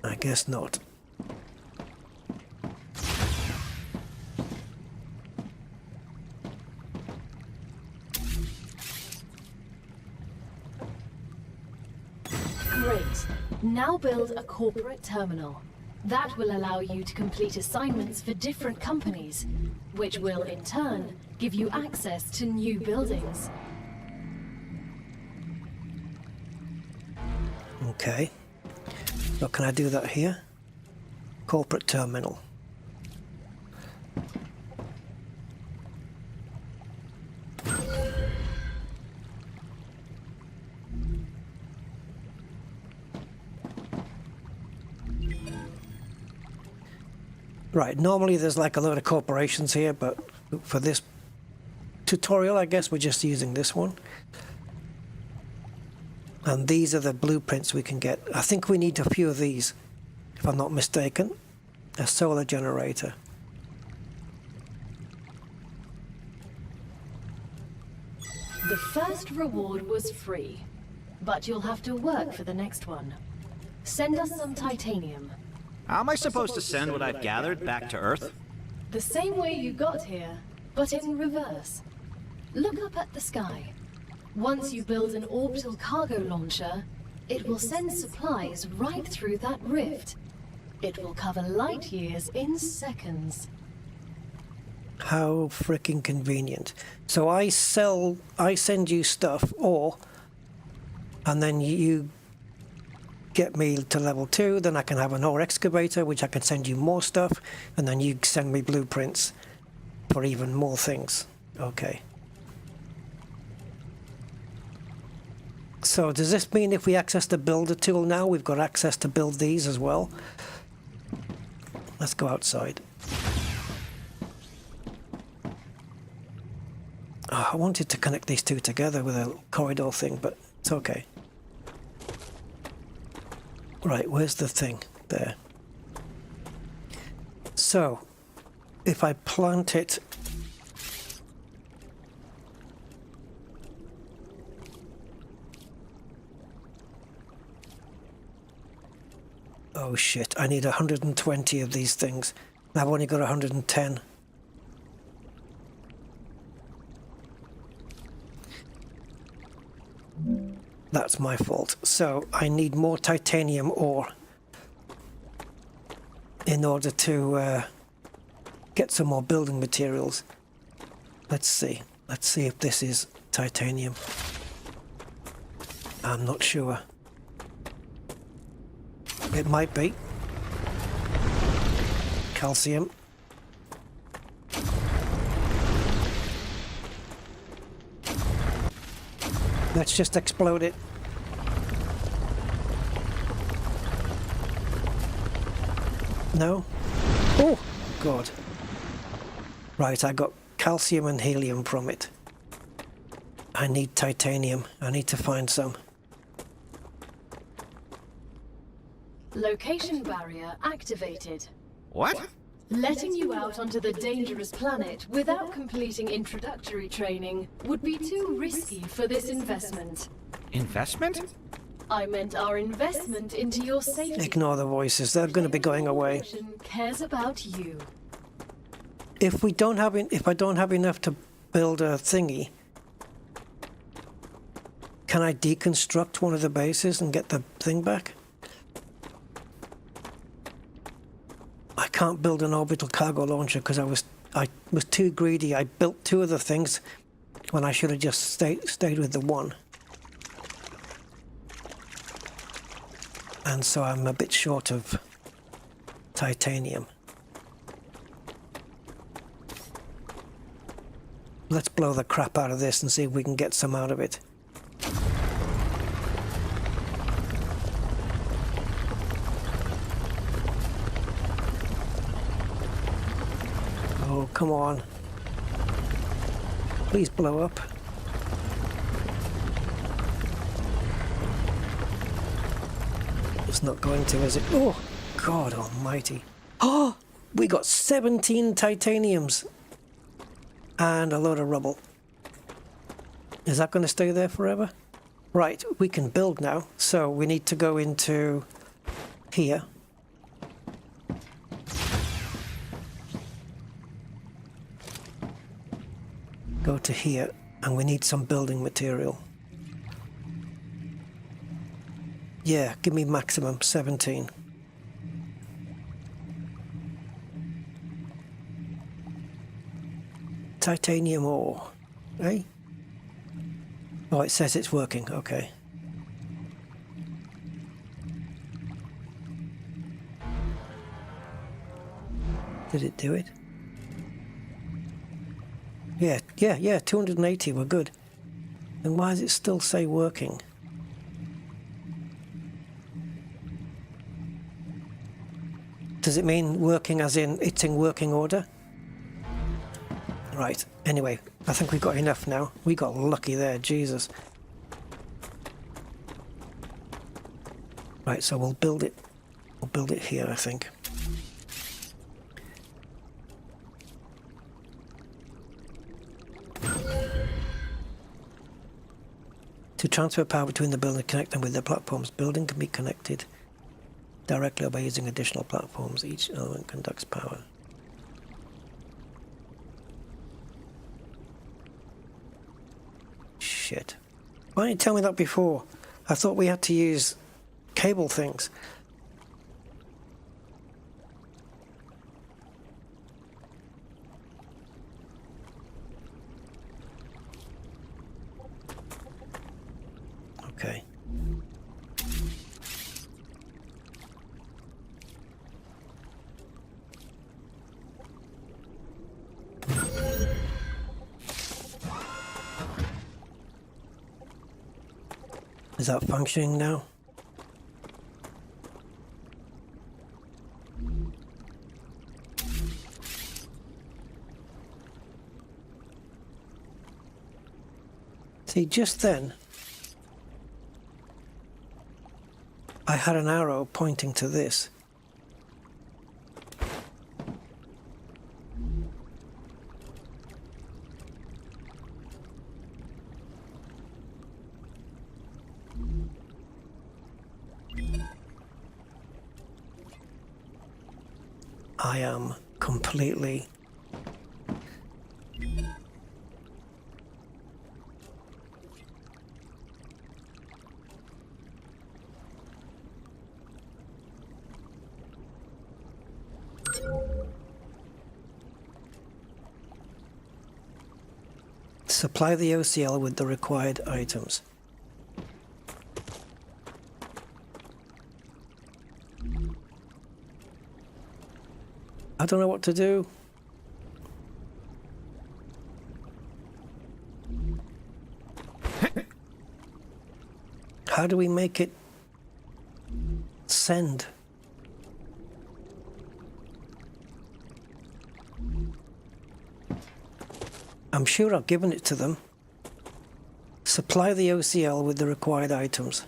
I guess not. Great. Now build a corporate terminal. That will allow you to complete assignments for different companies, which will, in turn, give you access to new buildings. Okay. So can I do that here? Corporate terminal. Right, normally there's like a load of corporations here, but for this tutorial, I guess we're just using this one. And these are the blueprints we can get. I think we need a few of these, if I'm not mistaken. A solar generator. The first reward was free, but you'll have to work for the next one. Send us some titanium. How am I supposed to send what I've gathered back to Earth? The same way you got here, but in reverse. Look up at the sky. Once you build an orbital cargo launcher, it will send supplies right through that rift. It will cover light years in seconds. How freaking convenient. So I send you stuff, and then you get me to level 2, then I can have an ore excavator, which I can send you more stuff, and then you send me blueprints for even more things. Okay. So does this mean if we access the builder tool now, we've got access to build these as well? Let's go outside. Oh, I wanted to connect these two together with a corridor thing, but it's okay. Right, where's the thing? There. So, if I plant it... Oh shit, I need 120 of these things. I've only got 110. That's my fault. So I need more titanium ore in order to get some more building materials. Let's see. Let's see if this is titanium. I'm not sure. It might be. Calcium. Let's just explode it. No? Oh, God. Right, I got calcium and helium from it. I need titanium. I need to find some. Location barrier activated. What? Letting you out onto the dangerous planet without completing introductory training would be too risky for this investment. Investment? I meant our investment into your safety. Ignore the voices. They're going to be going away. Cares about you. If I don't have enough to build a thingy, can I deconstruct one of the bases and get the thing back? I can't build an orbital cargo launcher because I was too greedy. I built two of the things when I should have just stayed with the one. And so I'm a bit short of titanium. Let's blow the crap out of this and see if we can get some out of it. Oh, come on. Please blow up. It's not going to, is it? Oh, God almighty. Oh, we got 17 titaniums and a load of rubble. Is that going to stay there forever? Right, we can build now. So we need to go into here. Go to here, and we need some building material. Yeah, give me maximum 17. Titanium ore, eh? Oh, it says it's working, okay. Did it do it? Yeah, 280 were good. Then why does it still say working? Does it mean working as in it's in working order? Right, anyway, I think we got enough now. We got lucky there, Jesus. Right, so we'll build it. We'll build it here, I think. To transfer power between the building and connect them with the platforms, building can be connected directly or by using additional platforms. Each element conducts power. Shit. Why didn't you tell me that before? I thought we had to use cable things. Okay. Is that functioning now? See, just then, I had an arrow pointing to this. I am completely supply the OCL with the required items. I don't know what to do. How do we make it send? I'm sure I've given it to them. Supply the OCL with the required items.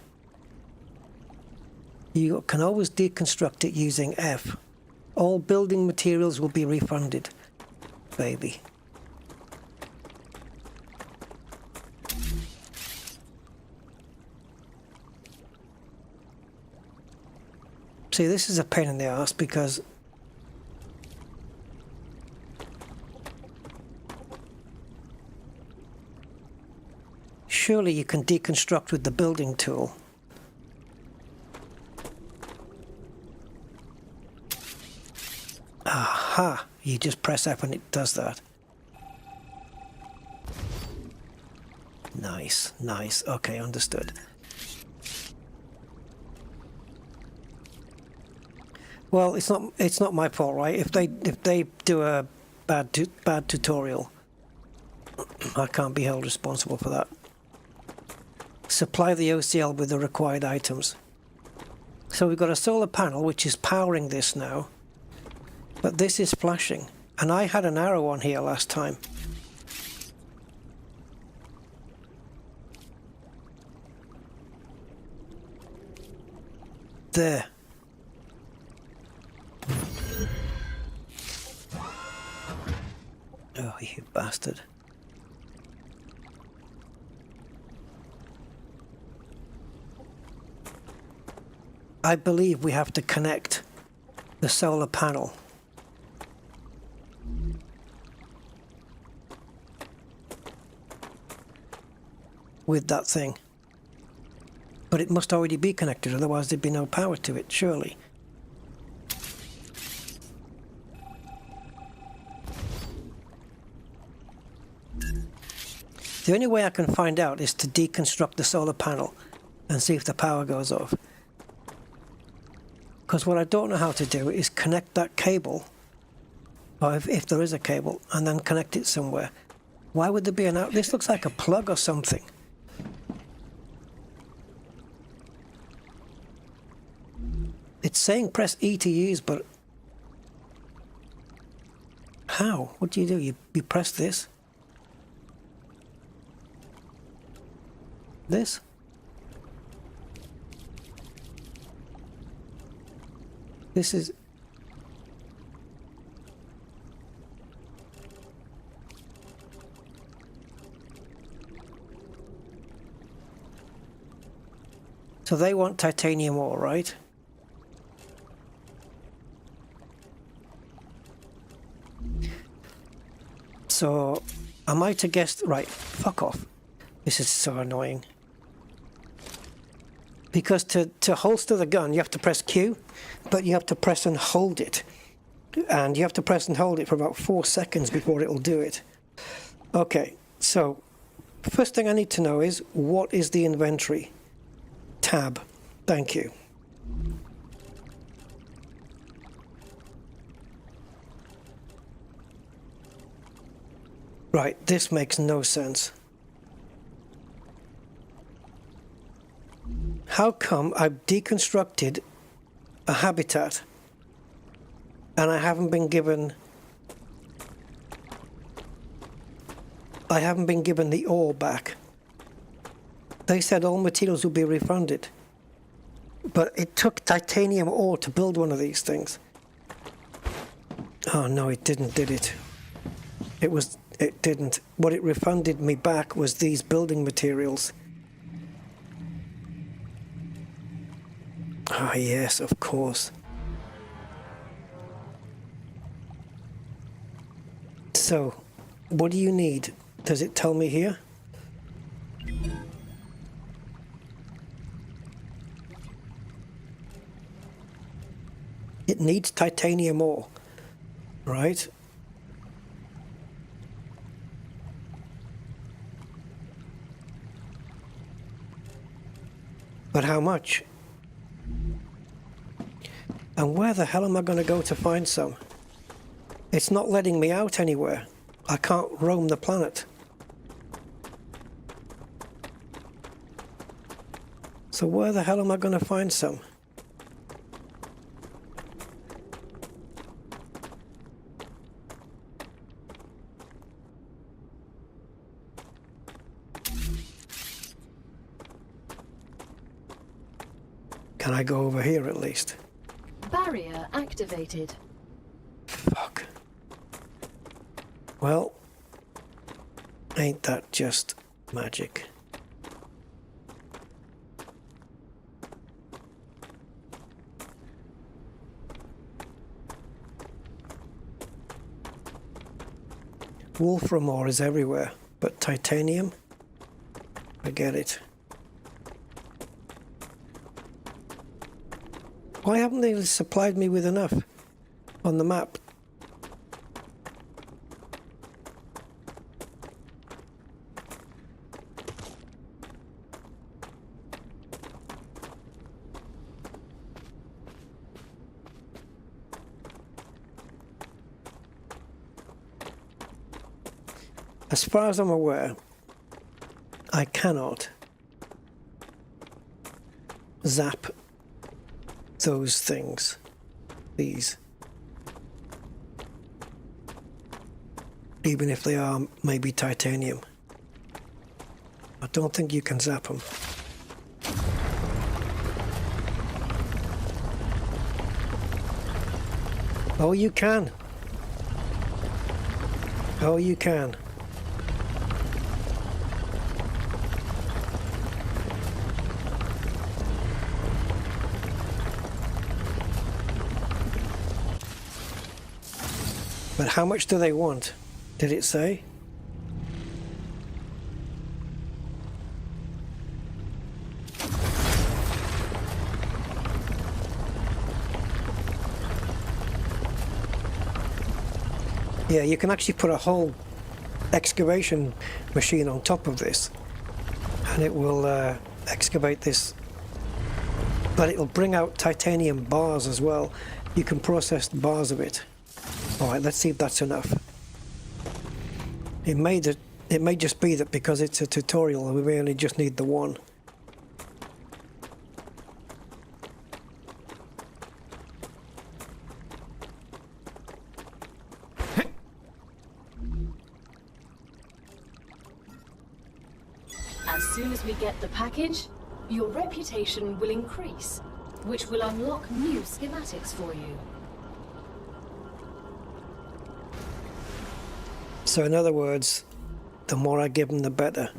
You can always deconstruct it using F. All building materials will be refunded, baby. See, this is a pain in the ass because surely you can deconstruct with the building tool. Aha! You just press F and it does that. Nice, nice. Okay, understood. Well, it's not my fault, right? If they do a bad tutorial, I can't be held responsible for that. Supply the OCL with the required items. So we've got a solar panel which is powering this now. But this is flashing, and I had an arrow on here last time. There. Oh, you bastard. I believe we have to connect the solar panel with that thing. But it must already be connected, otherwise there'd be no power to it, surely. The only way I can find out is to deconstruct the solar panel and see if the power goes off. Because what I don't know how to do is connect that cable, or if there is a cable, and then connect it somewhere. Why would there be an out? This looks like a plug or something. It's saying press E to use, but how? What do? You press this? This is... So they want titanium ore, right? So, am I to guess... Right, fuck off. This is so annoying. Because to holster the gun, you have to press Q, but you have to press and hold it. And you have to press and hold it for about 4 seconds before it'll do it. Okay, so, first thing I need to know is, what is the inventory? Tab. Thank you. Right, this makes no sense. How come I've deconstructed a habitat and I haven't been given the ore back? They said all materials will be refunded. But it took titanium ore to build one of these things. Oh no, it didn't, did it? It didn't. What it refunded me back was these building materials. Ah, yes, of course. So, what do you need? Does it tell me here? It needs titanium ore, right? But how much? And where the hell am I going to go to find some? It's not letting me out anywhere. I can't roam the planet. So where the hell am I going to find some? Can I go over here at least? Barrier activated. Fuck. Well, ain't that just magic? Wolfram ore is everywhere, but titanium? Forget it. Why haven't they supplied me with enough on the map? As far as I'm aware, I cannot zap those things, these, even if they are maybe titanium. I don't think you can zap them. Oh, you can. Oh, you can. But how much do they want? Did it say? Yeah, you can actually put a whole excavation machine on top of this, and it will excavate this, but it'll bring out titanium bars as well. You can process the bars of it. Alright, let's see if that's enough. It may just be that because it's a tutorial we really just need the one. As soon as we get the package, your reputation will increase. which will unlock new schematics for you. So in other words, the more I give them, the better.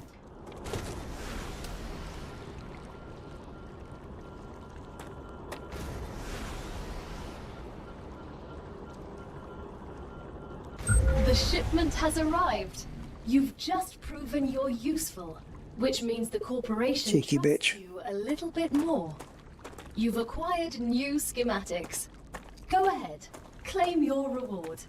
The shipment has arrived. You've just proven you're useful, which means the corporation Cheeky trusts bitch. you a little bit more. You've acquired new schematics. Go ahead, claim your reward.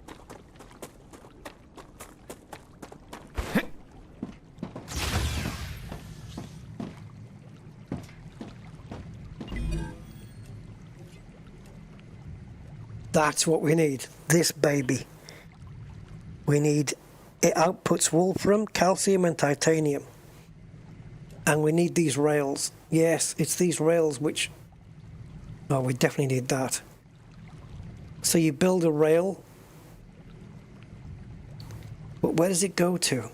That's what we need. This baby. We need, it outputs wolfram, calcium and titanium. And we need these rails. Yes, it's these rails which, oh, we definitely need that. So you build a rail, but where does it go to?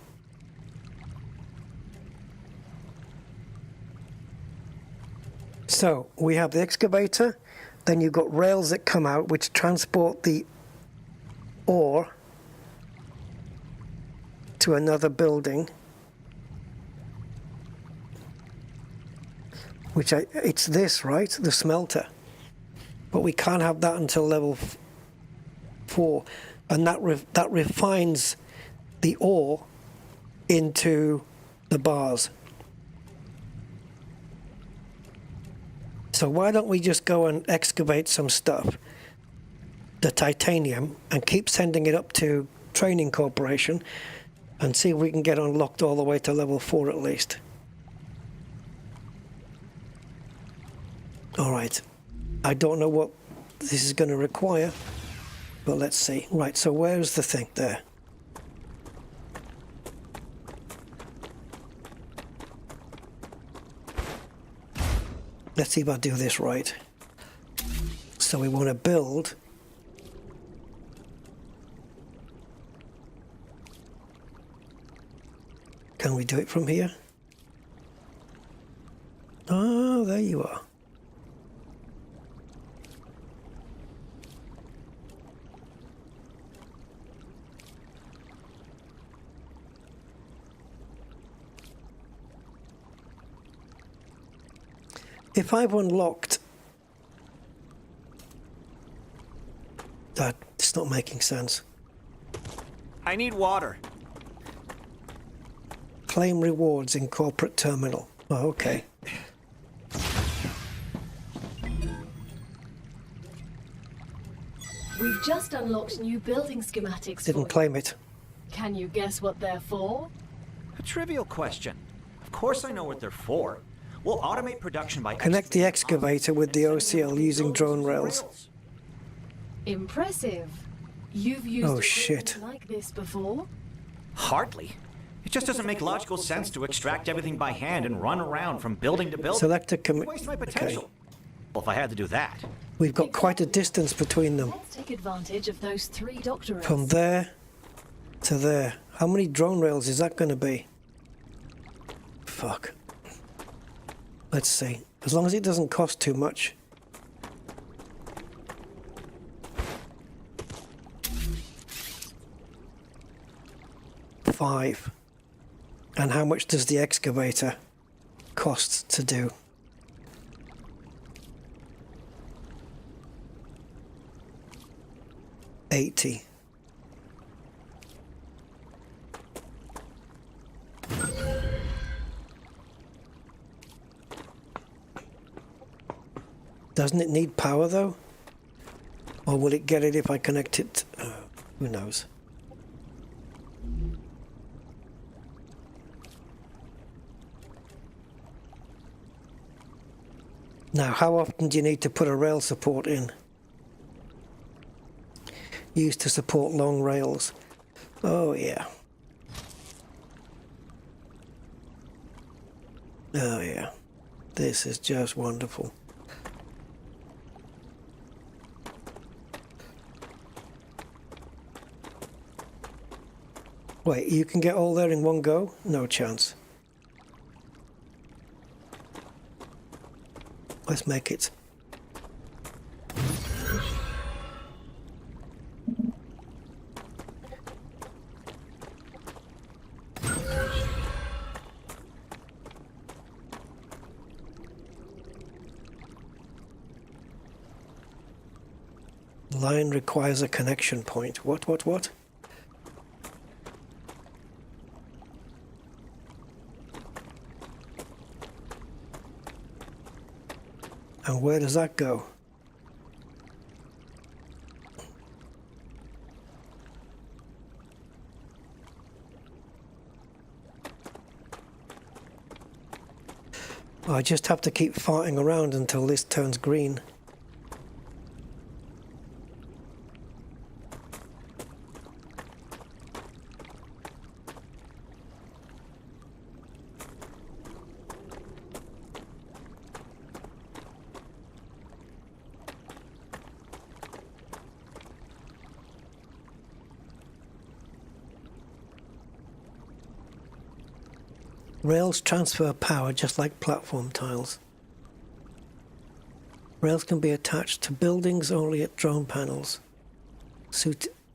So we have the excavator, then you've got rails that come out which transport the ore to another building, which it's this, right? The smelter. But we can't have that until level 4, and that refines the ore into the bars. So why don't we just go and excavate some stuff, the titanium, and keep sending it up to Training Corporation and see if we can get unlocked all the way to level 4 at least. Alright, I don't know what this is going to require, but let's see. Right, so where's the thing? There. Let's see if I do this right. So we want to build Can we do it from here? Oh, there you are. If I've unlocked that, it's not making sense. I need water. Claim rewards in corporate terminal. Oh, okay. We've just unlocked new building schematics Didn't for claim it. you. Can you guess what they're for? A trivial question. Of course I know what they're for. We'll automate production by Connect the excavator with the OCL using drone rails. Impressive. You've used Oh, shit. equipment like this before? Hardly. It just doesn't make logical sense to extract everything by hand and run around from building to building. Select a commit. Waste my Okay. potential. Well, if I had to do that. We've got quite a distance between them. Let's take advantage of those 3 doctorates. From there to there. How many drone rails is that going to be? Fuck. Let's see. As long as it doesn't cost too much. $5. And how much does the excavator cost to do? $80. Doesn't it need power though? Or will it get it if I connect it? Who knows? Now, how often do you need to put a rail support in? Used to support long rails. Oh, yeah. Oh, yeah. This is just wonderful. Wait, you can get all there in one go? No chance. Let's make it Line requires a connection point. What? And where does that go? I just have to keep farting around until this turns green. Rails transfer power just like platform tiles. Rails can be attached to buildings only at drone panels.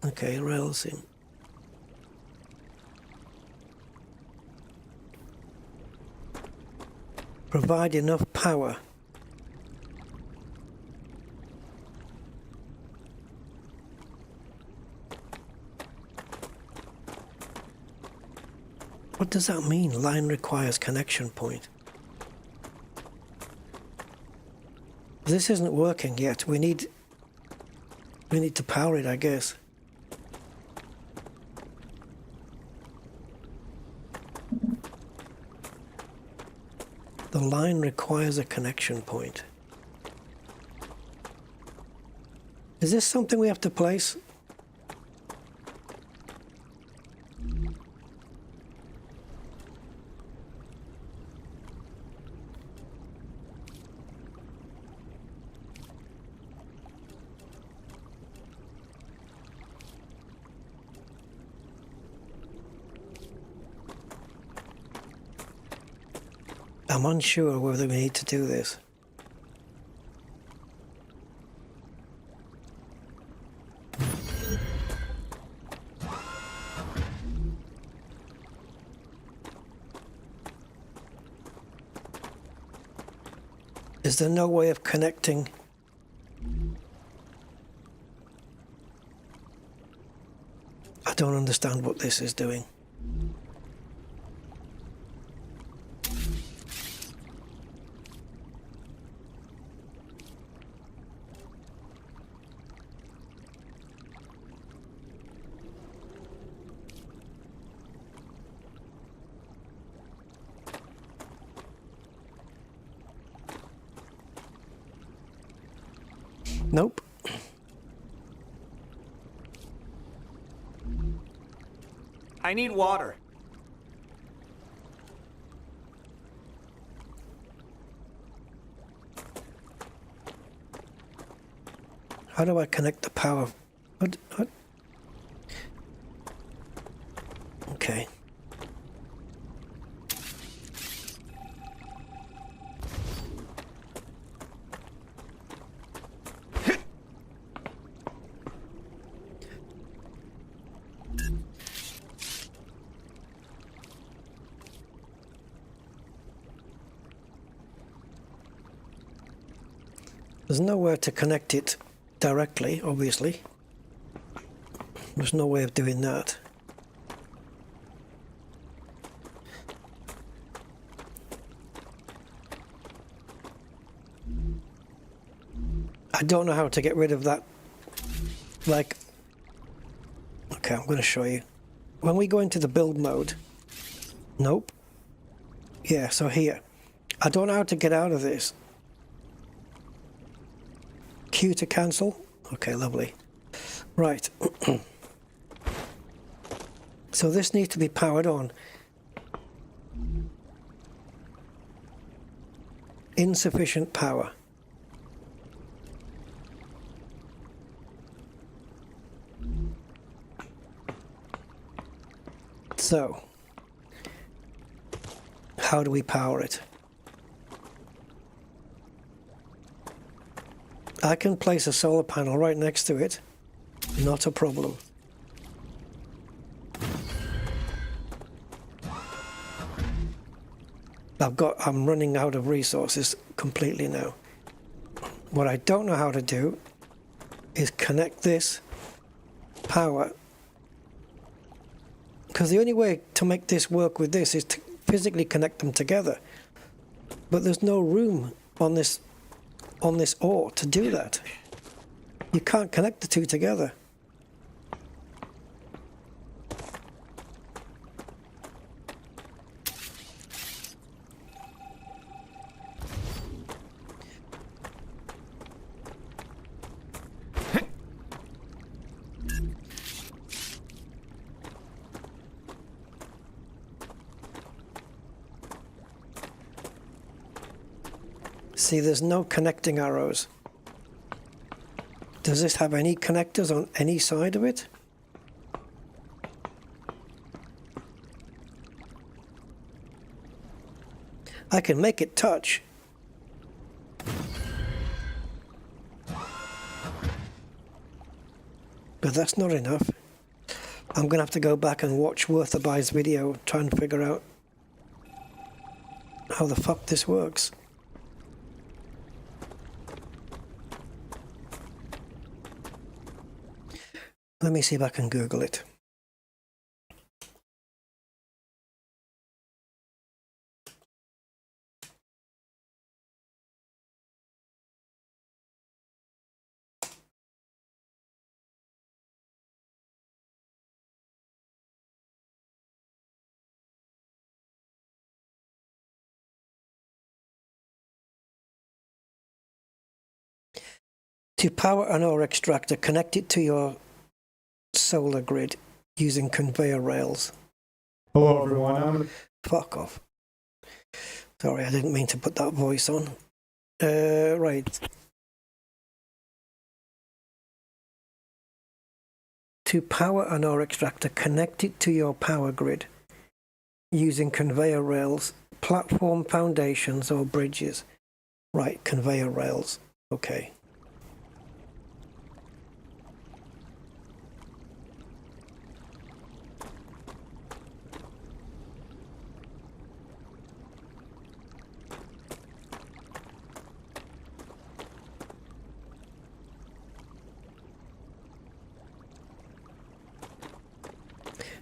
Okay, rails in. Provide enough power. What does that mean? Line requires connection point. This isn't working yet. We need to power it, I guess. The line requires a connection point. Is this something we have to place? I'm unsure whether we need to do this. Is there no way of connecting? I don't understand what this is doing. Nope. I need water. How do I connect the power? What? Okay. There's nowhere to connect it directly, obviously. There's no way of doing that. I don't know how to get rid of that. Like, okay, I'm going to show you. When we go into the build mode, nope. Yeah, so here. I don't know how to get out of this. Q to cancel. Okay, lovely. Right. So this needs to be powered on. Insufficient power. So, how do we power it? I can place a solar panel right next to it, not a problem. I'm running out of resources completely now. What I don't know how to do is connect this power, because the only way to make this work with this is to physically connect them together, but there's no room on this ore to do that. You can't connect the two together. See, there's no connecting arrows. Does this have any connectors on any side of it? I can make it touch. But that's not enough. I'm going to have to go back and watch Worth a Buy's video, try and figure out how the fuck this works. Let me see if I can Google it. To power an ore extractor, connect it to your solar grid using conveyor rails. Hello everyone. Fuck off. Sorry, I didn't mean to put that voice on. Right. To power an ore extractor, connect it to your power grid using conveyor rails, platform foundations or bridges. Right, conveyor rails. Okay.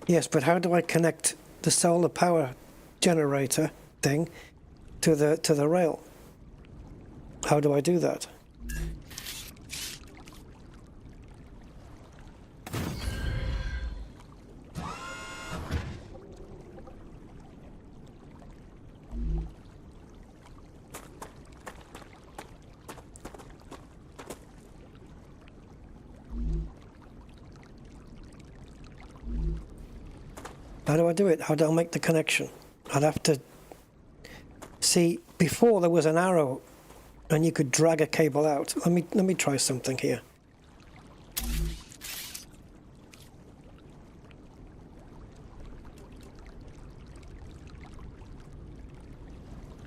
Yes, but how do I connect the solar power generator thing to the rail? How do I do that? How do I do it? How do I make the connection? I'd have to see. Before there was an arrow, and you could drag a cable out. Let me try something here.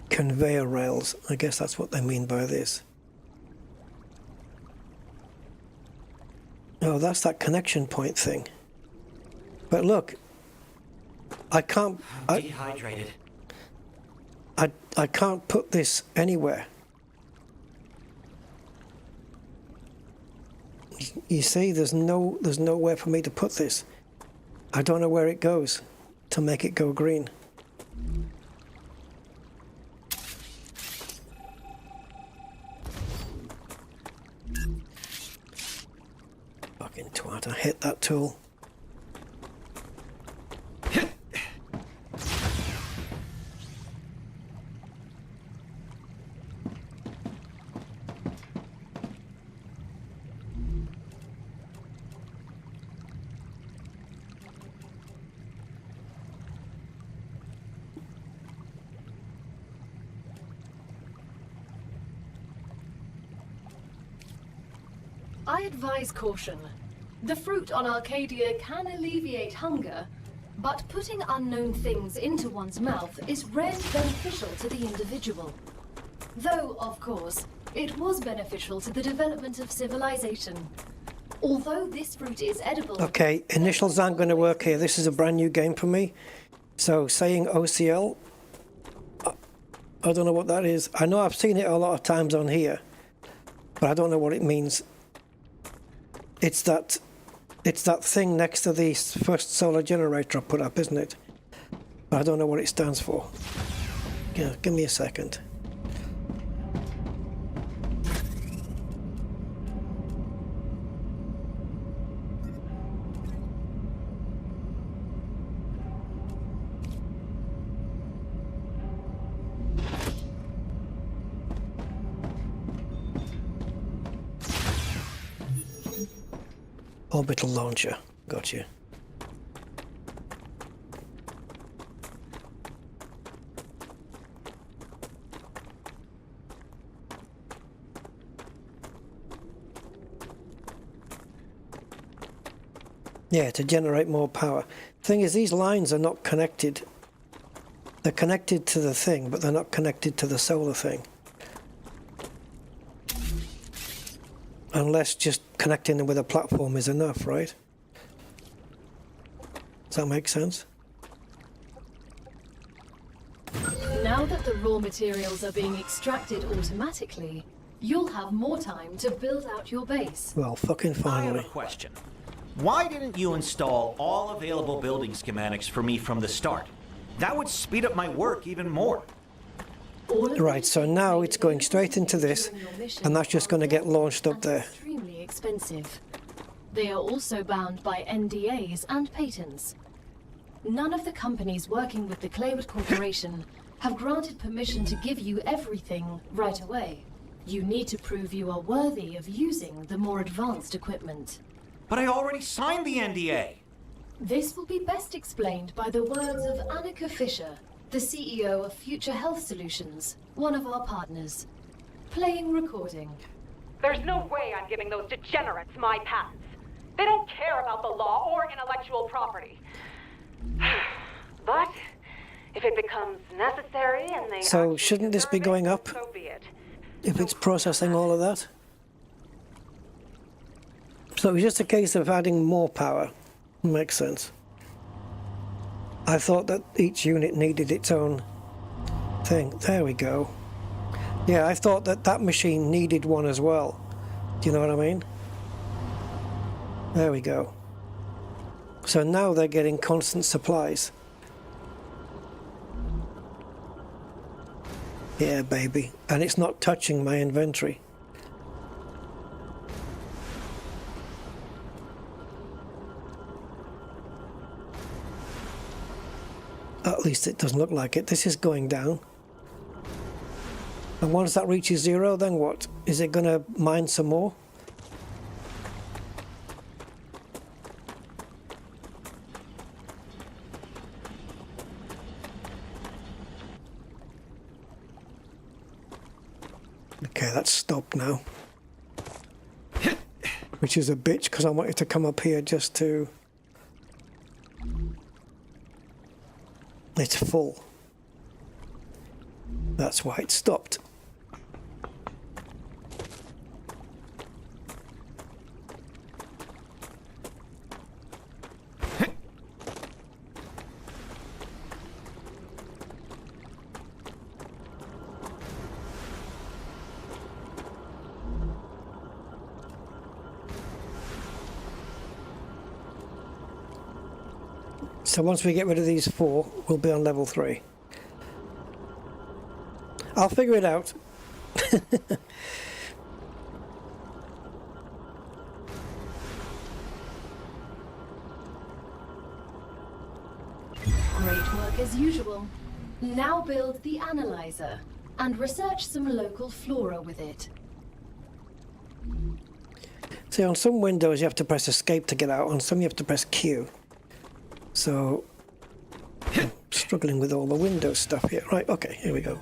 Conveyor rails. I guess that's what they mean by this. Oh, that's that connection point thing. But look. I can't. I'm dehydrated. I can't put this anywhere. You see, there's nowhere for me to put this. I don't know where it goes to make it go green. Fucking twat! I hit that tool. I advise caution. The fruit on Arcadia can alleviate hunger, but putting unknown things into one's mouth is rarely beneficial to the individual. Though, of course, it was beneficial to the development of civilization. Although this fruit is edible... Okay, initials aren't going to work here. This is a brand new game for me. So saying OCL, I don't know what that is. I know I've seen it a lot of times on here, but I don't know what it means. It's that thing next to the first solar generator I put up, isn't it? I don't know what it stands for. Yeah, give me a second. Orbital launcher. Got you. Yeah, to generate more power. Thing is, these lines are not connected. They're connected to the thing, but they're not connected to the solar thing. Unless just connecting them with a platform is enough, right? Does that make sense? Now that the raw materials are being extracted automatically, you'll have more time to build out your base. Well, fucking I have finally. a question. Why didn't you install all available building schematics for me from the start? That would speed up my work even more. Right, so now it's going straight into this, and that's just going to get launched up there. Extremely expensive. They are also bound by NDAs and patents. None of the companies working with the Claywood Corporation have granted permission to give you everything right away. You need to prove you are worthy of using the more advanced equipment. But I already signed the NDA. This will be best explained by the words of Annika Fisher, the CEO of Future Health Solutions, one of our partners. Playing recording. There's no way I'm giving those degenerates my patents. They don't care about the law or intellectual property. But if it becomes necessary and they So shouldn't this be going up? so be it. If it's processing all of that? So it's just a case of adding more power. Makes sense. I thought that each unit needed its own thing. There we go. Yeah, I thought that that machine needed one as well. Do you know what I mean? There we go. So now they're getting constant supplies. Yeah, baby. And it's not touching my inventory. At least it doesn't look like it. This is going down. And once that reaches 0, then what? Is it going to mine some more? Okay, that's stopped now. Which is a bitch, because I wanted to come up here just to... It's full. That's why it stopped. So once we get rid of these 4, we'll be on level 3. I'll figure it out. Great work as usual. Now build the analyzer and research some local flora with it. See, on some windows you have to press escape to get out, on some you have to press Q. So, I'm struggling with all the Windows stuff here. Right, okay, here we go.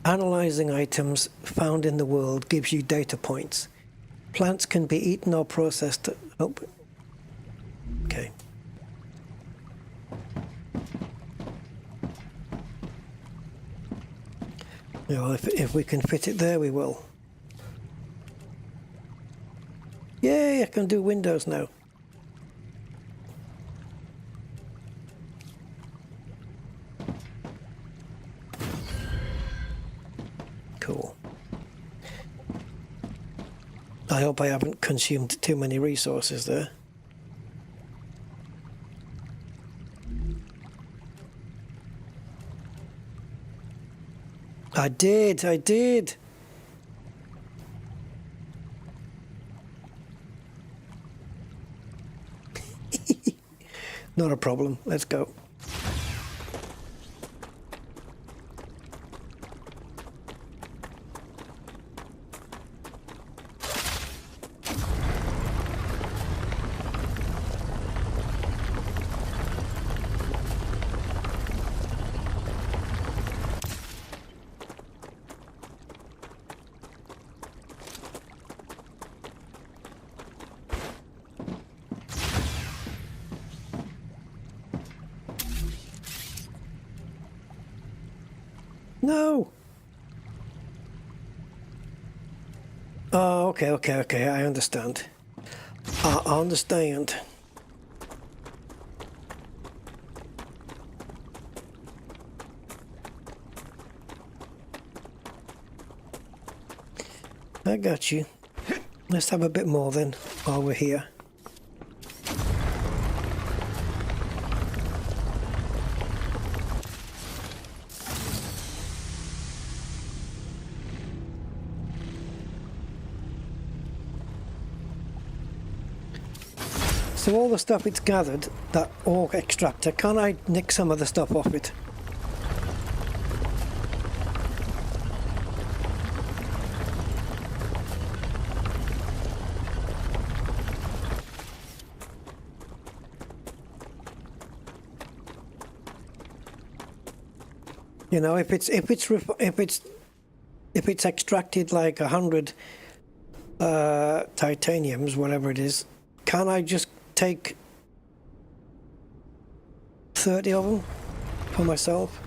Analyzing items found in the world gives you data points. Plants can be eaten or processed. Oh, okay. You know, if we can fit it there, we will. Yay, I can do Windows now. Cool. I hope I haven't consumed too many resources there. I did. Not a problem. Let's go. No. Oh, okay. I understand. I understand. I got you. Let's have a bit more then while we're here. So all the stuff it's gathered, that ore extractor, can I nick some of the stuff off it? You know, if it's extracted like 100 titaniums, whatever it is, can I just take 30 of them for myself?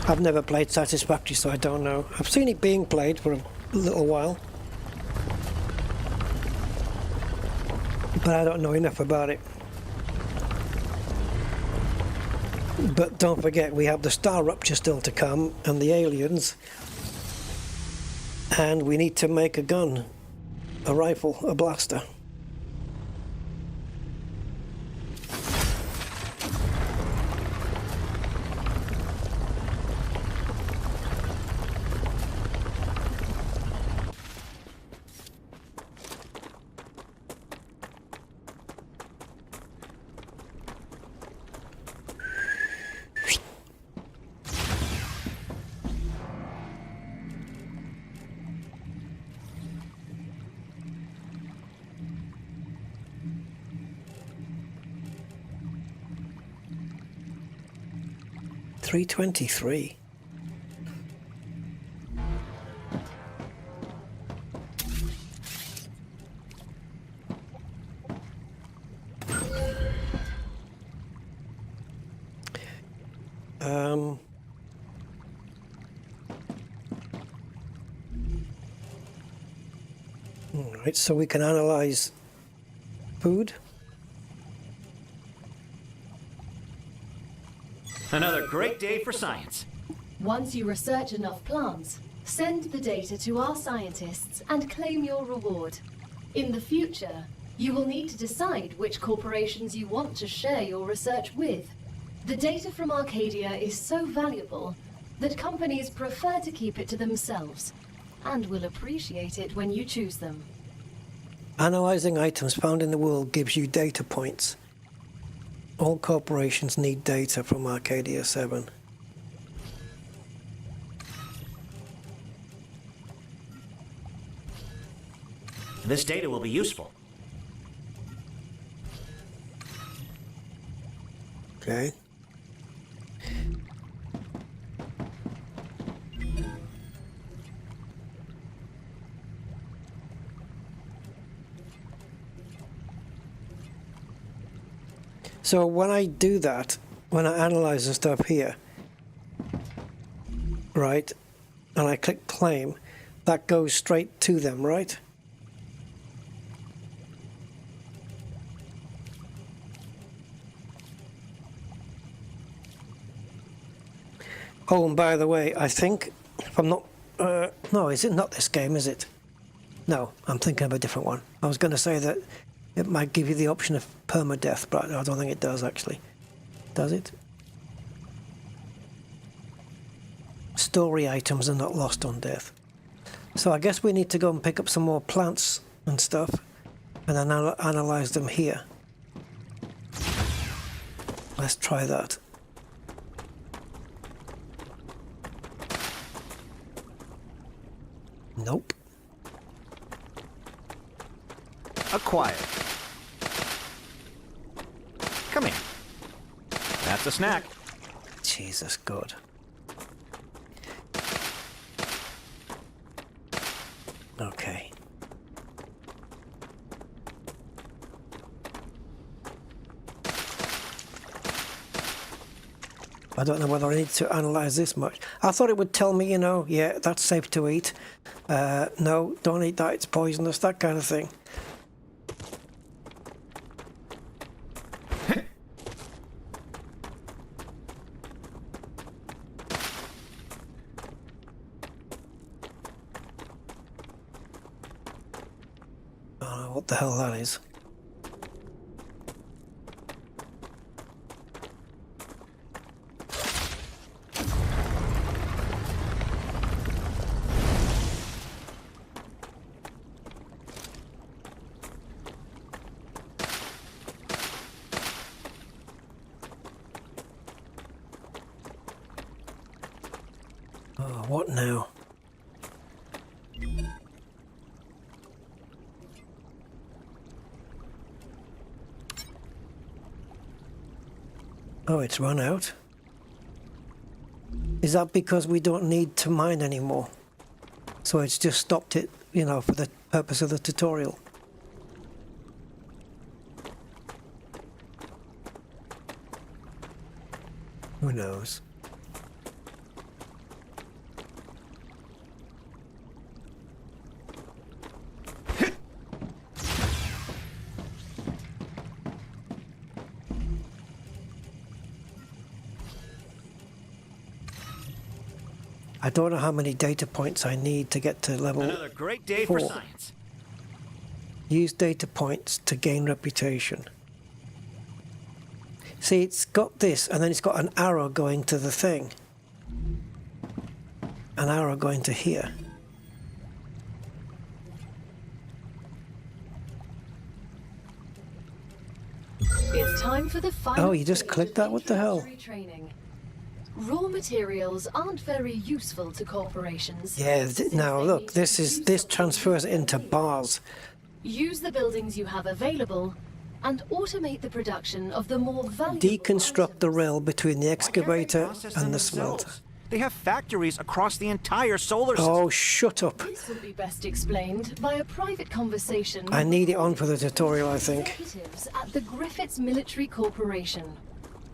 I've never played Satisfactory, so I don't know. I've seen it being played for a little while, but I don't know enough about it. But don't forget, we have the Star Rupture still to come, and the aliens, and we need to make a gun, a rifle, a blaster. $323. All right, so we can analyze food. Another great day for science. Once you research enough plants, send the data to our scientists and claim your reward. In the future, you will need to decide which corporations you want to share your research with. The data from Arcadia is so valuable that companies prefer to keep it to themselves and will appreciate it when you choose them. Analyzing items found in the world gives you data points. All corporations need data from Arcadia 7. This data will be useful. Okay. So when I do that, when I analyze the stuff here, right, and I click claim, that goes straight to them, right? Oh, and by the way, I think, if I'm not, no, is it not this game, is it? No, I'm thinking of a different one. I was going to say that it might give you the option of permadeath, but I don't think it does, actually. Does it? Story items are not lost on death. So I guess we need to go and pick up some more plants and stuff, and then analyze them here. Let's try that. Nope. Acquired. Come here. That's a snack. Jesus, God. Okay. I don't know whether I need to analyze this much. I thought it would tell me, you know, yeah, that's safe to eat. No, don't eat that, it's poisonous, that kind of thing. I don't know what the hell that is. Oh, what now? Oh, it's run out. Is that because we don't need to mine anymore? So it's just stopped it, you know, for the purpose of the tutorial. Who knows? I don't know how many data points I need to get to level Another great day 4. for science. Use data points to gain reputation. See, it's got this, and then it's got an arrow going to the thing. An arrow going to here. It's time for the final. Oh, you just clicked that? What the hell? Training. Raw materials aren't very useful to corporations. Yeah, now look, this transfers into bars. Use the buildings you have available and automate the production of the more valuable. Deconstruct the rail between the excavator and the smelter. They have factories across the entire solar system. Oh, shut up. This will be best explained by a private conversation. I need it on for the tutorial, I think. Executives at the Griffiths Military Corporation.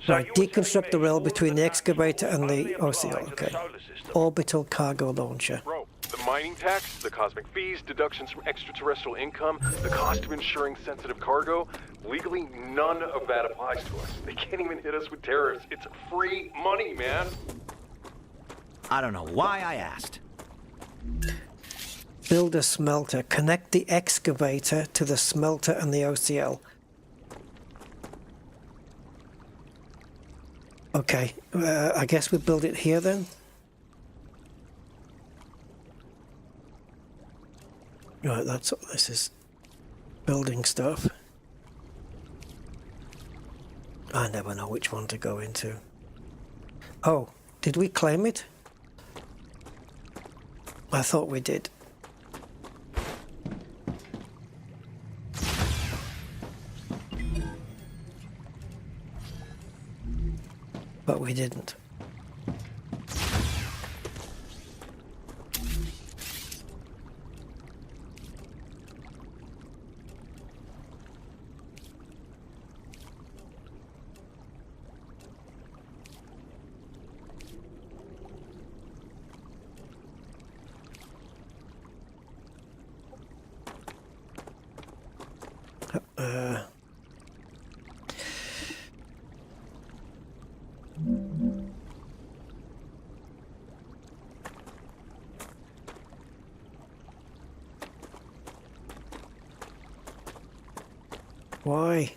Right, deconstruct the rail between the excavator and the OCL, okay. Orbital cargo launcher. Bro, the mining tax, the cosmic fees, deductions from extraterrestrial income, the cost of insuring sensitive cargo, legally none of that applies to us. They can't even hit us with tariffs. It's free money, man. I don't know why I asked. Build a smelter. Connect the excavator to the smelter and the OCL. Okay, I guess we build it here then. Right, that's what this is. Building stuff. I never know which one to go into. Oh, did we claim it? I thought we did. But we didn't. Why?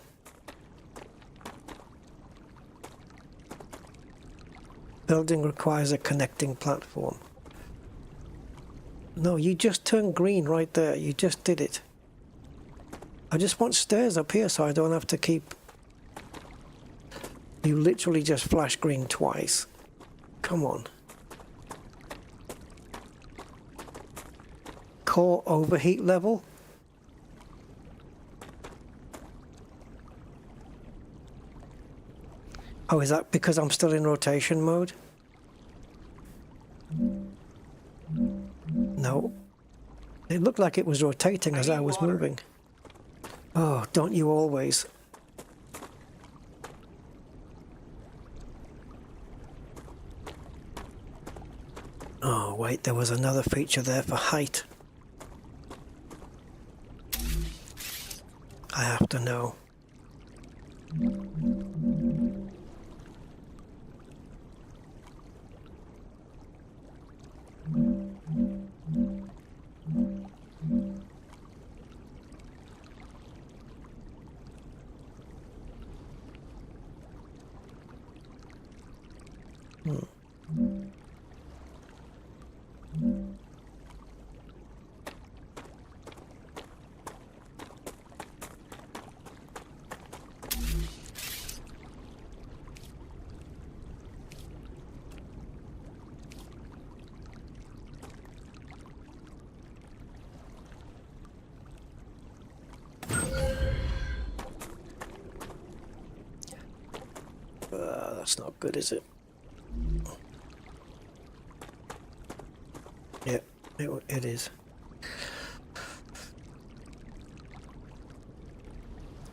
Building requires a connecting platform. No, you just turned green right there. You just did it. I just want stairs up here so I don't have to keep... You literally just flashed green twice. Come on. Core overheat level? Oh, is that because I'm still in rotation mode? No. It looked like it was rotating as I was moving. Oh, don't you always? Oh, wait, there was another feature there for height. I have to know. That's not good, is it? Yeah, it is.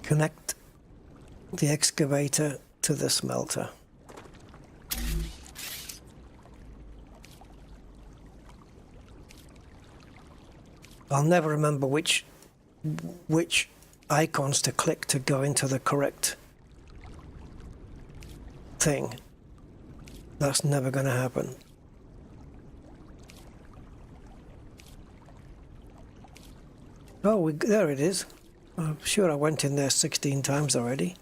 Connect the excavator to the smelter. I'll never remember which icons to click to go into the correct thing. That's never going to happen. Oh, there it is. I'm sure I went in there 16 times already.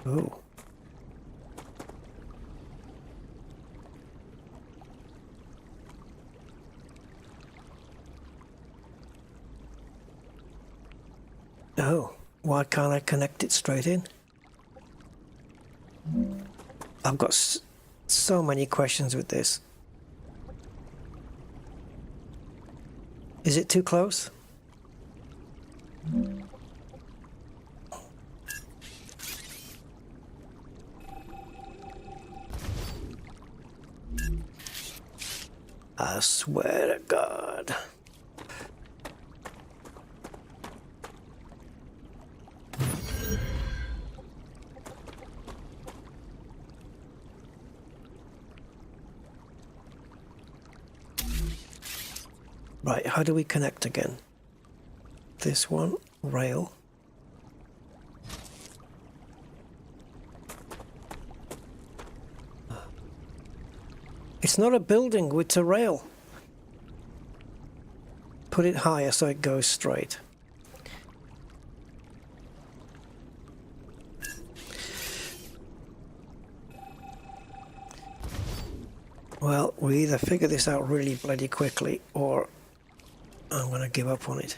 Oh. Oh, why can't I connect it straight in? I've got so many questions with this. Is it too close? I swear to God. Right, how do we connect again? This one, rail. It's not a building, it's a rail. Put it higher so it goes straight. Well, we either figure this out really bloody quickly or I'm going to give up on it.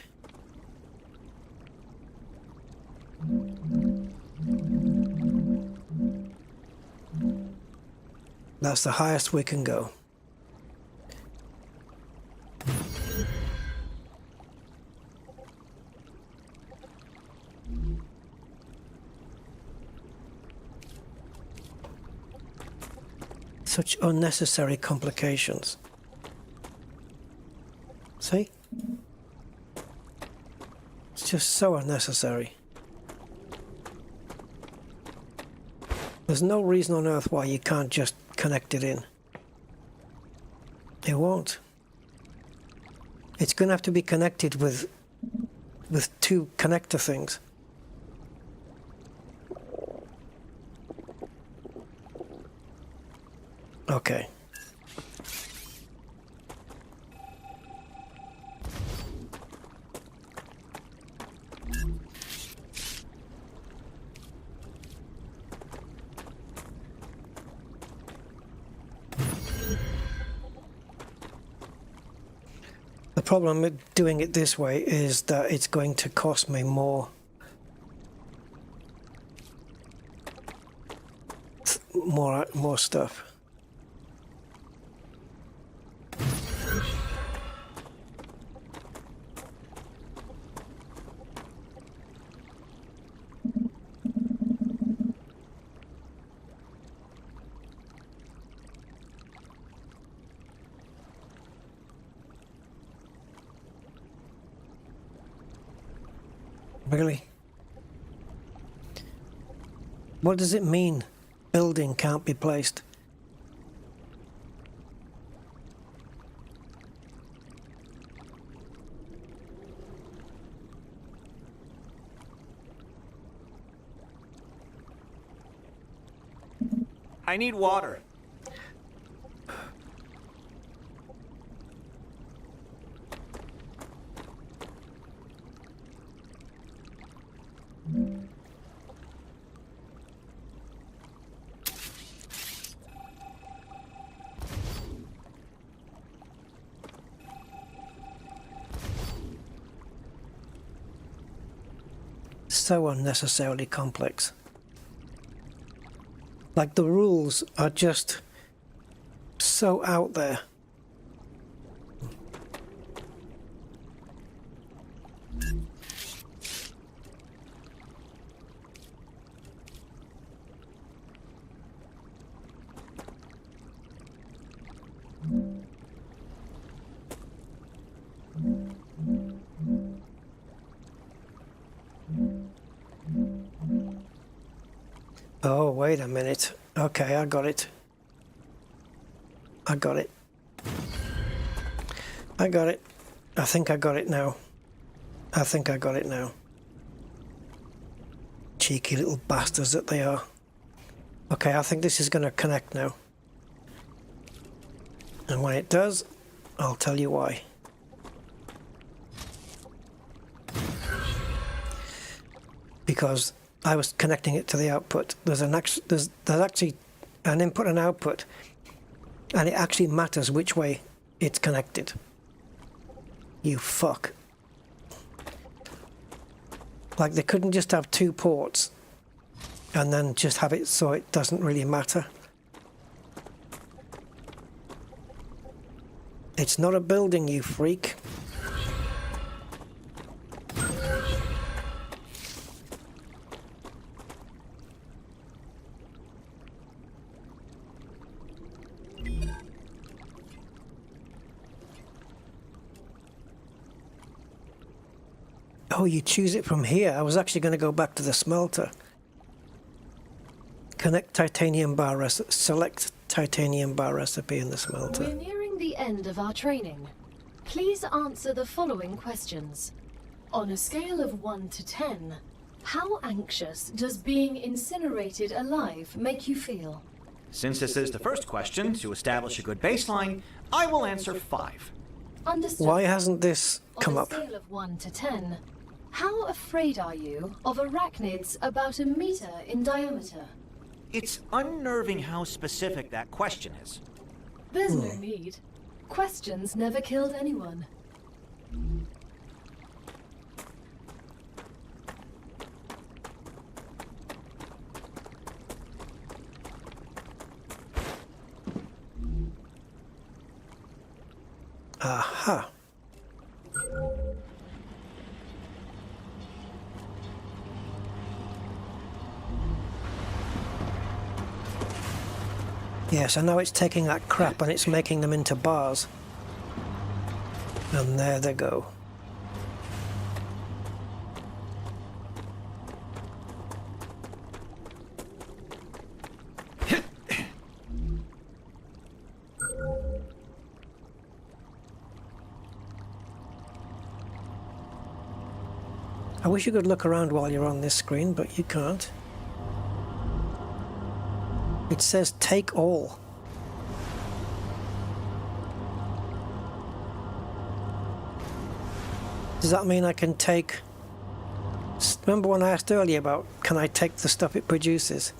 That's the highest we can go. Such unnecessary complications. See? It's just so unnecessary. There's no reason on earth why you can't just connect it in. It won't. It's going to have to be connected with two connector things. Okay. problem with doing it this way is that it's going to cost me more. More stuff. Really? What does it mean? Building can't be placed. I need water. So unnecessarily complex. Like the rules are just so out there. Oh, wait a minute. Okay, I got it. I got it. I got it. I think I got it now. I think I got it now. Cheeky little bastards that they are. Okay, I think this is going to connect now. And when it does, I'll tell you why. Because I was connecting it to the output. There's actually an input and output, and it actually matters which way it's connected. You fuck. Like they couldn't just have two ports and then just have it so it doesn't really matter. It's not a building, you freak. Oh, you choose it from here. I was actually going to go back to the smelter. Connect titanium bar recipe. Select titanium bar recipe in the smelter. We're nearing the end of our training. Please answer the following questions. On a scale of 1 to 10, how anxious does being incinerated alive make you feel? Since this is the first question, to establish a good baseline, I will answer 5. Understood. Why hasn't this come up? On a scale of 1 to 10, how afraid are you of arachnids about 1 meter in diameter? It's unnerving how specific that question is. There's no need. Questions never killed anyone. Aha. Yes, and now it's taking that crap and it's making them into bars. And there they go. I wish you could look around while you're on this screen, but you can't. It says take all. Does that mean I can take... Remember when I asked earlier about can I take the stuff it produces?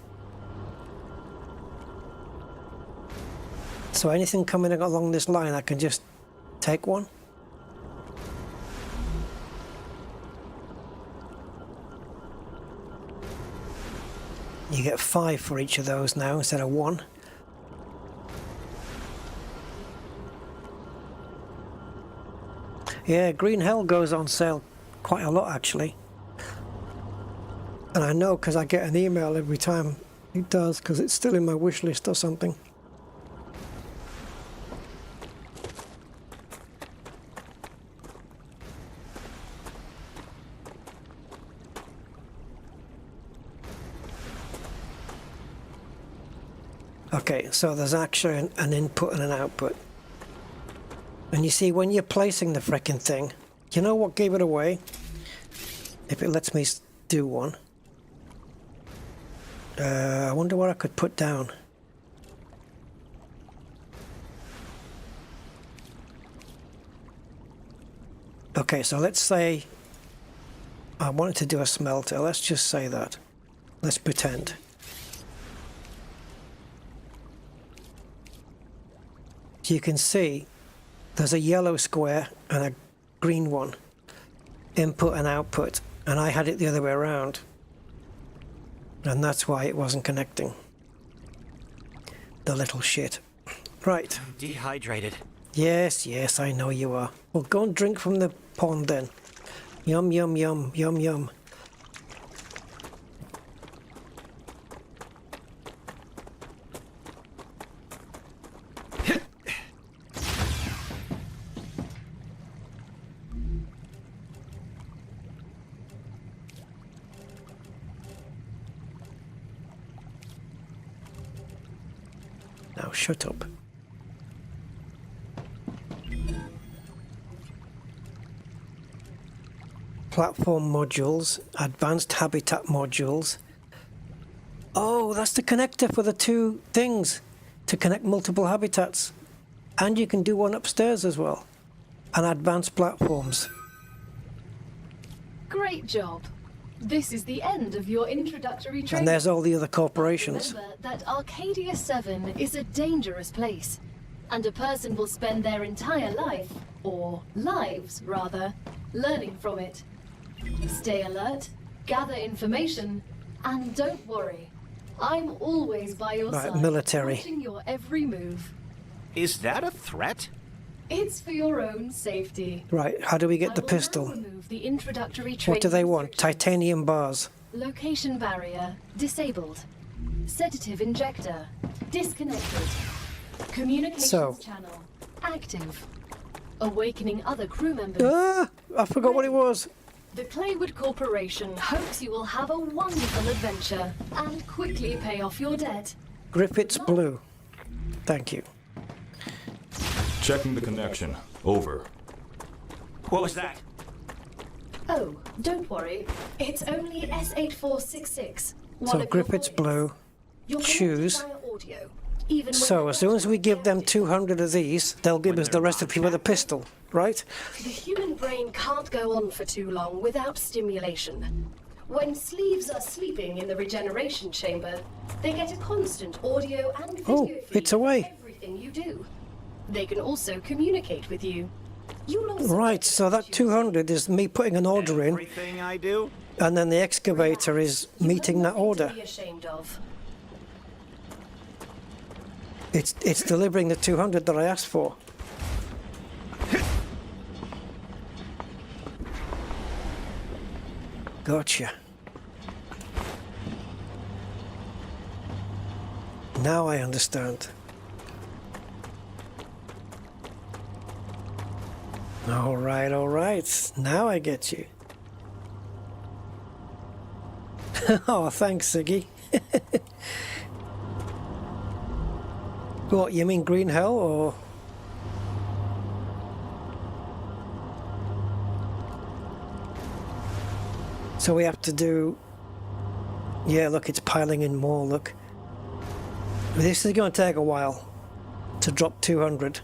So anything coming along this line I can just take one? You get 5 for each of those now instead of 1. Yeah, Green Hell goes on sale quite a lot actually. And I know because I get an email every time it does, because it's still in my wish list or something. Okay, so there's actually an input and an output. And you see, when you're placing the frickin' thing, you know what gave it away? If it lets me do one. I wonder what I could put down. Okay, so let's say I wanted to do a smelter. Let's just say that. Let's pretend. You can see there's a yellow square and a green one. Input and output. And I had it the other way around. And that's why it wasn't connecting. The little shit. Right. I'm dehydrated. Yes, yes, I know you are. Well, go and drink from the pond then. Yum, yum, yum, yum, yum. Now shut up. Platform modules, advanced habitat modules. Oh, that's the connector for the two things to connect multiple habitats. And you can do one upstairs as well. And advanced platforms. Great job. This is the end of your introductory training. And there's all the other corporations. Remember that Arcadia 7 is a dangerous place, and a person will spend their entire life, or lives rather, learning from it. Stay alert, gather information, and don't worry. I'm always by your Right, side, military. watching your every move. Is that a threat? It's for your own safety. Right, how do we get the I will pistol? now remove the introductory What do they training want? Titanium bars. Location barrier disabled. Sedative injector disconnected. Communications channel active. Awakening other crew members. Ah, I forgot what it was. The Claywood Corporation hopes you will have a wonderful adventure and quickly pay off your debt. Griffiths Blue. Thank you. Checking the connection. Over. What was that? Oh, don't worry. It's only S8466. So Griffiths Blue. Choose. Audio, even So as soon as we give them 200 of these, they'll give us the recipe with a pistol, right? The human brain can't go on for too long without stimulation. When sleeves are sleeping in the regeneration chamber, they get a constant audio and video feed it's away. of everything you do. They can also communicate with you. You'll also Right, so that 200 is me putting an order in, Everything I do? and then the excavator is meeting that order. be ashamed of. It's delivering the 200 that I asked for. Gotcha. Now I understand. All right. Now I get you. Oh, thanks, Siggy. What, you mean Green Hell, or...? So we have to do... Yeah, look, it's piling in more, look. This is going to take a while to drop 200.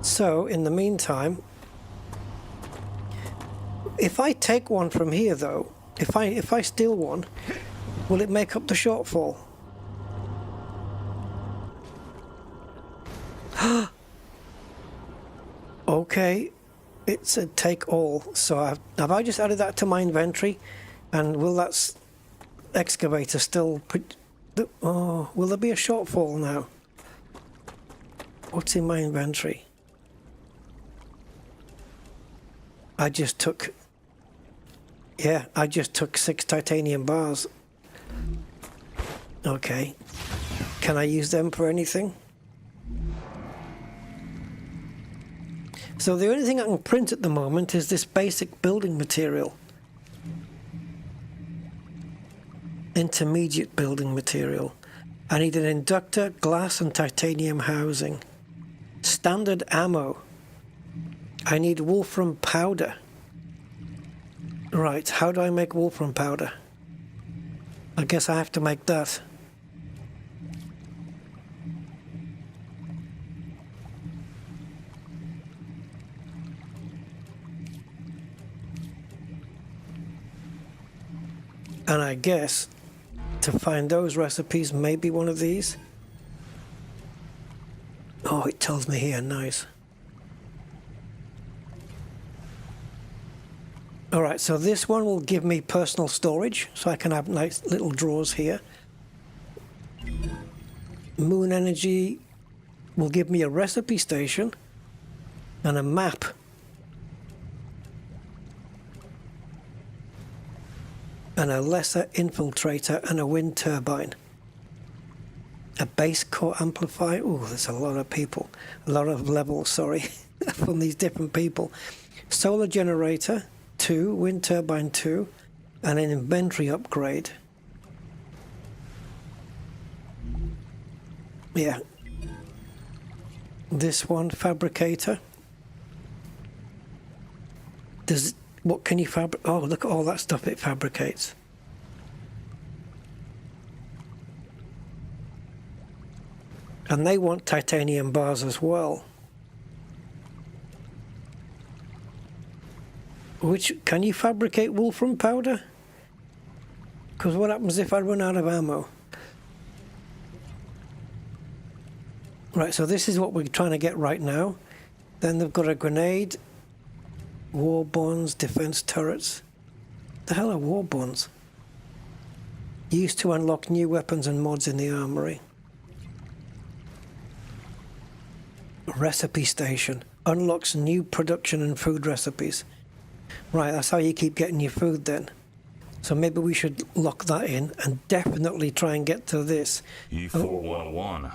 So, in the meantime, if I take one from here, though, if I steal one, will it make up the shortfall? Okay, it's a take all. So have I just added that to my inventory, and will that excavator still... Oh, will there be a shortfall now? What's in my inventory? I just took 6 titanium bars. Okay. Can I use them for anything? So the only thing I can print at the moment is this basic building material. Intermediate building material. I need an inductor, glass and titanium housing. Standard ammo. I need wolfram powder. Right, how do I make wolfram powder? I guess I have to make that. And I guess to find those recipes, maybe one of these. Oh, it tells me here, nice. Alright, so this one will give me personal storage, so I can have nice little drawers here. Moon Energy will give me a recipe station and a map. And a lesser infiltrator and a wind turbine. A base core amplifier. Oh, there's a lot of people. A lot of levels, sorry, from these different people. Solar generator, 2, wind turbine 2, and an inventory upgrade. Yeah. This one, fabricator. What can you fabricate? Oh, look at all that stuff it fabricates. And they want titanium bars as well. Can you fabricate wolfram powder? Because what happens if I run out of ammo? Right, so this is what we're trying to get right now. Then they've got a grenade. War bonds, defense turrets. The hell are war bonds? Used to unlock new weapons and mods in the armory. Recipe station. Unlocks new production and food recipes. Right, that's how you keep getting your food then. So maybe we should lock that in and definitely try and get to this. E4101.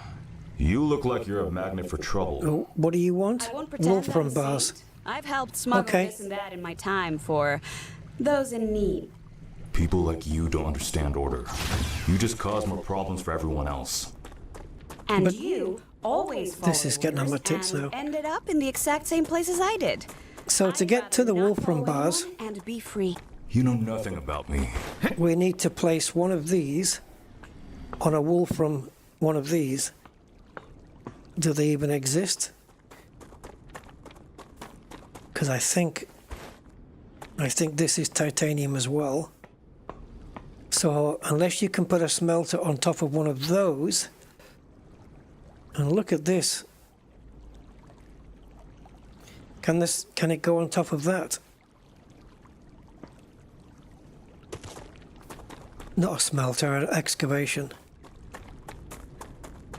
You look like you're a magnet for trouble. Oh, what do you want? I won't pretend Wolfram I'm a bars. saint. I've helped smuggle this and that in my time for those in need. People like you don't understand order. You just cause more problems for everyone else. And But you always this is getting on my tits now. ended up in the exact same place as I did. So to get to the wolfram bars, And be free. You know nothing about me. we need to place one of these on a wolfram one of these. Do they even exist? Because I think this is titanium as well. So unless you can put a smelter on top of one of those, and look at this. Can it go on top of that? Not a smelter, an excavation.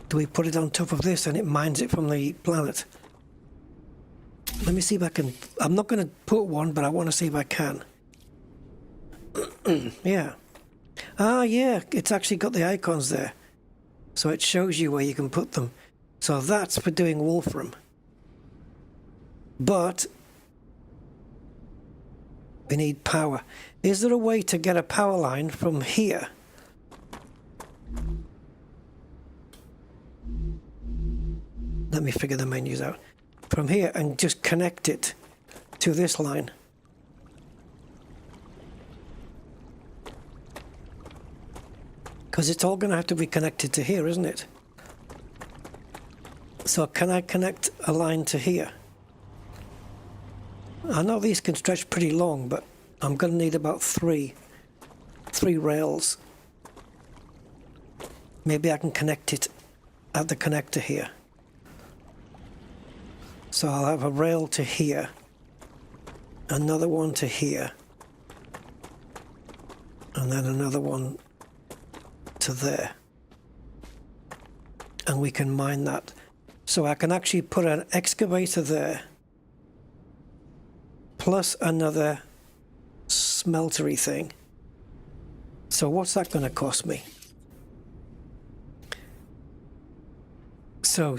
Do we put it on top of this and it mines it from the planet? Let me see if I can. I'm not going to put one, but I want to see if I can. Yeah. Ah, yeah, it's actually got the icons there. So it shows you where you can put them. So that's for doing wolfram. But we need power. Is there a way to get a power line from here? Let me figure the menus out. From here and just connect it to this line. Because it's all going to have to be connected to here, isn't it? So can I connect a line to here? I know these can stretch pretty long, but I'm going to need about three rails. Maybe I can connect it at the connector here. So I'll have a rail to here, another one to here, and then another one to there. And we can mine that. So I can actually put an excavator there, plus another smeltery thing. So what's that going to cost me? So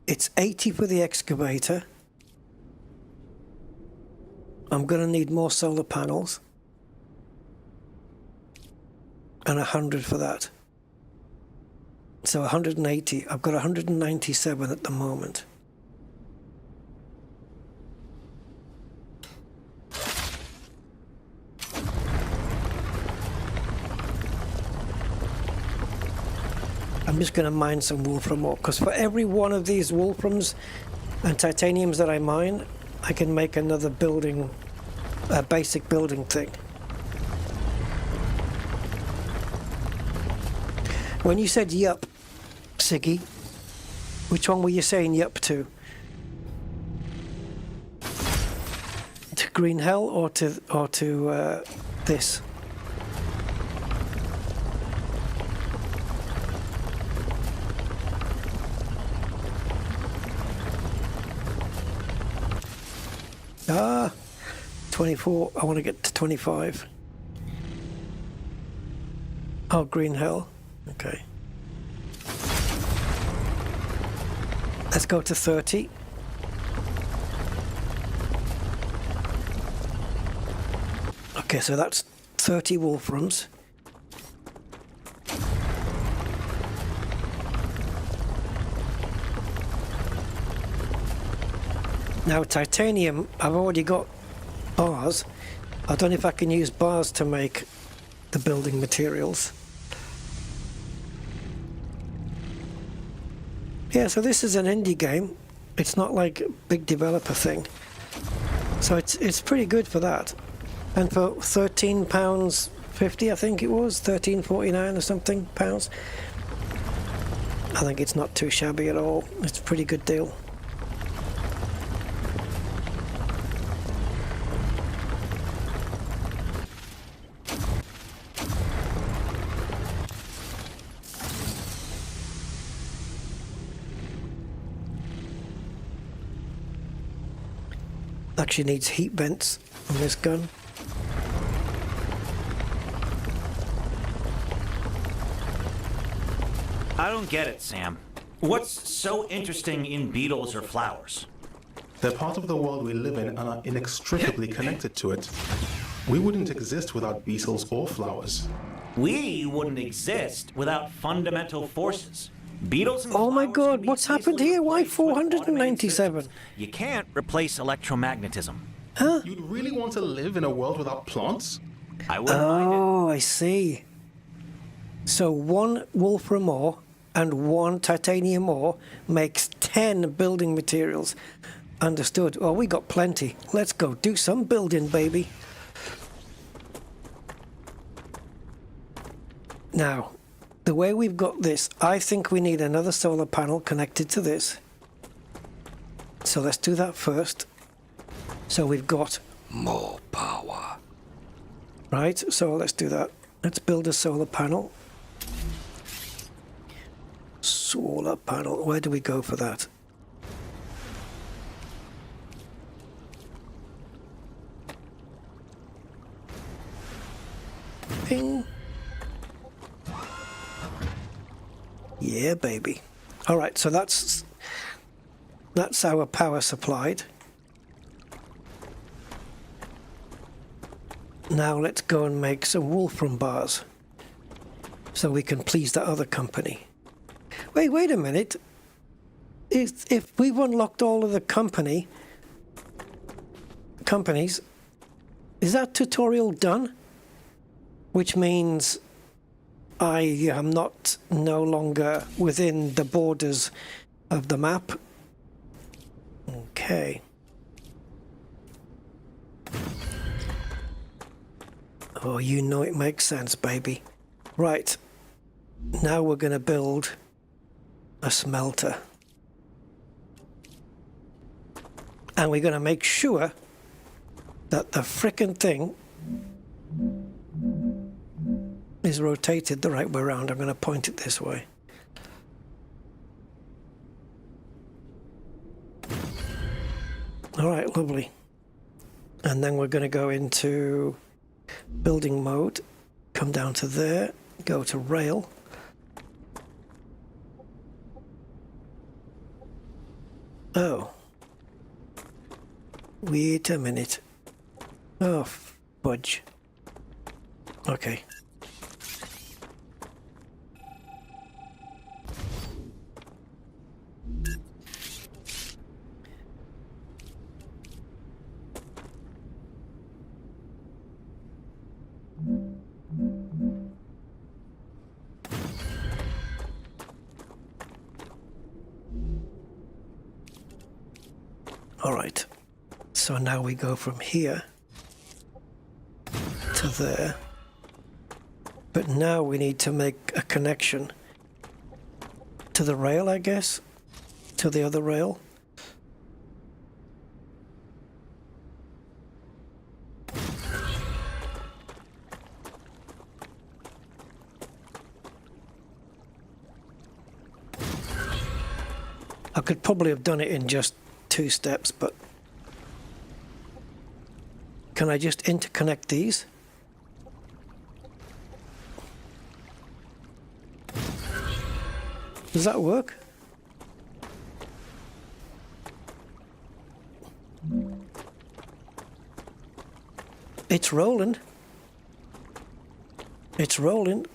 it's 80 for the excavator. I'm going to need more solar panels. And 100 for that. So 180. I've got 197 at the moment. I'm just going to mine some wolfram ore, because for every one of these wolframs and titaniums that I mine, I can make another building, a basic building thing. When you said yup, Siggy, which one were you saying yup to? To Green Hell or to this? Ah, 24. I want to get to 25. Oh, Green Hell. Okay. Let's go to 30. Okay, so that's 30 wolframs. Now titanium, I've already got bars. I don't know if I can use bars to make the building materials. Yeah, so this is an indie game. It's not like a big developer thing. So it's pretty good for that. And for £13.50, I think it was, £13.49 or something pounds. I think it's not too shabby at all. It's a pretty good deal. Actually needs heat vents on this gun. I don't get it, Sam. What's so interesting in beetles or flowers? They're part of the world we live in and are inextricably connected to it. We wouldn't exist without beetles or flowers. We wouldn't exist without fundamental forces. Beetles and oh my god, what's happened here? Why 497? You can't replace electromagnetism. Huh? You'd really want to live in a world without plants? I wouldn't mind it. Oh, I see. So one wolfram ore and one titanium ore makes 10 building materials. Understood. Oh, we got plenty. Let's go do some building, baby. Now, the way we've got this, I think we need another solar panel connected to this. So let's do that first. So we've got more power. Right, so let's do that. Let's build a solar panel. Solar panel, where do we go for that? Ping. Yeah, baby. All right, so that's our power supplied. Now let's go and make some wolfram bars so we can please that other company. Wait a minute. If we've unlocked all of the companies, is that tutorial done? Which means I am no longer within the borders of the map. Okay. Oh, you know it makes sense, baby. Right. Now we're going to build a smelter. And we're going to make sure that the frickin' thing is rotated the right way around. I'm going to point it this way. All right, lovely. And then we're going to go into building mode, come down to there, go to rail. Oh. Wait a minute. Oh, fudge. Okay. All right. So now we go from here to there. But now we need to make a connection to the rail, I guess, to the other rail. I could probably have done it in just 2 steps, but can I just interconnect these? Does that work? It's rolling. It's rolling.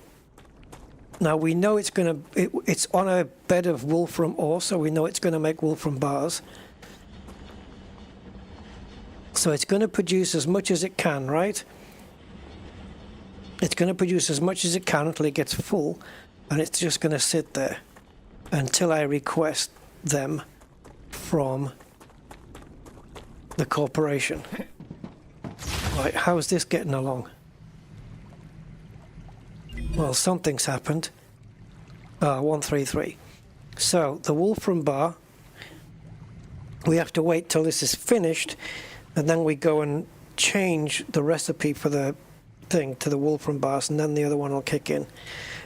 Now we know it's going to, it's on a bed of wolfram ore, so we know it's going to make wolfram bars. So it's going to produce as much as it can, right? It's going to produce as much as it can until it gets full, and it's just going to sit there until I request them from the corporation. Right, how's this getting along? Well, something's happened. 133. So the wolfram bar, we have to wait till this is finished, and then we go and change the recipe for the thing to the wolfram bars, and then the other one will kick in.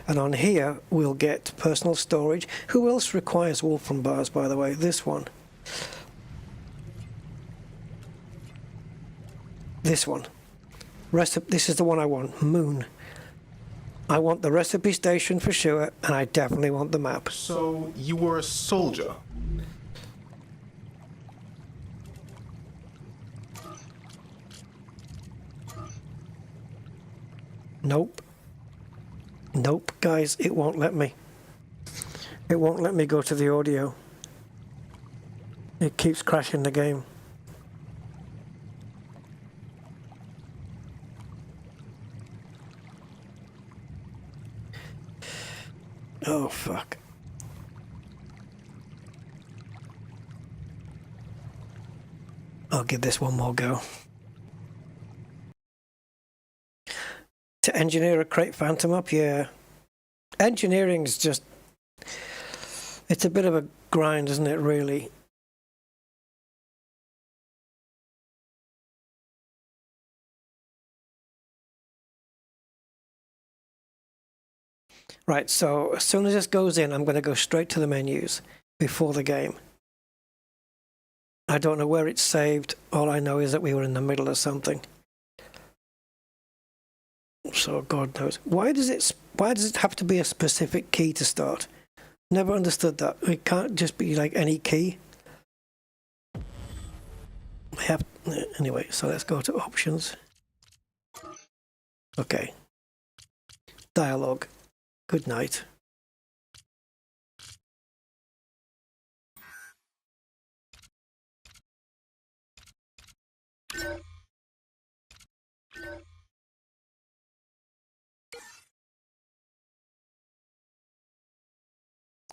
And on here we'll get personal storage. Who else requires wolfram bars, by the way? This one. This one. This is the one I want. Moon. I want the recipe station for sure, and I definitely want the map. So you were a soldier? Nope. Nope, guys, it won't let me. It won't let me go to the audio. It keeps crashing the game. Oh, fuck. I'll give this one more go. To engineer a crate phantom up, yeah. Engineering's just... it's a bit of a grind, isn't it, really? Right, so as soon as this goes in, I'm going to go straight to the menus before the game. I don't know where it's saved. All I know is that we were in the middle of something. So God knows. Why does it have to be a specific key to start? Never understood that. It can't just be like any key. Anyway, so let's go to options. Okay. Dialogue. Good night.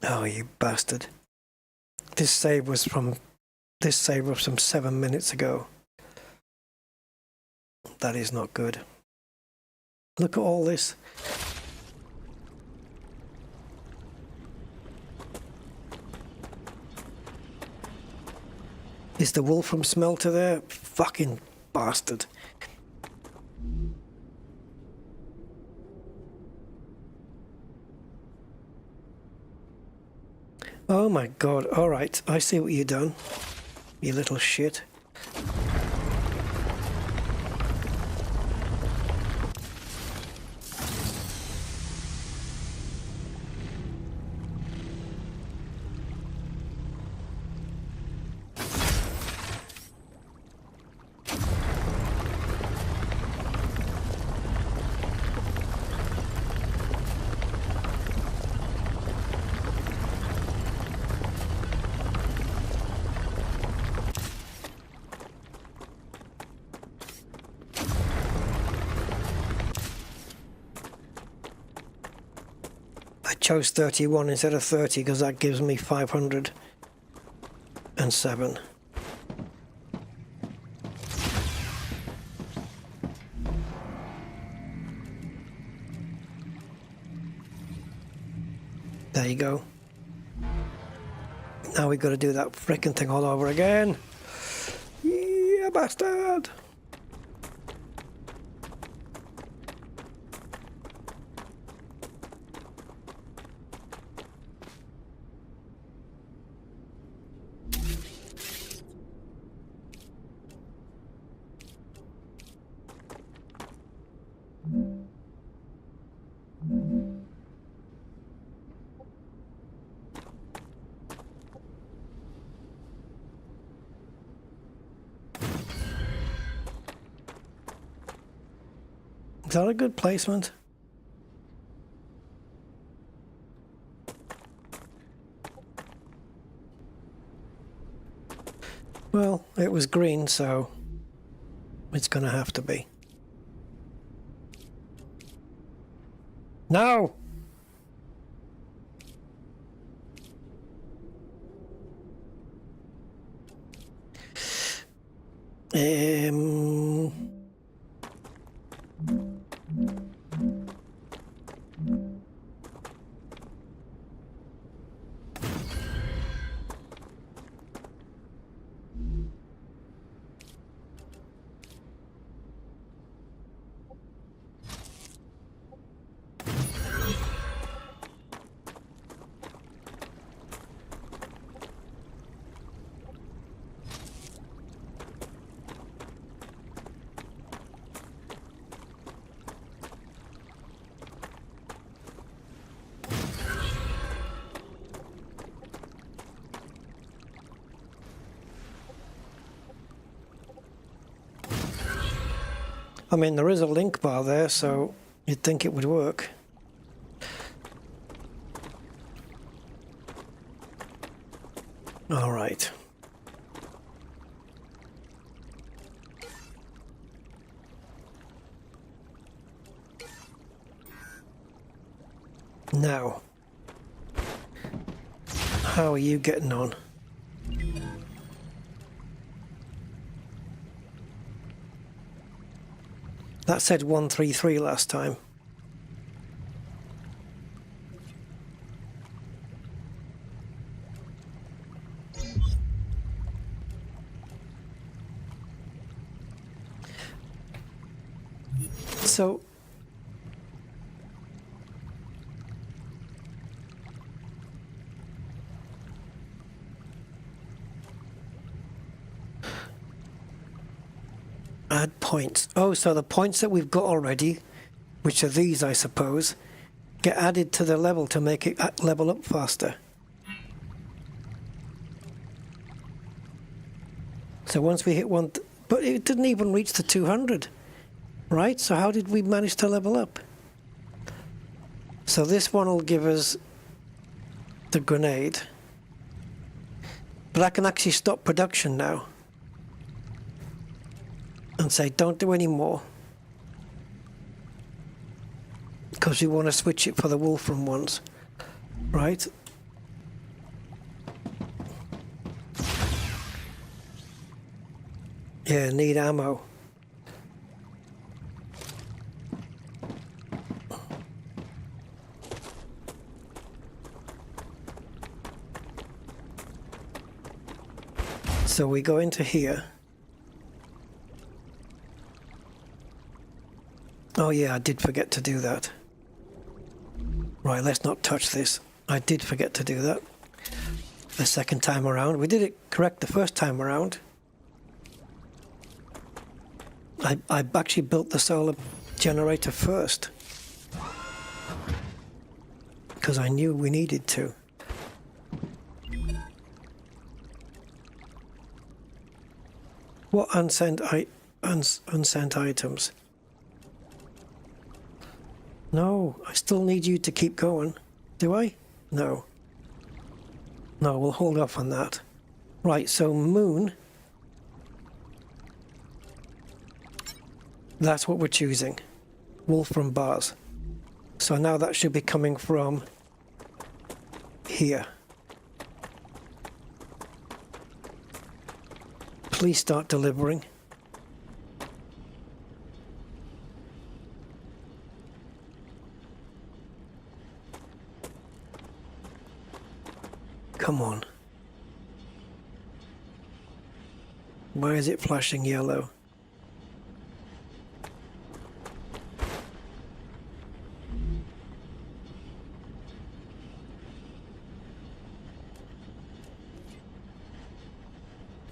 Oh, you bastard. This save was from 7 minutes ago. That is not good. Look at all this. Is the wolfram smelter there? Fucking bastard. Oh my god, alright, I see what you've done. You little shit. I chose 31 instead of 30 because that gives me 507. There you go. Now we got to do that frickin' thing all over again. Yeah, bastard! Is that a good placement? Well, it was green, so it's gonna have to be. No! I mean, there is a link bar there, so you'd think it would work. All right. Now, how are you getting on? That said 133 last time. So add points. Oh, so the points that we've got already, which are these, I suppose, get added to the level to make it level up faster. So once we hit one, but it didn't even reach the 200, right? So how did we manage to level up? So this one will give us the grenade, but I can actually stop production now and say don't do any more because we want to switch it for the Wolfram ones, right? Yeah, need ammo. So we go into here. Oh yeah, I did forget to do that. Right, let's not touch this. I did forget to do that. the second time around. We did it correct the first time around. I actually built the solar generator first because I knew we needed to. What unsent items? No, I still need you to keep going. Do I? No. No, we'll hold off on that. Right, so moon. That's what we're choosing. Wolfram bars. So now that should be coming from here. Please start delivering. Come on. Why is it flashing yellow?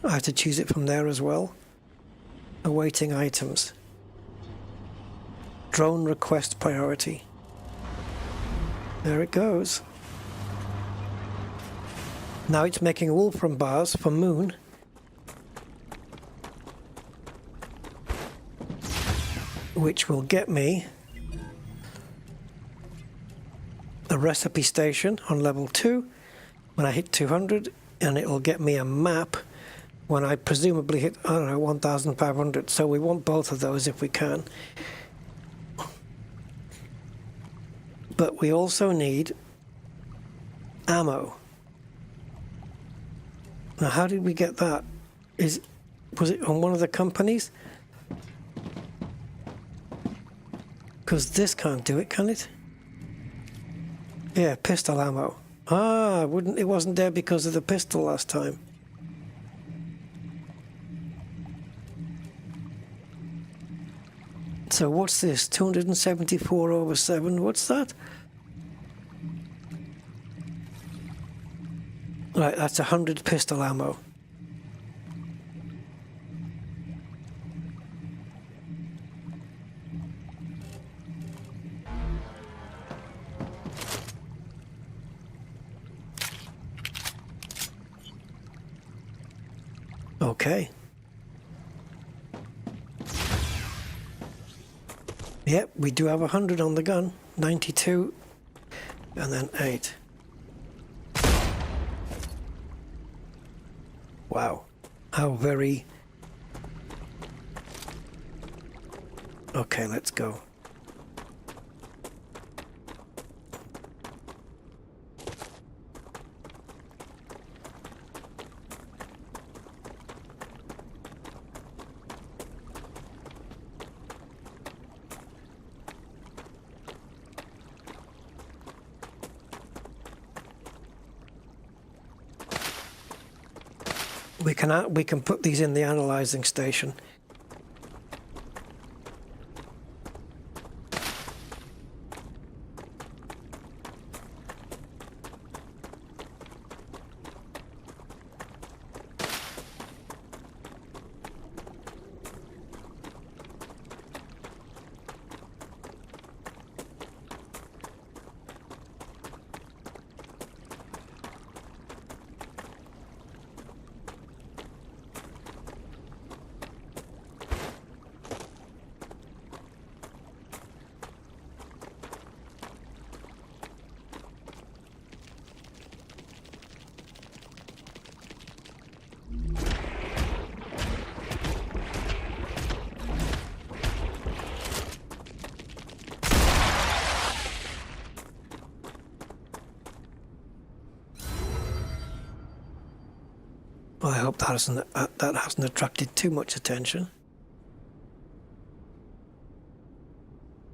I have to choose it from there as well. Awaiting items. Drone request priority. There it goes. Now it's making Wolfram bars for moon. Which will get me a recipe station on level 2 when I hit 200, and it will get me a map when I presumably hit, I don't know, 1,500. So we want both of those if we can. But we also need ammo. Now, how did we get that? Was it on one of the companies? Because this can't do it, can it? Yeah, pistol ammo. Ah, it wasn't there because of the pistol last time. So what's this? 274/7. What's that? Right, that's 100 pistol ammo. Okay. Yep, we do have 100 on the gun. 92, and then 8. Wow. How very... Okay, let's go. We can put these in the analyzing station. Well, I hope that hasn't attracted too much attention.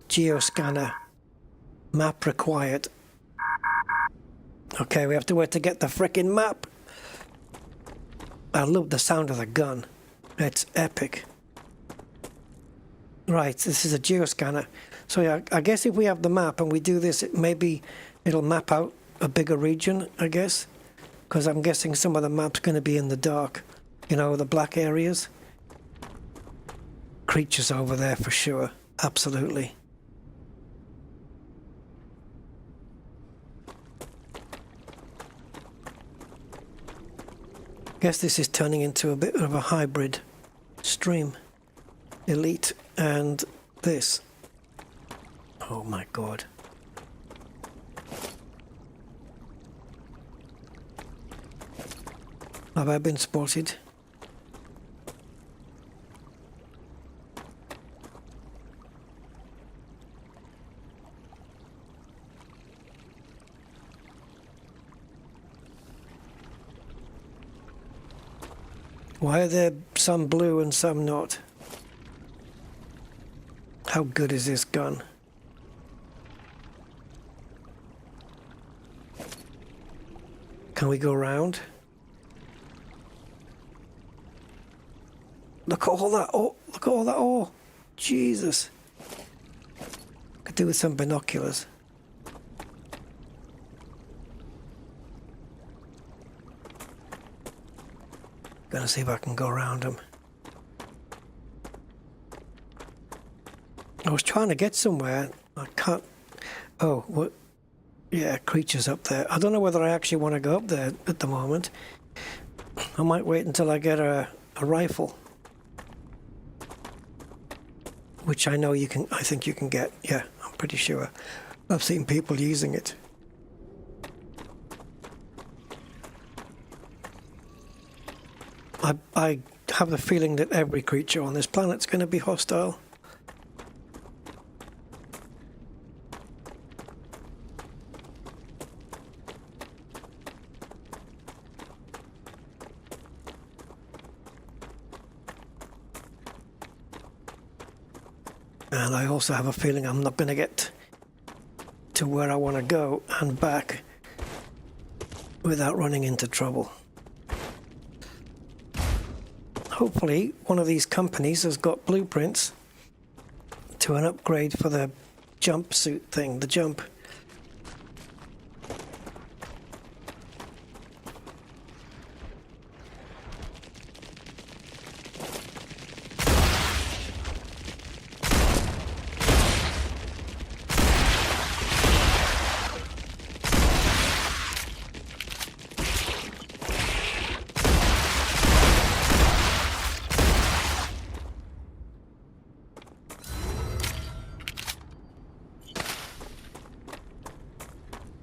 Geoscanner. Map required. Okay, we have to wait to get the frickin' map. I love the sound of the gun. It's epic. Right, this is a geoscanner. So yeah, I guess if we have the map and we do this, maybe it'll map out a bigger region, I guess. because I'm guessing some of the map's going to be in the dark. You know, the black areas. Creatures over there for sure. Absolutely. Guess this is turning into a bit of a hybrid stream. Elite and this. Oh my god. Have I been spotted? Why are there some blue and some not? How good is this gun? Can we go round? Look at all that, oh, look at all that, oh, Jesus. Could do with some binoculars. Gonna see if I can go around them. I was trying to get somewhere. I can't. Oh, what? Yeah, creatures up there. I don't know whether I actually want to go up there at the moment. I might wait until I get a rifle. Which I know you can, I think you can get. Yeah, I'm pretty sure. I've seen people using it. I have the feeling that every creature on this planet's going to be hostile. And I also have a feeling I'm not going to get to where I want to go and back without running into trouble. Hopefully, one of these companies has got blueprints to an upgrade for the jumpsuit thing, the jump.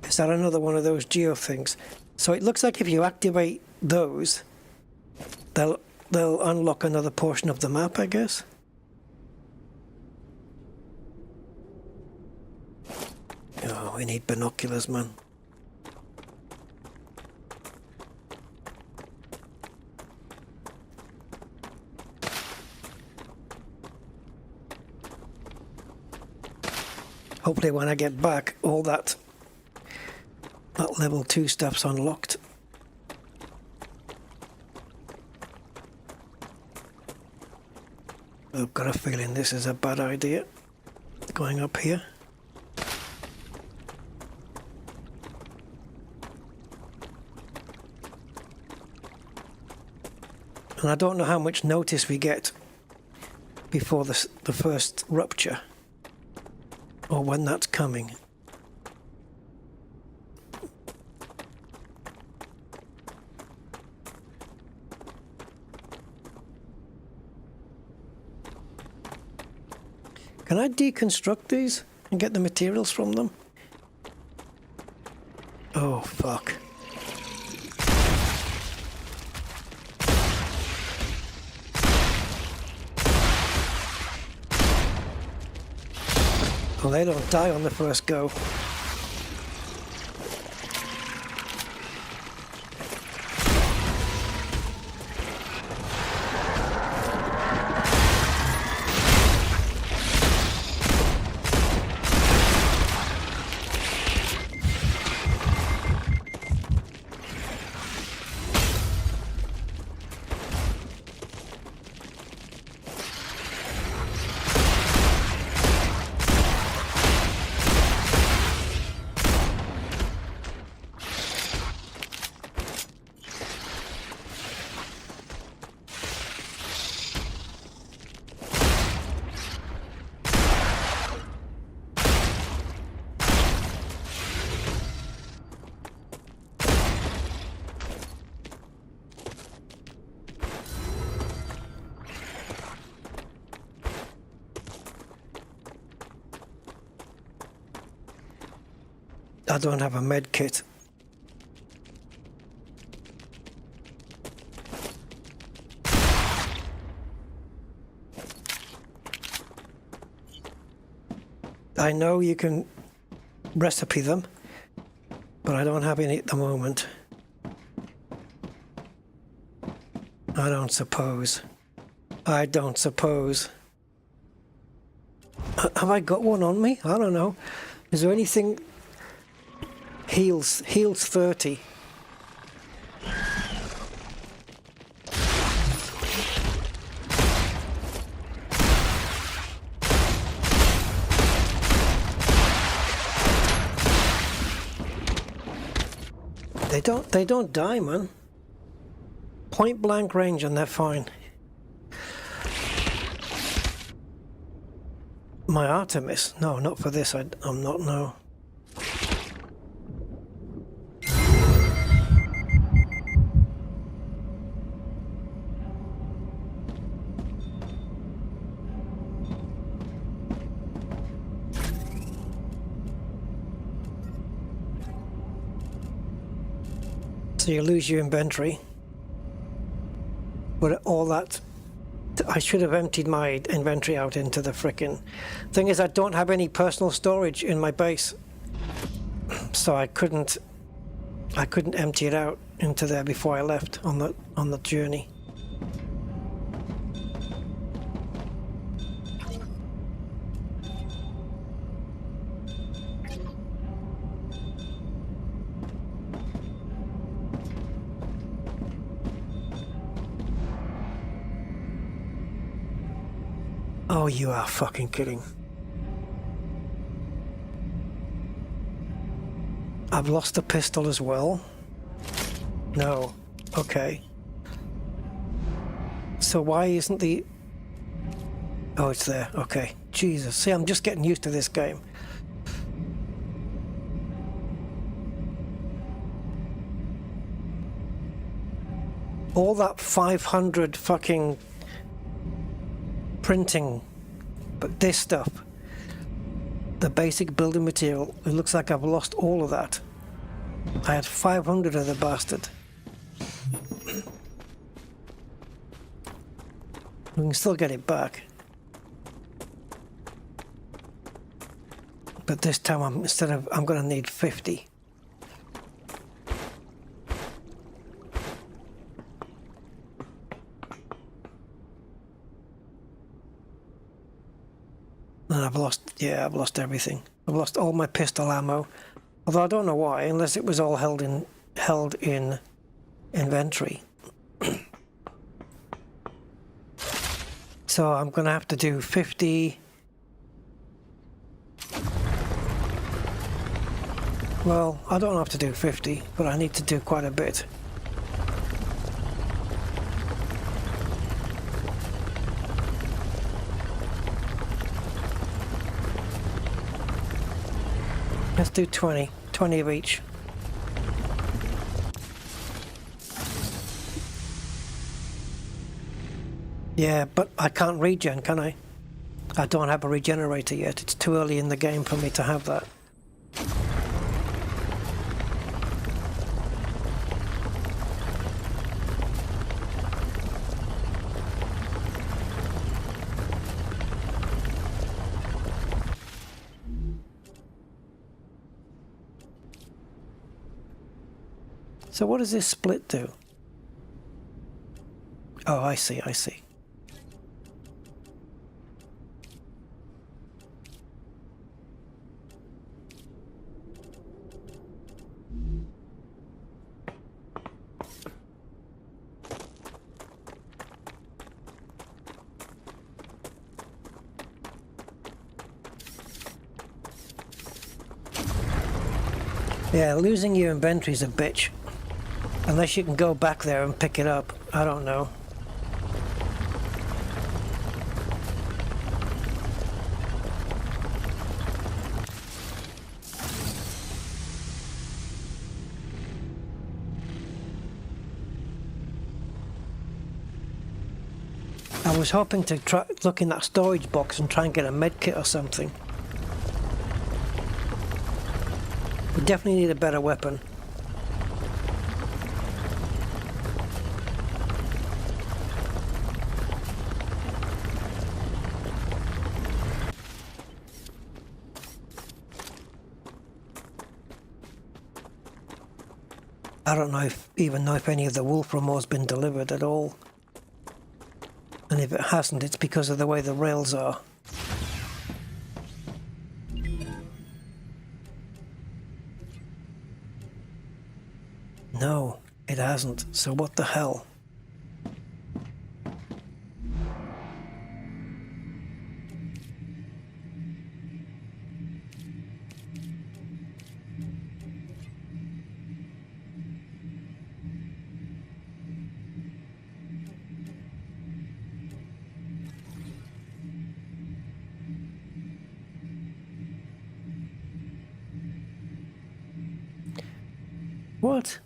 Is that another one of those geo things? So it looks like if you activate those, they'll unlock another portion of the map, I guess. Oh, we need binoculars, man. Hopefully when I get back, all that level 2 stuff's unlocked. I've got a feeling this is a bad idea, going up here. And I don't know how much notice we get before the first rupture, or when that's coming. Can I deconstruct these and get the materials from them? Oh, fuck. Well, they don't die on the first go. I don't have a med kit. I know you can recipe them, but I don't have any at the moment. I don't suppose. I don't suppose. Have I got one on me? I don't know. Is there anything? Heals 30. They don't die, man. Point blank range and they're fine. My Artemis? No, not for this. I'm not, no. So you lose your inventory. But all that, I should have emptied my inventory out into the frickin' thing. Is I don't have any personal storage in my base, so I couldn't empty it out into there before I left on the journey. Oh, you are fucking kidding. I've lost a pistol as well? No. Okay. So why isn't the... Oh, it's there. Okay. Jesus. See, I'm just getting used to this game. All that 500 fucking... printing, but this stuff, the basic building material, it looks like I've lost all of that. I had 500 of the bastard. We can still get it back, but this time I'm going to need 50. And I've lost everything. I've lost all my pistol ammo. Although I don't know why, unless it was all held in inventory. So I'm gonna have to do 50. Well, I don't have to do 50, but I need to do quite a bit. Let's do 20 of each. Yeah, but I can't regen, can I? I don't have a regenerator yet. It's too early in the game for me to have that. So what does this split do? Oh, I see. Yeah, losing your inventory is a bitch. Unless you can go back there and pick it up. I don't know. I was hoping to look in that storage box and try and get a med kit or something. But definitely need a better weapon. I don't know even know if any of the Wolfram has been delivered at all. And if it hasn't, it's because of the way the rails are. No, it hasn't. So what the hell? What?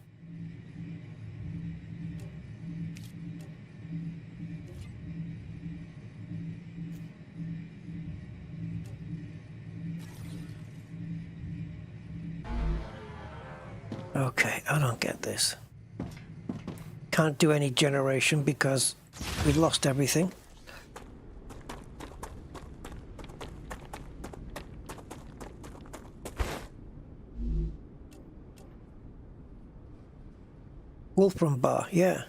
Okay, I don't get this. Can't do any generation because we lost everything. Wolfram bar, yeah.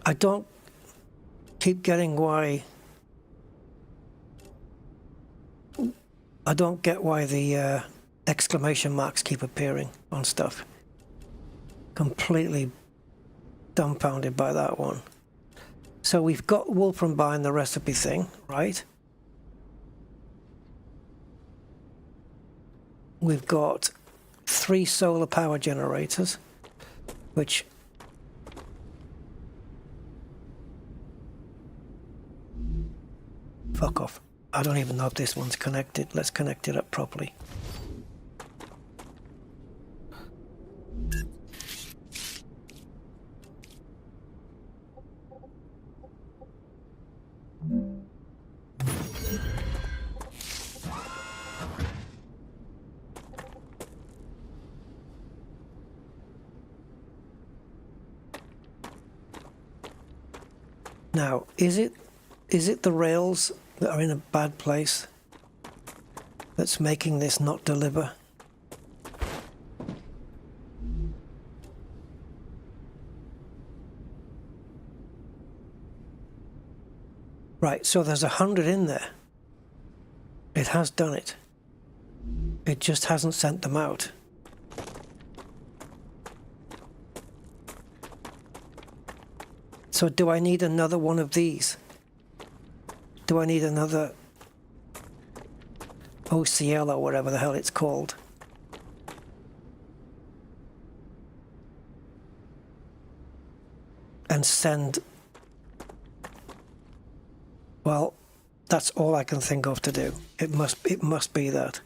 I don't keep getting why... I don't get why the exclamation marks keep appearing on stuff. Completely dumbfounded by that one. So we've got Wolfram bar in the recipe thing, right? We've got 3 solar power generators, which fuck off. I don't even know if this one's connected. Let's connect it up properly. Now, is it the rails that are in a bad place that's making this not deliver? Right, so there's 100 in there. It has done it. It just hasn't sent them out. So do I need another one of these? Do I need another OCL or whatever the hell it's called? And send... Well, that's all I can think of to do. It must be that.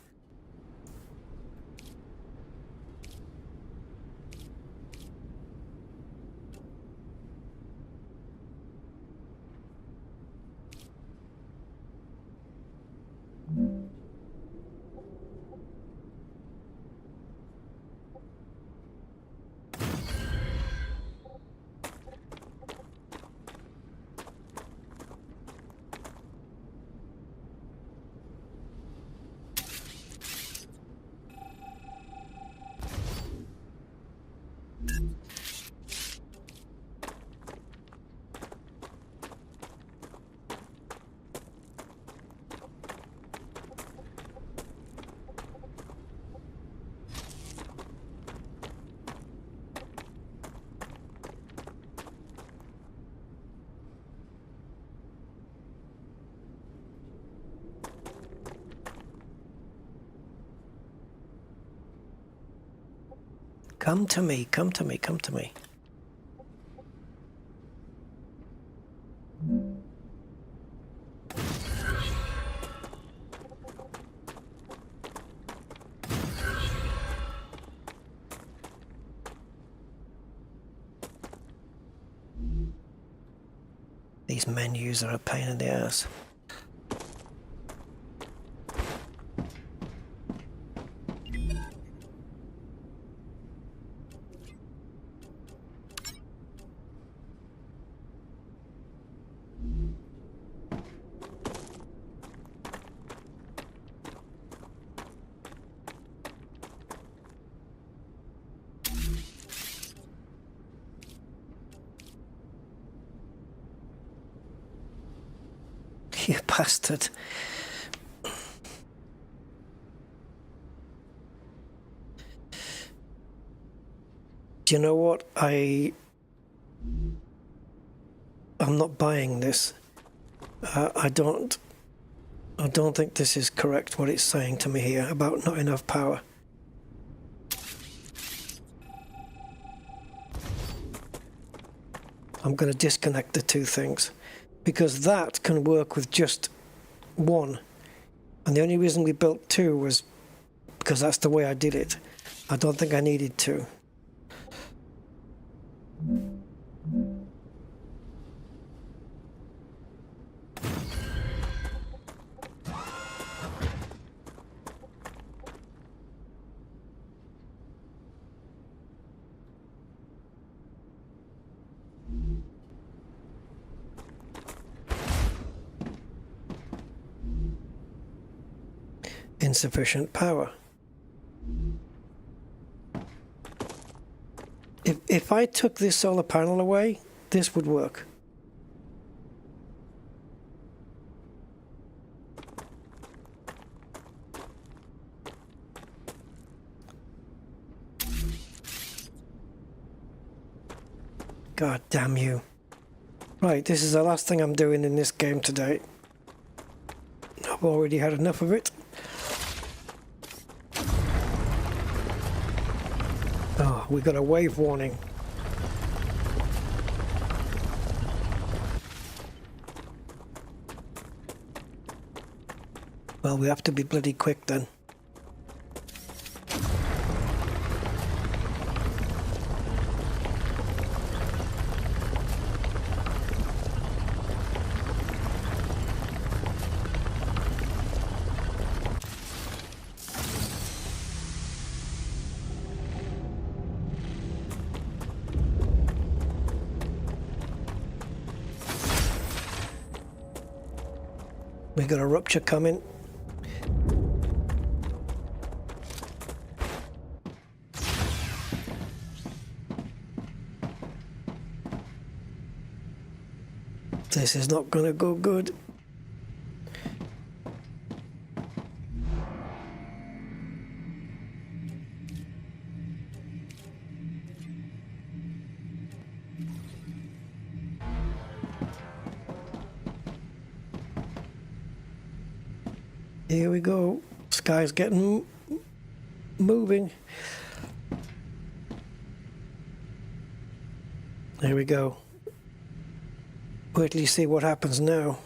Come to me, come to me, come to me. These menus are a pain in the ass. You bastard. Do you know what? I'm not buying this. I don't think this is correct, what it's saying to me here about not enough power. I'm going to disconnect the two things, because that can work with just one. And the only reason we built two was because that's the way I did it. I don't think I needed two. Insufficient power. If I took this solar panel away, this would work. God damn you. Right, this is the last thing I'm doing in this game today. I've already had enough of it. Oh, we got a wave warning. Well, we have to be bloody quick then. We got a rupture coming. This is not gonna go good. Here we go. Sky's getting moving. There we go. Wait till you see what happens now.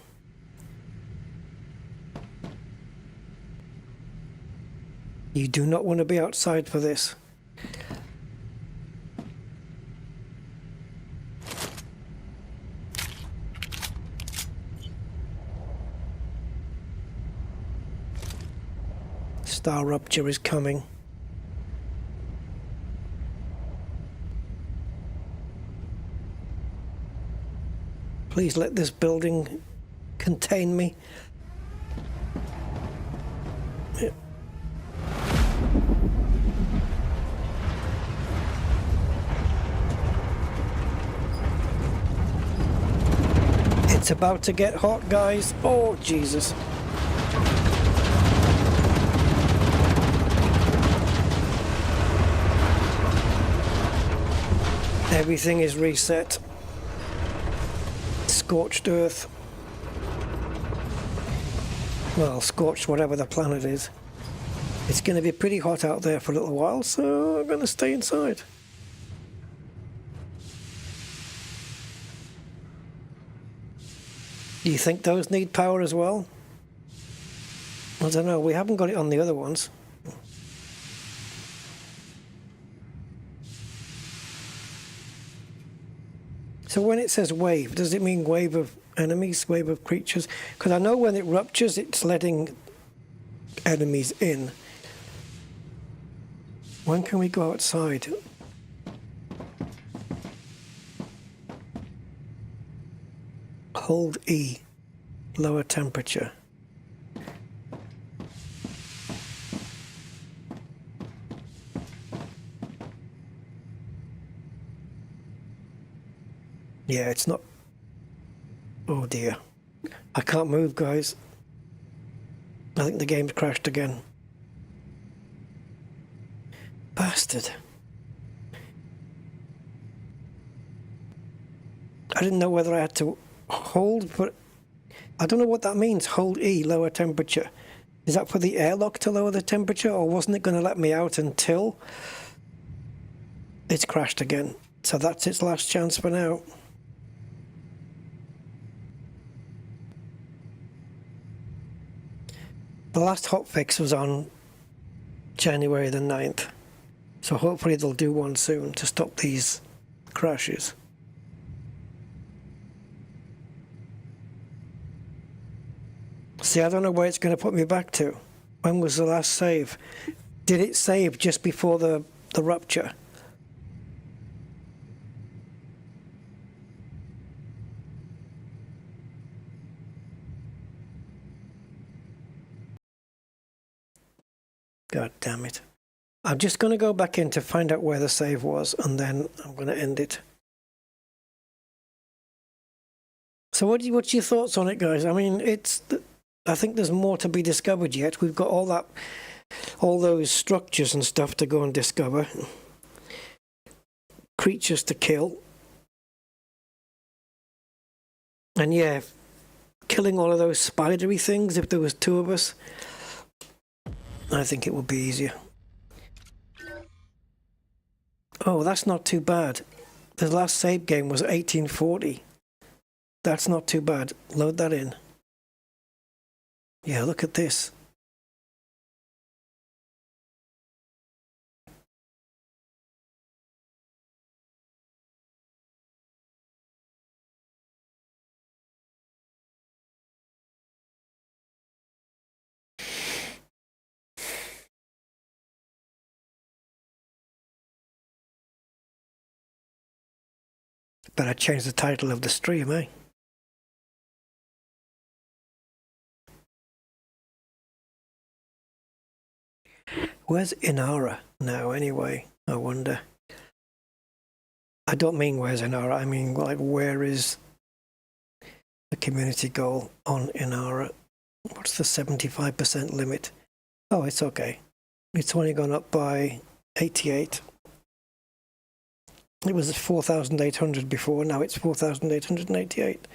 You do not want to be outside for this. Star rupture is coming. Please let this building contain me. Yeah. It's about to get hot, guys. Oh, Jesus. Everything is reset. Scorched earth. Well, scorched whatever the planet is. It's going to be pretty hot out there for a little while, so I'm going to stay inside. Do you think those need power as well? I don't know, we haven't got it on the other ones. So when it says wave, does it mean wave of enemies, wave of creatures? Because I know when it ruptures, it's letting enemies in. When can we go outside? Hold E, lower temperature. Yeah, it's not. Oh dear. I can't move, guys. I think the game's crashed again. Bastard. I didn't know whether I had to hold, but I don't know what that means. Hold E, lower temperature. Is that for the airlock to lower the temperature, or wasn't it going to let me out until it's crashed again? So that's its last chance for now. The last hotfix was on January the 9th, so hopefully they'll do one soon to stop these crashes. See, I don't know where it's going to put me back to. When was the last save? Did it save just before the rupture? God damn it. I'm just going to go back in to find out where the save was, and then I'm going to end it. So what's your thoughts on it, guys? I mean, I think there's more to be discovered yet. We've got all those structures and stuff to go and discover. Creatures to kill. And yeah, killing all of those spidery things, if there was two of us, I think it would be easier. Oh, that's not too bad. The last save game was 1840. That's not too bad. Load that in. Yeah, look at this. Better change the title of the stream, eh? Where's Inara now, anyway? I wonder. I don't mean where's Inara, I mean, like, where is the community goal on Inara? What's the 75% limit? Oh, it's okay. It's only gone up by 88. It was 4,800 before, now it's 4,888.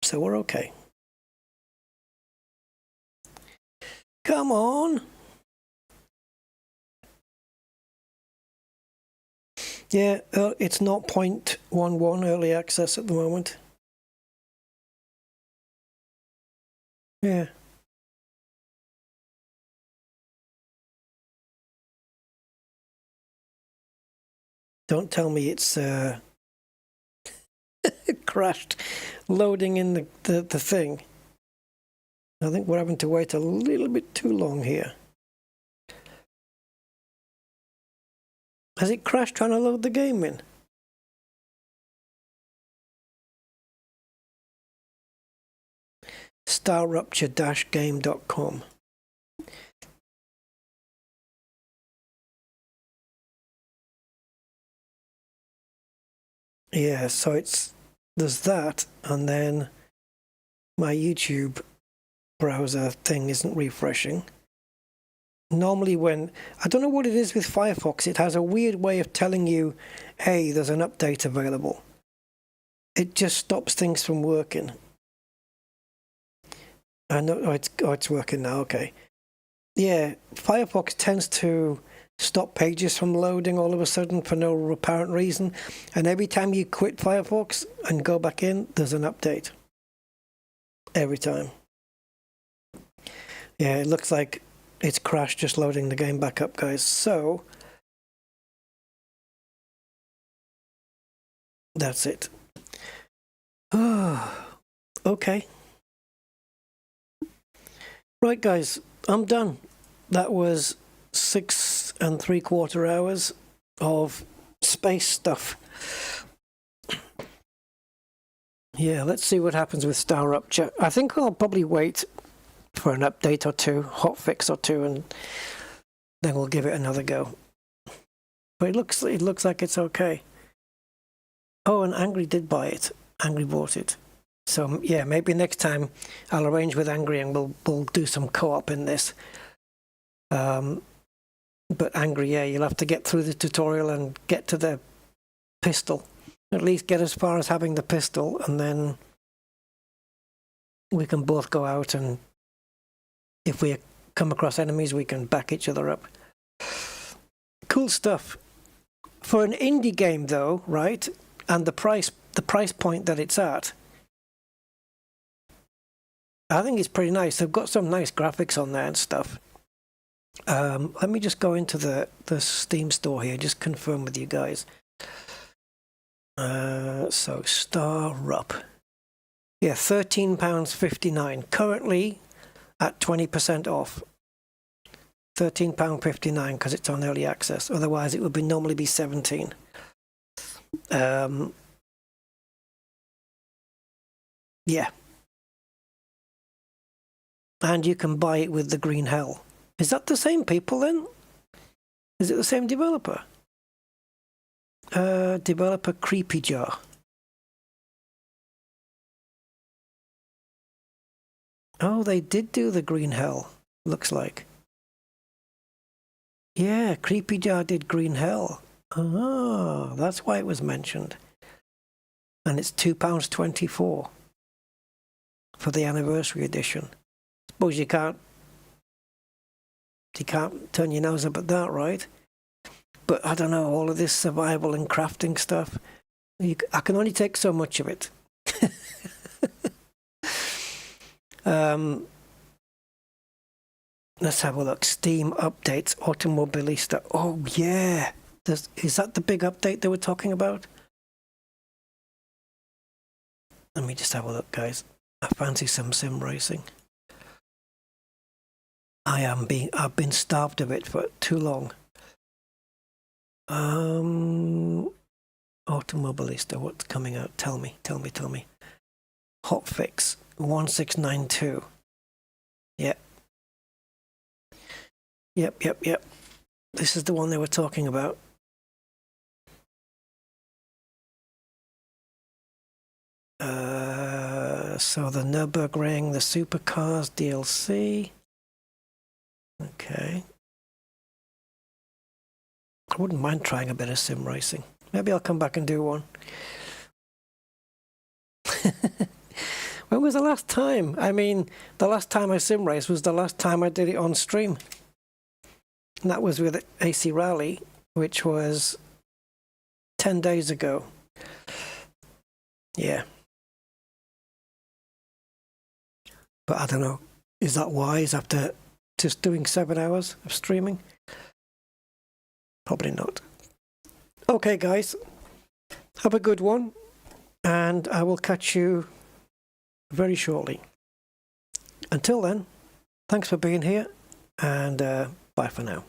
So we're okay. Come on! Yeah, it's not 0.11 early access at the moment. Yeah. Don't tell me it's crashed loading in the thing. I think we're having to wait a little bit too long here. Has it crashed trying to load the game in? starrupture-game.com. Yeah, so there's that, and then my YouTube browser thing isn't refreshing. Normally I don't know what it is with Firefox, it has a weird way of telling you, hey, there's an update available. It just stops things from working. I know, it's working now, okay. Yeah, Firefox tends to stop pages from loading all of a sudden for no apparent reason, and every time you quit Firefox and go back in, there's an update. Every time. Yeah, it looks like it's crashed just loading the game back up, guys. So that's it. Okay. Right, guys, I'm done. That was 6 3/4 hours of space stuff. Yeah, let's see what happens with Star Rupture. I think I'll probably wait for an update or two, hotfix or two, and then we'll give it another go. But it looks like it's okay. Oh, and Angry did buy it. Angry bought it. So yeah, maybe next time I'll arrange with Angry and we'll do some co-op in this. But Angry, yeah, you'll have to get through the tutorial and get to the pistol. At least get as far as having the pistol, and then we can both go out, and if we come across enemies, we can back each other up. Cool stuff. For an indie game, though, right, and the price point that it's at, I think it's pretty nice. They've got some nice graphics on there and stuff. Let me just go into the Steam store here, just confirm with you guys. So Star Rup. Yeah, £13.59. Currently at 20% off. £13.59 because it's on early access. Otherwise, it would normally be 17. Yeah. And you can buy it with the green hell. Is that the same people then? Is it the same developer? Developer Creepy Jar. Oh, they did do the green hell, looks like. Yeah, Creepy Jar did green hell. Oh, that's why it was mentioned. And it's £2.24 for the anniversary edition. Suppose you can't turn your nose up at that, right? But I don't know, all of this survival and crafting stuff, I can only take so much of it. Let's have a look. Steam updates, Automobilista. Oh, yeah. Is that the big update they were talking about? Let me just have a look, guys. I fancy some sim racing. I've been starved of it for too long. Automobilista, what's coming out? Tell me. Hotfix 1692. Yep. This is the one they were talking about. So the Nürburgring, the Supercars DLC. Okay. I wouldn't mind trying a bit of sim racing. Maybe I'll come back and do one. When was the last time? I mean, the last time I sim raced was the last time I did it on stream. And that was with AC Rally, which was 10 days ago. Yeah. But I don't know. Is that wise after just doing 7 hours of streaming? Probably not. Okay, guys. Have a good one. And I will catch you very shortly. Until then, thanks for being here. And bye for now.